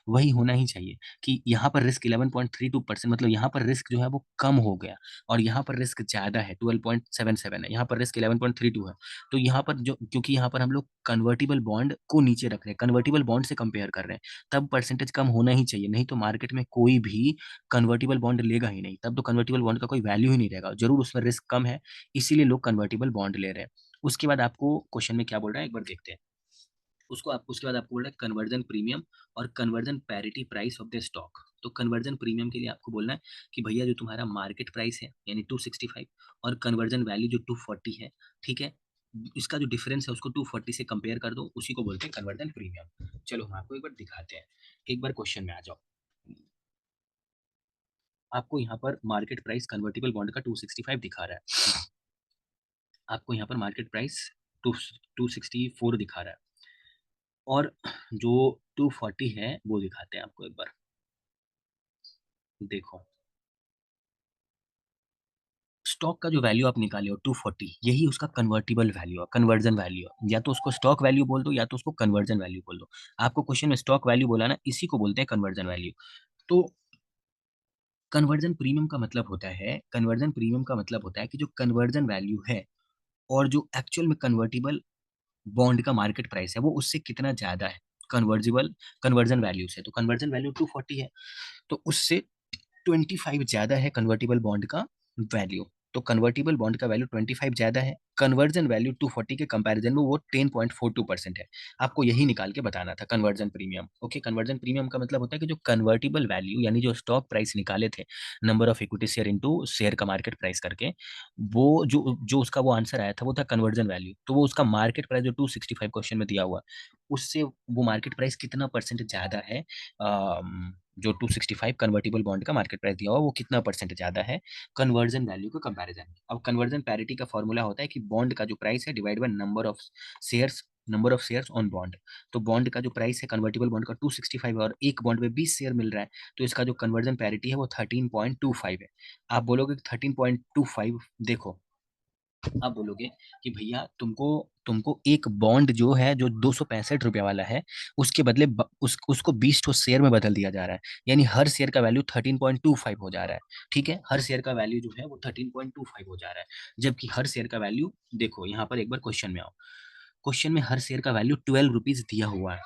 वही होना ही चाहिए कि यहाँ पर रिस्क 11.32%, मतलब यहाँ पर रिस्क जो है वो कम हो गया, और यहाँ पर रिस्क ज्यादा है, 12.77 है, यहाँ पर रिस्क 11.32 है। तो यहाँ पर जो, क्योंकि यहाँ पर हम लोग कन्वर्टिबल बॉन्ड को नीचे रख रहे हैं, कन्वर्टिबल बॉन्ड से कंपेयर कर रहे हैं, तब परसेंटेज कम होना ही चाहिए, नहीं तो मार्केट में कोई भी कन्वर्टिबल बॉन्ड लेगा ही नहीं, तब तो कन्वर्टिबल बॉन्ड का कोई वैल्यू ही नहीं रहेगा, जरूर उसमें रिस्क कम है, इसीलिए लोग कन्वर्टिबल बॉन्ड ले रहे हैं। उसके बाद आपको क्वेश्चन में क्या बोल रहा है, एक बार देखते हैं। उसके बाद आपको बोल रहा है कन्वर्जन प्रीमियम और conversion parity price of the stock. तो कन्वर्जन प्रीमियम के लिए आपको बोलना है कि भैया जो तुम्हारा मार्केट प्राइस है यानी 265, और कन्वर्जन वैल्यू जो 240 है, ठीक है, इसका जो डिफरेंस है उसको 240 से कंपेयर कर दो, उसी को बोलते हैं कन्वर्जन प्रीमियम। चलो हम आपको एक बार दिखाते हैं, एक बार क्वेश्चन में आ जाओ। आपको यहाँ पर मार्केट प्राइस कन्वर्टिबल बॉन्ड का 265 दिखा रहा है, आपको यहाँ पर मार्केट प्राइस टू 264 दिखा रहा है, और जो 240 है वो दिखाते हैं आपको एक बार। देखो, स्टॉक का जो वैल्यू आप निकाले हो 240, यही उसका कन्वर्टिबल वैल्यू है, कन्वर्जन वैल्यू है। या तो उसको स्टॉक वैल्यू बोल दो, या तो उसको कन्वर्जन वैल्यू बोल दो। आपको क्वेश्चन में स्टॉक वैल्यू बोला ना, इसी को बोलते हैं कन्वर्जन वैल्यू। तो कन्वर्जन प्रीमियम का मतलब होता है, कन्वर्जन प्रीमियम का मतलब होता है कि जो कन्वर्जन वैल्यू है, और जो एक्चुअल में कन्वर्टिबल बॉन्ड का मार्केट प्राइस है, वो उससे कितना ज्यादा है, कन्वर्जिबल कन्वर्जन वैल्यू से। तो कन्वर्जन वैल्यू 240 है, तो उससे 25 ज्यादा है कन्वर्टिबल बॉन्ड का वैल्यू। तो कन्वर्टिबल बॉन्ड का वैल्यू 25 ज्यादा है, कन्वर्जन वैल्यू 240 के कंपैरिजन में वो 10.42% है। आपको यही निकाल के बताना था conversion premium. Okay, conversion premium का मतलब होता है कि जो कन्वर्टिबल वैल्यू यानी जो स्टॉक प्राइस निकाले थे, number of equity share into share का मार्केट प्राइस करके, वो जो जो उसका वो आंसर आया था वो था कन्वर्जन वैल्यू। तो वो उसका मार्केट प्राइस जो 265 क्वेश्चन में दिया हुआ, उससे वो मार्केट प्राइस कितना परसेंट ज्यादा है, जो 265 कन्वर्टिबल बॉन्ड का मार्केट प्राइस दिया हुआ वो कितना परसेंट ज्यादा है कन्वर्जन वैल्यू के कंपैरिजन में। अब कन्वर्जन पैरिटी का फॉर्मूला होता है कि बॉन्ड का जो प्राइस है divide by shares number of shares on bond. तो बॉन्ड का जो प्राइस है कन्वर्टिबल बॉन्ड का 265 है, और एक बॉन्ड में 20 शेयर मिल रहा है, तो इसका जो कन्वर्जन पैरिटी है वो 13.25 है। आप बोलोगे 13.25, देखो आप बोलोगे कि भैया तुमको तुमको एक बॉन्ड जो है जो 265 रुपया वाला है, उसके बदले उसको 20 शेयर में बदल दिया जा रहा है, यानी हर शेयर का वैल्यू 13.25 हो जा रहा है। ठीक है, हर शेयर का वैल्यू जो है वो 13.25 हो जा रहा है, जबकि हर शेयर का वैल्यू, देखो यहाँ पर एक बार क्वेश्चन में आओ, क्वेश्चन में हर शेयर का वैल्यू 12 रुपीज दिया हुआ है,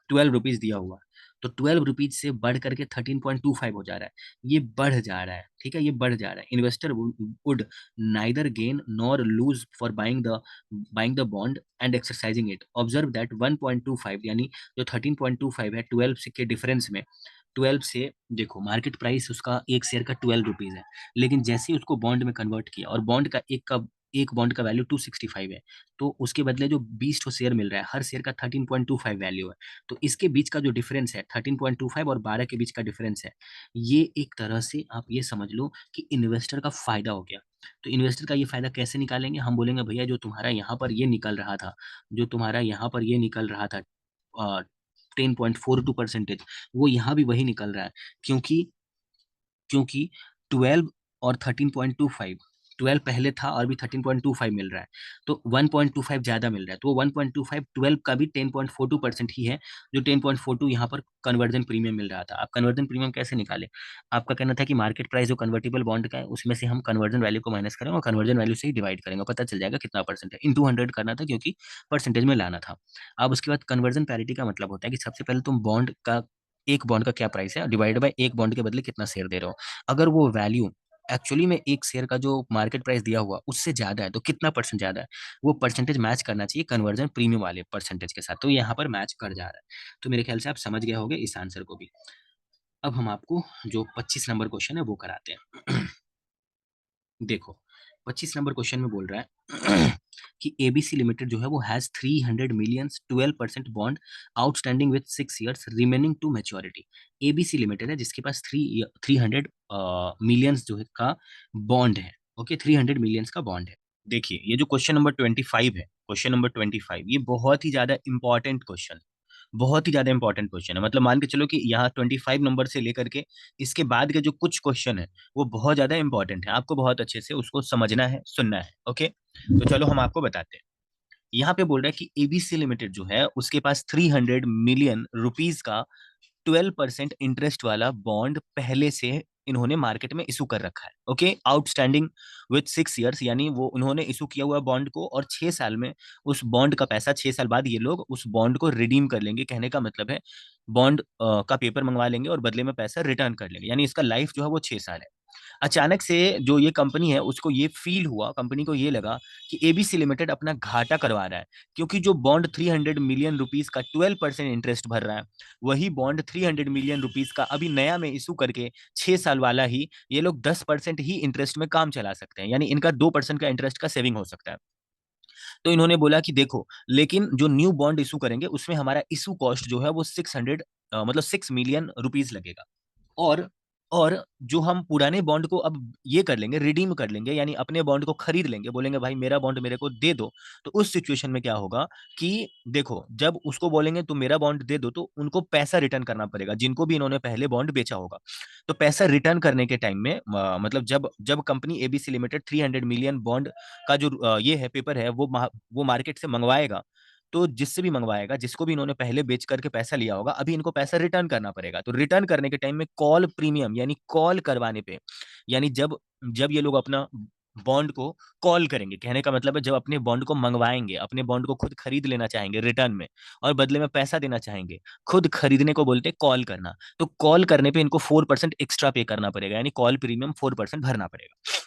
12 रुपीज दिया हुआ है। तो 12 रुपीज से बढ़ करके 13.25 हो जा रहा है, ये बढ़ जा रहा है। ठीक है, ये बढ़ जा रहा है। Investor would neither gain nor lose for buying the bond and exercising it. Observe that 1.25 यानी जो 13.25 है 12 के डिफरेंस में, 12 से देखो मार्केट प्राइस उसका एक शेयर का 12 रुपीज है, लेकिन जैसे ही उसको बॉन्ड में कन्वर्ट किया और बॉन्ड का एक बॉन्ड का वैल्यू 265 है, तो उसके बदले जो 20 शेयर मिल रहा है, हर शेयर का 13.25 वैल्यू है। तो इसके बीच का जो डिफरेंस है 13.25 और 12 के बीच का डिफरेंस है, ये एक तरह से आप ये समझ लो कि इन्वेस्टर का फायदा हो गया। तो इन्वेस्टर का ये फायदा कैसे निकालेंगे, हम बोलेंगे भैया जो तुम्हारा यहाँ पर ये निकल रहा था, जो तुम्हारा यहाँ पर ये निकल रहा था 10.42%, वो यहाँ भी वही निकल रहा है, क्योंकि क्योंकि 12 और 13.25, 12 पहले था और भी 13.25 मिल रहा है, तो 1.25 ज्यादा मिल रहा है, तो वो 1.25 12 का भी 10.42% ही है, जो 10.42 यहाँ पर कन्वर्जन प्रीमियम मिल रहा था। आप कन्वर्जन प्रीमियम कैसे निकाले, आपका कहना था कि मार्केट प्राइस जो कन्वर्टेबल बॉन्ड का है उसमें से हम कन्वर्जन वैल्यू को माइनस करेंगे और कन्वर्जन वैल्यू से ही डिवाइड करेंगे, पता चल जाएगा कितना परसेंट है, इंटू 100 करना था क्योंकि परसेंटेज में लाना था। अब उसके बाद कन्वर्जन पैरिटी का मतलब होता है कि सबसे पहले तुम बॉन्ड का, एक बॉन्ड का क्या प्राइस है डिवाइड बाय एक बॉन्ड के बदले कितना शेयर दे रहे हो। अगर वो वैल्यू एक्चुअली में एक शेयर का जो मार्केट प्राइस दिया हुआ उससे ज्यादा है, तो कितना परसेंट ज्यादा है, वो परसेंटेज मैच करना चाहिए कन्वर्जन प्रीमियम वाले परसेंटेज के साथ, तो यहाँ पर मैच कर जा रहा है। तो मेरे ख्याल से आप समझ गए होंगे इस आंसर को भी। अब हम आपको जो 25 नंबर क्वेश्चन है वो कराते हैं। देखो 25 नंबर क्वेश्चन में बोल रहा है कि एबीसी लिमिटेड जो है वो has 300 million 12% bond outstanding with 6 years remaining to maturity. ABC limited है जिसके पास 300 मिलियंस जो है का बॉन्ड है। ओके, 300 मिलियंस का बॉन्ड है। देखिए ये जो क्वेश्चन नंबर 25 है, क्वेश्चन नंबर 25 ये बहुत ही ज्यादा इंपॉर्टेंट क्वेश्चन, बहुत ही ज्यादा इंपॉर्टेंट क्वेश्चन है। मतलब मान के चलो कि यहाँ 25 नंबर से लेकर के इसके बाद के जो कुछ क्वेश्चन है वो बहुत ज्यादा इंपॉर्टेंट है, आपको बहुत अच्छे से उसको समझना है, सुनना है। ओके, तो चलो हम आपको बताते हैं। यहाँ पे बोल रहा है कि एबीसी लिमिटेड जो है उसके पास 300 मिलियन रुपीज का 12% इंटरेस्ट वाला बॉन्ड पहले से इन्होंने मार्केट में इशू कर रखा है। ओके, आउटस्टैंडिंग विद 6 years, यानी वो उन्होंने इशू किया हुआ बॉन्ड को और 6 साल में उस बॉन्ड का पैसा, 6 साल बाद ये लोग उस बॉन्ड को रिडीम कर लेंगे। कहने का मतलब है बॉन्ड का पेपर मंगवा लेंगे और बदले में पैसा रिटर्न कर लेंगे, यानी इसका लाइफ जो है वो 6 साल है। अचानक से जो ये कंपनी है उसको ये फील हुआ, कंपनी को ये लगा कि एबीसी लिमिटेड अपना घाटा करवा रहा है, क्योंकि जो बॉन्ड 300 मिलियन रुपीज का 12% इंटरेस्ट भर रहा है, वही बॉन्ड 300 मिलियन रुपीज का अभी नया में इशू करके 6 साल वाला ही ये लोग 10% ही इंटरेस्ट में काम चला सकते हैं, यानी इनका 2% का इंटरेस्ट का सेविंग हो सकता है। तो इन्होंने बोला कि देखो, लेकिन जो न्यू बॉन्ड इशू करेंगे उसमें हमारा इशू कॉस्ट जो है वो 6 मिलियन रुपीज लगेगा। और और जो हम पुराने बॉन्ड को अब ये कर लेंगे, रिडीम कर लेंगे, यानी अपने बॉन्ड को खरीद लेंगे, बोलेंगे भाई मेरा बॉन्ड मेरे को दे दो। तो उस सिचुएशन में क्या होगा कि देखो, जब उसको बोलेंगे तुम मेरा बॉन्ड दे दो, तो उनको पैसा रिटर्न करना पड़ेगा, जिनको भी इन्होंने पहले बॉन्ड बेचा होगा। तो पैसा रिटर्न करने के टाइम में मतलब जब जब company ABC limited 300 million bond का जो ये है पेपर है वो मार्केट से मंगवाएगा, तो जिससे भी मंगवाएगा, जिसको भी इन्होंने पहले बेच करके पैसा लिया होगा, अभी इनको पैसा रिटर्न करना पड़ेगा। तो रिटर्न करने के टाइम में कॉल प्रीमियम, यानी कॉल करवाने पे, यानी जब जब ये लोग अपना बॉन्ड को कॉल करेंगे, कहने का मतलब है जब अपने बॉन्ड को मंगवाएंगे, अपने बॉन्ड को खुद खरीद लेना चाहेंगे रिटर्न में और बदले में पैसा देना चाहेंगे, खुद खरीदने को बोलते हैं कॉल करना, तो कॉल करने पे इनको 4% एक्स्ट्रा पे करना पड़ेगा, यानी कॉल प्रीमियम 4% भरना पड़ेगा।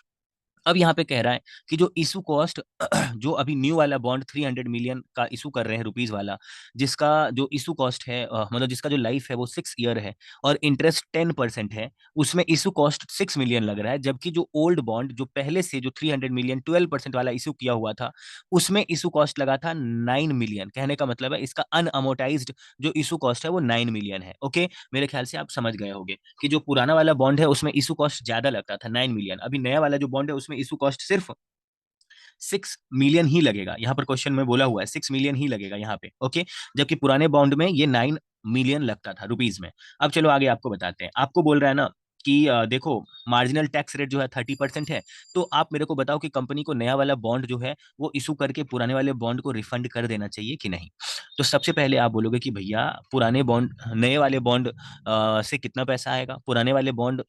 अब यहाँ पे कह रहा है कि जो इशू कॉस्ट जो अभी न्यू वाला बॉन्ड 300 मिलियन का इशू कर रहे हैं रुपीज वाला, जिसका जो इशू कॉस्ट है मतलब जिसका जो लाइफ है वो 6 year है और इंटरेस्ट 10% है, उसमें इशू कॉस्ट 6 मिलियन लग रहा है। जबकि जो ओल्ड बॉन्ड जो पहले से जो 300 मिलियन 12% वाला इशू किया हुआ था, उसमें इशू कॉस्ट लगा था 9 मिलियन। कहने का मतलब है इसका अनअमोटाइज्ड जो इशू कॉस्ट है वो 9 मिलियन है। ओके, मेरे ख्याल से आप समझ गए होंगे कि जो पुराना वाला बॉन्ड है उसमें इशू कॉस्ट ज्यादा लगता था 9 मिलियन, अभी नया वाला जो बॉन्ड है उसमें इशू कॉस्ट सिर्फ 6 मिलियन ही लगेगा। यहाँ पर क्वेश्चन में बोला हुआ है 6 मिलियन ही लगेगा यहाँ पे। ओके, जबकि पुराने बॉन्ड में ये 9 मिलियन लगता था रुपीज में। अब चलो आगे आपको बताते हैं। आपको बोल रहा है ना कि देखो मार्जिनल टैक्स रेट जो है 30% है, तो आप मेरे को बताओ कि कंपनी को नया वाला बॉन्ड जो है वो इशू करके पुराने वाले बॉन्ड को रिफंड कर देना चाहिए कि नहीं। तो सबसे पहले आप बोलोगे कि भैया पुराने बॉन्ड नए वाले बॉन्ड से कितना पैसा आएगा, पुराने वाले बॉन्ड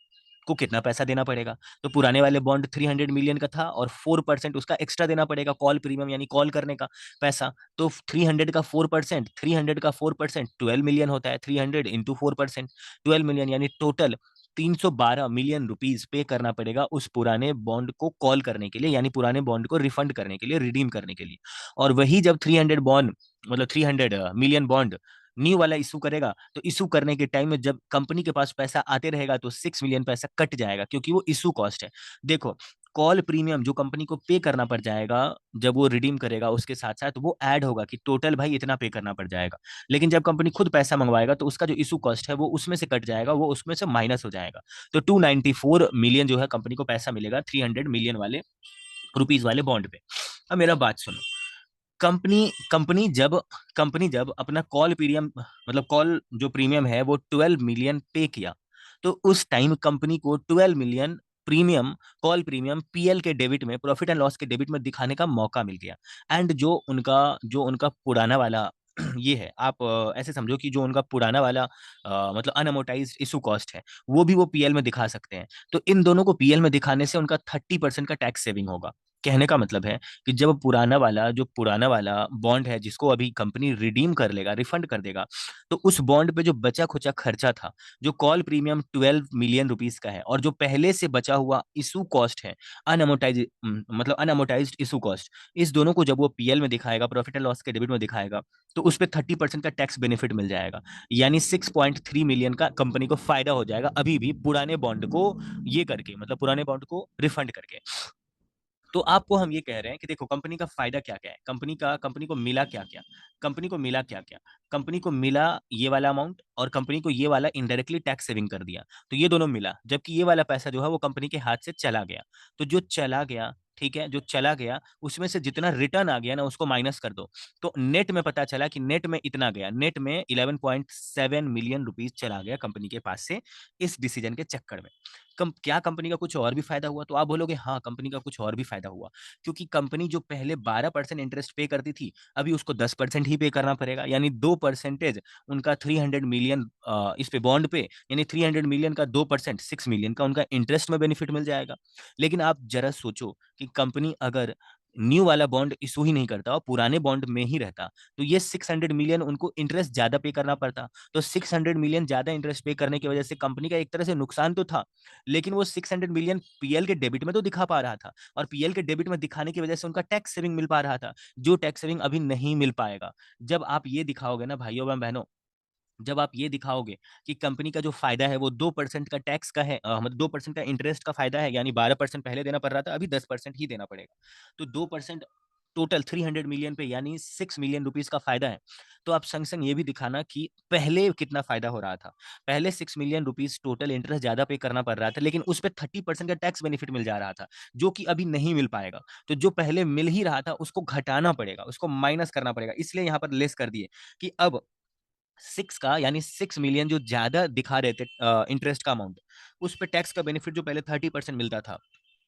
को कितना पैसा देना पड़ेगा। तो पुराने वाले बॉन्ड 300 मिलियन का था और 4% उसका एक्स्ट्रा देना पड़ेगा, कॉल प्रीमियम यानी कॉल करने का पैसा। तो 300 का 4% 12 मिलियन होता है, 300 इंटू 4%, 12 मिलियन यानी टोटल 312 मिलियन रुपीज पे करना पड़ेगा उस पुराने बॉन्ड को कॉल करने के लिए, यानी पुराने बॉन्ड को रिफंड करने के लिए, रिडीम करने के लिए। और वही जब 300 मिलियन बॉन्ड न्यू वाला इशू करेगा, तो इशू करने के टाइम में जब कंपनी के पास पैसा आते रहेगा तो 6 मिलियन पैसा कट जाएगा, क्योंकि वो इशू कॉस्ट है। देखो कॉल प्रीमियम जो कंपनी को पे करना पड़ जाएगा जब वो रिडीम करेगा, उसके साथ साथ वो ऐड होगा कि टोटल भाई इतना पे करना पड़ जाएगा। लेकिन जब कंपनी खुद पैसा मंगवाएगा तो उसका जो इशू कॉस्ट है वो उसमें से कट जाएगा, वो उसमें से माइनस हो जाएगा। तो 294 मिलियन जो है कंपनी को पैसा मिलेगा 300 मिलियन वाले रुपीज वाले बॉन्ड पे। अब मेरा बात सुनो, कंपनी कंपनी जब अपना कॉल प्रीमियम मतलब कॉल जो प्रीमियम है वो 12 मिलियन पे किया, तो उस टाइम कंपनी को 12 million premium, call premium PL के डेबिट में, प्रॉफिट एंड लॉस के डेबिट में दिखाने का मौका मिल गया। एंड जो उनका पुराना वाला ये है, आप ऐसे समझो कि जो उनका पुराना वाला मतलब अनअमोटाइज्ड इशू कॉस्ट है, वो भी वो पीएल में दिखा सकते हैं। तो इन दोनों को पीएल में दिखाने से उनका 30% का टैक्स सेविंग होगा। कहने का मतलब है कि जब पुराना वाला बॉन्ड है जिसको अभी कंपनी रिडीम कर लेगा, रिफंड कर देगा, तो उस बॉन्ड पे जो बचा खुचा खर्चा था, जो कॉल प्रीमियम 12 मिलियन रुपीस का है और जो पहले से बचा हुआ इशू कॉस्ट है, अनअमोटाइज्ड इशू कॉस्ट, इस दोनों को जब वो पीएल में दिखाएगा, प्रॉफिट एंड लॉस के डेबिट में दिखाएगा, तो उस पर 30% का टैक्स बेनिफिट मिल जाएगा। यानी 6.3 मिलियन का कंपनी को फायदा हो जाएगा अभी भी पुराने बॉन्ड को ये करके, मतलब पुराने बॉन्ड को रिफंड करके। तो आपको हम ये कह रहे हैं कि देखो कंपनी का फायदा क्या क्या है, कंपनी को मिला क्या क्या, कंपनी को मिला ये वाला अमाउंट, और कंपनी को ये वाला इनडायरेक्टली टैक्स सेविंग कर दिया, तो ये दोनों मिला। जबकि ये वाला पैसा जो है वो कंपनी के हाथ से चला गया, तो जो चला गया, ठीक है, जो चला गया उसमें से जितना रिटर्न आ गया ना उसको माइनस कर दो, तो नेट में पता चला कि नेट में इतना गया, नेट में 11.7 मिलियन रुपीज चला गया कंपनी के पास से इस डिसीजन के चक्कर में। क्या कंपनी का कुछ और भी फायदा हुआ? तो आप बोलोगे हाँ कंपनी का कुछ और भी फायदा हुआ, क्योंकि कंपनी जो पहले 12% इंटरेस्ट पे करती थी, अभी उसको 10% ही पे करना पड़ेगा, यानी 2% उनका 300 मिलियन इस पे बॉन्ड पे, यानी 300 मिलियन का 2% 6 मिलियन का उनका इंटरेस्ट में बेनिफिट मिल जाएगा। लेकिन आप जरा सोचो कि कंपनी अगर न्यू वाला बॉन्ड इशू ही नहीं करता और पुराने बॉन्ड में ही रहता, तो ये 600 मिलियन उनको इंटरेस्ट ज्यादा पे करना पड़ता। तो 600 मिलियन ज्यादा इंटरेस्ट पे करने की वजह से कंपनी का एक तरह से नुकसान तो था, लेकिन वो 600 मिलियन पीएल के डेबिट में तो दिखा पा रहा था, और पीएल के डेबिट में दिखाने की वजह से उनका टैक्स सेविंग मिल पा रहा था, जो टैक्स सेविंग अभी नहीं मिल पाएगा। जब आप ये दिखाओगे ना भाइयों एवं बहनों, जब आप ये दिखाओगे कि कंपनी का जो फायदा है वो 2% का टैक्स का है, मतलब 2% का इंटरेस्ट का फायदा है, यानी 12% पहले देना पड़ रहा था, अभी 10% ही देना पड़ेगा, तो 2% टोटल 300 मिलियन पे, यानी 6 मिलियन रुपीज का फायदा है। तो आप संग संग ये भी दिखाना कि पहले कितना फायदा हो रहा था। पहले 6 मिलियन रुपीज टोटल इंटरेस्ट ज्यादा पे करना पड़ रहा था, लेकिन उस पर 30% का टैक्स बेनिफिट मिल जा रहा था, जो कि अभी नहीं मिल पाएगा। तो जो पहले मिल ही रहा था उसको घटाना पड़ेगा, उसको माइनस करना पड़ेगा, इसलिए यहाँ पर लेस कर दिए कि अब 6 मिलियन जो ज्यादा दिखा रहे थे इंटरेस्ट का अमाउंट, उस पर टैक्स का बेनिफिट जो पहले 30% मिलता था,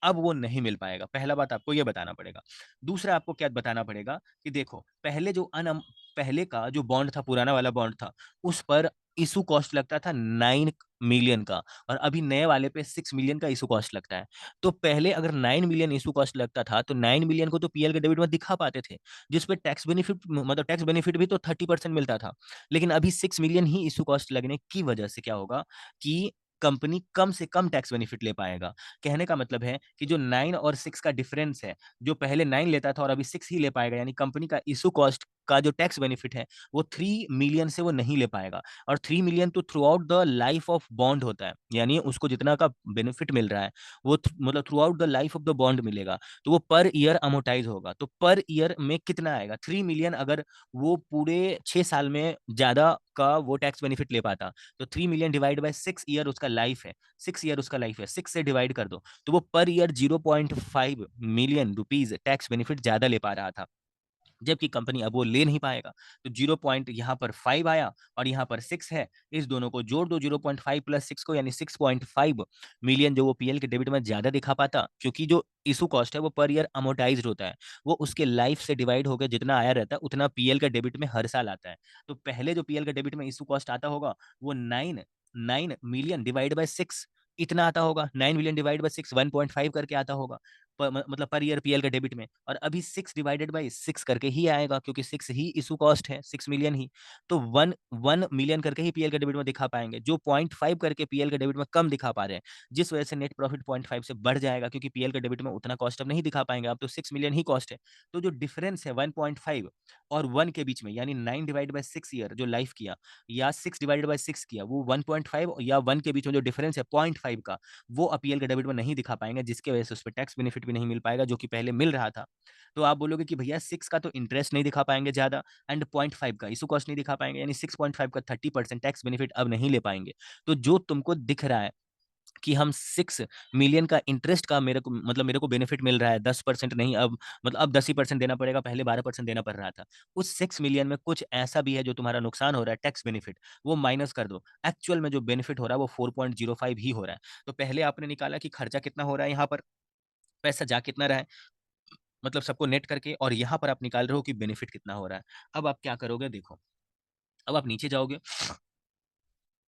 अब वो नहीं मिल पाएगा। पहला बात आपको ये बताना पड़ेगा। दूसरा आपको क्या बताना पड़ेगा कि देखो पहले का जो बॉन्ड था, पुराना वाला बॉन्ड था, उस पर इशू कॉस्ट लगता था 9 मिलियन का, और अभी नए वाले पे 6 मिलियन का इशू कॉस्ट लगता है। तो पहले अगर 9 मिलियन इशू कॉस्ट लगता था तो 9 मिलियन को तो पीएल के डेबिट में दिखा पाते थे, जिसपे टैक्स बेनिफिट भी तो 30% मिलता था। लेकिन अभी 6 मिलियन ही इशू कॉस्ट लगने की वजह से क्या होगा कि कंपनी कम से कम टैक्स बेनिफिट ले पाएगा। कहने का मतलब है कि जो 9 और 6 का डिफरेंस है, जो पहले 9 लेता था और अभी 6 ही ले पाएगा, यानी कंपनी का इशू कॉस्ट का जो टैक्स बेनिफिट है वो 3 मिलियन से वो नहीं ले पाएगा। और 3 मिलियन तो through out the life of bond होता है, यानी उसको जितना का बेनिफिट मिल रहा है वो मतलब through out the life of the bond मिलेगा, तो वो पर ईयर अमोटाइज होगा। तो पर ईयर में कितना आएगा 3 मिलियन, अगर वो पूरे 6 साल में ज्यादा का वो टैक्स बेनिफिट ले पाता, तो 3 मिलियन डिवाइड बाय 6 ईयर उसका लाइफ है, 6 ईयर उसका लाइफ है, 6 से डिवाइड कर दो, तो वो per year 0.5 million rupees tax benefit ज्यादा ले पा रहा था। जबकि कंपनी अब वो ले नहीं पाएगा। तो 0 पॉइंट यहाँ पर 5 आया और यहाँ पर 6 है, इस दोनों को जोड़ दो 0.5 प्लस 6 को, यानी 6.5 मिलियन जो वो पीएल के डेबिट में ज्यादा दिखा पाता, क्योंकि जो इशू कॉस्ट है वो पर ईयर अमोर्टाइज्ड होता है, वो उसके लाइफ से डिवाइड होकर जितना आया रहता है उतना पीएल का डेबिट में हर साल आता है। तो पहले जो पीएल का डेबिट में इशू कॉस्ट आता होगा वो 9 मिलियन डिवाइड बाय 6 इतना आता होगा, 9 मिलियन डिवाइड बाय 6 1.5 करके आता होगा, मतलब पर ईयर पीएल के डेबिट में। और अभी 6 डिवाइडेड बाई 6 करके ही आएगा, क्योंकि 6 ही इशू कॉस्ट है, 6 मिलियन ही। तो 1 मिलियन करके ही पीएल के डेबिट में दिखा पाएंगे, जो 0.5 करके पीएल के डेबिट में कम दिखा पा रहे हैं, जिस वजह से नेट प्रॉफिट 0.5 से बढ़ जाएगा, क्योंकि पीएल के डेबिट में उतना कॉस्ट अब नहीं दिखा पाएंगे, अब तो 6 मिलियन ही कॉस्ट है। तो जो डिफरेंस है 1.5 और 1 के बीच में, यानी 9 डिवाइड बाई 6 ईयर जो लाइफ किया, या 6 डिवाइडेड बाई 6 किया, वो 1.5 या 1 के बीच में जो डिफरेंस है 0.5 का, वो अपीएल के डेबिट में नहीं दिखा पाएंगे, जिसकी वजह से उस पर टैक्स बेनिफिट भी नहीं मिल पाएगा, जो कि पहले मिल रहा था। तो आप बोलोगे कि भैया 6 का तो इंटरेस्ट नहीं दिखा पाएंगे ज्यादा, एंड 0.5 का इशू कॉस्ट नहीं दिखा पाएंगे, यानी 6.5 का 30% टैक्स बेनिफिट अब नहीं ले पाएंगे। तो जो तुमको दिख रहा है कि हम 6 मिलियन का इंटरेस्ट का मेरे को बेनिफिट मिल रहा है, 10% नहीं, अब मतलब अब 10 ही% देना पड़ेगा, पहले 12% देना पड़ रहा था। उस 6 मिलियन में कुछ ऐसा भी है जो तुम्हारा नुकसान हो रहा है, टैक्स बेनिफिट, वो माइनस कर दो। एक्चुअल में जो बेनिफिट हो रहा है वो 4.05 ही हो रहा है। तो पहले आपने निकाला कि खर्चा कितना हो रहा है, यहाँ पर पैसा जा कितना रहा है, मतलब सबको नेट करके, और यहाँ पर आप निकाल रहे हो कि बेनिफिट कितना हो रहा है। अब आप क्या करोगे, देखो, अब आप नीचे जाओगे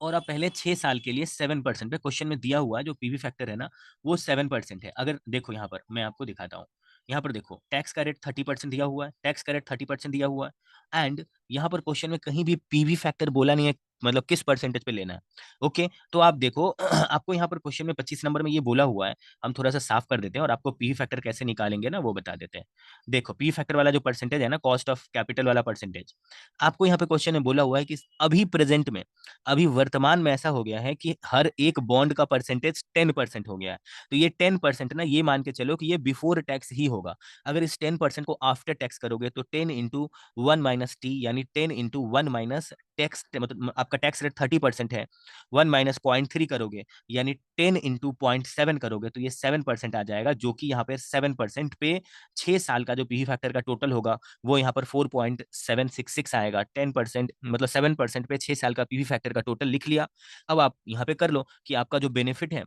और आप पहले 6 साल के लिए 7% पे, क्वेश्चन में दिया हुआ है जो पीवी फैक्टर है ना, वो 7% है। अगर देखो यहाँ पर मैं आपको दिखाता हूँ, यहाँ पर देखो टैक्स का रेट 30% दिया हुआ है, टैक्स का रेट 30% दिया हुआ है, एंड यहाँ पर क्वेश्चन में कहीं भी पीवी फैक्टर बोला नहीं है, मतलब किस परसेंटेज पे लेना है। ओके, तो आप देखो आपको यहाँ पर क्वेश्चन में 25 नंबर में ये बोला हुआ है, हम थोड़ा सा साफ कर देते हैं और आपको पीवी फैक्टर कैसे निकालेंगे ना वो बता देते हैं। देखो पीवी फैक्टर वाला जो परसेंटेज है ना, कॉस्ट ऑफ कैपिटल वाला परसेंटेज, आपको यहाँ पे क्वेश्चन में बोला हुआ है कि अभी प्रेजेंट में, अभी वर्तमान में ऐसा हो गया है कि हर एक बॉन्ड का परसेंटेज 10% हो गया है। तो ये 10% ना, ये मान के चलो कि ये बिफोर टैक्स ही होगा। अगर इस 10% को आफ्टर टैक्स करोगे तो 10 इंटू 1 माइनस टी, यानी 10 इंटू 1 माइनस टैक्स, मतलब आपका टैक्स रेट 30% है, 1 माइनस 0.3 करोगे, यानी 10 इंटू 0.7 करोगे तो ये 7% आ जाएगा, जो कि यहाँ पे 7% पे 6 साल का जो पी फैक्टर का टोटल होगा वो यहाँ पर 4.766 आएगा। 10% मतलब 7% पे 6 साल का पीवी फैक्टर का टोटल लिख लिया। अब आप यहाँ पे कर लो कि आपका जो बेनिफिट है,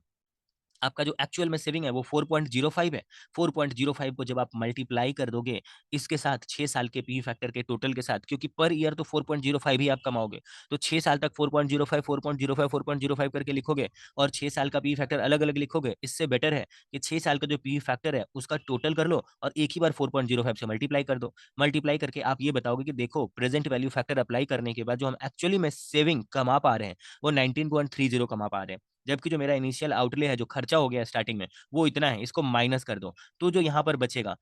आपका जो एक्चुअल में सेविंग है वो 4.05 है। 4.05 को जब आप मल्टीप्लाई कर दोगे इसके साथ 6 साल के पी फैक्टर के टोटल के साथ, क्योंकि पर ईयर तो 4.05 ही आप कमाओगे, तो 6 साल तक 4.05 4.05 4.05 करके लिखोगे और 6 साल का पी फैक्टर अलग अलग लिखोगे। इससे बेटर है कि 6 साल का जो पी फैक्टर है उसका टोटल कर लो और एक ही बार 4.05 से मल्टीप्लाई कर दो। मल्टीप्लाई करके आप ये बताओगे कि देखो प्रेजेंट वैल्यू फैक्टर अप्लाई करने के बाद जो हम एक्चुअली में सेविंग कमा पा रहे हैं वो 19.30 कमा पा रहे हैं, जबकि जो मेरा इनिशियल आउटले है, जो खर्चा हो गया स्टार्टिंग में, वो इतना है, इसको माइनस कर दो। तो जो यहाँ पर बचेगा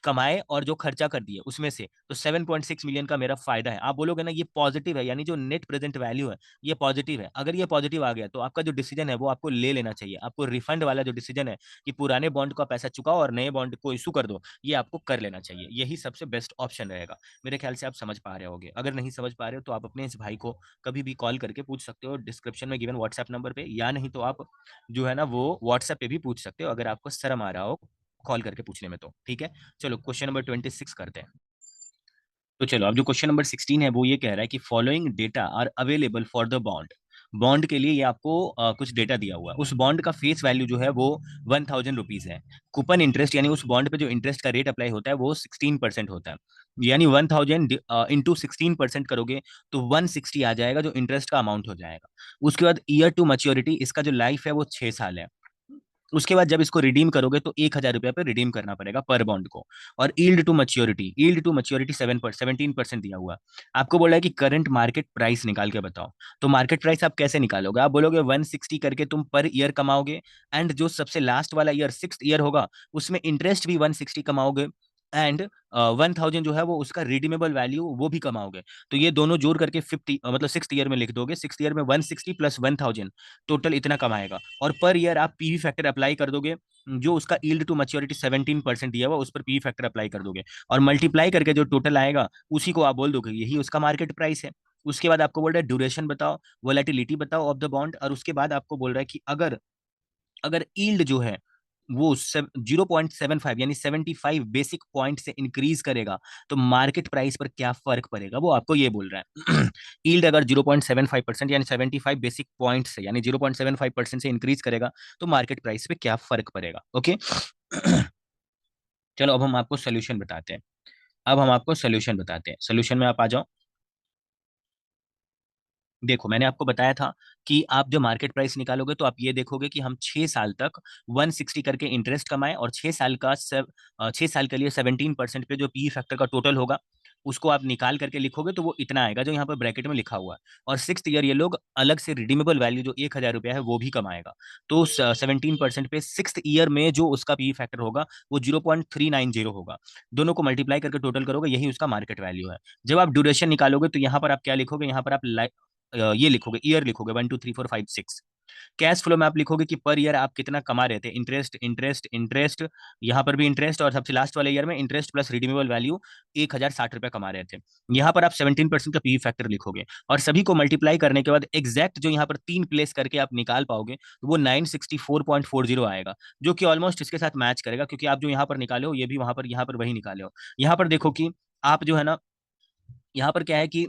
कमाए और जो खर्चा कर दिए उसमें से, तो 7.6 मिलियन का मेरा फायदा है। आप बोलोगे ना ये पॉजिटिव है, यानी जो नेट प्रेजेंट वैल्यू है ये पॉजिटिव है। अगर ये पॉजिटिव आ गया तो आपका जो डिसीजन है वो आपको ले लेना चाहिए। आपको रिफंड वाला जो डिसीजन है कि पुराने बॉन्ड का पैसा चुकाओ और नए बॉन्ड को इशू कर दो, ये आपको कर लेना चाहिए। यही सबसे बेस्ट ऑप्शन रहेगा। मेरे ख्याल से आप समझ पा रहे होगे। अगर नहीं समझ पा रहे हो तो आप अपने इस भाई को कभी भी कॉल करके पूछ सकते हो डिस्क्रिप्शन में गिवन व्हाट्सएप नंबर पे, या नहीं तो आप जो है ना वो व्हाट्सएप पे भी पूछ सकते हो अगर आपको शर्म आ रहा हो कॉल करके पूछने में। तो ठीक है, चलो क्वेश्चन नंबर 26 करते हैं। तो चलो अब जो क्वेश्चन नंबर 16 है वो ये कह रहा है कि following data are available for the bond. Bond के लिए ये आपको कुछ डेटा दिया हुआ है। उस बॉन्ड का फेस वैल्यू जो है वो 1000 रुपीज है। कूपन इंटरेस्ट, यानी उस बॉन्ड पे जो इंटरेस्ट का रेट अप्लाई होता है वो 16% होता है, यानी 1000 इंटू 16% करोगे तो 160 आ जाएगा जो इंटरेस्ट का अमाउंट हो जाएगा। उसके बाद ईयर टू मैच्योरिटी, इसका जो लाइफ है वो 6 साल है। उसके बाद जब इसको रिडीम करोगे तो 1000 रुपये पे रिडीम करना पड़ेगा पर बॉन्ड को। और ईल्ड टू मच्योरिटी 17% दिया हुआ है। आपको बोला है कि करंट मार्केट प्राइस निकाल के बताओ। तो मार्केट प्राइस आप कैसे निकालोगे, आप बोलोगे 160 करके तुम पर ईयर कमाओगे, एंड जो सबसे लास्ट वाला ईयर 6th ईयर होगा उसमें इंटरेस्ट भी 160 कमाओगे, एंड 1000 जो है वो उसका रिडीमेबल वैल्यू वो भी कमाओगे। तो ये दोनों जोड़ करके 50 मतलब 6th ईयर में लिख दोगे। 6th ईयर में 160 प्लस 1000 टोटल इतना कमाएगा। और पर ईयर आप पीवी फैक्टर अप्लाई कर दोगे, जो उसका ईल्ड टू मैच्योरिटी 17% दिया हुआ उस पर पीवी फैक्टर अप्लाई कर दोगे, और मल्टीप्लाई करके जो टोटल आएगा उसी को आप बोल दोगे यही उसका मार्केट प्राइस है। उसके बाद आपको बोल रहा है ड्यूरेशन बताओ, वोलेटिलिटी बताओ ऑफ द बॉन्ड, और उसके बाद आपको बोल रहा है कि अगर अगर ईल्ड जो है वो 0.75 यानी 75 बेसिक पॉइंट से इंक्रीज करेगा तो मार्केट प्राइस पर क्या फर्क पड़ेगा, वो आपको ये बोल रहा है। यील्ड अगर 0.75% यानी 75 बेसिक पॉइंट से यानी 0.75% से इंक्रीज करेगा तो मार्केट प्राइस पे क्या फर्क पड़ेगा। ओके। चलो अब हम आपको सोल्यूशन बताते हैं। अब हम आपको सोल्यूशन बताते हैं, सोल्यूशन में आप आ जाओ। देखो मैंने आपको बताया था कि आप जो मार्केट प्राइस निकालोगे तो आप ये देखोगे कि हम 6 साल तक 160 करके इंटरेस्ट कमाए, और 6 साल का 6 साल के लिए 17% पे जो पी फैक्टर का टोटल होगा उसको आप निकाल करके लिखोगे तो वो इतना आएगा जो यहाँ पर ब्रैकेट में लिखा हुआ है। और 6th ईयर ये लोग अलग से रिडीमेबल वैल्यू जो 1,000 रुपया है वो भी कमाएगा। तो 17% पे 6th ईयर में जो उसका पी फैक्टर होगा वो 0.390 होगा। दोनों को मल्टीप्लाई करके टोटल करोगे, यही उसका मार्केट वैल्यू है। जब आप ड्यूरेशन निकालोगे तो यहाँ पर आप क्या लिखोगे, यहाँ पर आप ये लिखोगे, ईयर लिखोगे 1 2 3 4 5 6। कैश फ्लो में आप लिखोगे कि पर ईयर आप कितना कमा रहे थे, इंटरेस्ट इंटरेस्ट इंटरेस्ट, यहाँ पर भी इंटरेस्ट, और सबसे लास्ट वाले ईयर में इंटरेस्ट प्लस रिडीमेबल वैल्यू 1,060 रुपया कमा रहे थे। यहाँ पर आप 17% का पी फैक्टर लिखोगे, और सभी को मल्टीप्लाई करने के बाद एग्जैक्ट जो यहाँ पर 3 प्लेस करके आप निकाल पाओगे तो वो 964.40 आएगा, जो कि ऑलमोस्ट इसके साथ मैच करेगा, क्योंकि आप जो यहाँ पर निकाले हो ये भी वहां पर यहाँ पर वही निकाले हो। यहाँ पर देखो कि आप जो है ना, यहाँ पर क्या है कि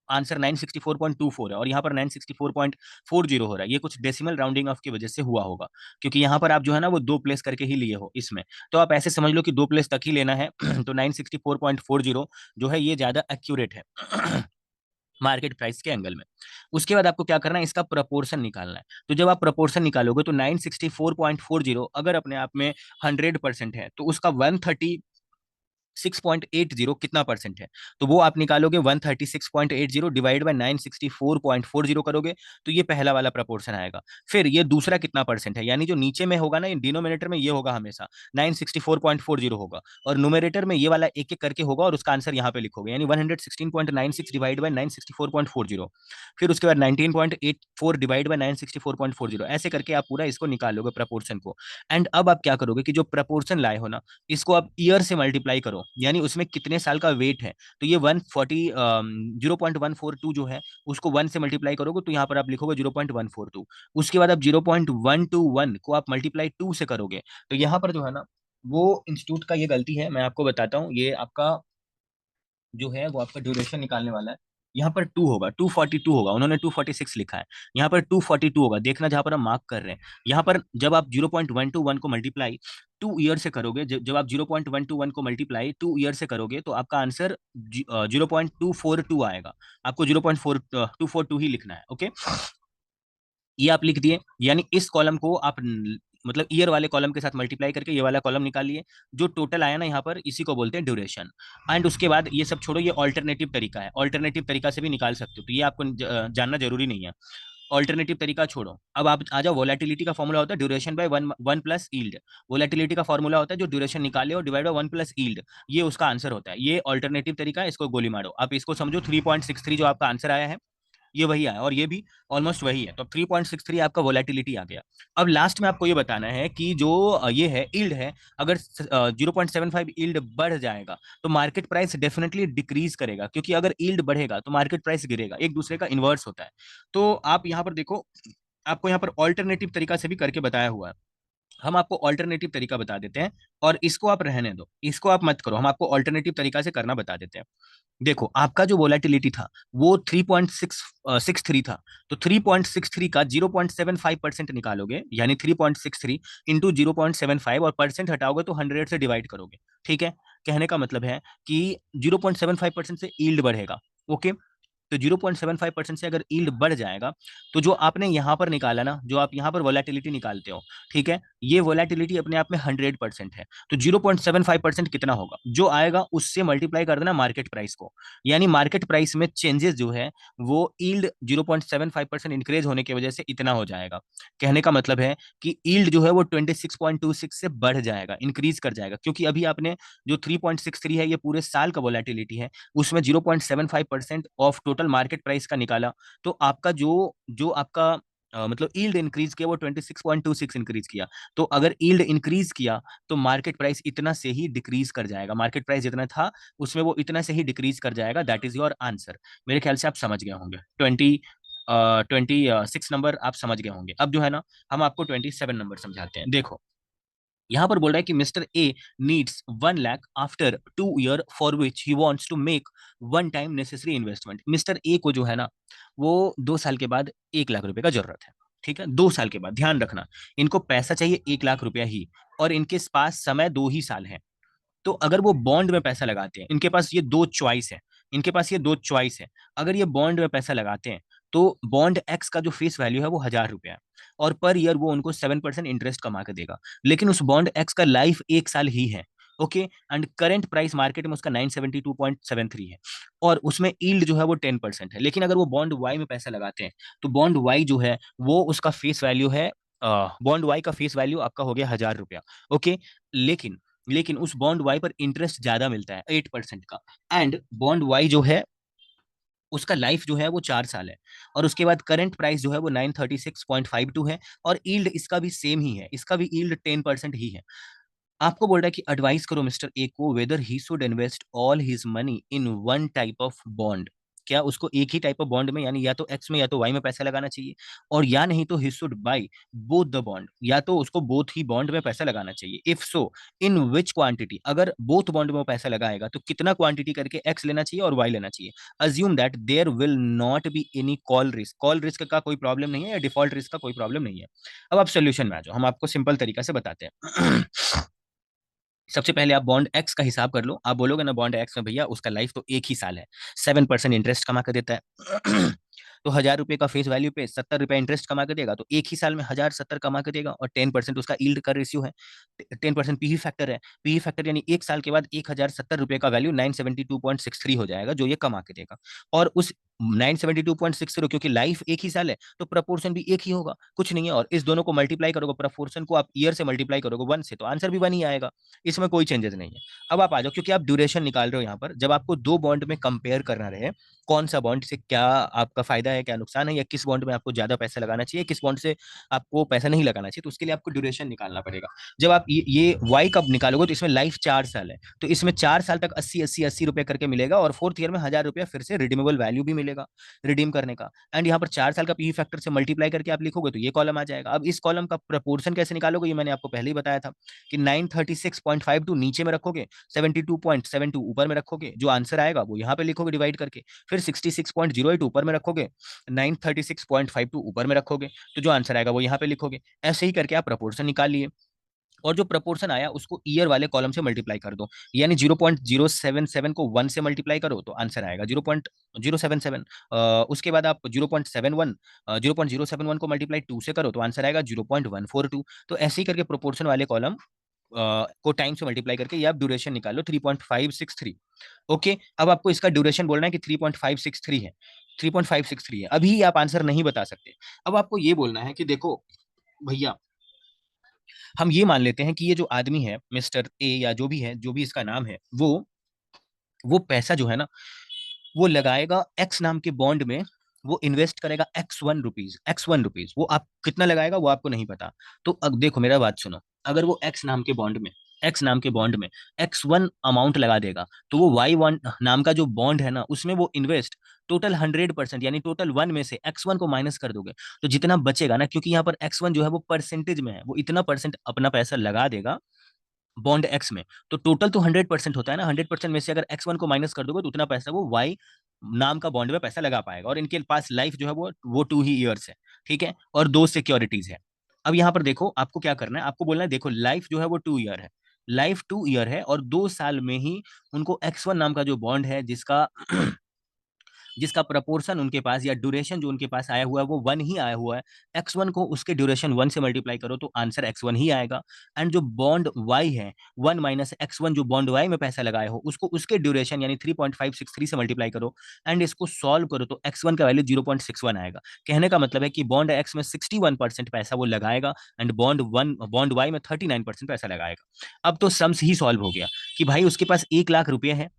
आंसर 964.24 है और यहाँ पर 964.40 हो रहा है। ये कुछ डेसिमल राउंडिंग ऑफ की वजह से हुआ होगा, क्योंकि यहाँ पर आप जो है ना वो 2 प्लेस करके ही लिए हो इसमें। तो आप ऐसे समझ लो कि 2 प्लेस तक ही लेना है। तो 964.40 जो है ये ज्यादा एक्यूरेट है मार्केट प्राइस के एंगल में। उसके बाद आपको क्या करना है, इसका प्रपोर्शन निकालना है। तो जब आप प्रपोर्शन निकालोगे तो 964.40 अगर अपने आप में 100% है तो उसका 136.80 कितना परसेंट है, तो वो आप निकालोगे। 136.80 डिवाइड बाय 964.40 करोगे तो ये पहला वाला प्रपोर्शन आएगा। फिर ये दूसरा कितना परसेंट है, यानी जो नीचे में होगा ना, डिनोमिनेटर में ये होगा हमेशा 964.40 होगा, और न्यूमरेटर में ये वाला एक एक करके होगा और उसका आंसर यहाँ पे लिखोगे, यानी 116.96 डिवाइड बाय 964.40। फिर उसके बाद 19.84 डिवाइड बाय 964.40, ऐसे करके आप पूरा इसको निकालोगे प्रपोर्शन को। एंड अब आप क्या करोगे कि जो प्रपोर्शन लाए हो ना, इसको आप ईयर से मल्टीप्लाई करो, यानी उसमें कितने साल का वेट है। तो ये 0.142 जो है उसको 1 से मल्टीप्लाई करोगे तो यहाँ पर आप लिखोगे 0.142। उसके बाद आप 0.121 को आप मल्टीप्लाई 2 से करोगे, तो यहाँ पर जो है ना वो इंस्टीट्यूट का ये गलती है, मैं आपको बताता हूँ। ये आपका जो है वो आपका ड्यूरेशन निकालने वाला है, यहाँ पर 2 होगा, 242 होगा, उन्होंने 246 लिखा है, यहाँ पर 242 होगा। देखना जहां पर हम मार्क कर रहे हैं, यहाँ पर जब आप 0.121 को मल्टीप्लाई 2 ईयर से करोगे, जब आप 0.121 को मल्टीप्लाई 2 ईयर से करोगे तो आपका आंसर 0.242 आएगा। आपको 0.4242 ही लिखना है। ओके, ये आप लिख दिए, यानी इस कॉलम को आप मतलब ईयर वाले कॉलम के साथ मल्टीप्लाई करके ये वाला कॉलम निकालिए। जो टोटल आया ना यहाँ पर, इसी को बोलते हैं ड्यूरेशन। एंड उसके बाद ये सब छोड़ो, ये ऑल्टरनेटिव तरीका है, ऑल्टरनेटिव तरीका से भी निकाल सकते हो, तो ये आपको जानना जरूरी नहीं है। ऑल्टरनेटिव तरीका छोड़ो, अब आप आ जाओ। वोलेटिलिटी का फॉर्मूला होता है duration by one one plus yield. Volatility का फॉर्मूला होता है जो ड्यूरेशन निकाले और डिवाइड बाय 1 + ईल्ड, ये उसका आंसर होता है। ये ऑल्टरनेटिव तरीका है, इसको गोली मारो। आप इसको समझो 3.63 जो आपका आंसर आया है ये वही आया, और ये भी ऑलमोस्ट वही है। तो 3.63 आपका वोलेटिलिटी आ गया। अब लास्ट में आपको ये बताना है कि जो ये है ईल्ड है, अगर 0.75 ईल्ड बढ़ जाएगा तो मार्केट प्राइस डेफिनेटली डिक्रीज करेगा, क्योंकि अगर ईल्ड बढ़ेगा तो मार्केट प्राइस गिरेगा, एक दूसरे का इन्वर्स होता है। तो आप यहाँ पर देखो, आपको यहाँ पर ऑल्टरनेटिव तरीका से भी करके बताया हुआ है। हम आपको ऑल्टरनेटिव तरीका बता देते हैं, और इसको आप रहने दो, इसको आप मत करो, हम आपको ऑल्टरनेटिव तरीका से करना बता देते हैं। देखो आपका जो वोलेटिलिटी था वो 3.63 था, तो 3.63 का 0.75% निकालोगे, यानी 3.63 इंटू 0.75, और परसेंट हटाओगे तो 100 से डिवाइड करोगे। ठीक है, कहने का मतलब है कि 0.75% से ईल्ड बढ़ेगा। ओके, तो 0.75% से अगर यील्ड बढ़ जाएगा तो जो आपने यहां पर निकाला ना, जो आप यहां पर वोलेटिलिटी निकालते हो, ठीक है, ये वोलेटिलिटी अपने आप में 100% है। तो 0.75% कितना होगा, जो आएगा उससे मल्टीप्लाई कर देना मार्केट प्राइस को, यानी मार्केट प्राइस में चेंजेस जो है वो यील्ड 0.75% इंक्रीज होने की वजह से इतना हो जाएगा। कहने का मतलब है कि यील्ड जो है वो 26.26 से बढ़ जाएगा, इंक्रीज कर जाएगा, क्योंकि अभी आपने जो 3.63 है ये पूरे साल का वोलेटिलिटी है, उसमें 0.75% ऑफ टोटल मार्केट प्राइस का निकाला, तो आपका जो जो आपका मतलब यील्ड इंक्रीज किया वो 26.26 इंक्रीज किया। तो अगर यील्ड इंक्रीज किया तो मार्केट प्राइस इतना से ही डिक्रीज कर जाएगा, मार्केट प्राइस जितना था उसमें वो इतना से ही डिक्रीज कर जाएगा। That is your answer. मेरे ख्याल से आप समझ गए होंगे। 26 नंबर आप समझ गए होंगे। अब जो है ना हम आपको 27 नंबर समझाते हैं। देखो यहां पर बोल रहा है कि mister A needs 1 lakh after 2 year for which he wants to make one time necessary investment. Mister A को जो है ना, वो 2 साल के बाद 1 लाख रुपए का जरूरत है। ठीक है, 2 साल के बाद, ध्यान रखना, इनको पैसा चाहिए 1 लाख रुपया ही, और इनके पास समय 2 ही साल है। तो अगर वो बॉन्ड में पैसा लगाते हैं, इनके पास ये दो चॉइस है, इनके पास ये दो चॉइस है। अगर ये बॉन्ड में पैसा लगाते हैं तो बॉन्ड एक्स का जो फेस वैल्यू है वो 1,000 रुपया है, और पर ईयर वो उनको 7% इंटरेस्ट कमा के देगा। लेकिन उस बॉन्ड एक्स का लाइफ 1 साल ही है। Okay, and current price market में उसका 972.73 है, और उसमें ईल्ड जो है वो 10% है। लेकिन अगर वो बॉन्ड वाई में पैसा लगाते हैं तो बॉन्ड वाई जो है वो उसका फेस वैल्यू है, बॉन्ड वाई का फेस वैल्यू आपका हो गया 1,000 रुपया। ओके, लेकिन लेकिन उस बॉन्ड वाई पर इंटरेस्ट ज्यादा मिलता है 8% का, एंड बॉन्ड वाई जो है उसका लाइफ जो है वो 4 साल है, और उसके बाद करंट प्राइस जो है वो 936.52 है, और ईल्ड इसका भी सेम ही है, इसका भी ईल्ड 10% ही है। आपको बोल रहा है कि एडवाइस करो मिस्टर ए को weather he should invest all his money in one type of bond. क्या उसको एक ही टाइप ऑफ बॉन्ड में, यानी या तो एक्स में या तो वाई में पैसा लगाना चाहिए, और या नहीं तो he should by both the bond, या तो उसको बोथ ही बॉन्ड में पैसा लगाना चाहिए। If so in which quantity, अगर बोथ बॉन्ड में वो पैसा लगाएगा तो कितना क्वांटिटी करके एक्स लेना चाहिए और वाई लेना चाहिए। Assume that there will not be any call risk, call risk का कोई प्रॉब्लम नहीं है, या डिफॉल्ट रिस्क का कोई प्रॉब्लम नहीं है। अब आप सोल्यूशन में आ जाओ, हम आपको सिंपल तरीका से बताते हैं। सबसे पहले आप बॉन्ड एक्स का हिसाब कर लो। आप बोलोगे ना बॉन्ड एक्स में भैया उसका लाइफ तो 1 ही साल है, 7% इंटरेस्ट कमा कर देता है। तो 1,000 रुपए का फेस वैल्यू पे 70 रुपए इंटरेस्ट कमा के देगा, तो 1 ही साल में 1,070 कमा के देगा, और 10% उसका यील्ड का रेशियो है, 10% पीई फैक्टर है। पीई फैक्टर यानी 1 साल के बाद 1,070 रुपए का वैल्यू 972.63 हो जाएगा, जो ये कमा के देगा। और उस 972.60, क्योंकि लाइफ 1 ही साल है तो प्रपोर्शन भी एक ही होगा, कुछ नहीं है। और इस दोनों को मल्टीप्लाई करोगे, प्रपोर्शन को आप ईयर से मल्टीप्लाई करोगे 1 से, तो आंसर भी 1 ही आएगा, इसमें कोई चेंजेस नहीं है। अब आप आ जाओ, क्योंकि आप ड्यूरेशन निकाल रहे हो यहाँ पर, जब आपको दो बॉन्ड में कंपेयर करना रहे कौन सा बॉन्ड से क्या आपका फायदा है, क्या नुकसान है, या किस बॉन्ड में आपको ज्यादा पैसा लगाना चाहिए, किस बॉन्ड से आपको पैसा नहीं लगाना चाहिए, तो उसके लिए आपको ड्यूरेशन निकालना पड़ेगा। जब आप ये वाई कब निकालोगे, तो इसमें लाइफ 4 साल है, तो इसमें 4 साल तक 80 80 80 रुपए करके मिलेगा, और फोर्थ ईयर में 1,000 रुपया फिर से रिडीमेबल वैल्यू भी मिलेगा रिडीम करने का। एंड यहाँ पर 4 साल का पी फैक्टर से मल्टीप्लाई करके आप लिखोगे तो ये कॉलम आ जाएगा। अब इस कॉलम का प्रपोर्शन कैसे निकालोगे, ये मैंने आपको पहले ही बताया था कि 936.52 नीचे में रखोगे, 72.72 ऊपर में रखोगे, जो आंसर आएगा वो यहाँ पे लिखोगे डिवाइड करके, फिर 66.08 ऊपर में रखोगे, 936.52 ऊपर में रखोगे, तो जो आंसर आएगा वो यहाँ पे लिखोगे। ऐसे ही करके आप प्रपोर्शन निकाल लिए, और जो प्रपोर्शन आया उसको ईयर वाले कॉलम से मल्टीप्लाई कर दो, यानी 0.077 को 1 से मल्टीप्लाई करो तो आंसर आएगा 0.077। उसके बाद आप 0.071 को मल्टीप्लाई 2 से करो तो आंसर आएगा 0.142। तो ऐसे ही करके प्रोपोर्शन वाले कॉलम को टाइम से मल्टीप्लाई करके ये आप ड्यूरेशन निकाल लो 3.563। ओके, अब आपको इसका ड्यूरेशन बोलना है कि 3.563 है, 3.563 है, अभी आप आंसर नहीं बता सकते। अब आपको ये बोलना है कि देखो भैया, हम ये मान लेते हैं कि ये जो आदमी है मिस्टर ए, या जो भी है, जो भी इसका नाम है, वो पैसा जो है ना, वो लगाएगा एक्स नाम के बॉन्ड में, वो इन्वेस्ट करेगा एक्स 1 रुपीज, वो आप कितना लगाएगा वो आपको नहीं पता। तो अब देखो मेरा बात सुनो, अगर वो एक्स नाम के बॉन्ड में X1 अमाउंट लगा देगा, तो वो Y1 नाम का जो बॉन्ड है ना, उसमें वो इन्वेस्ट टोटल 100%, यानी टोटल 1 में से X1 को माइनस कर दोगे, तो जितना बचेगा ना, क्योंकि यहाँ पर X1 जो है वो परसेंटेज में है, वो इतना परसेंट अपना पैसा लगा देगा बॉन्ड एक्स में, तो टोटल तो 100% होता है ना, 100% में से अगर X1 को माइनस कर दोगे तो उतना पैसा वो वाई नाम का बॉन्ड में पैसा लगा पाएगा, और इनके पास लाइफ जो है वो 2 ही ईयर्स है। ठीक है, और दो सिक्योरिटीज है। अब यहाँ पर देखो आपको क्या करना है, आपको बोलना है देखो लाइफ जो है वो 2 ईयर है, लाइफ 2 ईयर है, और 2 साल में ही उनको X1 नाम का जो बॉन्ड है, जिसका जिसका प्रपोर्शन उनके पास, या ड्यूरेशन जो उनके पास आया हुआ है वो 1 ही आया हुआ है, X1 को उसके ड्यूरेशन 1 से मल्टीप्लाई करो तो आंसर X1 ही आएगा। एंड जो बॉन्ड Y है, 1 माइनस X1, जो बॉन्ड Y में पैसा लगाए हो उसको उसके ड्यूरेशन यानी 3.563 से मल्टीप्लाई करो, एंड इसको सॉल्व करो तो X1 का वैल्यू 0.61 आएगा। कहने का मतलब है कि बॉन्ड एक्स में 61% पैसा वो लगाएगा, एंड बॉन्ड वाई में 39% पैसा लगाएगा। अब तो सम्स ही सॉल्व हो गया कि भाई उसके पास 1 लाख रुपए है,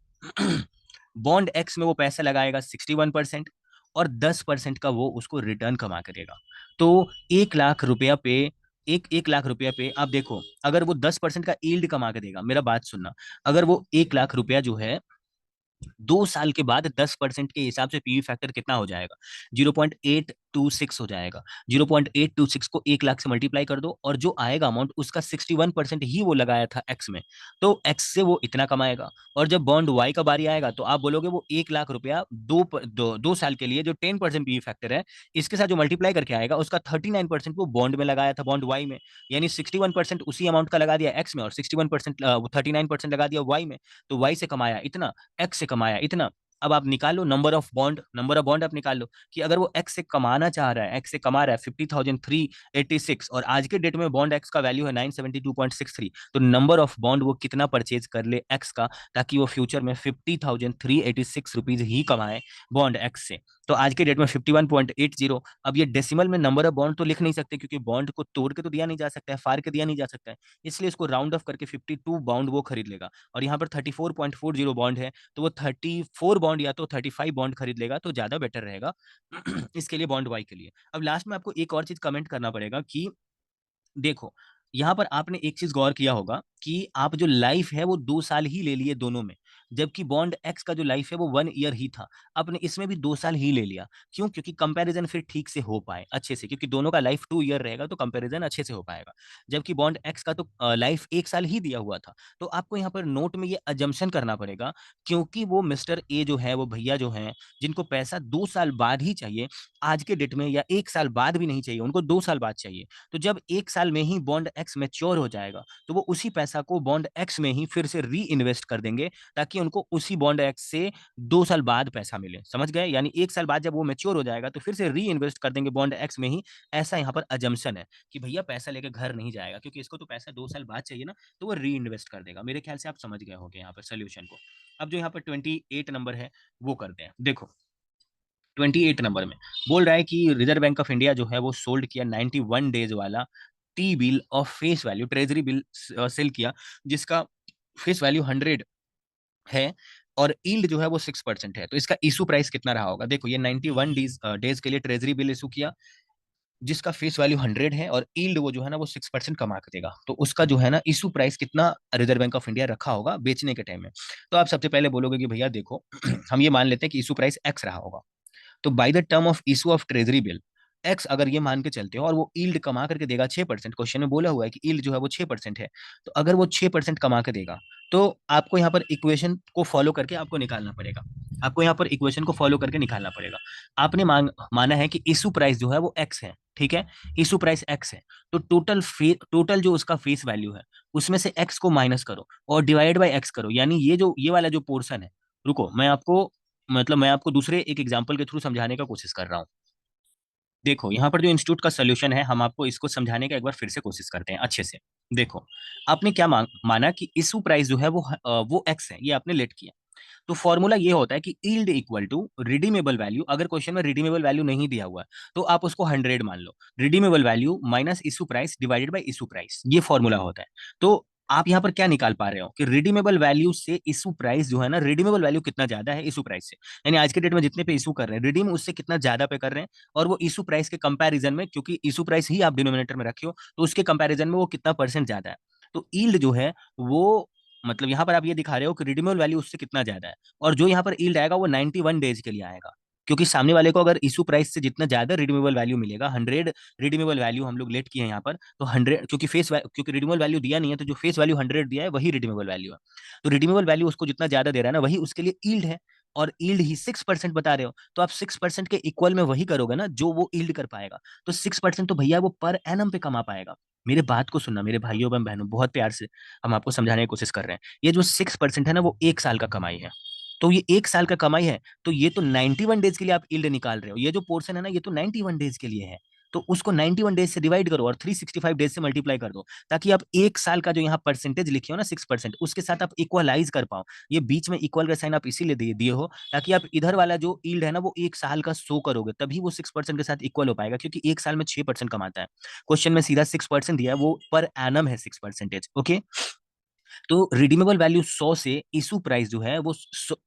बॉन्ड एक्स में वो पैसा लगाएगा 61%, और 10% का वो उसको रिटर्न कमा करेगा। तो 1 लाख रुपया पे, एक लाख रुपया पे आप देखो, अगर वो 10% का यील्ड कमा के देगा, मेरा बात सुनना, अगर वो 1 लाख रुपया जो है 2 साल के बाद 10% के हिसाब से पीवी फैक्टर कितना हो जाएगा, 0.8 0.826 हो जाएगा। 0.826 को 1 लाख से मल्टीप्लाई कर दो, और जो आएगा अमाउंट उसका 61% ही वो लगाया था एक्स में, तो एक्स से वो इतना कमाएगा। और जब बॉन्ड वाई का बारी आएगा तो आप बोलोगे वो 1 लाख रुपया 2 साल के लिए जो 10% पी फैक्टर है, इसके साथ जो मल्टीप्लाई करके आएगा उसका 39% वो बॉन्ड में लगाया था, बॉन्ड वाई में। यानी 61% उसी अमाउंट का लगा दिया एक्स में, और 61% 39% लगा दिया वाई में। तो वाई से कमाया इतना, एक्स से कमाया इतना। अब आप निकालो नंबर ऑफ बॉन्ड आप निकाल लो कि अगर वो एक्स से कमाना चाह रहा है, एक्स से कमा रहा है 50,386, और आज के डेट में बॉन्ड एक्स का वैल्यू है 972.63, तो नंबर ऑफ बॉन्ड वो कितना परचेज कर ले एक्स का, ताकि वो फ्यूचर में 50,386 रुपीज ही कमाए बॉन्ड एक्स से। तो आज के डेट में 51.80। अब ये डेसिमल में नंबर ऑफ बॉन्ड तो लिख नहीं सकते, क्योंकि बॉन्ड को तोड़ के तो दिया नहीं जा सकता है, फाड़ के दिया नहीं जा सकता है, इसलिए इसको राउंड ऑफ करके 52 बॉन्ड वो खरीद लेगा। और यहाँ पर 34.40 बॉन्ड है, तो वो 34 बॉन्ड या तो 35 बॉन्ड खरीद लेगा, तो ज्यादा बेटर रहेगा इसके लिए, बॉन्ड वाई के लिए। अब लास्ट में आपको एक और चीज कमेंट करना पड़ेगा कि देखो, यहाँ पर आपने एक चीज गौर किया होगा कि आप जो लाइफ है वो 2 साल ही ले लिए दोनों में, जबकि बॉन्ड एक्स का जो लाइफ है वो 1 ईयर ही था। आपने इसमें भी 2 साल ही ले लिया, क्यों? क्योंकि कंपैरिजन फिर ठीक से हो पाए अच्छे से, क्योंकि दोनों का लाइफ 2 ईयर रहेगा तो कंपैरिजन अच्छे से हो पाएगा। जबकि बॉन्ड एक्स का तो लाइफ 1 साल ही दिया हुआ था। तो आपको यहाँ पर नोट में ये अजम्पशन करना पड़ेगा, क्योंकि वो मिस्टर ए जो है, वो भैया जो है, जिनको पैसा 2 साल बाद ही चाहिए, आज के डेट में, या 1 साल बाद भी नहीं चाहिए, उनको 2 साल बाद चाहिए। तो जब 1 साल में ही बॉन्ड एक्स मैच्योर हो जाएगा, तो वो उसी पैसा को बॉन्ड एक्स में ही फिर से री इन्वेस्ट कर देंगे, ताकि उनको उसी बॉन्ड एक्स से 2 साल बाद पैसा मिले। समझ गए? यानी 1 साल बाद जब वो मैच्योर हो जाएगा तो फिर से री इन्वेस्ट कर देंगे बॉन्ड एक्स में ही। ऐसा यहाँ पर अजम्पशन है कि भैया पैसा लेके घर नहीं जाएगा, क्योंकि इसको तो पैसा 2 साल बाद चाहिए ना, तो वो री इन्वेस्ट कर देगा। मेरे ख्याल से आप समझ गए होंगे यहाँ पर सोल्यूशन को। अब जो यहाँ पर 28 नंबर है वो करते हैं। देखो, 28 नंबर में बोल रहा है कि रिजर्व बैंक ऑफ इंडिया जो है वो सोल्ड किया 91 डेज वाला T bill of face value, treasury bill sale किया, जिसका फेस वैल्यू 100 है, और ईल्ड जो है वो 6% है। तो इसका इशू प्राइस कितना रहा होगा? देखो, ये 91 डेज के लिए ट्रेजरी बिल इशू किया, जिसका फेस वैल्यू 100 है, और ईल्ड वो जो है ना वो 6% कमा के देगा। तो उसका जो है ना इशू प्राइस कितना रिजर्व बैंक ऑफ इंडिया रखा होगा बेचने के टाइम में? तो आप सबसे पहले बोलोगे कि भैया देखो, हम ये मान लेते हैं कि इशू प्राइस एक्स रहा होगा, तो by the term of issue of treasury bill x अगर ये मान के चलते हो, और वो ईल्ड कमा करके देगा 6%, क्वेश्चन में बोला हुआ है कि ईल्ड जो है वो 6% है, तो अगर वो 6% कमा के देगा, तो आपको यहाँ पर इक्वेशन को फॉलो करके आपको निकालना पड़ेगा। आपको यहाँ पर इक्वेशन को फॉलो करके निकालना पड़ेगा। आपने माना है कि इशू प्राइस जो है वो एक्स है, ठीक है? इशू प्राइस एक्स है, तो टोटल जो उसका फेस वैल्यू है उसमें से एक्स को माइनस करो और डिवाइड बाई एक्स करो, यानी ये वाला जो पोर्शन है, रुको मैं आपको दूसरे एक एग्जांपल के थ्रू समझाने का कोशिश कर रहा हूँ। देखो, यहाँ पर जो इंस्टीट्यूट का सोल्यूशन है, हम आपको इसको समझाने का एक बार फिर से कोशिश करते हैं अच्छे से। देखो, आपने क्या माना कि इशू प्राइस जो है वो एक्स है, ये आपने लेट किया। तो फॉर्मूला ये होता है कि yield equal to redeemable value, अगर क्वेश्चन में रिडीमेबल वैल्यू नहीं दिया हुआ है तो आप उसको 100 मान लो, रिडीमेबल वैल्यू minus issue price divided by issue price, ये फॉर्मूला होता है। तो आप यहाँ पर क्या निकाल पा रहे हो कि रिडीमेबल वैल्यू से इशू प्राइस जो है ना, रिडीमेबल वैल्यू कितना ज्यादा है इशू प्राइस से, यानी आज के डेट में जितने पे इशू कर रहे हैं रिडीम उससे कितना ज्यादा पे कर रहे हैं, और वो इशू प्राइस के कंपैरिजन में, क्योंकि इशू प्राइस ही आप डिनोमिनेटर में रखे हो, तो उसके कंपैरिजन में वो कितना परसेंट ज्यादा है। तो यील्ड जो है वो, मतलब यहाँ पर आप ये दिखा रहे हो कि रिडीमेबल वैल्यू उससे कितना ज्यादा है, और जो यहाँ पर यील्ड आएगा वो 91 डेज के लिए आएगा, क्योंकि सामने वाले को अगर इशू प्राइस से जितना ज्यादा रिडीमेबल वैल्यू मिलेगा, 100 रिडीमेबल वैल्यू हम लोग लेट किए हैं यहाँ पर, तो 100, क्योंकि रिडीमेबल वैल्यू दिया नहीं है, तो जो फेस वैल्यू 100 दिया है वही रिडीमेबल वैल्यू है। तो रिडीमेबल वैल्यू उसको जितना ज्यादा दे रहा है ना, वही उसके लिए यील्ड है, और यील्ड ही 6% बता रहे हो, तो आप 6% के इक्वल में वही करोगे ना जो वो यील्ड कर पाएगा। तो 6% तो भैया वो पर एनम पे कमा पाएगा। मेरे बात को सुनना मेरे भाइयों एवं बहनों, बहुत प्यार से हम आपको समझाने की कोशिश कर रहे हैं। ये जो 6% है ना, वो 1 साल का कमाई है। तो ये 1 साल का कमाई है, तो ये तो 91 डेज के लिए आप यील्ड निकाल रहे हो, ये जो पोर्शन है ना ये तो 91 डेज के लिए है। तो उसको 91 डेज से डिवाइड करो और 365 डेज से मल्टीप्लाई कर दो, ताकि आप 1 साल का जो यहाँ परसेंटेज लिखे हो ना 6%, उसके साथ आप इक्वलाइज कर पाओ। ये बीच में इक्वल का साइन आप इसीलिए दिए हो, ताकि आप इधर वाला जो यील्ड है ना वो 1 साल का शो करोगे, तभी वो 6% के साथ इक्वल हो पाएगा, क्योंकि 1 साल में 6% कमाता है। क्वेश्चन में सीधा 6% दिया है, वो पर एनम है 6%। ओके, तो रिडीमेबल वैल्यू 100 से इशू प्राइस जो है वो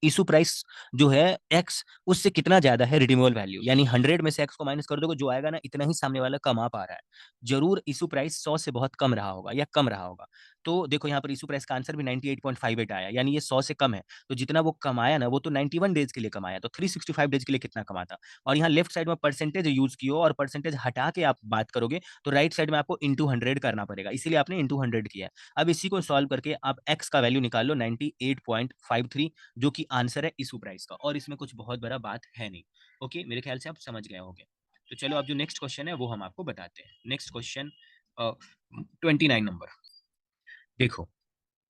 इशू प्राइस जो है एक्स, उससे कितना ज्यादा है रिडीमेबल वैल्यू, यानी 100 में से एक्स को माइनस कर दोगे जो आएगा ना, इतना ही सामने वाला कमा पा रहा है। जरूर इशू प्राइस 100 से बहुत कम रहा होगा या कम रहा होगा। तो देखो यहाँ पर इशू प्राइस का आंसर भी 98.58 आया, यानी ये 100 से कम है। तो जितना वो कमाया ना, वो तो 91 डेज के लिए कमाया, तो 365 डेज के लिए कितना कमाता। और यहाँ लेफ्ट साइड में परसेंटेज यूज किया और परसेंटेज हटा के आप बात करोगे तो राइट साइड में आपको इंटू 100 करना पड़ेगा, इसीलिए आपने इंटू 100 किया है। अब इसी को सॉल्व करके आप x का वैल्यू निकाल लो 98.53, जो कि आंसर है इशू प्राइस का, और इसमें कुछ बहुत बड़ा बात है नहीं। ओके, मेरे ख्याल से आप समझ गए होंगे। तो चलो अब जो नेक्स्ट क्वेश्चन है वो हम आपको बताते हैं। Next question 29 number. देखो,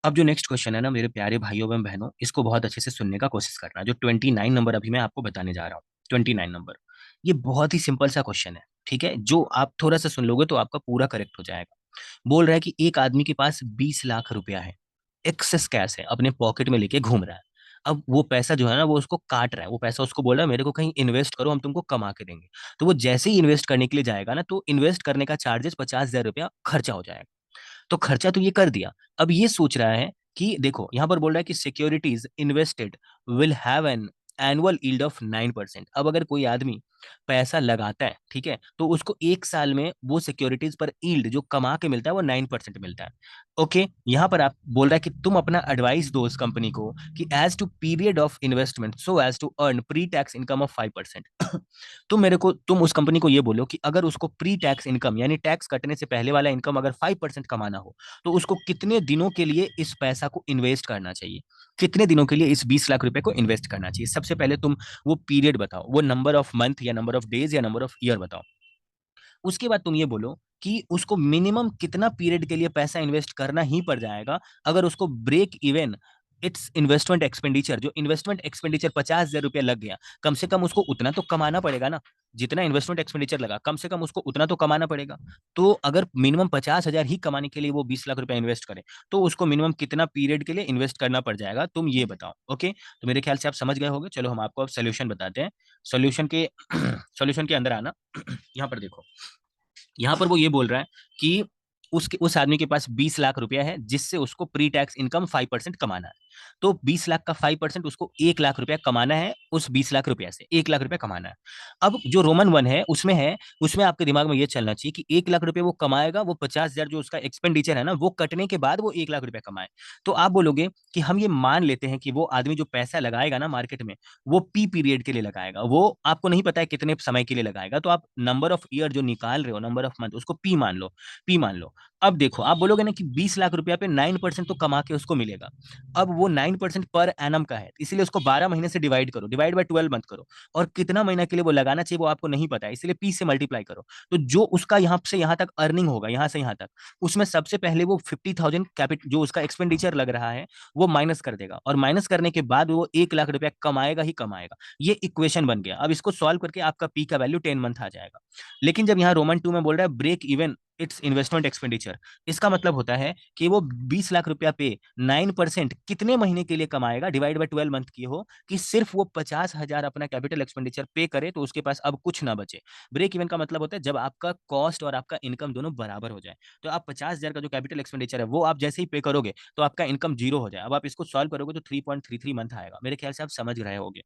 अब जो नेक्स्ट क्वेश्चन है ना मेरे प्यारे भाइयों एवं बहनों, इसको बहुत अच्छे से सुनने का कोशिश करना। जो 29 नंबर अभी मैं आपको बताने जा रहा हूँ, 29 नंबर, ये बहुत ही सिंपल सा क्वेश्चन है, ठीक है, जो आप थोड़ा सा सुन लोगे तो आपका पूरा करेक्ट हो जाएगा। बोल रहा है कि एक आदमी के पास 20 लाख रुपया है, एक्सेस कैश है, अपने पॉकेट में लेके घूम रहा है। अब वो पैसा जो है ना वो उसको काट रहा है, वो पैसा उसको बोल रहा है मेरे को कहीं इन्वेस्ट करो, हम तुमको कमा के देंगे। तो वो जैसे ही इन्वेस्ट करने के लिए जाएगा ना, तो इन्वेस्ट करने का चार्जेस 50,000 रुपया खर्चा हो जाएगा। तो खर्चा तो ये कर दिया, अब ये सोच रहा है कि देखो यहाँ पर बोल रहा है कि securities invested will have an annual yield of 9%। अब अगर कोई आदमी पैसा लगाता है, ठीक है, तो उसको एक साल में वो सिक्योरिटीज पर यील्ड जो कमा के मिलता है वो 9% मिलता है। ओके, यहाँ पर आप बोल रहा है कि तुम अपना एडवाइस दो उस कंपनी को कि as to period of investment so as to earn pre tax income of 5%। तुम उस कंपनी को ये बोलो कि अगर उसको प्री टैक्स इनकम यानी टैक्स कटने से पहले वाला इनकम अगर 5% कमाना हो, तो उसको कितने दिनों के लिए इस पैसा को इन्वेस्ट करना चाहिए, कितने दिनों के लिए इस 20 लाख रुपए को इन्वेस्ट करना चाहिए। सबसे पहले तुम वो पीरियड बताओ, वो नंबर ऑफ मंथ या नंबर ऑफ डेज या नंबर ऑफ ईयर बताओ। उसके बाद तुम ये बोलो कि उसको मिनिमम कितना पीरियड के लिए पैसा इन्वेस्ट करना ही पड़ जाएगा अगर उसको break even its investment expenditure, जो इन्वेस्टमेंट एक्सपेंडिचर 50,000 रुपया लग गया, कम से कम उसको उतना तो कमाना पड़ेगा ना। जितना इन्वेस्टमेंट एक्सपेंडिचर लगा कम से कम उसको उतना तो कमाना पड़ेगा। तो अगर मिनिमम 50,000 ही कमाने के लिए वो 20 लाख रुपया इन्वेस्ट करे, तो उसको मिनिमम कितना पीरियड के लिए इन्वेस्ट करना पड़ जाएगा, तुम ये बताओ। ओके, तो मेरे ख्याल से आप समझ गए होंगे। चलो हम आपको अब सोल्यूशन बताते हैं। सोल्यूशन के सोल्यूशन के अंदर आना। यहाँ पर देखो, यहाँ पर वो ये बोल रहा है कि उसके उस आदमी के पास 20 लाख रुपया है जिससे उसको प्री टैक्स इनकम 5% कमाना है। तो 20 लाख का 5% उसको 1 लाख रुपया कमाना है, उस 20 लाख रुपया से 1 लाख रुपया कमाना है। अब जो रोमन वन है उसमें आपके दिमाग में ये चलना चाहिए कि 1 लाख रुपया वो कमाएगा, वो 50,000 जो उसका एक्सपेंडिचर है ना वो कटने के बाद वो 1 लाख रुपया कमाए। तो आप बोलोगे कि हम ये मान लेते हैं कि वो आदमी जो पैसा लगाएगा ना मार्केट में, वो पी पीरियड के लिए लगाएगा, वो आपको नहीं पता है कितने समय के लिए लगाएगा, तो आप नंबर ऑफ ईयर जो निकाल रहे हो, नंबर ऑफ मंथ, उसको पी मान लो, पी मान लो। अब देखो आप बोलोगे ना कि 20 लाख रुपया पे 9% तो कमा के उसको मिलेगा। अब वो 9% पर एनम का है, इसीलिए उसको 12 महीने से डिवाइड करो, डिवाइड बाय 12 मंथ करो, और कितना महीना के लिए वो लगाना चाहिए वो आपको नहीं पता है, इसलिए पी से मल्टीप्लाई करो। तो जो उसका यहाँ से यहाँ तक अर्निंग होगा, यहाँ से यहाँ तक, उसमें सबसे पहले वो 50,000 कैपिटल जो उसका एक्सपेंडिचर लग रहा है वो माइनस कर देगा, और माइनस करने के बाद वो 1 लाख रुपया कमाएगा ही कमाएगा। ये इक्वेशन बन गया। अब इसको सॉल्व करके आपका पी का वैल्यू 10 मंथ आ जाएगा। लेकिन जब यहाँ रोमन 2 में बोल रहा है break even its investment expenditure, इसका मतलब होता है कि वो 20 लाख रुपया पे 9% कितने महीने के लिए कमाएगा, डिवाइड बाय 12 मंथ की हो, कि सिर्फ वो 50,000 अपना कैपिटल एक्सपेंडिचर पे करे तो उसके पास अब कुछ ना बचे। ब्रेक इवन का मतलब होता है जब आपका कॉस्ट और आपका इनकम दोनों बराबर हो जाए। तो आप 50,000 का जो कैपिटल एक्सपेंडिचर है वो आप जैसे ही पे करोगे तो आपका इनकम जीरो हो जाए। अब आप इसको सॉल्व करोगे तो 3.33 मंथ आएगा। मेरे ख्याल से आप समझ रहे होगे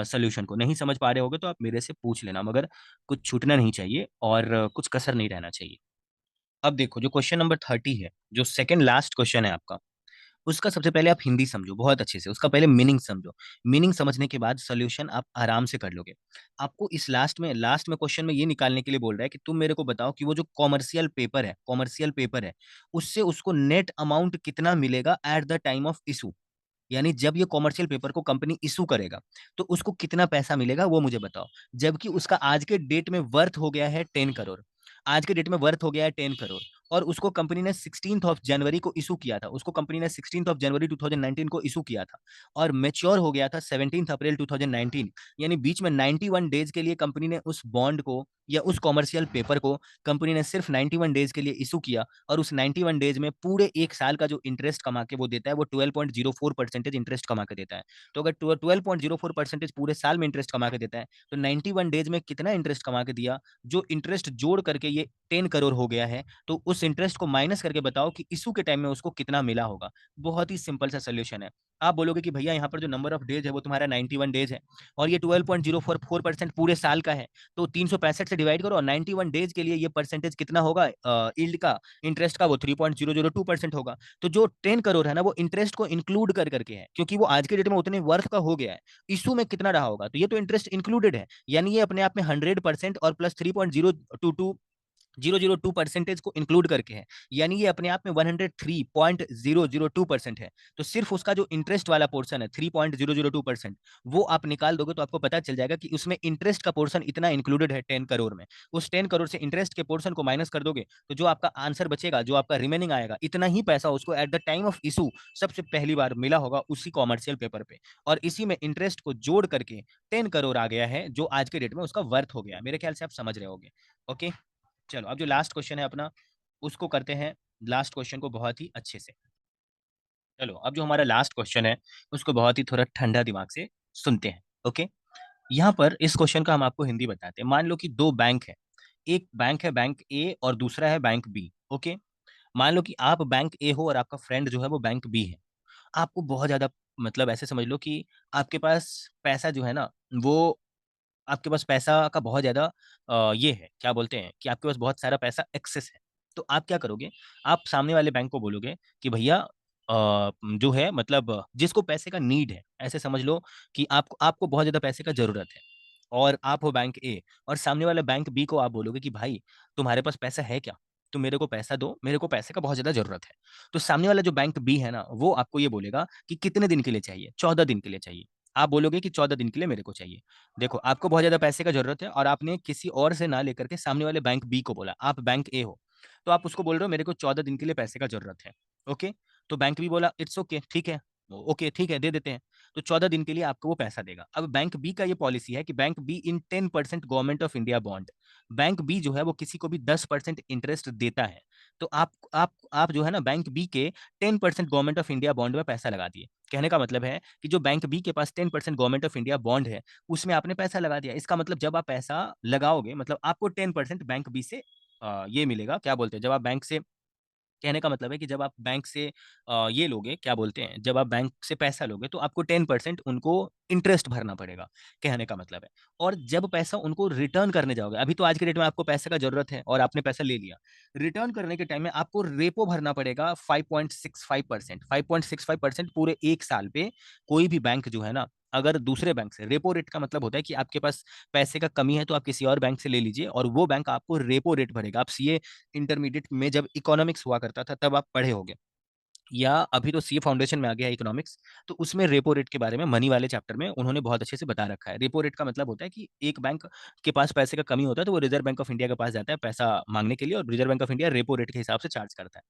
सोल्यूशन को। नहीं समझ पा रहे होगे तो आप मेरे से पूछ लेना, मगर कुछ छूटना नहीं चाहिए और कुछ कसर नहीं रहना चाहिए। अब देखो जो क्वेश्चन नंबर 30 है, जो सेकंड लास्ट क्वेश्चन है आपका, उसका सबसे पहले आप हिंदी समझो बहुत अच्छे से, उसका पहले मीनिंग समझो। मीनिंग समझने के बाद सोल्यूशन आप आराम से कर लोगे। आपको इस लास्ट में क्वेश्चन में ये निकालने के लिए बोल रहा है कि तुम मेरे को बताओ कि वो जो कॉमर्शियल पेपर है उससे उसको नेट अमाउंट कितना मिलेगा at the time of issue. यानी जब ये कॉमर्शियल पेपर को कंपनी इशू करेगा तो उसको कितना पैसा मिलेगा वो मुझे बताओ, जबकि उसका आज के डेट में वर्थ हो गया है 10 करोड़। आज के डेट में वर्थ हो गया है 10 करोड़, और उसको कंपनी ने 16 जनवरी को इशू किया था, उसको कंपनी ने 16 जनवरी 2019 को इशू किया था, और मेच्योर हो गया था 17 अप्रैल 2019। यानी बीच में 91 डेज के लिए कंपनी ने उस बॉन्ड को या उस कॉमर्शियल पेपर को कंपनी ने सिर्फ 91 डेज के लिए इशू किया, और उस 91 डेज में पूरे एक साल का जो इंटरेस्ट कमा के वो देता है वो 12.04% इंटरेस्ट कमा के देता है। तो अगर 12.04% पूरे साल में इंटरेस्ट कमा के देता है तो 91 डेज में कितना इंटरेस्ट कमा के दिया, जो इंटरेस्ट जोड़ करके ये 10 करोड़ हो गया है, तो उस उस इंटरेस्ट को माइनस करके बताओ कि इशू के टाइम में उसको कितना मिला होगा। बहुत ही सिंपल सा सोल्यूशन है। आप बोलोगे कि भैया यहाँ पर जो नंबर ऑफ डेज है वो तुम्हारा 91 डेज है और ये 12.04% पूरे साल का है, तो 365 से डिवाइड करो और 91 डेज के लिए ये परसेंटेज कितना होगा यील्ड का, इंटरेस्ट का, वो 3.002% होगा। तो जो 10 करोड़ है ना वो इंटरेस्ट को इंक्लूड कर करके है, क्योंकि वो आज के डेट में उतने वर्थ का हो गया है। इशू में कितना रहा होगा, तो ये तो इंटरेस्ट इंक्लूडेड है, यानी ये अपने आप में 100% और प्लस 3.022% को इंक्लूड करके है, यानी ये अपने आप में 103.002% है। तो सिर्फ उसका जो इंटरेस्ट वाला पोर्शन है 3.002%, वो आप निकाल दोगे तो आपको पता चल जाएगा कि उसमें इंटरेस्ट का पोर्शन इतना इंक्लूडेड है 10 करोड़ में। उस 10 करोड़ से इंटरेस्ट के पोर्शन को माइनस कर दोगे तो जो आपका आंसर बचेगा, जो आपका रिमेनिंग आएगा, इतना ही पैसा उसको at the time of issue सबसे पहली बार मिला होगा उसी कॉमर्शियल पेपर पे, और इसी में इंटरेस्ट को जोड़ करके 10 करोड़ आ गया है, जो आज के डेट में उसका वर्थ हो गया। मेरे ख्याल से आप समझ रहे होगे। ओके, चलो अब जो लास्ट क्वेश्चन है अपना, उसको करते हैं लास्ट क्वेश्चन को बहुत ही अच्छे से। चलो अब जो हमारा लास्ट क्वेश्चन है उसको बहुत ही थोड़ा ठंडा दिमाग से सुनते हैं। ओके, यहाँ पर इस क्वेश्चन का हम आपको हिंदी बताते हैं। मान लो कि दो बैंक है, एक बैंक है बैंक ए और दूसरा है बैंक बी। ओके, मान लो कि आप बैंक ए हो और आपका फ्रेंड जो है वो बैंक बी है। आपको बहुत ज्यादा, मतलब ऐसे समझ लो कि आपके पास पैसा जो है ना, वो आपके पास पैसा का बहुत ज़्यादा ये है, क्या बोलते हैं कि आपके पास बहुत सारा पैसा एक्सेस है। तो आप क्या करोगे? आप सामने वाले बैंक को बोलोगे कि भैया जो है, मतलब जिसको पैसे का नीड है, ऐसे समझ लो कि आपको आपको बहुत ज़्यादा पैसे का ज़रूरत है और आप हो बैंक ए, और सामने वाले बैंक बी को आप बोलोगे कि भाई तुम्हारे पास पैसा है क्या? तुम मेरे को पैसा दो, मेरे को पैसे का बहुत ज़्यादा ज़रूरत है। तो सामने वाला जो बैंक बी है ना, वो आपको ये बोलेगा कि कितने दिन के लिए चाहिए? 14 दिन के लिए चाहिए। आप बोलोगे कि 14 दिन के लिए मेरे को चाहिए। देखो, आपको बहुत ज़्यादा पैसे का ज़रूरत है और आपने किसी और से ना लेकर के सामने वाले बैंक बी को बोला। आप बैंक ए हो, तो आप उसको बोल रहे हो मेरे को 14 दिन के लिए पैसे का ज़रूरत है। ओके, तो बैंक बी बोला इट्स ओके, ठीक है। ओके, ठीक है, दे देते हैं। तो 14 दिन के लिए आपको वो पैसा देगा। अब बैंक बी का ये पॉलिसी है कि bank B in 10% government of India bond, bank B जो है वो किसी को भी 10% इंटरेस्ट देता है। तो आप जो है ना बैंक बी के 10% गवर्नमेंट ऑफ इंडिया बॉन्ड में पैसा लगा दिए। कहने का मतलब है कि जो बैंक बी के पास 10% गवर्नमेंट ऑफ इंडिया बॉन्ड है, उसमें आपने पैसा लगा दिया। इसका मतलब जब आप पैसा लगाओगे, मतलब आपको 10% बैंक बी से ये मिलेगा, क्या बोलते हैं, जब आप बैंक से, कहने का मतलब है कि जब आप बैंक से ये लोगे, क्या बोलते हैं, जब आप बैंक से पैसा लोगे तो आपको 10% उनको इंटरेस्ट भरना पड़ेगा, कहने का मतलब है। और जब पैसा उनको रिटर्न करने जाओगे, अभी तो आज के डेट में आपको पैसे का जरूरत है और आपने पैसा ले लिया, रिटर्न करने के टाइम में आपको रेपो भरना पड़ेगा 5.65%। 5.65% पूरे एक साल पे। कोई भी बैंक जो है ना, अगर दूसरे बैंक से, रेपो रेट का मतलब होता है कि आपके पास पैसे का कमी है तो आप किसी और बैंक से ले लीजिए और वो बैंक आपको रेपो रेट भरेगा। आप सीए इंटरमीडिएट में जब इकोनॉमिक्स हुआ करता था तब आप पढ़े होंगे, या अभी तो सीए फाउंडेशन में आ गया है इकोनॉमिक्स, तो उसमें रेपो रेट के बारे में मनी वाले चैप्टर में उन्होंने बहुत अच्छे से बता रखा है। रेपो रेट का मतलब होता है कि एक बैंक के पास पैसे का कमी होता है तो वो रिजर्व बैंक ऑफ इंडिया के पास जाता है पैसा मांगने के लिए, और reserve bank of India repo rate के हिसाब से चार्ज करता है।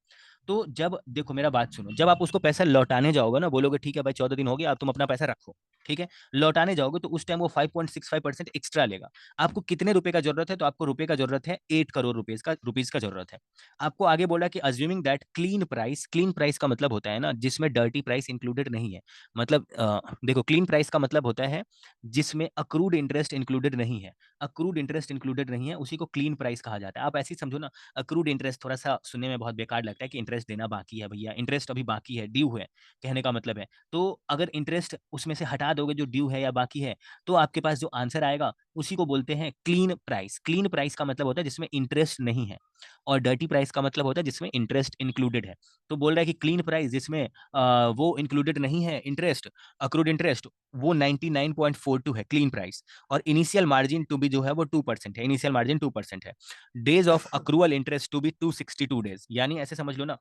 तो जब देखो, मेरा बात सुनो, जब आप उसको पैसा लौटाने जाओगे ना, बोलोगे ठीक है भाई 14 दिन हो गया, अब तुम अपना पैसा रखो, ठीक है, लौटाने जाओगे तो उस टाइम वो 5.65% एक्स्ट्रा लेगा। आपको कितने रुपए का जरूरत है? तो आपको रुपए का जरूरत है 8 करोड़ रुपीज का जरूरत है। आपको आगे बोला कि assuming that clean price, clean price का मतलब होता है ना जिसमें डर्टी प्राइस इंक्लूडेड नहीं है। मतलब देखो, क्लीन प्राइस का मतलब होता है जिसमें अक्रूड इंटरेस्ट इंक्लूडेड नहीं है। अक्रूड इंटरेस्ट इंक्लूडेड नहीं है, उसी को क्लीन प्राइस कहा जाता है। आप ऐसे ही समझो ना, अक्रूड इंटरेस्ट थोड़ा सा सुनने में बहुत बेकार लगता है कि इंटरेस्ट देना बाकी है, भैया इंटरेस्ट अभी बाकी है, ड्यू है, कहने का मतलब है। तो अगर इंटरेस्ट उसमें से हटा दोगे जो ड्यू है या बाकी है, तो आपके पास जो आंसर आएगा उसी को बोलते हैं क्लीन प्राइस। क्लीन प्राइस का मतलब होता है जिसमें इंटरेस्ट नहीं है, और डर्टी प्राइस का मतलब होता है जिसमें इंटरेस्ट इंक्लूडेड है। तो बोल रहा है कि क्लीन प्राइस जिसमें वो इंक्लूडेड नहीं है इंटरेस्ट, अक्रूड इंटरेस्ट, वो 99.42 है क्लीन प्राइस। और इनिशियल मार्जिन टू बी जो है वो 2% है, इनिशियल मार्जिन 2% है। Days of accrual interest to be 262 days, यानी ऐसे समझ लो ना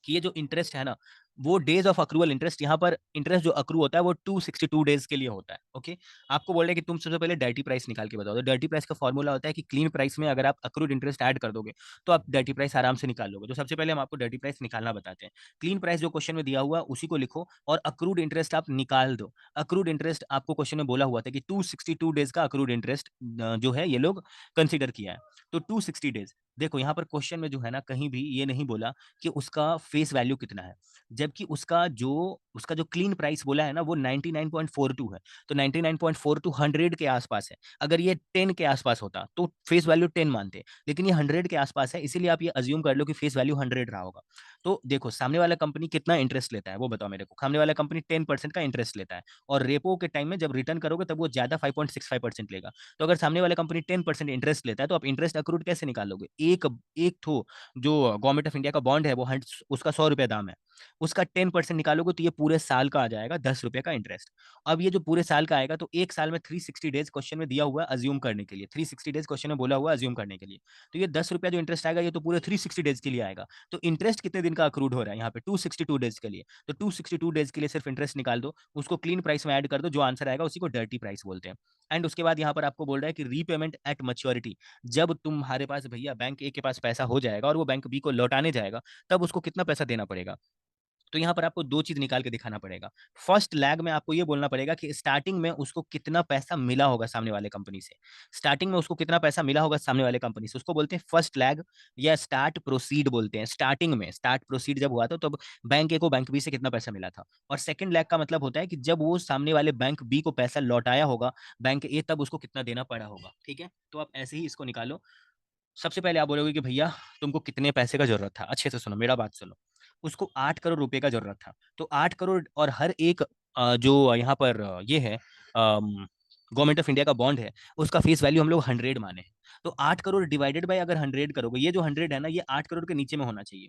कि ये जो इंटरेस्ट है ना, वो डेज ऑफ अक्रूवल इंटरेस्ट, यहाँ पर इंटरेस्ट जो अक्रू होता है वो 262 डेज के लिए होता है। ओके, आपको बोल रहे हैं कि तुम सबसे पहले डर्टी प्राइस निकाल के बताओ। तो डर्टी प्राइस का फॉर्मूला होता है कि क्लीन प्राइस में अगर आप अक्रूड इंटरेस्ट ऐड कर दोगे तो आप डर्टी प्राइस आराम से निकाल लोगे। तो सबसे पहले हम आपको डर्टी प्राइस निकालना बताते हैं। क्लीन प्राइस जो क्वेश्चन में दिया हुआ उसी को लिखो और अक्रूड इंटरेस्ट आप निकाल दो। अक्रूड इंटरेस्ट आपको क्वेश्चन में बोला हुआ था कि 262 डेज का अक्रूड इंटरेस्ट जो है ये लोग कंसिडर किया है। तो 260 डेज, देखो यहाँ पर क्वेश्चन में जो है ना, कहीं भी ये नहीं बोला कि उसका फेस वैल्यू कितना है। जब जबकि उसका जो क्लीन प्राइस बोला है ना वो 99.42 है। तो 99.42 100 के आसपास है। अगर ये 10 के आसपास होता तो फेस वैल्यू 10 मानते, लेकिन ये 100 के आसपास है, इसीलिए आप ये अज्यूम कर लो कि फेस वैल्यू 100 रहा होगा। तो देखो सामने वाला कंपनी कितना इंटरेस्ट लेता है वो बताओ मेरे को। सामने वाला कंपनी 10% का इंटरेस्ट लेता है, और रेपो के टाइम में जब रिटर्न करोगे तब वो ज्यादा 5.65% लेगा। तो अगर सामने वाला कंपनी 10% इंटरेस्ट लेता है तो आप इंटरेस्ट अक्रूड कैसे निकालोगे? एक एक थो जो गवर्नमेंट ऑफ इंडिया का बॉन्ड है वो उसका 100 रुपए दाम है, उसका 10% निकालोगे तो ये पूरे साल का आ जाएगा 10 रुपए का इंटरेस्ट। अब ये जो पूरे साल का आएगा तो एक साल में 360 डेज क्वेश्चन में दिया हुआ है अज्यूम करने के लिए, 360 डेज क्वेश्चन में बोला हुआ है अज्यूम करने के लिए। तो ये 10 रुपया जो इंटरेस्ट आएगा ये तो पूरे 360 डेज के लिए आएगा। तो इंटरेस्ट कितने दिन का अक्रूड हो रहा है यहाँ पे? 262 डेज के लिए। तो 262 डेज के लिए सिर्फ इंटरेस्ट निकाल दो, उसको क्लीन प्राइस में ऐड कर दो, जो आंसर आएगा उसी को डर्टी प्राइस बोलते हैं। एंड उसके बाद यहाँ पर आपको बोल रहा है कि रीपेमेंट एट मैच्योरिटी, जब तुम्हारे पास भैया बैंक ए के पास पैसा हो जाएगा और वो बैंक बी को लौटाने जाएगा, तब उसको कितना पैसा देना पड़ेगा। तो यहाँ पर आपको दो चीज निकाल के दिखाना पड़ेगा। फर्स्ट लैग में आपको ये बोलना पड़ेगा कि स्टार्टिंग में उसको कितना पैसा मिला होगा सामने वाले कंपनी से। स्टार्टिंग में उसको कितना पैसा मिला होगा सामने वाले कंपनी से, उसको बोलते हैं फर्स्ट लैग, या स्टार्ट प्रोसीड बोलते हैं। स्टार्टिंग में स्टार्ट प्रोसीड जब हुआ था तब बैंक ए को बैंक बी से कितना पैसा मिला था। और सेकंड लैग का मतलब होता है कि जब वो सामने वाले बैंक बी को पैसा लौटाया होगा बैंक ए, तब उसको कितना देना पड़ा होगा। ठीक है, तो आप ऐसे ही इसको निकालो। सबसे पहले आप बोलोगे कि भैया तुमको कितने पैसे का जरूरत था। अच्छे से सुनो, मेरा बात सुनो। उसको 8 करोड़ रुपए का जरूरत था, तो 8 करोड़, और हर एक जो यहाँ पर ये है गवर्नमेंट ऑफ इंडिया का बॉन्ड है, उसका फेस वैल्यू हम लोग 100 माने हैं। तो 8 करोड़ डिवाइडेड बाय अगर 100 करोगे, ये जो 100 है ना ये 8 करोड़ के नीचे में होना चाहिए।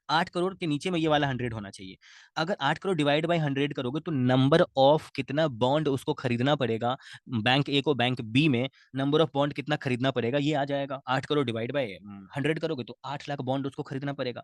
8 करोड़ के नीचे में ये वाला 100 होना चाहिए। अगर 8 करोड़ डिवाइड बाई 100 करोगे तो नंबर ऑफ कितना बॉन्ड उसको खरीदना पड़ेगा बैंक ए को बैंक बी में, नंबर ऑफ बॉन्ड कितना खरीदना पड़ेगा ये आ जाएगा। 8 करोड़ डिवाइड बाई 100 करोगे तो 8 लाख बॉन्ड उसको खरीदना पड़ेगा।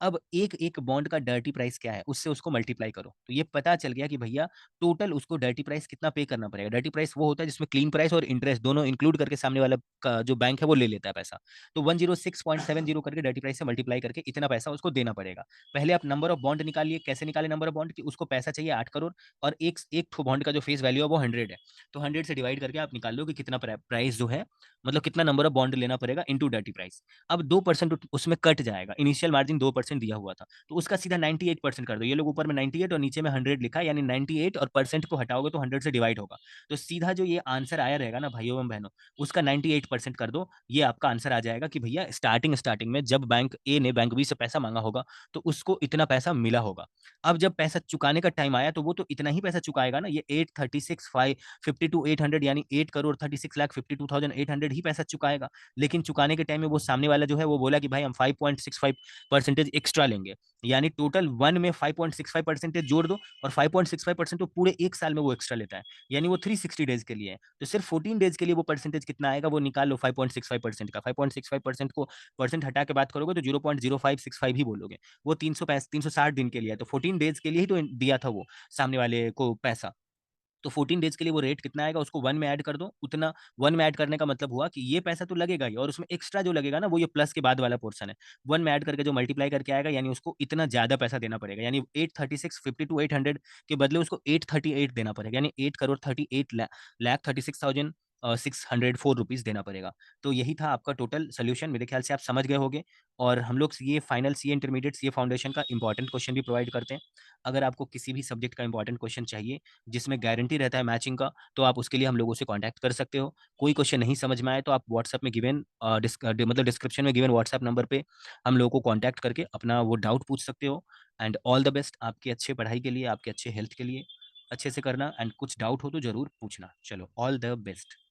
अब एक एक बॉन्ड का डर्टी प्राइस क्या है उससे उसको मल्टीप्लाई करो, तो ये पता चल गया कि भैया टोटल उसको डर्टी प्राइस कितना पे करना पड़ेगा। डर्टी प्राइस वो होता है जिसमें क्लीन प्राइस और इंटरेस्ट दोनों इंक्लूड करके सामने वाला का जो बैंक है वो ले लेता है पैसा। तो 106.70 करके डर्टी प्राइस से मल्टीप्लाई करके इतना पैसा उसको देना पड़ेगा। पहले आप नंबर ऑफ बॉन्ड निकालिए। कैसे निकाले नंबर ऑफ बॉन्ड? कि उसको पैसा चाहिए 8 करोड़, और एक एक बॉन्ड का जो फेस वैल्यू है वो 100 है। तो 100 से डिवाइड करके आप निकाल लो कि कितना प्राइस जो है, मतलब कितना नंबर ऑफ बॉन्ड लेना पड़ेगा इंटू डर्टी प्राइस। अब 2% उसमें कट जाएगा, इनिशियल मार्जिन 2% दिया हुआ था, तो उसका सीधा 98% कर दो। ये लोग ऊपर में 98 और नीचे में 100 लिखा है, यानी 98 और परसेंट को हटाओगे तो 100 से डिवाइड होगा। तो सीधा जो ये आंसर आया रहेगा ना भाइयों एवं बहनों, उसका 98% कर दो, ये आपका आंसर आ जाएगा कि भैया स्टार्टिंग में जब बैंक ए ने बैंक बी से पैसा मांगा होगा तो उसको इतना पैसा मिला होगा। अब जब पैसा चुकाने का टाइम आया तो वो तो इतना ही पैसा चुकाएगा ना, ये 836,552,800 यानी 8 करोड़ 36 लाख 52,800 ही पैसा चुकाएगा। लेकिन चुकाने के टाइम में वो सामने वाला जो है वो बोला कि भाई हम 5.65% एक्स्ट्रा लेंगे, यानी टोटल वन में 5.65% जोड़ दो, और 5.65% तो पूरे एक साल में वो एक्स्ट्रा लेता है, यानी वो 360 डेज के लिए है। तो सिर्फ 14 डेज के लिए वो परसेंटेज कितना आएगा वो निकाल लो 5.65% का। 5.65% को परसेंट हटा के बात करोगे तो 0.0565 ही बोलोगे। वो 360 दिन के लिए है, तो 14 डेज के लिए ही तो दिया था वो सामने वाले को पैसा। तो 14 डेज के लिए वो रेट कितना आएगा उसको वन में ऐड कर दो। उतना वन में ऐड करने का मतलब हुआ कि ये पैसा तो लगेगा ही, और उसमें एक्स्ट्रा जो लगेगा ना वो ये प्लस के बाद वाला पोर्सन है। वन में ऐड करके जो मल्टीप्लाई करके आएगा, यानी उसको इतना ज्यादा पैसा देना पड़ेगा, यानी 836,52,800 के बदले उसको 838 देना पड़ेगा, यानी 8 करोड़ 38 लाख 36,604 रुपीज देना पड़ेगा। तो यही था आपका टोटल सोल्यूशन। मेरे ख्याल से आप समझ गए होंगे। और हम लोग ये फाइनल सी इंटरमीडिएट सी फाउंडेशन का इंपॉर्टेंट क्वेश्चन भी प्रोवाइड करते हैं। अगर आपको किसी भी सब्जेक्ट का इंपॉर्टेंट क्वेश्चन चाहिए जिसमें गारंटी रहता है मैचिंग का, तो आप उसके लिए हम लोगों से कांटेक्ट कर सकते हो। कोई क्वेश्चन नहीं समझ में आए तो आप व्हाट्सएप में गिवन मतलब डिस्क्रिप्शन में गिवन व्हाट्सएप नंबर पे हम लोगों को कांटेक्ट करके अपना वो डाउट पूछ सकते हो। एंड ऑल द बेस्ट आपकी अच्छे पढ़ाई के लिए, आपके अच्छे हेल्थ के लिए। अच्छे से करना, एंड कुछ डाउट हो तो जरूर पूछना। चलो, ऑल द बेस्ट।